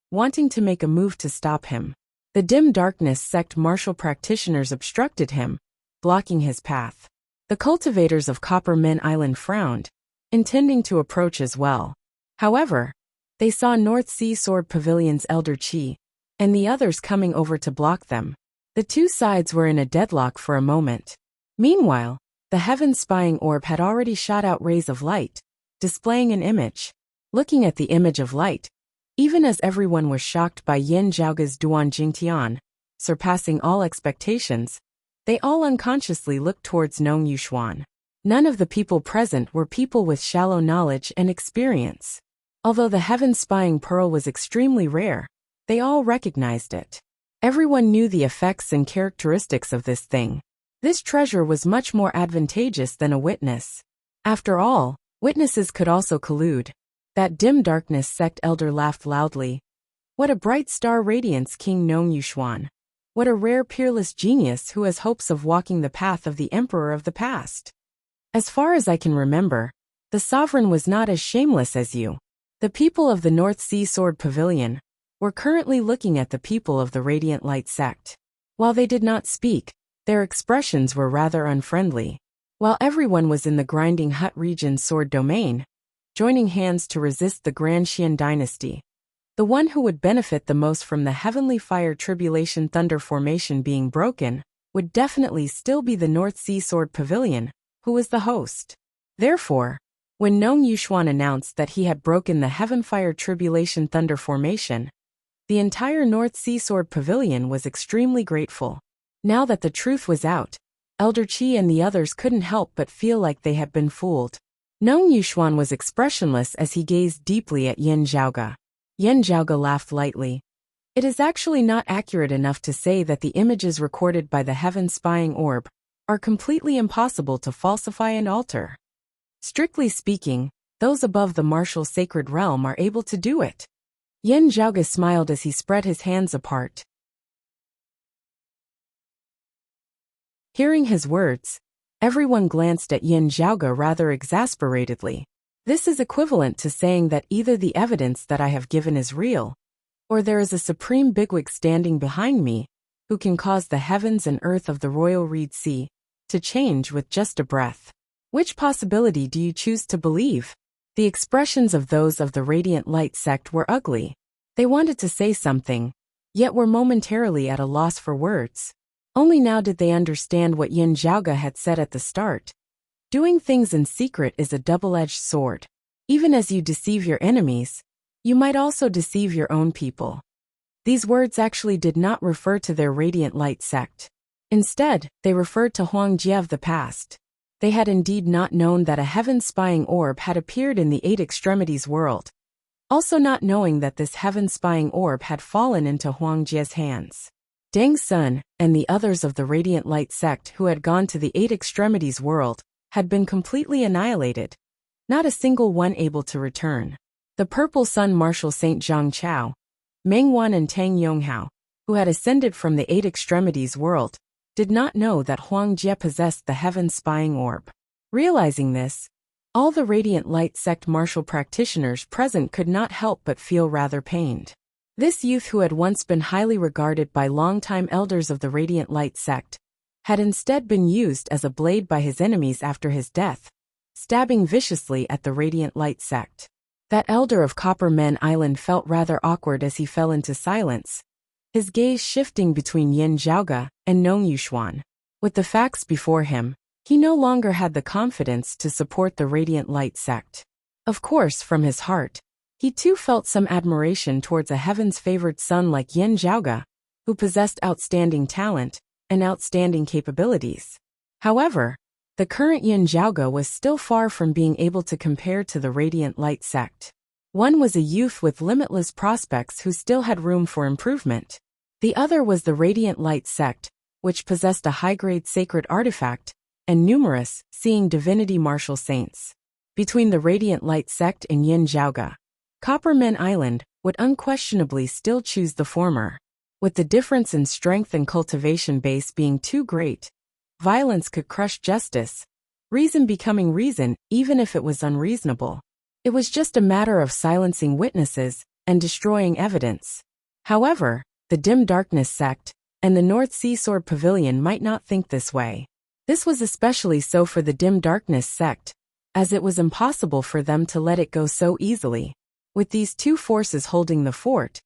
wanting to make a move to stop him. The Dim Darkness sect martial practitioners obstructed him, blocking his path. The cultivators of Copper Men Island frowned, intending to approach as well. However, they saw North Sea Sword Pavilion's Elder Chi and the others coming over to block them. The two sides were in a deadlock for a moment. Meanwhile, the Heaven Spying Orb had already shot out rays of light, displaying an image. Looking at the image of light, even as everyone was shocked by Yin Zhaoge's Duan Jingtian, surpassing all expectations, they all unconsciously looked towards Nong Yuxuan. None of the people present were people with shallow knowledge and experience. Although the Heaven Spying Pearl was extremely rare, they all recognized it. Everyone knew the effects and characteristics of this thing. This treasure was much more advantageous than a witness. After all, witnesses could also collude. That Dim Darkness sect elder laughed loudly. "What a bright star radiance King Nong Yuxuan. What a rare peerless genius who has hopes of walking the path of the Emperor of the past. As far as I can remember, the sovereign was not as shameless as you." The people of the North Sea Sword Pavilion were currently looking at the people of the Radiant Light sect. While they did not speak, their expressions were rather unfriendly. While everyone was in the Grinding Hut region's sword domain, joining hands to resist the Grand Xian dynasty, the one who would benefit the most from the Heavenly Fire Tribulation Thunder formation being broken would definitely still be the North Sea Sword Pavilion, who was the host. Therefore, when Nong Yuxuan announced that he had broken the Heaven Fire Tribulation Thunder formation, the entire North Sea Sword Pavilion was extremely grateful. Now that the truth was out, Elder Qi and the others couldn't help but feel like they had been fooled. Nong Yuxuan was expressionless as he gazed deeply at Yin Zhaoge. Yin Zhaoge laughed lightly. It is actually not accurate enough to say that the images recorded by the heaven-spying orb are completely impossible to falsify and alter. Strictly speaking, those above the martial sacred realm are able to do it. Yin Zhaoge smiled as he spread his hands apart. Hearing his words, everyone glanced at Yin Zhaoge rather exasperatedly. This is equivalent to saying that either the evidence that I have given is real, or there is a supreme bigwig standing behind me, who can cause the heavens and earth of the royal Reed Sea to change with just a breath. Which possibility do you choose to believe? The expressions of those of the Radiant Light sect were ugly. They wanted to say something, yet were momentarily at a loss for words. Only now did they understand what Yin Zhaoge had said at the start. Doing things in secret is a double-edged sword. Even as you deceive your enemies, you might also deceive your own people. These words actually did not refer to their Radiant Light sect. Instead, they referred to Huangjie of the past. They had indeed not known that a heaven-spying orb had appeared in the Eight Extremities world, also not knowing that this heaven-spying orb had fallen into Huangjie's hands. Deng Sun and the others of the Radiant Light sect who had gone to the Eight Extremities world had been completely annihilated, not a single one able to return. The Purple Sun Marshal Saint Zhang Chao, Meng Wan and Tang Yonghao, who had ascended from the Eight Extremities world, did not know that Huangjie possessed the heaven-spying orb. Realizing this, all the Radiant Light sect martial practitioners present could not help but feel rather pained. This youth, who had once been highly regarded by longtime elders of the Radiant Light sect, had instead been used as a blade by his enemies after his death, stabbing viciously at the Radiant Light sect. That elder of Copper Men Island felt rather awkward as he fell into silence, his gaze shifting between Yin Zhaoge and Nong Yuxuan. With the facts before him, he no longer had the confidence to support the Radiant Light sect. Of course, from his heart, he too felt some admiration towards a heavens-favored son like Yin Zhaoge, who possessed outstanding talent and outstanding capabilities. However, the current Yin Zhaoge was still far from being able to compare to the Radiant Light sect. One was a youth with limitless prospects who still had room for improvement. The other was the Radiant Light sect, which possessed a high-grade sacred artifact and numerous seeing divinity martial saints. Between the Radiant Light sect and Yin Zhaoge, Copper Men Island would unquestionably still choose the former. With the difference in strength and cultivation base being too great, violence could crush justice, reason becoming reason even if it was unreasonable. It was just a matter of silencing witnesses and destroying evidence. However, the Dim Darkness sect and the North Sea Sword Pavilion might not think this way. This was especially so for the Dim Darkness sect, as it was impossible for them to let it go so easily. With these two forces holding the fort,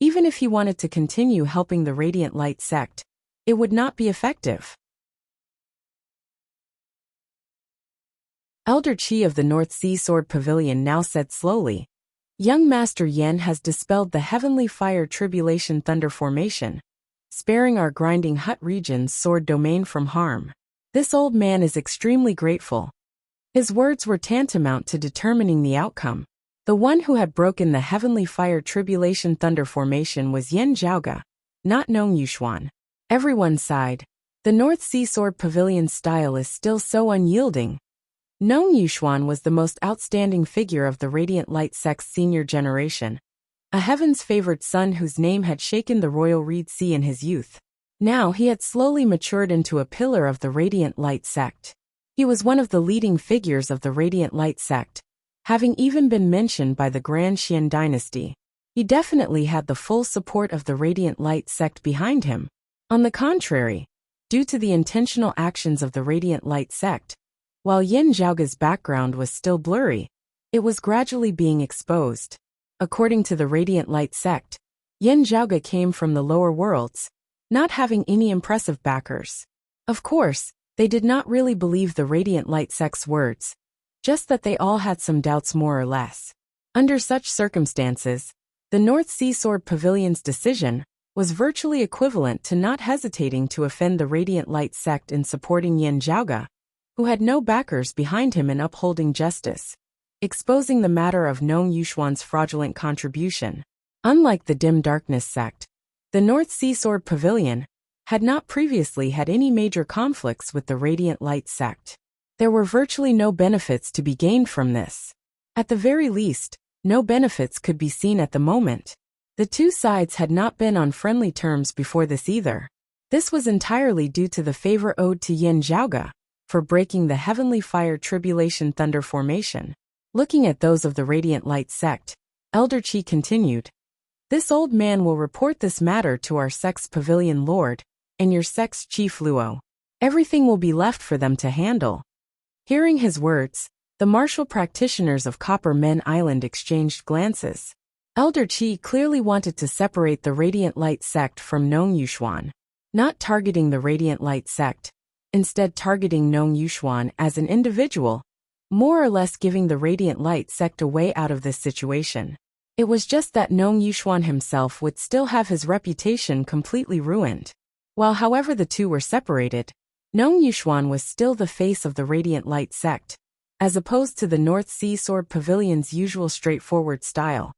even if he wanted to continue helping the Radiant Light sect, it would not be effective. Elder Qi of the North Sea Sword Pavilion now said slowly, "Young Master Yen has dispelled the heavenly fire tribulation thunder formation, sparing our grinding hut region's sword domain from harm. This old man is extremely grateful." His words were tantamount to determining the outcome. The one who had broken the heavenly fire tribulation thunder formation was Yin Zhaoge, not Nong Yuxuan. Everyone sighed. The North Sea Sword Pavilion's style is still so unyielding. Nong Yuxuan was the most outstanding figure of the Radiant Light sect's senior generation, a heavens-favored son whose name had shaken the royal Reed Sea in his youth. Now he had slowly matured into a pillar of the Radiant Light sect. He was one of the leading figures of the Radiant Light sect, having even been mentioned by the Grand Xian dynasty. He definitely had the full support of the Radiant Light sect behind him. On the contrary, due to the intentional actions of the Radiant Light sect, while Yin Zhaoge's background was still blurry, it was gradually being exposed. According to the Radiant Light sect, Yin Zhaoge came from the lower worlds, not having any impressive backers. Of course, they did not really believe the Radiant Light sect's words, just that they all had some doubts more or less. Under such circumstances, the North Sea Sword Pavilion's decision was virtually equivalent to not hesitating to offend the Radiant Light sect in supporting Yin Zhaoge, who had no backers behind him in upholding justice, exposing the matter of Nong Yuxuan's fraudulent contribution. Unlike the Dim Darkness sect, the North Sea Sword Pavilion had not previously had any major conflicts with the Radiant Light sect. There were virtually no benefits to be gained from this. At the very least, no benefits could be seen at the moment. The two sides had not been on friendly terms before this either. This was entirely due to the favor owed to Yin Zhaoge for breaking the Heavenly Fire Tribulation Thunder formation. Looking at those of the Radiant Light sect, Elder Qi continued, "This old man will report this matter to our sect's pavilion lord and your sect's chief Luo. Everything will be left for them to handle." Hearing his words, the martial practitioners of Copper Men Island exchanged glances. Elder Qi clearly wanted to separate the Radiant Light sect from Nong Yuxuan, not targeting the Radiant Light sect, instead targeting Nong Yuxuan as an individual, more or less giving the Radiant Light sect a way out of this situation. It was just that Nong Yuxuan himself would still have his reputation completely ruined. While however the two were separated, Nong Yuxuan was still the face of the Radiant Light sect, as opposed to the North Sea Sword Pavilion's usual straightforward style.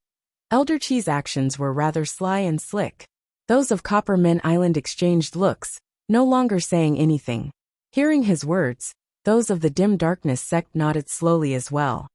Elder Qi's actions were rather sly and slick. Those of Copper Men Island exchanged looks, no longer saying anything. Hearing his words, those of the Dim Darkness sect nodded slowly as well.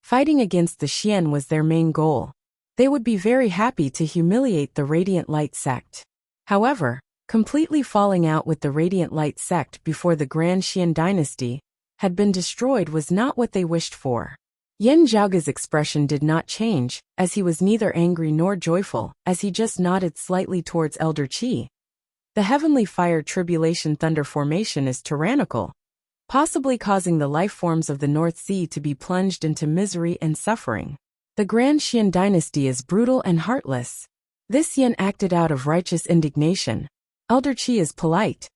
Fighting against the Xian was their main goal. They would be very happy to humiliate the Radiant Light sect. However, completely falling out with the Radiant Light sect before the Grand Xian dynasty had been destroyed was not what they wished for. Yin Zhaoge's expression did not change, as he was neither angry nor joyful, as he just nodded slightly towards Elder Qi. The Heavenly Fire Tribulation Thunder formation is tyrannical, possibly causing the life forms of the North Sea to be plunged into misery and suffering. The Grand Xian dynasty is brutal and heartless. This Yin acted out of righteous indignation. Elder Qi is polite.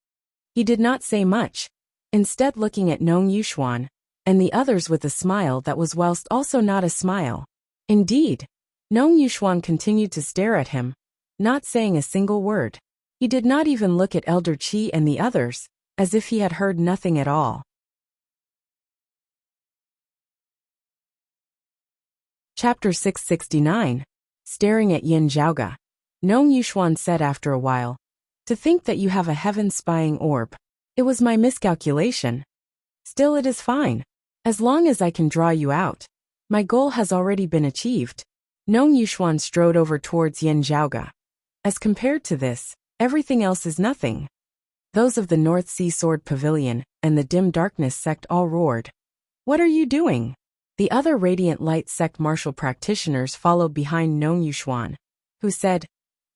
He did not say much, instead looking at Nong Yuxuan and the others with a smile that was whilst also not a smile. Indeed, Nong Yuxuan continued to stare at him, not saying a single word. He did not even look at Elder Qi and the others, as if he had heard nothing at all. Chapter 669. Staring at Yin Zhaoge. Nong Yuxuan said after a while, "To think that you have a heaven-spying orb. It was my miscalculation. Still, it is fine. As long as I can draw you out, my goal has already been achieved." Nong Yuxuan strode over towards Yin Zhaoge. As compared to this, everything else is nothing. Those of the North Sea Sword Pavilion and the Dim Darkness sect all roared. "What are you doing?" The other Radiant Light sect martial practitioners followed behind Nong Yuxuan, who said,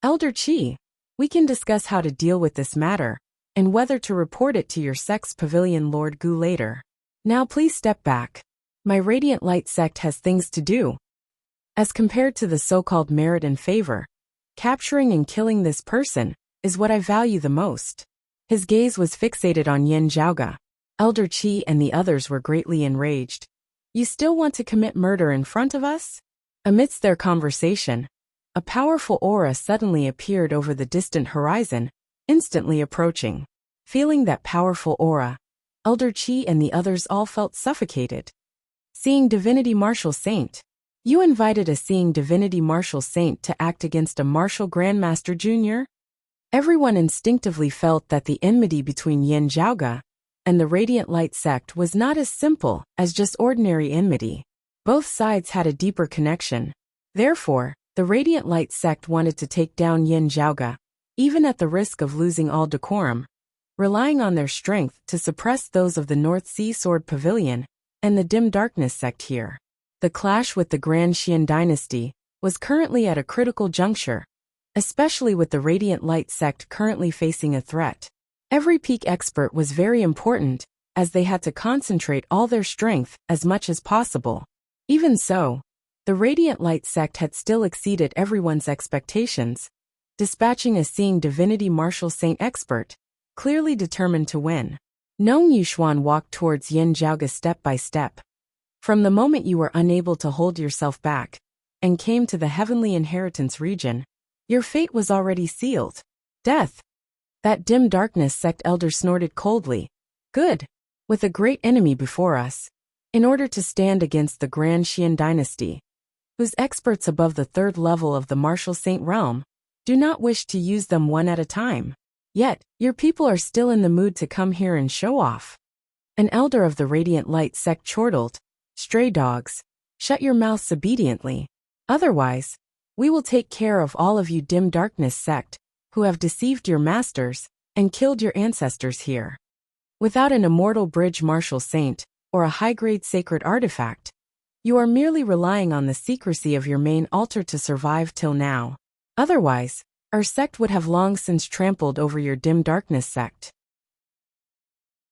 "Elder Qi, we can discuss how to deal with this matter, and whether to report it to your sect's pavilion Lord Gu later. Now please step back. My Radiant Light sect has things to do. As compared to the so-called merit and favor, capturing and killing this person is what I value the most." His gaze was fixated on Yin Zhaoge. Elder Qi and the others were greatly enraged. "You still want to commit murder in front of us?" Amidst their conversation, a powerful aura suddenly appeared over the distant horizon, instantly approaching. Feeling that powerful aura, Elder Qi and the others all felt suffocated. Seeing Divinity Martial Saint. You invited a Seeing Divinity Martial Saint to act against a Martial Grandmaster Jr.? Everyone instinctively felt that the enmity between Yin Zhaoge and the Radiant Light sect was not as simple as just ordinary enmity. Both sides had a deeper connection. Therefore, the Radiant Light sect wanted to take down Yin Zhaoge, even at the risk of losing all decorum, relying on their strength to suppress those of the North Sea Sword Pavilion and the Dim Darkness sect here. The clash with the Grand Xian dynasty was currently at a critical juncture, especially with the Radiant Light sect currently facing a threat. Every peak expert was very important, as they had to concentrate all their strength as much as possible. Even so, the Radiant Light sect had still exceeded everyone's expectations, dispatching a Seeing Divinity Martial Saint expert, clearly determined to win. Nong Yuxuan walked towards Yin Zhaoge step by step. From the moment you were unable to hold yourself back, and came to the heavenly inheritance region, your fate was already sealed. Death. That dim darkness sect elder snorted coldly. Good. With a great enemy before us. In order to stand against the Grand Xian dynasty, whose experts above the third level of the martial saint realm do not wish to use them one at a time. Yet, your people are still in the mood to come here and show off. An elder of the Radiant Light sect chortled, Stray dogs, shut your mouths obediently. Otherwise, we will take care of all of you dim darkness sect, who have deceived your masters and killed your ancestors here. Without an immortal bridge martial saint, or a high-grade sacred artifact, you are merely relying on the secrecy of your main altar to survive till now. Otherwise, our sect would have long since trampled over your dim darkness sect.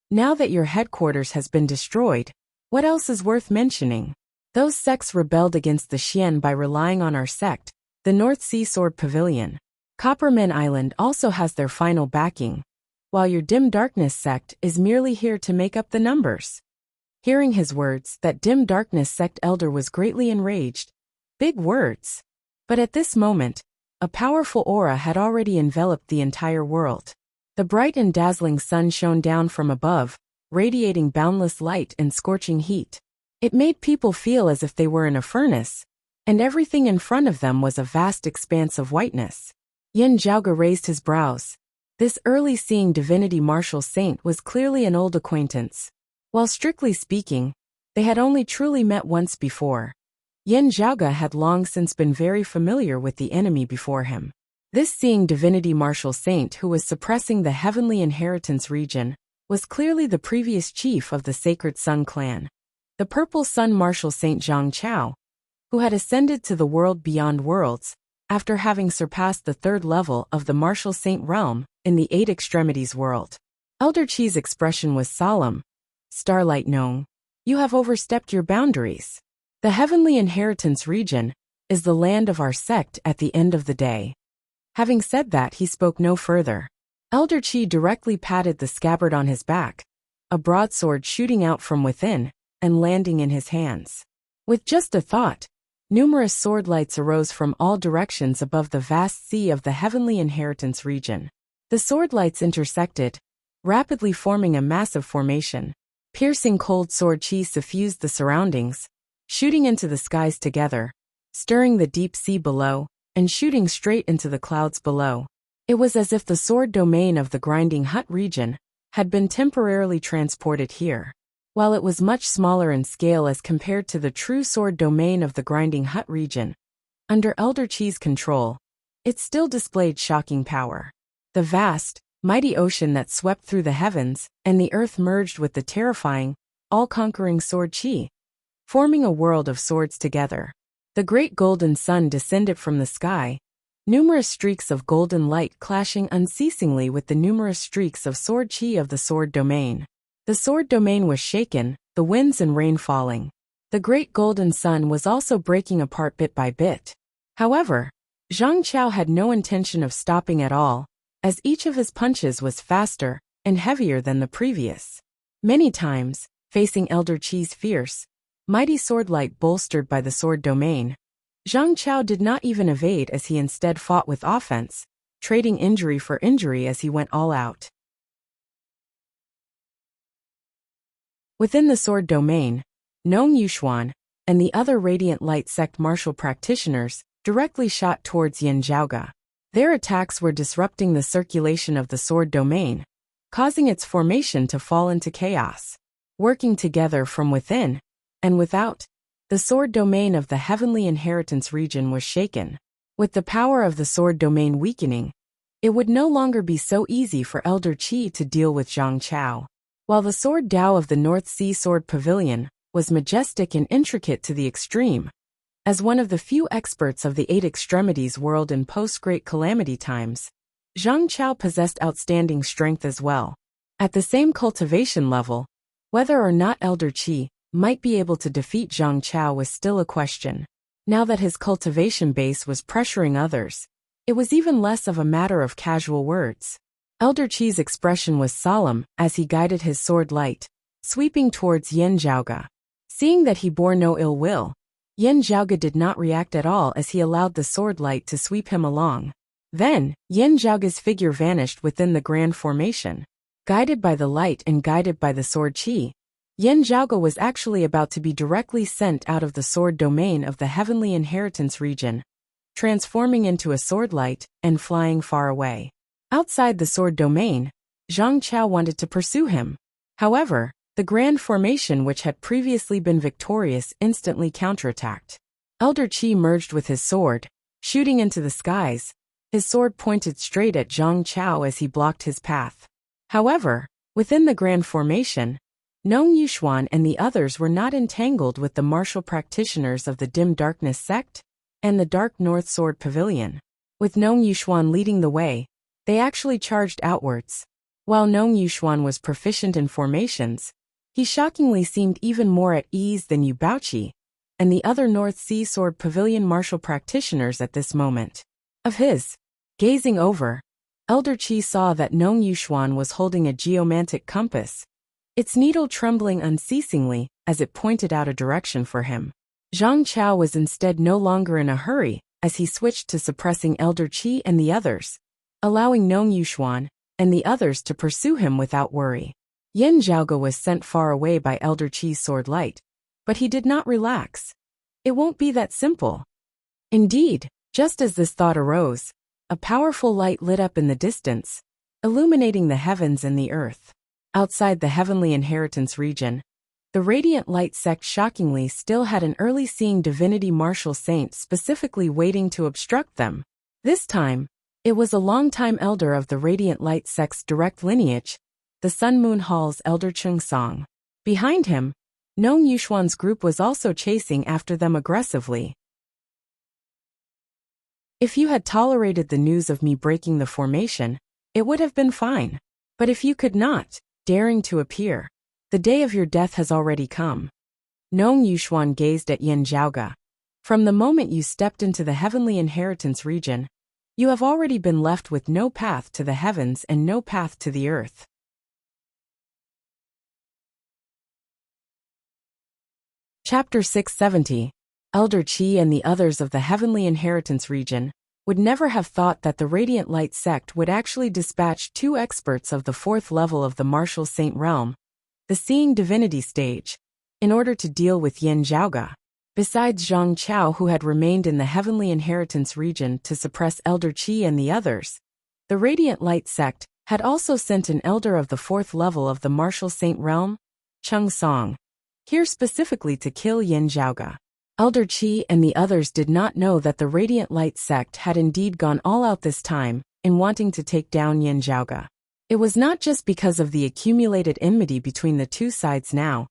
Now that your headquarters has been destroyed, what else is worth mentioning? Those sects rebelled against the Xian by relying on our sect, the North Sea Sword Pavilion. Copperman Island also has their final backing, while your dim darkness sect is merely here to make up the numbers. Hearing his words, that dim darkness sect elder was greatly enraged. Big words. But at this moment, a powerful aura had already enveloped the entire world. The bright and dazzling sun shone down from above, radiating boundless light and scorching heat. It made people feel as if they were in a furnace, and everything in front of them was a vast expanse of whiteness. Yin Zhaoge raised his brows. This early-seeing divinity martial saint was clearly an old acquaintance. While strictly speaking, they had only truly met once before. Yin Zhaoge had long since been very familiar with the enemy before him. This seeing divinity martial saint who was suppressing the heavenly inheritance region was clearly the previous chief of the Sacred Sun clan, the Purple Sun martial saint Zhang Chao, who had ascended to the world beyond worlds after having surpassed the third level of the martial saint realm in the Eight Extremities world. Elder Qi's expression was solemn. Starlight Nong, you have overstepped your boundaries. The heavenly inheritance region is the land of our sect at the end of the day. Having said that, he spoke no further. Elder Qi directly patted the scabbard on his back, a broadsword shooting out from within and landing in his hands. With just a thought, numerous sword lights arose from all directions above the vast sea of the heavenly inheritance region. The sword lights intersected, rapidly forming a massive formation. Piercing cold sword chi suffused the surroundings, shooting into the skies together, stirring the deep sea below, and shooting straight into the clouds below. It was as if the sword domain of the grinding hut region had been temporarily transported here. While it was much smaller in scale as compared to the true sword domain of the grinding hut region, under Elder Qi's control, it still displayed shocking power. The vast, mighty ocean that swept through the heavens and the earth merged with the terrifying, all-conquering sword Qi, forming a world of swords together. The great golden sun descended from the sky, numerous streaks of golden light clashing unceasingly with the numerous streaks of sword Qi of the sword domain. The sword domain was shaken, the winds and rain falling. The great golden sun was also breaking apart bit by bit. However, Zhang Chao had no intention of stopping at all, as each of his punches was faster and heavier than the previous. Many times, facing Elder Qi's fierce, mighty sword light bolstered by the sword domain, Zhang Chao did not even evade as he instead fought with offense, trading injury for injury as he went all out. Within the sword domain, Nong Yuxuan and the other Radiant Light sect martial practitioners directly shot towards Yin Zhaoge. Their attacks were disrupting the circulation of the sword domain, causing its formation to fall into chaos. Working together from within and without, the sword domain of the heavenly inheritance region was shaken. With the power of the sword domain weakening, it would no longer be so easy for Elder Qi to deal with Zhang Chao. While the sword Dao of the North Sea Sword Pavilion was majestic and intricate to the extreme, as one of the few experts of the Eight Extremities world in post-Great Calamity times, Zhang Chao possessed outstanding strength as well. At the same cultivation level, whether or not Elder Qi might be able to defeat Zhang Chao was still a question. Now that his cultivation base was pressuring others, it was even less of a matter of casual words. Elder Qi's expression was solemn as he guided his sword light, sweeping towards Yin Zhaoge. Seeing that he bore no ill will, Yin Zhaoge did not react at all as he allowed the sword light to sweep him along. Then, Yin Zhaoge's figure vanished within the grand formation. Guided by the light and guided by the sword qi, Yin Zhaoge was actually about to be directly sent out of the sword domain of the heavenly inheritance region, transforming into a sword light and flying far away. Outside the sword domain, Zhang Chao wanted to pursue him. However, the grand formation which had previously been victorious instantly counterattacked. Elder Qi merged with his sword, shooting into the skies. His sword pointed straight at Zhang Chao as he blocked his path. However, within the grand formation, Nong Yuxuan and the others were not entangled with the martial practitioners of the Dim Darkness sect and the Dark North Sword Pavilion. With Nong Yuxuan leading the way, they actually charged outwards. While Nong Yuxuan was proficient in formations, he shockingly seemed even more at ease than Yu Baoqi and the other North Sea Sword Pavilion martial practitioners at this moment. Of his gazing over, Elder Qi saw that Nong Yuxuan was holding a geomantic compass, its needle trembling unceasingly as it pointed out a direction for him. Zhang Chao was instead no longer in a hurry as he switched to suppressing Elder Qi and the others, allowing Nong Yuxuan and the others to pursue him without worry. Yin Zhaoge was sent far away by Elder Qi's sword light, but he did not relax. It won't be that simple. Indeed, just as this thought arose, a powerful light lit up in the distance, illuminating the heavens and the earth. Outside the heavenly inheritance region, the Radiant Light sect shockingly still had an early seeing divinity martial saint specifically waiting to obstruct them. This time, it was a longtime elder of the Radiant Light sect's direct lineage, the Sun Moon Hall's elder Chung Song. Behind him, Nong Yuxuan's group was also chasing after them aggressively. If you had tolerated the news of me breaking the formation, it would have been fine. But if you could not, daring to appear, the day of your death has already come. Nong Yuxuan gazed at Yin Zhaoge. From the moment you stepped into the heavenly inheritance region, you have already been left with no path to the heavens and no path to the earth. Chapter 670. Elder Qi and the others of the heavenly inheritance region would never have thought that the Radiant Light sect would actually dispatch 2 experts of the 4th level of the martial saint realm, the seeing divinity stage, in order to deal with Yin Zhaoge. Besides Zhang Chao, who had remained in the heavenly inheritance region to suppress Elder Qi and the others, the Radiant Light sect had also sent an elder of the 4th level of the martial saint realm, Chung Song, here specifically to kill Yin Zhaoge. Elder Qi and the others did not know that the Radiant Light sect had indeed gone all out this time in wanting to take down Yin Zhaoge. It was not just because of the accumulated enmity between the two sides now.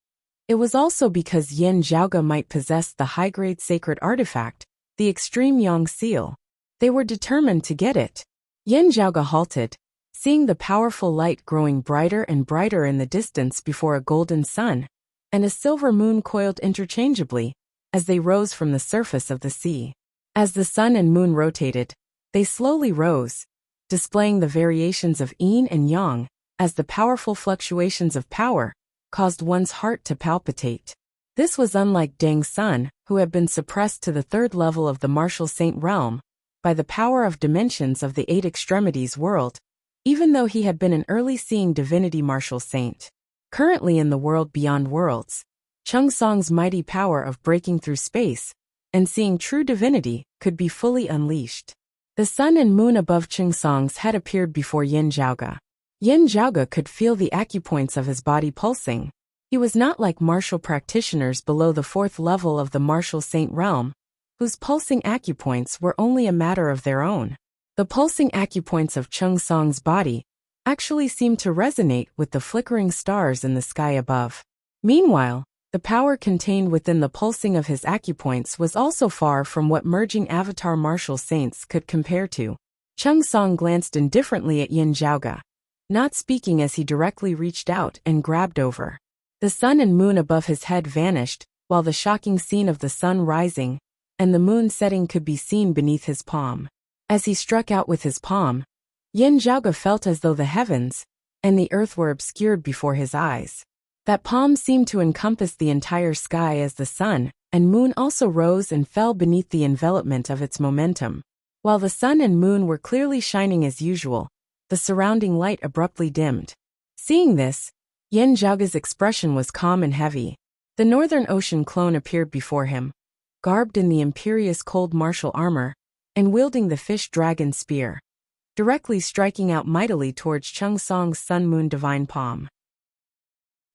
It was also because Yin Zhaoge might possess the high-grade sacred artifact, the Extreme Yang Seal. They were determined to get it. Yin Zhaoge halted, seeing the powerful light growing brighter and brighter in the distance before a golden sun and a silver moon coiled interchangeably as they rose from the surface of the sea. As the sun and moon rotated, they slowly rose, displaying the variations of yin and yang, as the powerful fluctuations of power caused one's heart to palpitate. This was unlike Deng's son, who had been suppressed to the 3rd level of the martial saint realm by the power of dimensions of the 8 extremities world, even though he had been an early seeing divinity martial saint. Currently in the world beyond worlds, Chung Song's mighty power of breaking through space and seeing true divinity could be fully unleashed. The sun and moon above Chung Song's head appeared before Yin Zhaoge. Yin Zhaoge could feel the acupoints of his body pulsing. He was not like martial practitioners below the 4th level of the martial saint realm, whose pulsing acupoints were only a matter of their own. The pulsing acupoints of Chung Song's body actually seemed to resonate with the flickering stars in the sky above. Meanwhile, the power contained within the pulsing of his acupoints was also far from what merging avatar martial saints could compare to. Chung Song glanced indifferently at Yin Zhaoge, not speaking as he directly reached out and grabbed over. The sun and moon above his head vanished, while the shocking scene of the sun rising and the moon setting could be seen beneath his palm. As he struck out with his palm, Yin Zhaoge felt as though the heavens and the earth were obscured before his eyes. That palm seemed to encompass the entire sky as the sun and moon also rose and fell beneath the envelopment of its momentum. While the sun and moon were clearly shining as usual, the surrounding light abruptly dimmed. Seeing this, Yin Zhaoge's expression was calm and heavy. The Northern Ocean clone appeared before him, garbed in the imperious cold martial armor, and wielding the fish dragon spear, directly striking out mightily towards Cheng Song's sun-moon divine palm.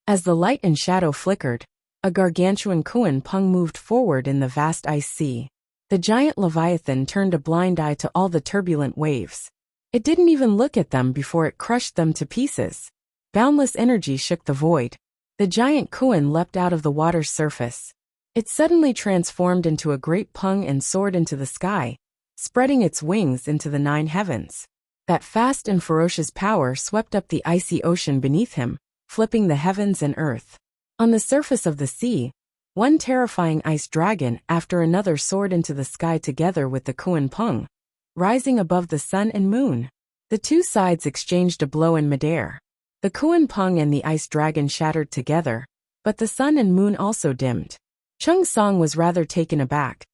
As the light and shadow flickered, a gargantuan Kuan Peng moved forward in the vast ice sea. The giant leviathan turned a blind eye to all the turbulent waves. It didn't even look at them before it crushed them to pieces. Boundless energy shook the void. The giant Kuan leapt out of the water's surface. It suddenly transformed into a great peng and soared into the sky, spreading its wings into the 9 heavens. That fast and ferocious power swept up the icy ocean beneath him, flipping the heavens and earth. On the surface of the sea, one terrifying ice dragon after another soared into the sky together with the Kuan Peng, rising above the sun and moon. The two sides exchanged a blow in midair. The Kuan Peng and the ice dragon shattered together, but the sun and moon also dimmed. Cheng Song was rather taken aback.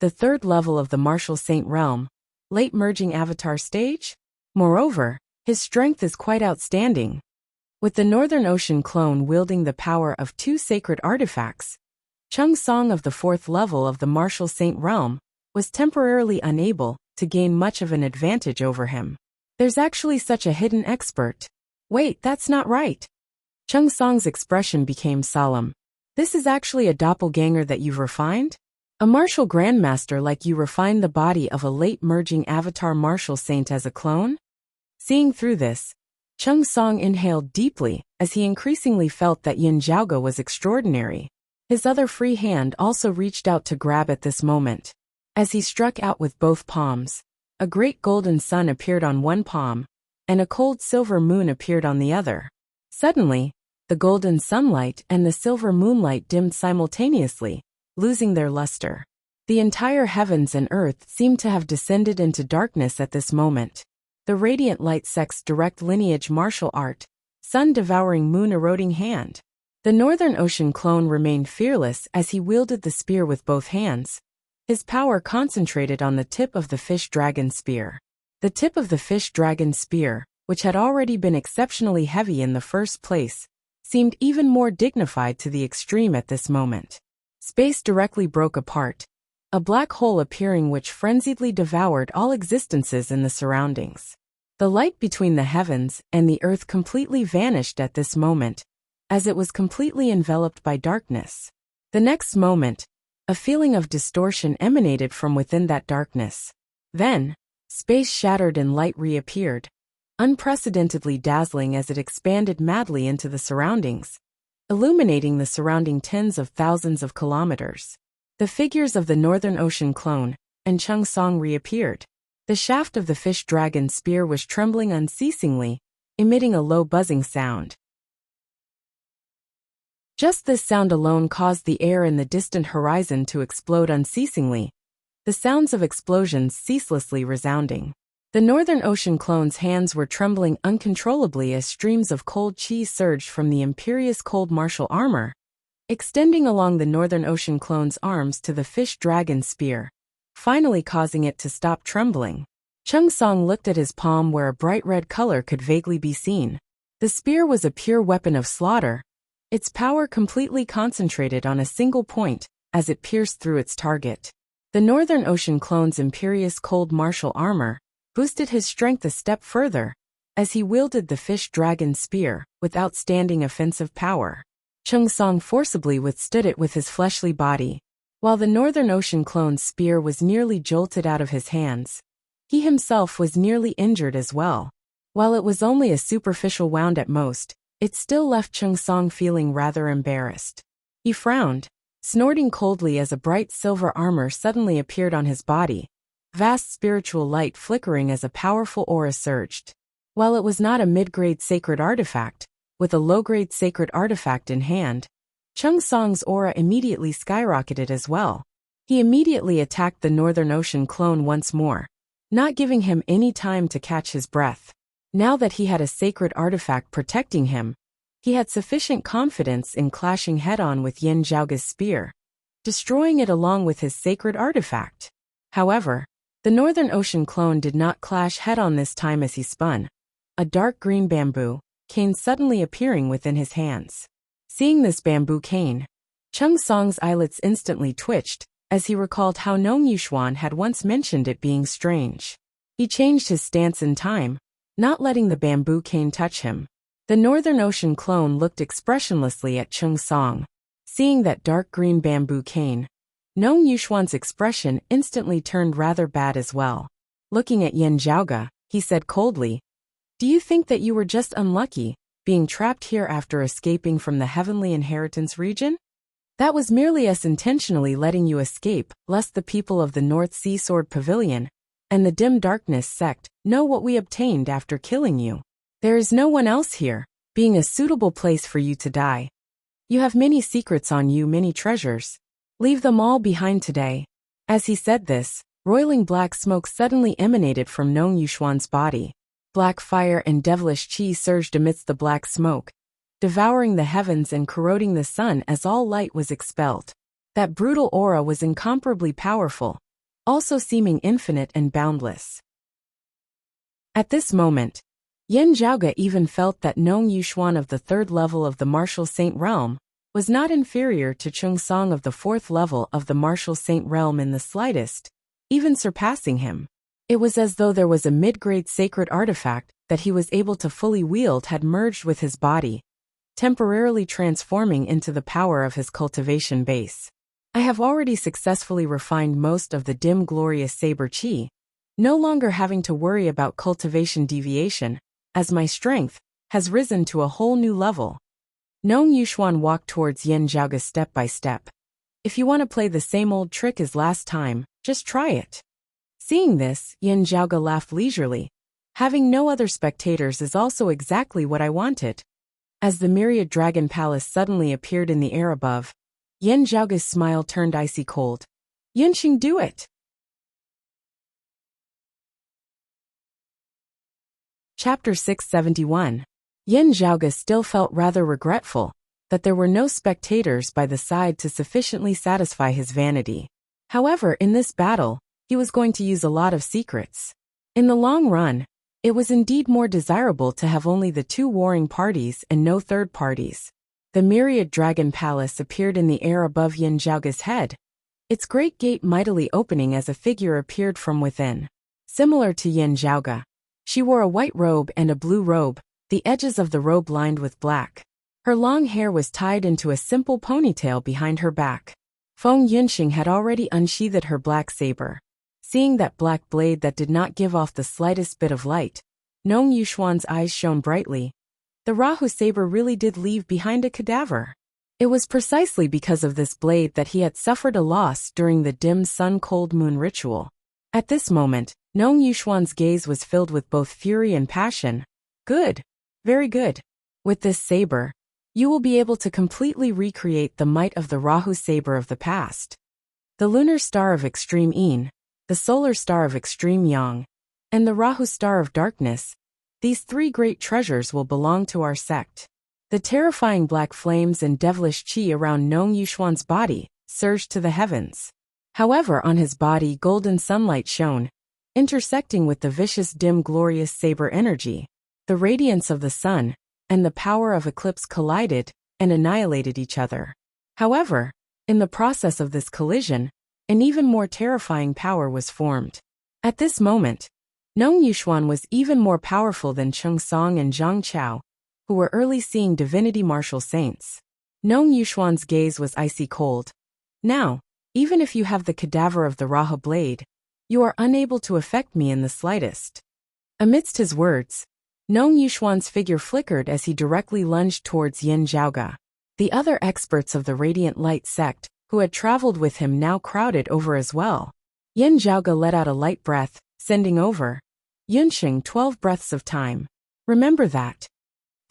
The third level of the martial saint realm, late merging avatar stage? Moreover, his strength is quite outstanding. With the Northern Ocean clone wielding the power of 2 sacred artifacts, Cheng Song of the 4th level of the martial saint realm was temporarily unable to gain much of an advantage over him. There's actually such a hidden expert. Wait, that's not right. Cheng Song's expression became solemn. This is actually a doppelganger that you've refined? A martial grandmaster like you refined the body of a late merging avatar martial saint as a clone? Seeing through this, Cheng Song inhaled deeply as he increasingly felt that Yin Zhaoge was extraordinary. His other free hand also reached out to grab at this moment. As he struck out with both palms, a great golden sun appeared on one palm, and a cold silver moon appeared on the other. Suddenly, the golden sunlight and the silver moonlight dimmed simultaneously, losing their luster. The entire heavens and earth seemed to have descended into darkness at this moment. The radiant light sect's direct lineage martial art, sun-devouring moon-eroding hand. The Northern Ocean clone remained fearless as he wielded the spear with both hands, his power concentrated on the tip of the fish dragon spear. The tip of the fish dragon spear, which had already been exceptionally heavy in the first place, seemed even more dignified to the extreme at this moment. Space directly broke apart, a black hole appearing which frenziedly devoured all existences in the surroundings. The light between the heavens and the earth completely vanished at this moment, as it was completely enveloped by darkness. The next moment, a feeling of distortion emanated from within that darkness. Then, space shattered and light reappeared, unprecedentedly dazzling as it expanded madly into the surroundings, illuminating the surrounding tens of thousands of kilometers. The figures of the Northern Ocean clone and Cheng Song reappeared. The shaft of the fish dragon spear was trembling unceasingly, emitting a low buzzing sound. Just this sound alone caused the air in the distant horizon to explode unceasingly, the sounds of explosions ceaselessly resounding. The Northern Ocean clone's hands were trembling uncontrollably as streams of cold chi surged from the imperious cold martial armor, extending along the Northern Ocean clone's arms to the fish dragon spear, finally causing it to stop trembling. Cheng Song looked at his palm where a bright red color could vaguely be seen. The spear was a pure weapon of slaughter, its power completely concentrated on a single point as it pierced through its target. The Northern Ocean clone's imperious cold martial armor boosted his strength a step further as he wielded the fish dragon spear with outstanding offensive power. Cheng Song forcibly withstood it with his fleshly body. While the Northern Ocean clone's spear was nearly jolted out of his hands, he himself was nearly injured as well. While it was only a superficial wound at most, it still left Cheng Song feeling rather embarrassed. He frowned, snorting coldly as a bright silver armor suddenly appeared on his body, vast spiritual light flickering as a powerful aura surged. While it was not a mid-grade sacred artifact, with a low-grade sacred artifact in hand, Cheng Song's aura immediately skyrocketed as well. He immediately attacked the Northern Ocean clone once more, not giving him any time to catch his breath. Now that he had a sacred artifact protecting him, he had sufficient confidence in clashing head-on with Yin Zhaoge's spear. destroying it along with his sacred artifact. However, the Northern Ocean clone did not clash head-on this time as he spun, a dark green bamboo cane suddenly appearing within his hands. Seeing this bamboo cane, Chung Song's eyelids instantly twitched, as he recalled how Nong Yuxuan had once mentioned it being strange. He changed his stance in time, not letting the bamboo cane touch him. The Northern Ocean clone looked expressionlessly at Chung Song. Seeing that dark green bamboo cane, Nong Yuxuan's expression instantly turned rather bad as well. Looking at Yin Zhaoge, he said coldly, "Do you think that you were just unlucky, being trapped here after escaping from the Heavenly Inheritance region? That was merely us intentionally letting you escape, lest the people of the North Sea Sword Pavilion and the Dim Darkness sect know what we obtained after killing you. There is no one else here, being a suitable place for you to die. You have many secrets on you, many treasures. Leave them all behind today." As he said this, roiling black smoke suddenly emanated from Nong Yuxuan's body. Black fire and devilish qi surged amidst the black smoke, devouring the heavens and corroding the sun as all light was expelled. That brutal aura was incomparably powerful, also seeming infinite and boundless. At this moment, Yin Zhaoge even felt that Nong Yuxuan of the 3rd level of the Martial Saint Realm was not inferior to Chung Song of the 4th level of the Martial Saint Realm in the slightest, even surpassing him. It was as though there was a mid-grade sacred artifact that he was able to fully wield had merged with his body, temporarily transforming into the power of his cultivation base. I have already successfully refined most of the dim glorious saber qi, no longer having to worry about cultivation deviation, as my strength has risen to a whole new level. Nong Yuxuan walked towards Yin Zhaoge step by step. "If you want to play the same old trick as last time, just try it." Seeing this, Yin Zhaoge laughed leisurely. "Having no other spectators is also exactly what I wanted." As the myriad dragon palace suddenly appeared in the air above, Yin Zhaoge's smile turned icy cold. "Yunqing, do it!" Chapter 671. Yin Zhaoge still felt rather regretful that there were no spectators by the side to sufficiently satisfy his vanity. However, in this battle, he was going to use a lot of secrets. In the long run, it was indeed more desirable to have only the 2 warring parties and no third parties. The myriad dragon palace appeared in the air above Yin Zhaoge's head, its great gate mightily opening as a figure appeared from within. Similar to Yin Zhaoge, she wore a white robe and a blue robe, the edges of the robe lined with black. Her long hair was tied into a simple ponytail behind her back. Feng Yunqing had already unsheathed her black saber. Seeing that black blade that did not give off the slightest bit of light, Nong Yuxuan's eyes shone brightly. The Rahu saber really did leave behind a cadaver. It was precisely because of this blade that he had suffered a loss during the dim sun-cold moon ritual. At this moment, Nong Yuxuan's gaze was filled with both fury and passion. "Good. Very good. With this saber, you will be able to completely recreate the might of the Rahu saber of the past. The lunar star of extreme yin, the solar star of extreme yang, and the Rahu star of darkness, these 3 great treasures will belong to our sect." The terrifying black flames and devilish qi around Nong Yuxuan's body surged to the heavens. However, on his body golden sunlight shone, intersecting with the vicious dim glorious saber energy. The radiance of the sun and the power of eclipse collided and annihilated each other. However, in the process of this collision, an even more terrifying power was formed. At this moment, Nong Yuxuan was even more powerful than Chung Song and Zhang Chao, who were early seeing divinity martial saints. Nong Yuxuan's gaze was icy cold. "Now, even if you have the cadaver of the Rahu blade, you are unable to affect me in the slightest." Amidst his words, Nong Yuxuan's figure flickered as he directly lunged towards Yin Zhaoge. The other experts of the Radiant Light sect, who had traveled with him, now crowded over as well. Yin Zhaoge let out a light breath, sending over Yunqing 12 breaths of time. "Remember that."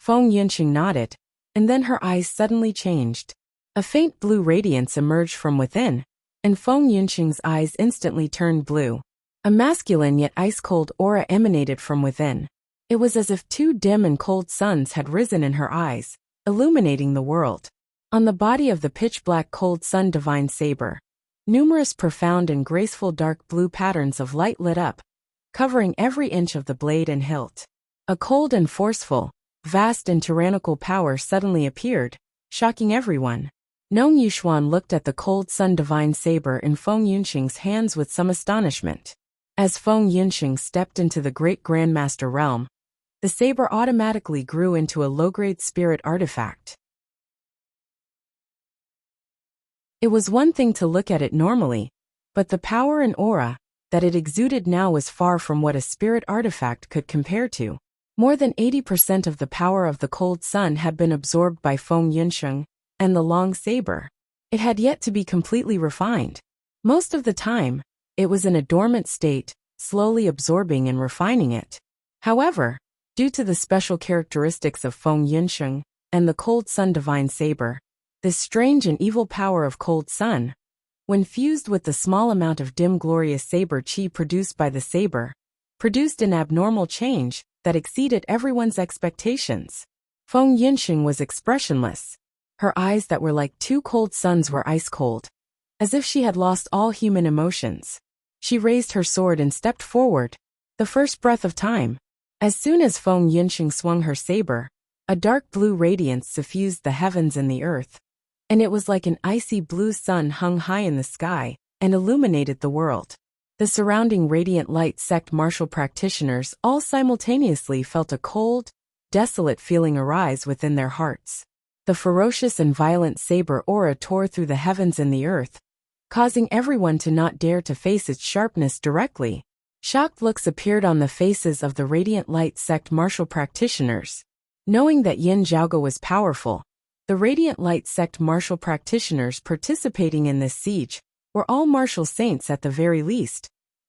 Feng Yunqing nodded, and then her eyes suddenly changed. A faint blue radiance emerged from within, and Feng Yunqing's eyes instantly turned blue. A masculine yet ice-cold aura emanated from within. It was as if 2 dim and cold suns had risen in her eyes, illuminating the world. On the body of the pitch-black cold sun divine saber, numerous profound and graceful dark blue patterns of light lit up, covering every inch of the blade and hilt. A cold and forceful, vast and tyrannical power suddenly appeared, shocking everyone. Nong Yuxuan looked at the cold sun divine saber in Feng Yunxing's hands with some astonishment. As Feng Yunxing stepped into the great grandmaster realm, the saber automatically grew into a low-grade spirit artifact. It was one thing to look at it normally, but the power and aura that it exuded now was far from what a spirit artifact could compare to. More than 80% of the power of the cold sun had been absorbed by Feng Yunxing and the long saber. It had yet to be completely refined. Most of the time, it was in a dormant state, slowly absorbing and refining it. However, due to the special characteristics of Feng Yunxing and the cold sun divine saber, this strange and evil power of cold sun, when fused with the small amount of dim glorious saber chi produced by the saber, produced an abnormal change that exceeded everyone's expectations. Feng Yunxing was expressionless. Her eyes that were like two cold suns were ice cold, as if she had lost all human emotions. She raised her sword and stepped forward, the first breath of time. As soon as Feng Yunxing swung her saber, a dark blue radiance suffused the heavens and the earth, and it was like an icy blue sun hung high in the sky and illuminated the world. The surrounding radiant light sect martial practitioners all simultaneously felt a cold, desolate feeling arise within their hearts. The ferocious and violent saber aura tore through the heavens and the earth, causing everyone to not dare to face its sharpness directly. Shocked looks appeared on the faces of the radiant light sect martial practitioners. Knowing that Yin Zhaoge was powerful, the radiant light sect martial practitioners participating in this siege were all martial saints at the very least,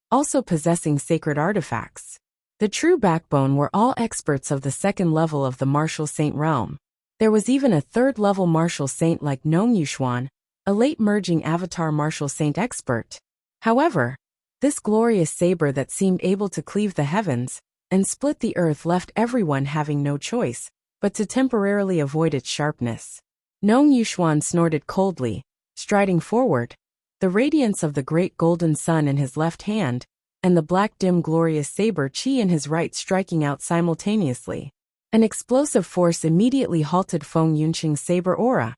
also possessing sacred artifacts. The true backbone were all experts of the second level of the martial saint realm. There was even a third-level martial saint like Nong Yuxuan, a late-merging avatar martial saint expert. However, this glorious saber that seemed able to cleave the heavens and split the earth left everyone having no choice but to temporarily avoid its sharpness. Nong Yuxuan snorted coldly, striding forward, the radiance of the great golden sun in his left hand, and the black dim glorious saber chi in his right striking out simultaneously. An explosive force immediately halted Feng Yunxing's saber aura,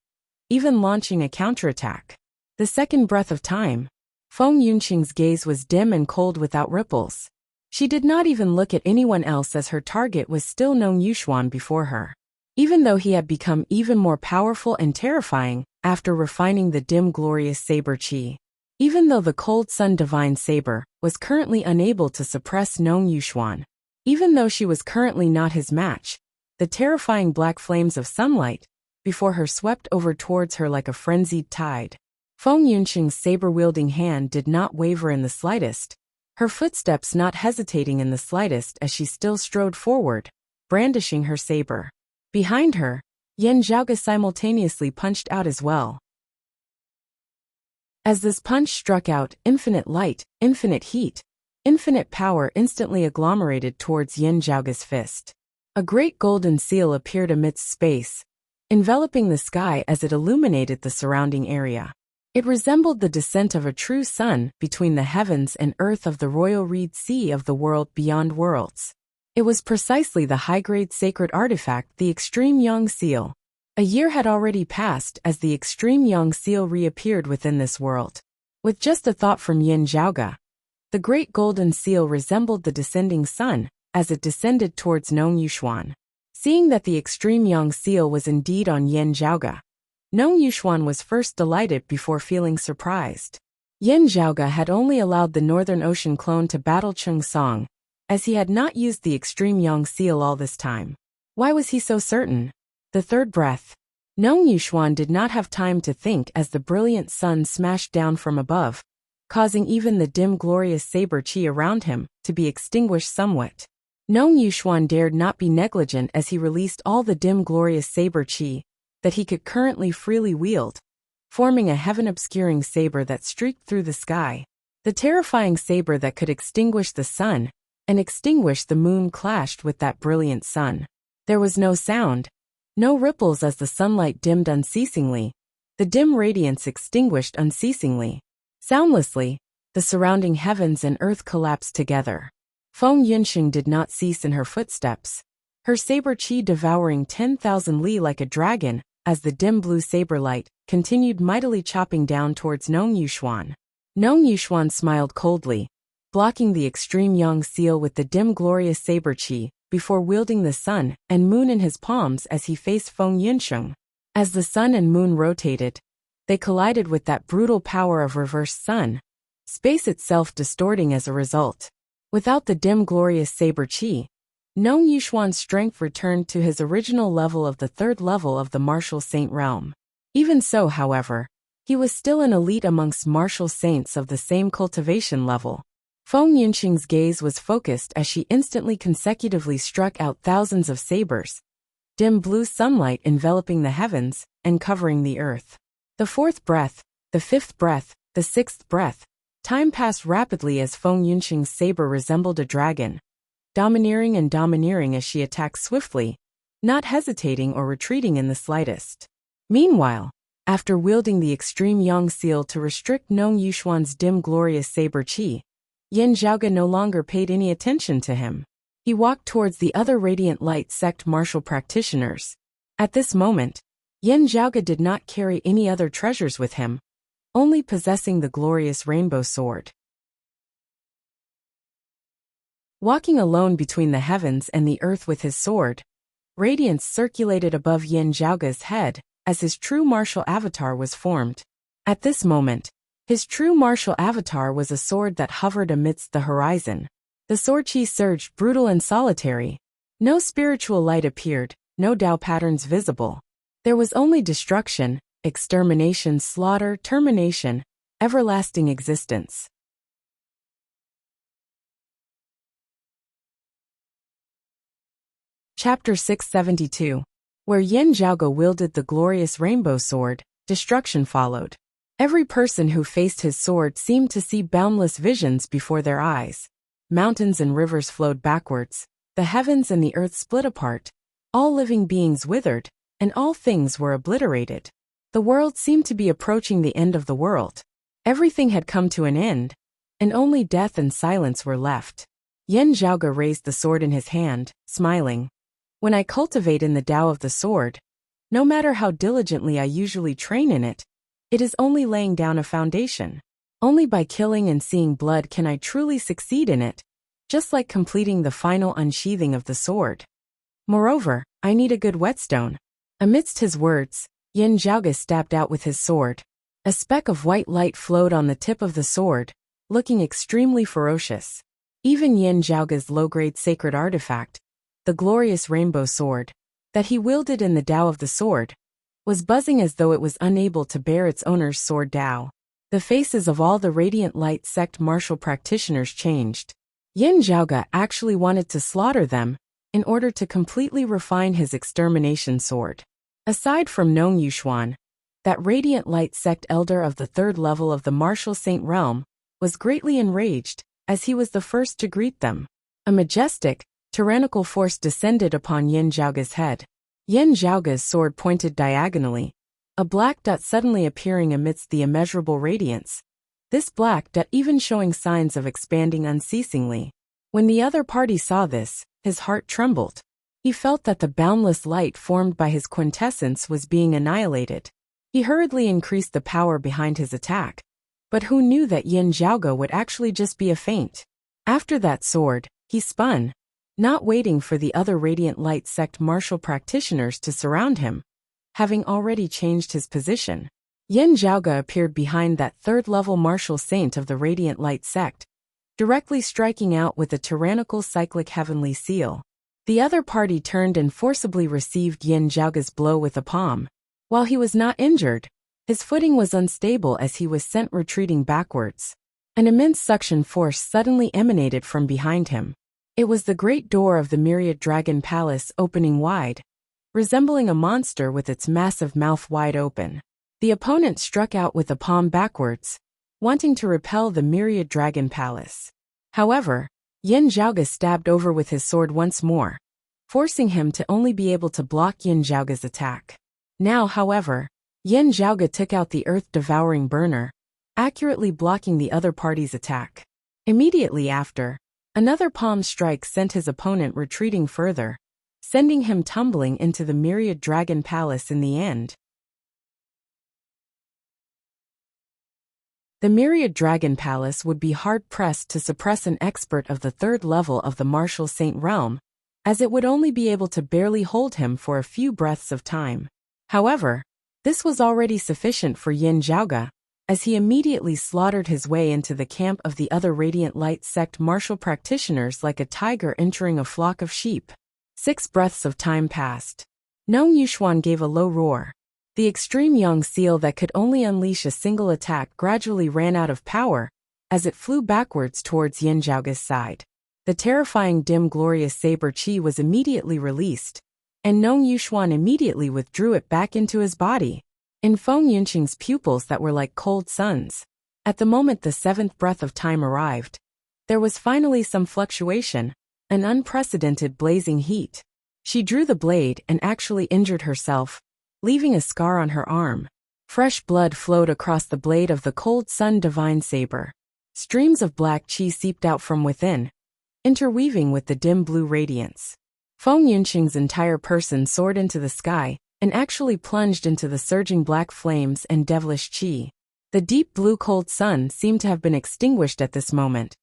even launching a counterattack. The second breath of time, Feng Yunxing's gaze was dim and cold without ripples. She did not even look at anyone else as her target was still Nong Yuxuan before her. Even though he had become even more powerful and terrifying after refining the dim glorious saber chi. Even though the cold sun divine saber was currently unable to suppress Nong Yuxuan. Even though she was currently not his match, the terrifying black flames of sunlight before her swept over towards her like a frenzied tide. Feng Yunxing's saber-wielding hand did not waver in the slightest, her footsteps not hesitating in the slightest as she still strode forward, brandishing her saber. Behind her, Yin Zhaoge simultaneously punched out as well. As this punch struck out, infinite light, infinite heat, infinite power instantly agglomerated towards Yin Zhaoge's fist. A great golden seal appeared amidst space, enveloping the sky as it illuminated the surrounding area. It resembled the descent of a true sun between the heavens and earth of the royal reed sea of the world beyond worlds. It was precisely the high-grade sacred artifact, the Extreme Yang Seal. A year had already passed as the Extreme Yang Seal reappeared within this world. With just a thought from Yin Zhaoge, the great golden seal resembled the descending sun as it descended towards Nong Yuxuan. Seeing that the Extreme Yang Seal was indeed on Yin Zhaoge, Nong Yuxuan was first delighted before feeling surprised. Yin Zhaoge had only allowed the Northern Ocean clone to battle Cheng Song, as he had not used the Extreme Yang Seal all this time. Why was he so certain? The third breath. Nong Yuxuan did not have time to think as the brilliant sun smashed down from above, causing even the dim glorious saber chi around him to be extinguished somewhat. Nong Yuxuan dared not be negligent as he released all the dim glorious saber chi that he could currently freely wield, forming a heaven-obscuring saber that streaked through the sky. The terrifying saber that could extinguish the sun and extinguish the moon clashed with that brilliant sun. There was no sound, No ripples as the sunlight dimmed unceasingly. The dim radiance extinguished unceasingly. Soundlessly, the surrounding heavens and earth collapsed together. Feng Yunxing did not cease in her footsteps, her saber qi devouring 10,000 li like a dragon, as the dim blue saber light continued mightily chopping down towards Nong Yuxuan. Nong Yuxuan smiled coldly, blocking the extreme yang seal with the dim glorious saber qi, before wielding the sun and moon in his palms as he faced Feng Yunxing. As the sun and moon rotated, they collided with that brutal power of reversed sun, space itself distorting as a result. Without the dim glorious saber qi, Nong Yuxuan's strength returned to his original level of the third level of the martial saint realm. Even so, however, he was still an elite amongst martial saints of the same cultivation level. Feng Yunxing's gaze was focused as she instantly consecutively struck out thousands of sabers, dim blue sunlight enveloping the heavens and covering the earth. The fourth breath, the fifth breath, the sixth breath. Time passed rapidly as Feng Yunxing's saber resembled a dragon, domineering and domineering as she attacked swiftly, not hesitating or retreating in the slightest. Meanwhile, after wielding the extreme yang seal to restrict Nong Yuxuan's dim glorious saber qi, Yin Zhaoge no longer paid any attention to him. He walked towards the other radiant light sect martial practitioners. At this moment, Yin Zhaoge did not carry any other treasures with him, only possessing the glorious rainbow sword. Walking alone between the heavens and the earth with his sword, radiance circulated above Yin Zhaoge's head as his true martial avatar was formed. At this moment, his true martial avatar was a sword that hovered amidst the horizon. The sword qi surged brutal and solitary. No spiritual light appeared, no Tao patterns visible. There was only destruction, extermination, slaughter, termination, everlasting existence. Chapter 672. Where Yin Zhaoge wielded the glorious rainbow sword, destruction followed. Every person who faced his sword seemed to see boundless visions before their eyes. Mountains and rivers flowed backwards, the heavens and the earth split apart, all living beings withered, and all things were obliterated. The world seemed to be approaching the end of the world. Everything had come to an end, and only death and silence were left. Yin Zhaoge raised the sword in his hand, smiling. When I cultivate in the Tao of the sword, no matter how diligently I usually train in it, it is only laying down a foundation. Only by killing and seeing blood can I truly succeed in it, just like completing the final unsheathing of the sword. Moreover, I need a good whetstone. Amidst his words, Yin Zhaoge stabbed out with his sword. A speck of white light flowed on the tip of the sword, looking extremely ferocious. Even Yin Zhaoge's low-grade sacred artifact, the glorious rainbow sword, that he wielded in the Tao of the sword, was buzzing as though it was unable to bear its owner's sword Tao. The faces of all the radiant light sect martial practitioners changed. Yin Zhaoge actually wanted to slaughter them in order to completely refine his extermination sword. Aside from Nong Yuxuan, that radiant light sect elder of the third level of the martial saint realm was greatly enraged, as he was the first to greet them. A majestic, tyrannical force descended upon Yin Zhaoge's head. Yin Zhaoge's sword pointed diagonally, a black dot suddenly appearing amidst the immeasurable radiance, this black dot even showing signs of expanding unceasingly. When the other party saw this, his heart trembled. He felt that the boundless light formed by his quintessence was being annihilated. He hurriedly increased the power behind his attack. But who knew that Yin Zhaoge would actually just be a feint? After that sword, he spun, not waiting for the other radiant light sect martial practitioners to surround him, having already changed his position. Yin Zhaoge appeared behind that third-level martial saint of the radiant light sect, directly striking out with a tyrannical cyclic heavenly seal. The other party turned and forcibly received Yin Zhaoge's blow with a palm. While he was not injured, his footing was unstable as he was sent retreating backwards. An immense suction force suddenly emanated from behind him. It was the great door of the myriad dragon palace opening wide, resembling a monster with its massive mouth wide open. The opponent struck out with a palm backwards, wanting to repel the myriad dragon palace. However, Yin Zhaoge stabbed over with his sword once more, forcing him to only be able to block Yin Zhaoge's attack. Now, however, Yin Zhaoge took out the earth-devouring burner, accurately blocking the other party's attack. Immediately after, another palm strike sent his opponent retreating further, sending him tumbling into the myriad dragon palace in the end. The myriad dragon palace would be hard-pressed to suppress an expert of the third level of the martial saint realm, as it would only be able to barely hold him for a few breaths of time. However, this was already sufficient for Yin Zhaoge, as he immediately slaughtered his way into the camp of the other Radiant Light sect martial practitioners like a tiger entering a flock of sheep. 6 breaths of time passed. Nong Yuxuan gave a low roar. The extreme young seal that could only unleash a single attack gradually ran out of power, as it flew backwards towards Yin Zhaoge's side. The terrifying dim glorious saber chi was immediately released, and Nong Yuxuan immediately withdrew it back into his body, in Feng Yunqing's pupils that were like cold suns. At the moment the 7th breath of time arrived, there was finally some fluctuation, an unprecedented blazing heat. She drew the blade and actually injured herself, leaving a scar on her arm. Fresh blood flowed across the blade of the cold sun divine saber. Streams of black qi seeped out from within, interweaving with the dim blue radiance. Feng Yunqing's entire person soared into the sky and actually plunged into the surging black flames and devilish qi. The deep blue cold sun seemed to have been extinguished at this moment,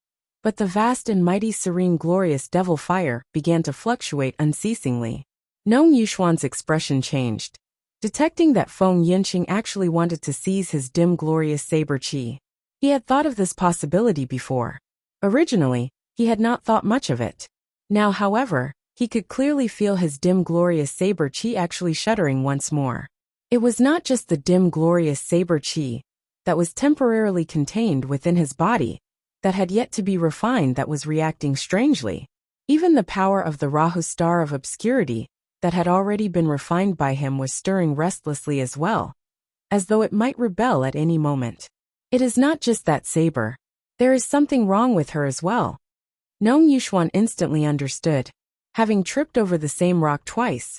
but the vast and mighty serene glorious devil fire began to fluctuate unceasingly. Nong Yuxuan's expression changed, detecting that Feng Yunqing actually wanted to seize his dim glorious saber qi. He had thought of this possibility before. Originally, he had not thought much of it. Now, however, he could clearly feel his dim glorious saber qi actually shuddering once more. It was not just the dim glorious saber qi that was temporarily contained within his body, that had yet to be refined, that was reacting strangely. Even the power of the Rahu star of obscurity that had already been refined by him was stirring restlessly as well, as though it might rebel at any moment. It is not just that saber. There is something wrong with her as well. Nong Yuxuan instantly understood. Having tripped over the same rock twice,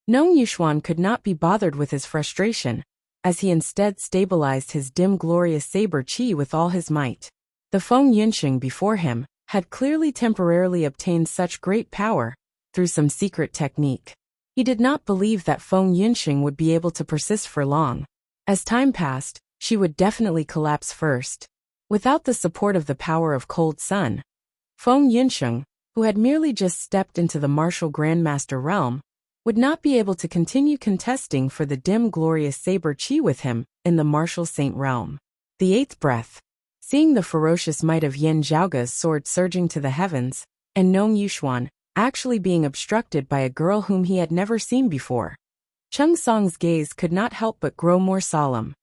Nong Yuxuan could not be bothered with his frustration, as he instead stabilized his dim glorious saber qi with all his might. The Feng Yunqing before him had clearly temporarily obtained such great power through some secret technique. He did not believe that Feng Yunqing would be able to persist for long. As time passed, she would definitely collapse first. Without the support of the power of cold sun, Feng Yunqing, who had merely just stepped into the martial grandmaster realm, would not be able to continue contesting for the dim glorious saber qi with him in the martial saint realm. The 8th breath. Seeing the ferocious might of Yin Zhaoge's sword surging to the heavens, and Nong Yuxuan actually being obstructed by a girl whom he had never seen before, Cheng Song's gaze could not help but grow more solemn.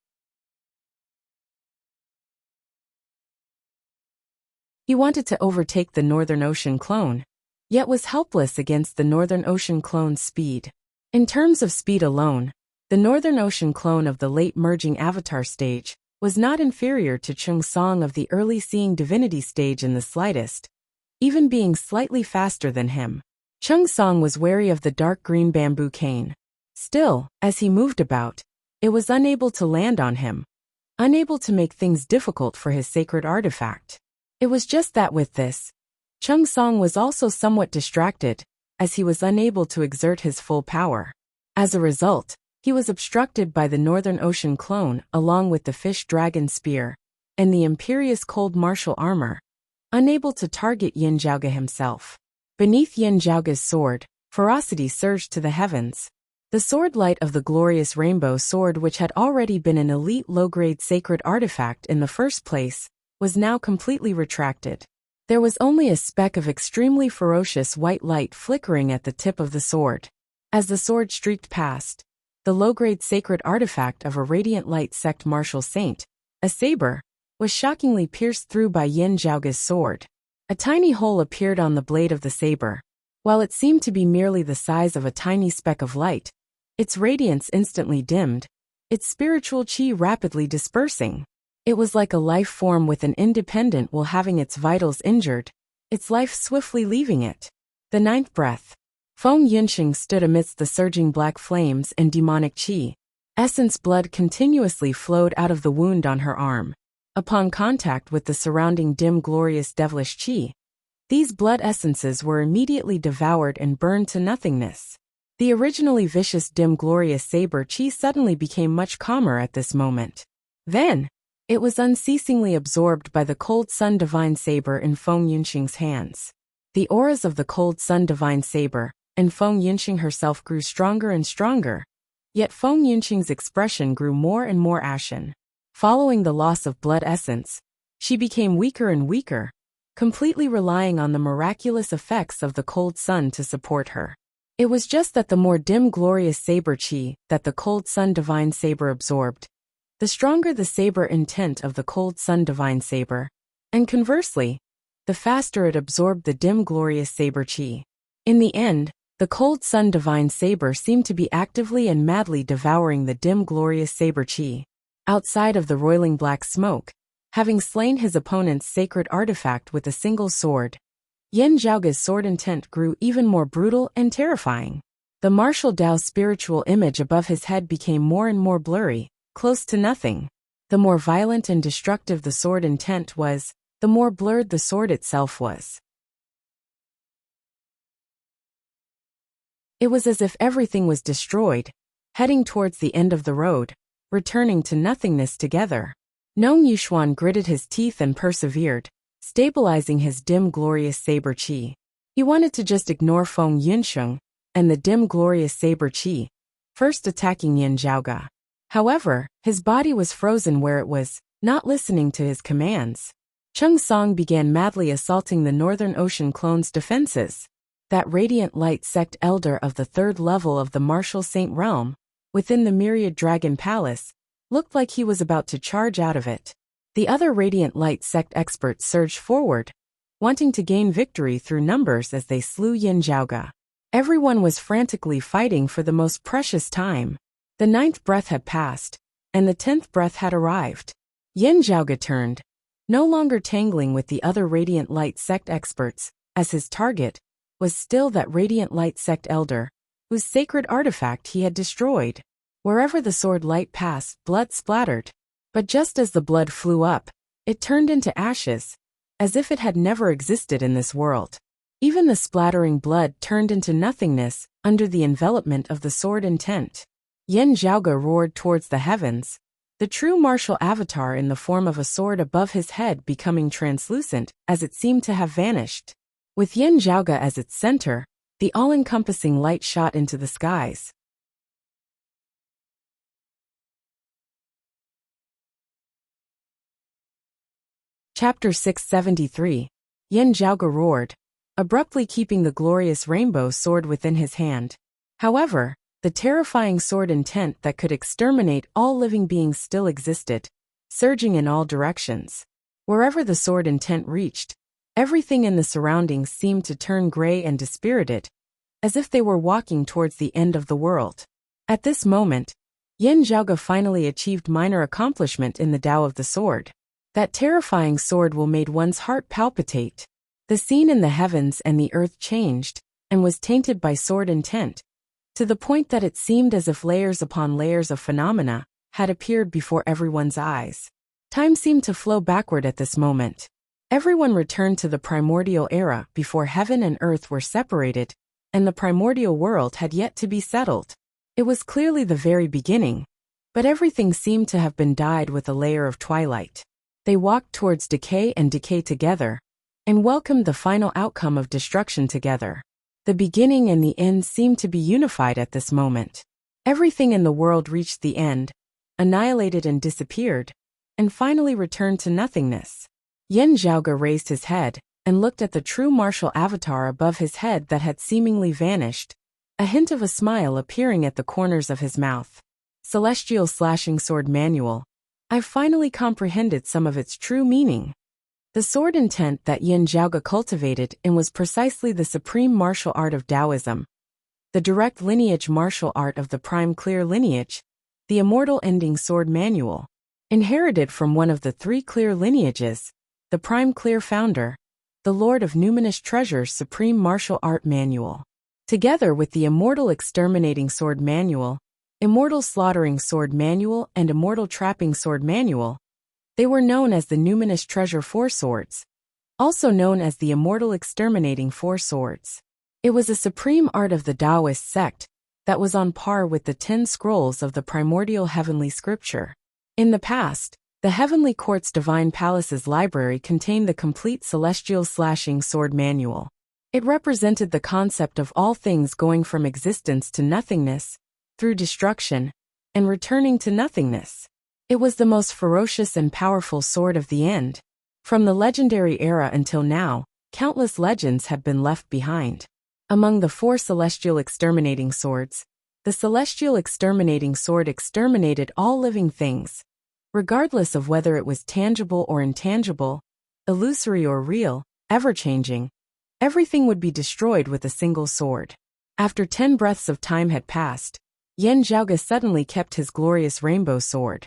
He wanted to overtake the Northern Ocean clone, yet was helpless against the Northern Ocean clone's speed. In terms of speed alone, the Northern Ocean clone of the late merging avatar stage was not inferior to Cheng Song of the early seeing divinity stage in the slightest, even being slightly faster than him. Cheng Song was wary of the dark green bamboo cane. Still, as he moved about, it was unable to land on him, unable to make things difficult for his sacred artifact. It was just that with this, Cheng Song was also somewhat distracted, as he was unable to exert his full power. As a result, he was obstructed by the Northern Ocean clone along with the fish dragon spear and the imperious cold martial armor, unable to target Yin Zhaoge himself. Beneath Yin Zhaoge's sword, ferocity surged to the heavens. The sword light of the glorious rainbow sword, which had already been an elite low-grade sacred artifact in the first place, was now completely retracted. There was only a speck of extremely ferocious white light flickering at the tip of the sword. As the sword streaked past, the low-grade sacred artifact of a Radiant Light sect martial saint, a saber, was shockingly pierced through by Yin Zhaoge's sword. A tiny hole appeared on the blade of the saber. While it seemed to be merely the size of a tiny speck of light, its radiance instantly dimmed, its spiritual qi rapidly dispersing. It was like a life form with an independent while having its vitals injured, its life swiftly leaving it. The 9th breath. Feng Yunxing stood amidst the surging black flames and demonic qi. Essence blood continuously flowed out of the wound on her arm. Upon contact with the surrounding dim glorious devilish qi, these blood essences were immediately devoured and burned to nothingness. The originally vicious dim glorious saber qi suddenly became much calmer at this moment. Then, it was unceasingly absorbed by the cold sun divine saber in Feng Yunxing's hands. The auras of the cold sun divine saber and Feng Yunxing herself grew stronger and stronger, yet Feng Yunxing's expression grew more and more ashen. Following the loss of blood essence, she became weaker and weaker, completely relying on the miraculous effects of the cold sun to support her. It was just that the more dim glorious saber qi that the cold sun divine saber absorbed, the stronger the saber intent of the cold sun divine saber, and conversely, the faster it absorbed the dim glorious saber qi. In the end, the cold sun divine saber seemed to be actively and madly devouring the dim glorious saber qi. Outside of the roiling black smoke, having slain his opponent's sacred artifact with a single sword, Yin Zhaoge's sword intent grew even more brutal and terrifying. The martial Dao spiritual image above his head became more and more blurry, close to nothing. The more violent and destructive the sword intent was, the more blurred the sword itself was. It was as if everything was destroyed, heading towards the end of the road, returning to nothingness together. Nong Yuxuan gritted his teeth and persevered, stabilizing his dim glorious saber qi. He wanted to just ignore Feng Yunxing and the dim glorious saber qi, first attacking Yin Zhaoge. However, his body was frozen where it was, not listening to his commands. Chung Song began madly assaulting the Northern Ocean clone's defenses. That radiant light sect elder of the third level of the martial saint realm, within the myriad dragon palace, looked like he was about to charge out of it. The other radiant light sect experts surged forward, wanting to gain victory through numbers as they slew Yin Zhaoge. Everyone was frantically fighting for the most precious time. The 9th breath had passed, and the 10th breath had arrived. Yin Zhaoge turned, no longer tangling with the other radiant light sect experts, as his target was still that radiant light sect elder, whose sacred artifact he had destroyed. Wherever the sword light passed, blood splattered. But just as the blood flew up, it turned into ashes, as if it had never existed in this world. Even the splattering blood turned into nothingness under the envelopment of the sword intent. Yin Zhaoge roared towards the heavens, the true martial avatar in the form of a sword above his head becoming translucent as it seemed to have vanished. With Yin Zhaoge as its center, the all-encompassing light shot into the skies. Chapter 673. Yin Zhaoge roared, abruptly keeping the glorious rainbow sword within his hand. However, the terrifying sword intent that could exterminate all living beings still existed, surging in all directions. Wherever the sword intent reached, everything in the surroundings seemed to turn gray and dispirited, as if they were walking towards the end of the world. At this moment, Yin Zhaoge finally achieved minor accomplishment in the Tao of the sword. That terrifying sword will made one's heart palpitate. The scene in the heavens and the earth changed, and was tainted by sword intent, to the point that it seemed as if layers upon layers of phenomena had appeared before everyone's eyes. Time seemed to flow backward at this moment. Everyone returned to the primordial era before heaven and earth were separated, and the primordial world had yet to be settled. It was clearly the very beginning, but everything seemed to have been dyed with a layer of twilight. They walked towards decay and decay together, and welcomed the final outcome of destruction together. The beginning and the end seemed to be unified at this moment. Everything in the world reached the end, annihilated and disappeared, and finally returned to nothingness. Yin Zhaoge raised his head, and looked at the true martial avatar above his head that had seemingly vanished, a hint of a smile appearing at the corners of his mouth. Celestial Slashing Sword Manual. I've finally comprehended some of its true meaning. The sword intent that Yin Zhaoge cultivated in was precisely the supreme martial art of Taoism, the direct lineage martial art of the prime clear lineage, the immortal ending sword manual, inherited from one of the 3 clear lineages, the prime clear founder, the Lord of Numinous Treasure's supreme martial art manual. Together with the Immortal Exterminating Sword Manual, Immortal Slaughtering Sword Manual, and Immortal Trapping Sword Manual, they were known as the Numinous Treasure Four Swords, also known as the Immortal Exterminating Four Swords. It was a supreme art of the Taoist sect that was on par with the 10 scrolls of the primordial heavenly scripture. In the past, the Heavenly Court's Divine Palace's library contained the complete Celestial Slashing Sword Manual. It represented the concept of all things going from existence to nothingness, through destruction, and returning to nothingness. It was the most ferocious and powerful sword of the end. From the legendary era until now, countless legends have been left behind. Among the 4 celestial exterminating swords, the Celestial Exterminating Sword exterminated all living things, regardless of whether it was tangible or intangible, illusory or real, ever-changing. Everything would be destroyed with a single sword. After 10 breaths of time had passed, Yen Zhaoge suddenly kept his glorious rainbow sword.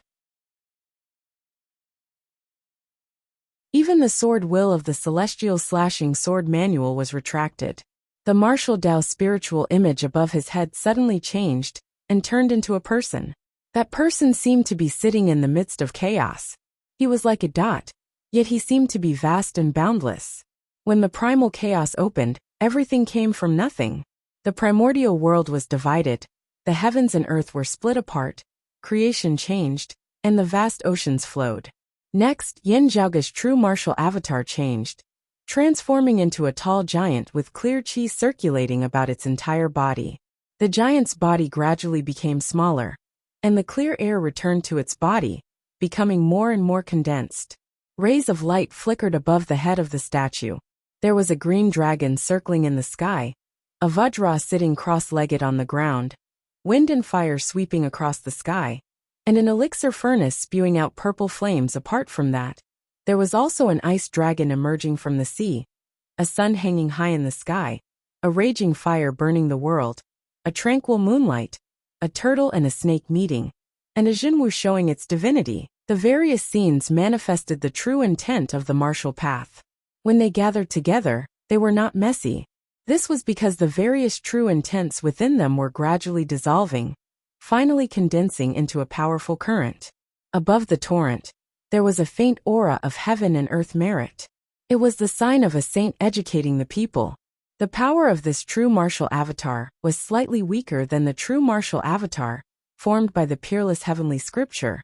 Even the sword will of the Celestial Slashing Sword Manual was retracted. The martial Dao spiritual image above his head suddenly changed and turned into a person. That person seemed to be sitting in the midst of chaos. He was like a dot, yet he seemed to be vast and boundless. When the primal chaos opened, everything came from nothing. The primordial world was divided, the heavens and earth were split apart, creation changed, and the vast oceans flowed. Next, Yen Zhaoge's true martial avatar changed, transforming into a tall giant with clear qi circulating about its entire body. The giant's body gradually became smaller, and the clear air returned to its body, becoming more and more condensed. Rays of light flickered above the head of the statue. There was a green dragon circling in the sky, a Vajra sitting cross-legged on the ground, wind and fire sweeping across the sky, and an elixir furnace spewing out purple flames. Apart from that, there was also an ice dragon emerging from the sea, a sun hanging high in the sky, a raging fire burning the world, a tranquil moonlight, a turtle and a snake meeting, and a Jinwu showing its divinity. The various scenes manifested the true intent of the martial path. When they gathered together, they were not messy. This was because the various true intents within them were gradually dissolving, finally condensing into a powerful current. Above the torrent, there was a faint aura of heaven and earth merit. It was the sign of a saint educating the people. The power of this true martial avatar was slightly weaker than the true martial avatar, formed by the peerless heavenly scripture,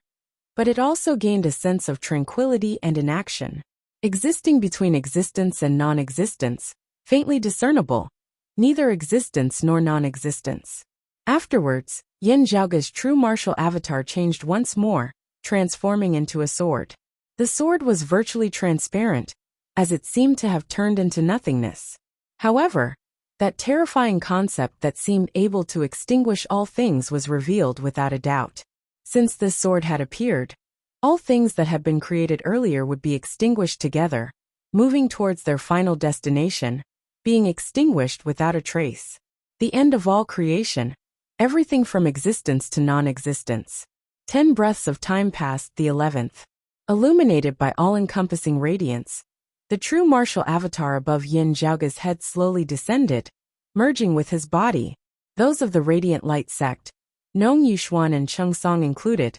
but it also gained a sense of tranquility and inaction. Existing between existence and non-existence, faintly discernible, neither existence nor non-existence. Afterwards, Yen Zhaoge's true martial avatar changed once more, transforming into a sword. The sword was virtually transparent, as it seemed to have turned into nothingness. However, that terrifying concept that seemed able to extinguish all things was revealed without a doubt. Since this sword had appeared, all things that had been created earlier would be extinguished together, moving towards their final destination, being extinguished without a trace. The end of all creation, everything from existence to non-existence. 10 breaths of time passed. The 11th. Illuminated by all-encompassing radiance, the true martial avatar above Yen Zhaoge's head slowly descended, merging with his body. Those of the Radiant Light sect, Nong Yuxuan and Cheng Song included,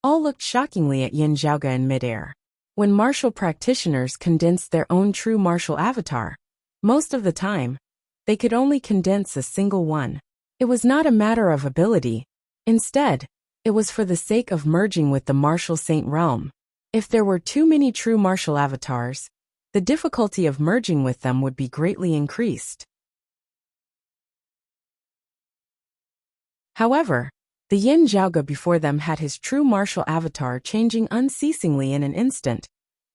all looked shockingly at Yen Zhaoge in midair. When martial practitioners condensed their own true martial avatar, most of the time, they could only condense a single one. It was not a matter of ability. Instead, it was for the sake of merging with the martial saint realm. If there were too many true martial avatars, the difficulty of merging with them would be greatly increased. However, the Yen Zhaoge before them had his true martial avatar changing unceasingly in an instant,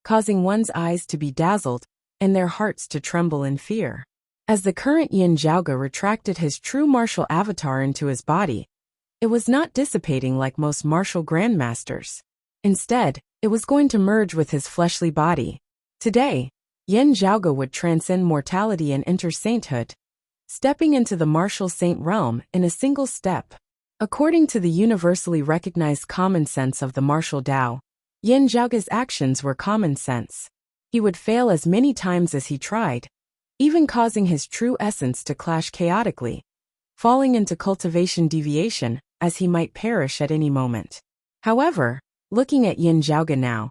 causing one's eyes to be dazzled and their hearts to tremble in fear. As the current Yen Zhaoge retracted his true martial avatar into his body, it was not dissipating like most martial grandmasters. Instead, it was going to merge with his fleshly body. Today, Yen Zhaoge would transcend mortality and enter sainthood, stepping into the martial saint realm in a single step. According to the universally recognized common sense of the martial Tao, Yen Zhaoge's actions were common sense. He would fail as many times as he tried, even causing his true essence to clash chaotically, falling into cultivation deviation, as he might perish at any moment. However, looking at Yin Zhaoge now,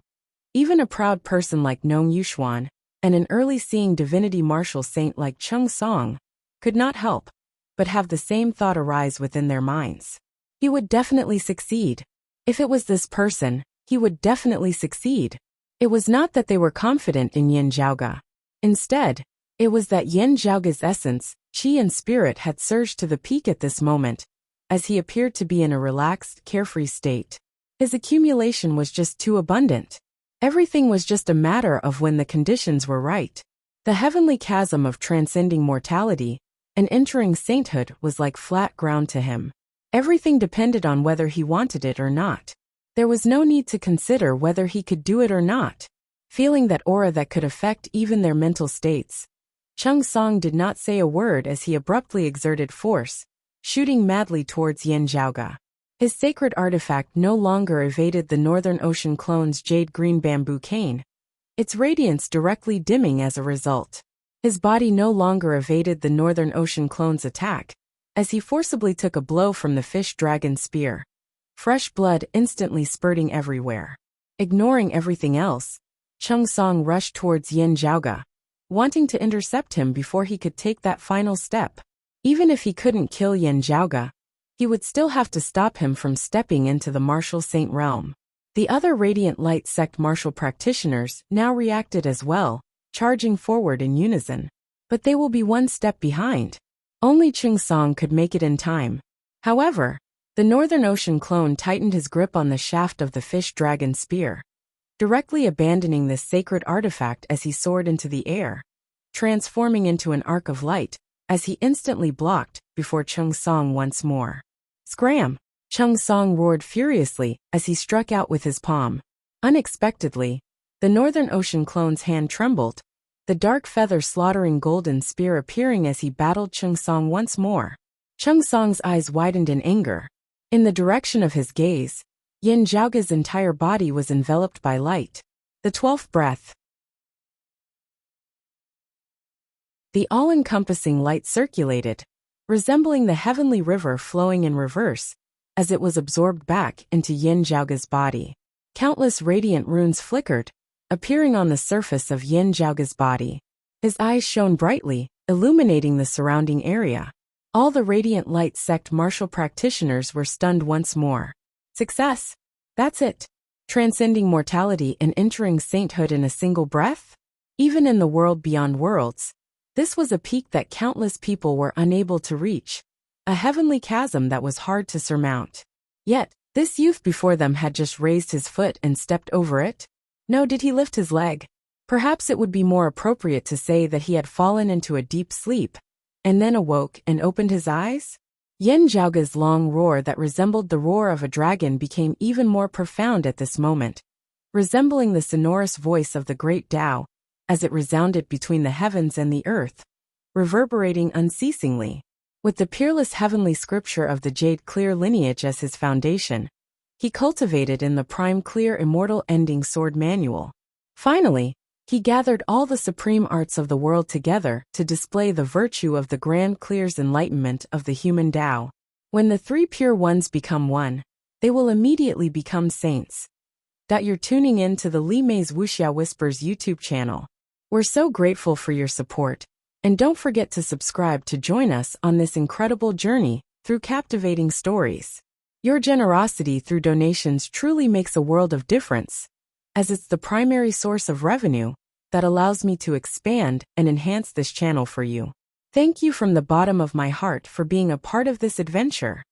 even a proud person like Nong Yuxuan, and an early-seeing divinity martial saint like Cheng Song, could not help but have the same thought arise within their minds. He would definitely succeed. If it was this person, he would definitely succeed. It was not that they were confident in Yin Zhaoge. Instead, it was that Yin Zhaoge's essence, qi and spirit had surged to the peak at this moment, as he appeared to be in a relaxed, carefree state. His accumulation was just too abundant. Everything was just a matter of when the conditions were right. The heavenly chasm of transcending mortality and entering sainthood was like flat ground to him. Everything depended on whether he wanted it or not. There was no need to consider whether he could do it or not. Feeling that aura that could affect even their mental states, Cheng Song did not say a word as he abruptly exerted force, shooting madly towards Yin Zhaoge. His sacred artifact no longer evaded the Northern Ocean clone's jade green bamboo cane, its radiance directly dimming as a result. His body no longer evaded the Northern Ocean clone's attack, as he forcibly took a blow from the fish dragon spear. Fresh blood instantly spurting everywhere. Ignoring everything else, Cheng Song rushed towards Yin Zhaoge, wanting to intercept him before he could take that final step. Even if he couldn't kill Yin Zhaoge, he would still have to stop him from stepping into the martial saint realm. The other Radiant Light sect martial practitioners now reacted as well, charging forward in unison. But they will be one step behind. Only Cheng Song could make it in time. However, the Northern Ocean clone tightened his grip on the shaft of the fish dragon spear, directly abandoning this sacred artifact as he soared into the air, transforming into an arc of light, as he instantly blocked before Cheng Song once more. Scram! Cheng Song roared furiously as he struck out with his palm. Unexpectedly, the Northern Ocean clone's hand trembled, the dark feather slaughtering golden spear appearing as he battled Cheng Song once more. Cheng Song's eyes widened in anger. In the direction of his gaze, Yin Zhaoge's entire body was enveloped by light. The 12th breath. The all-encompassing light circulated, resembling the heavenly river flowing in reverse, as it was absorbed back into Yin Zhaoge's body. Countless radiant runes flickered, appearing on the surface of Yin Zhaoge's body. His eyes shone brightly, illuminating the surrounding area. All the Radiant Light sect martial practitioners were stunned once more. Success! That's it. Transcending mortality and entering sainthood in a single breath? Even in the world beyond worlds, this was a peak that countless people were unable to reach. A heavenly chasm that was hard to surmount. Yet, this youth before them had just raised his foot and stepped over it? No, did he lift his leg? Perhaps it would be more appropriate to say that he had fallen into a deep sleep, and then awoke and opened his eyes? Yin Zhaoge's long roar that resembled the roar of a dragon became even more profound at this moment, resembling the sonorous voice of the great Tao, as it resounded between the heavens and the earth, reverberating unceasingly. With the peerless heavenly scripture of the Jade Clear lineage as his foundation, he cultivated in the prime clear immortal ending sword manual. Finally, he gathered all the supreme arts of the world together to display the virtue of the grand clear's enlightenment of the human Tao. When the three pure ones become one, they will immediately become saints. You're tuning in to the Li Mei's Wuxia Whispers YouTube channel. We're so grateful for your support, and don't forget to subscribe to join us on this incredible journey through captivating stories. Your generosity through donations truly makes a world of difference, as it's the primary source of revenue that allows me to expand and enhance this channel for you. Thank you from the bottom of my heart for being a part of this adventure.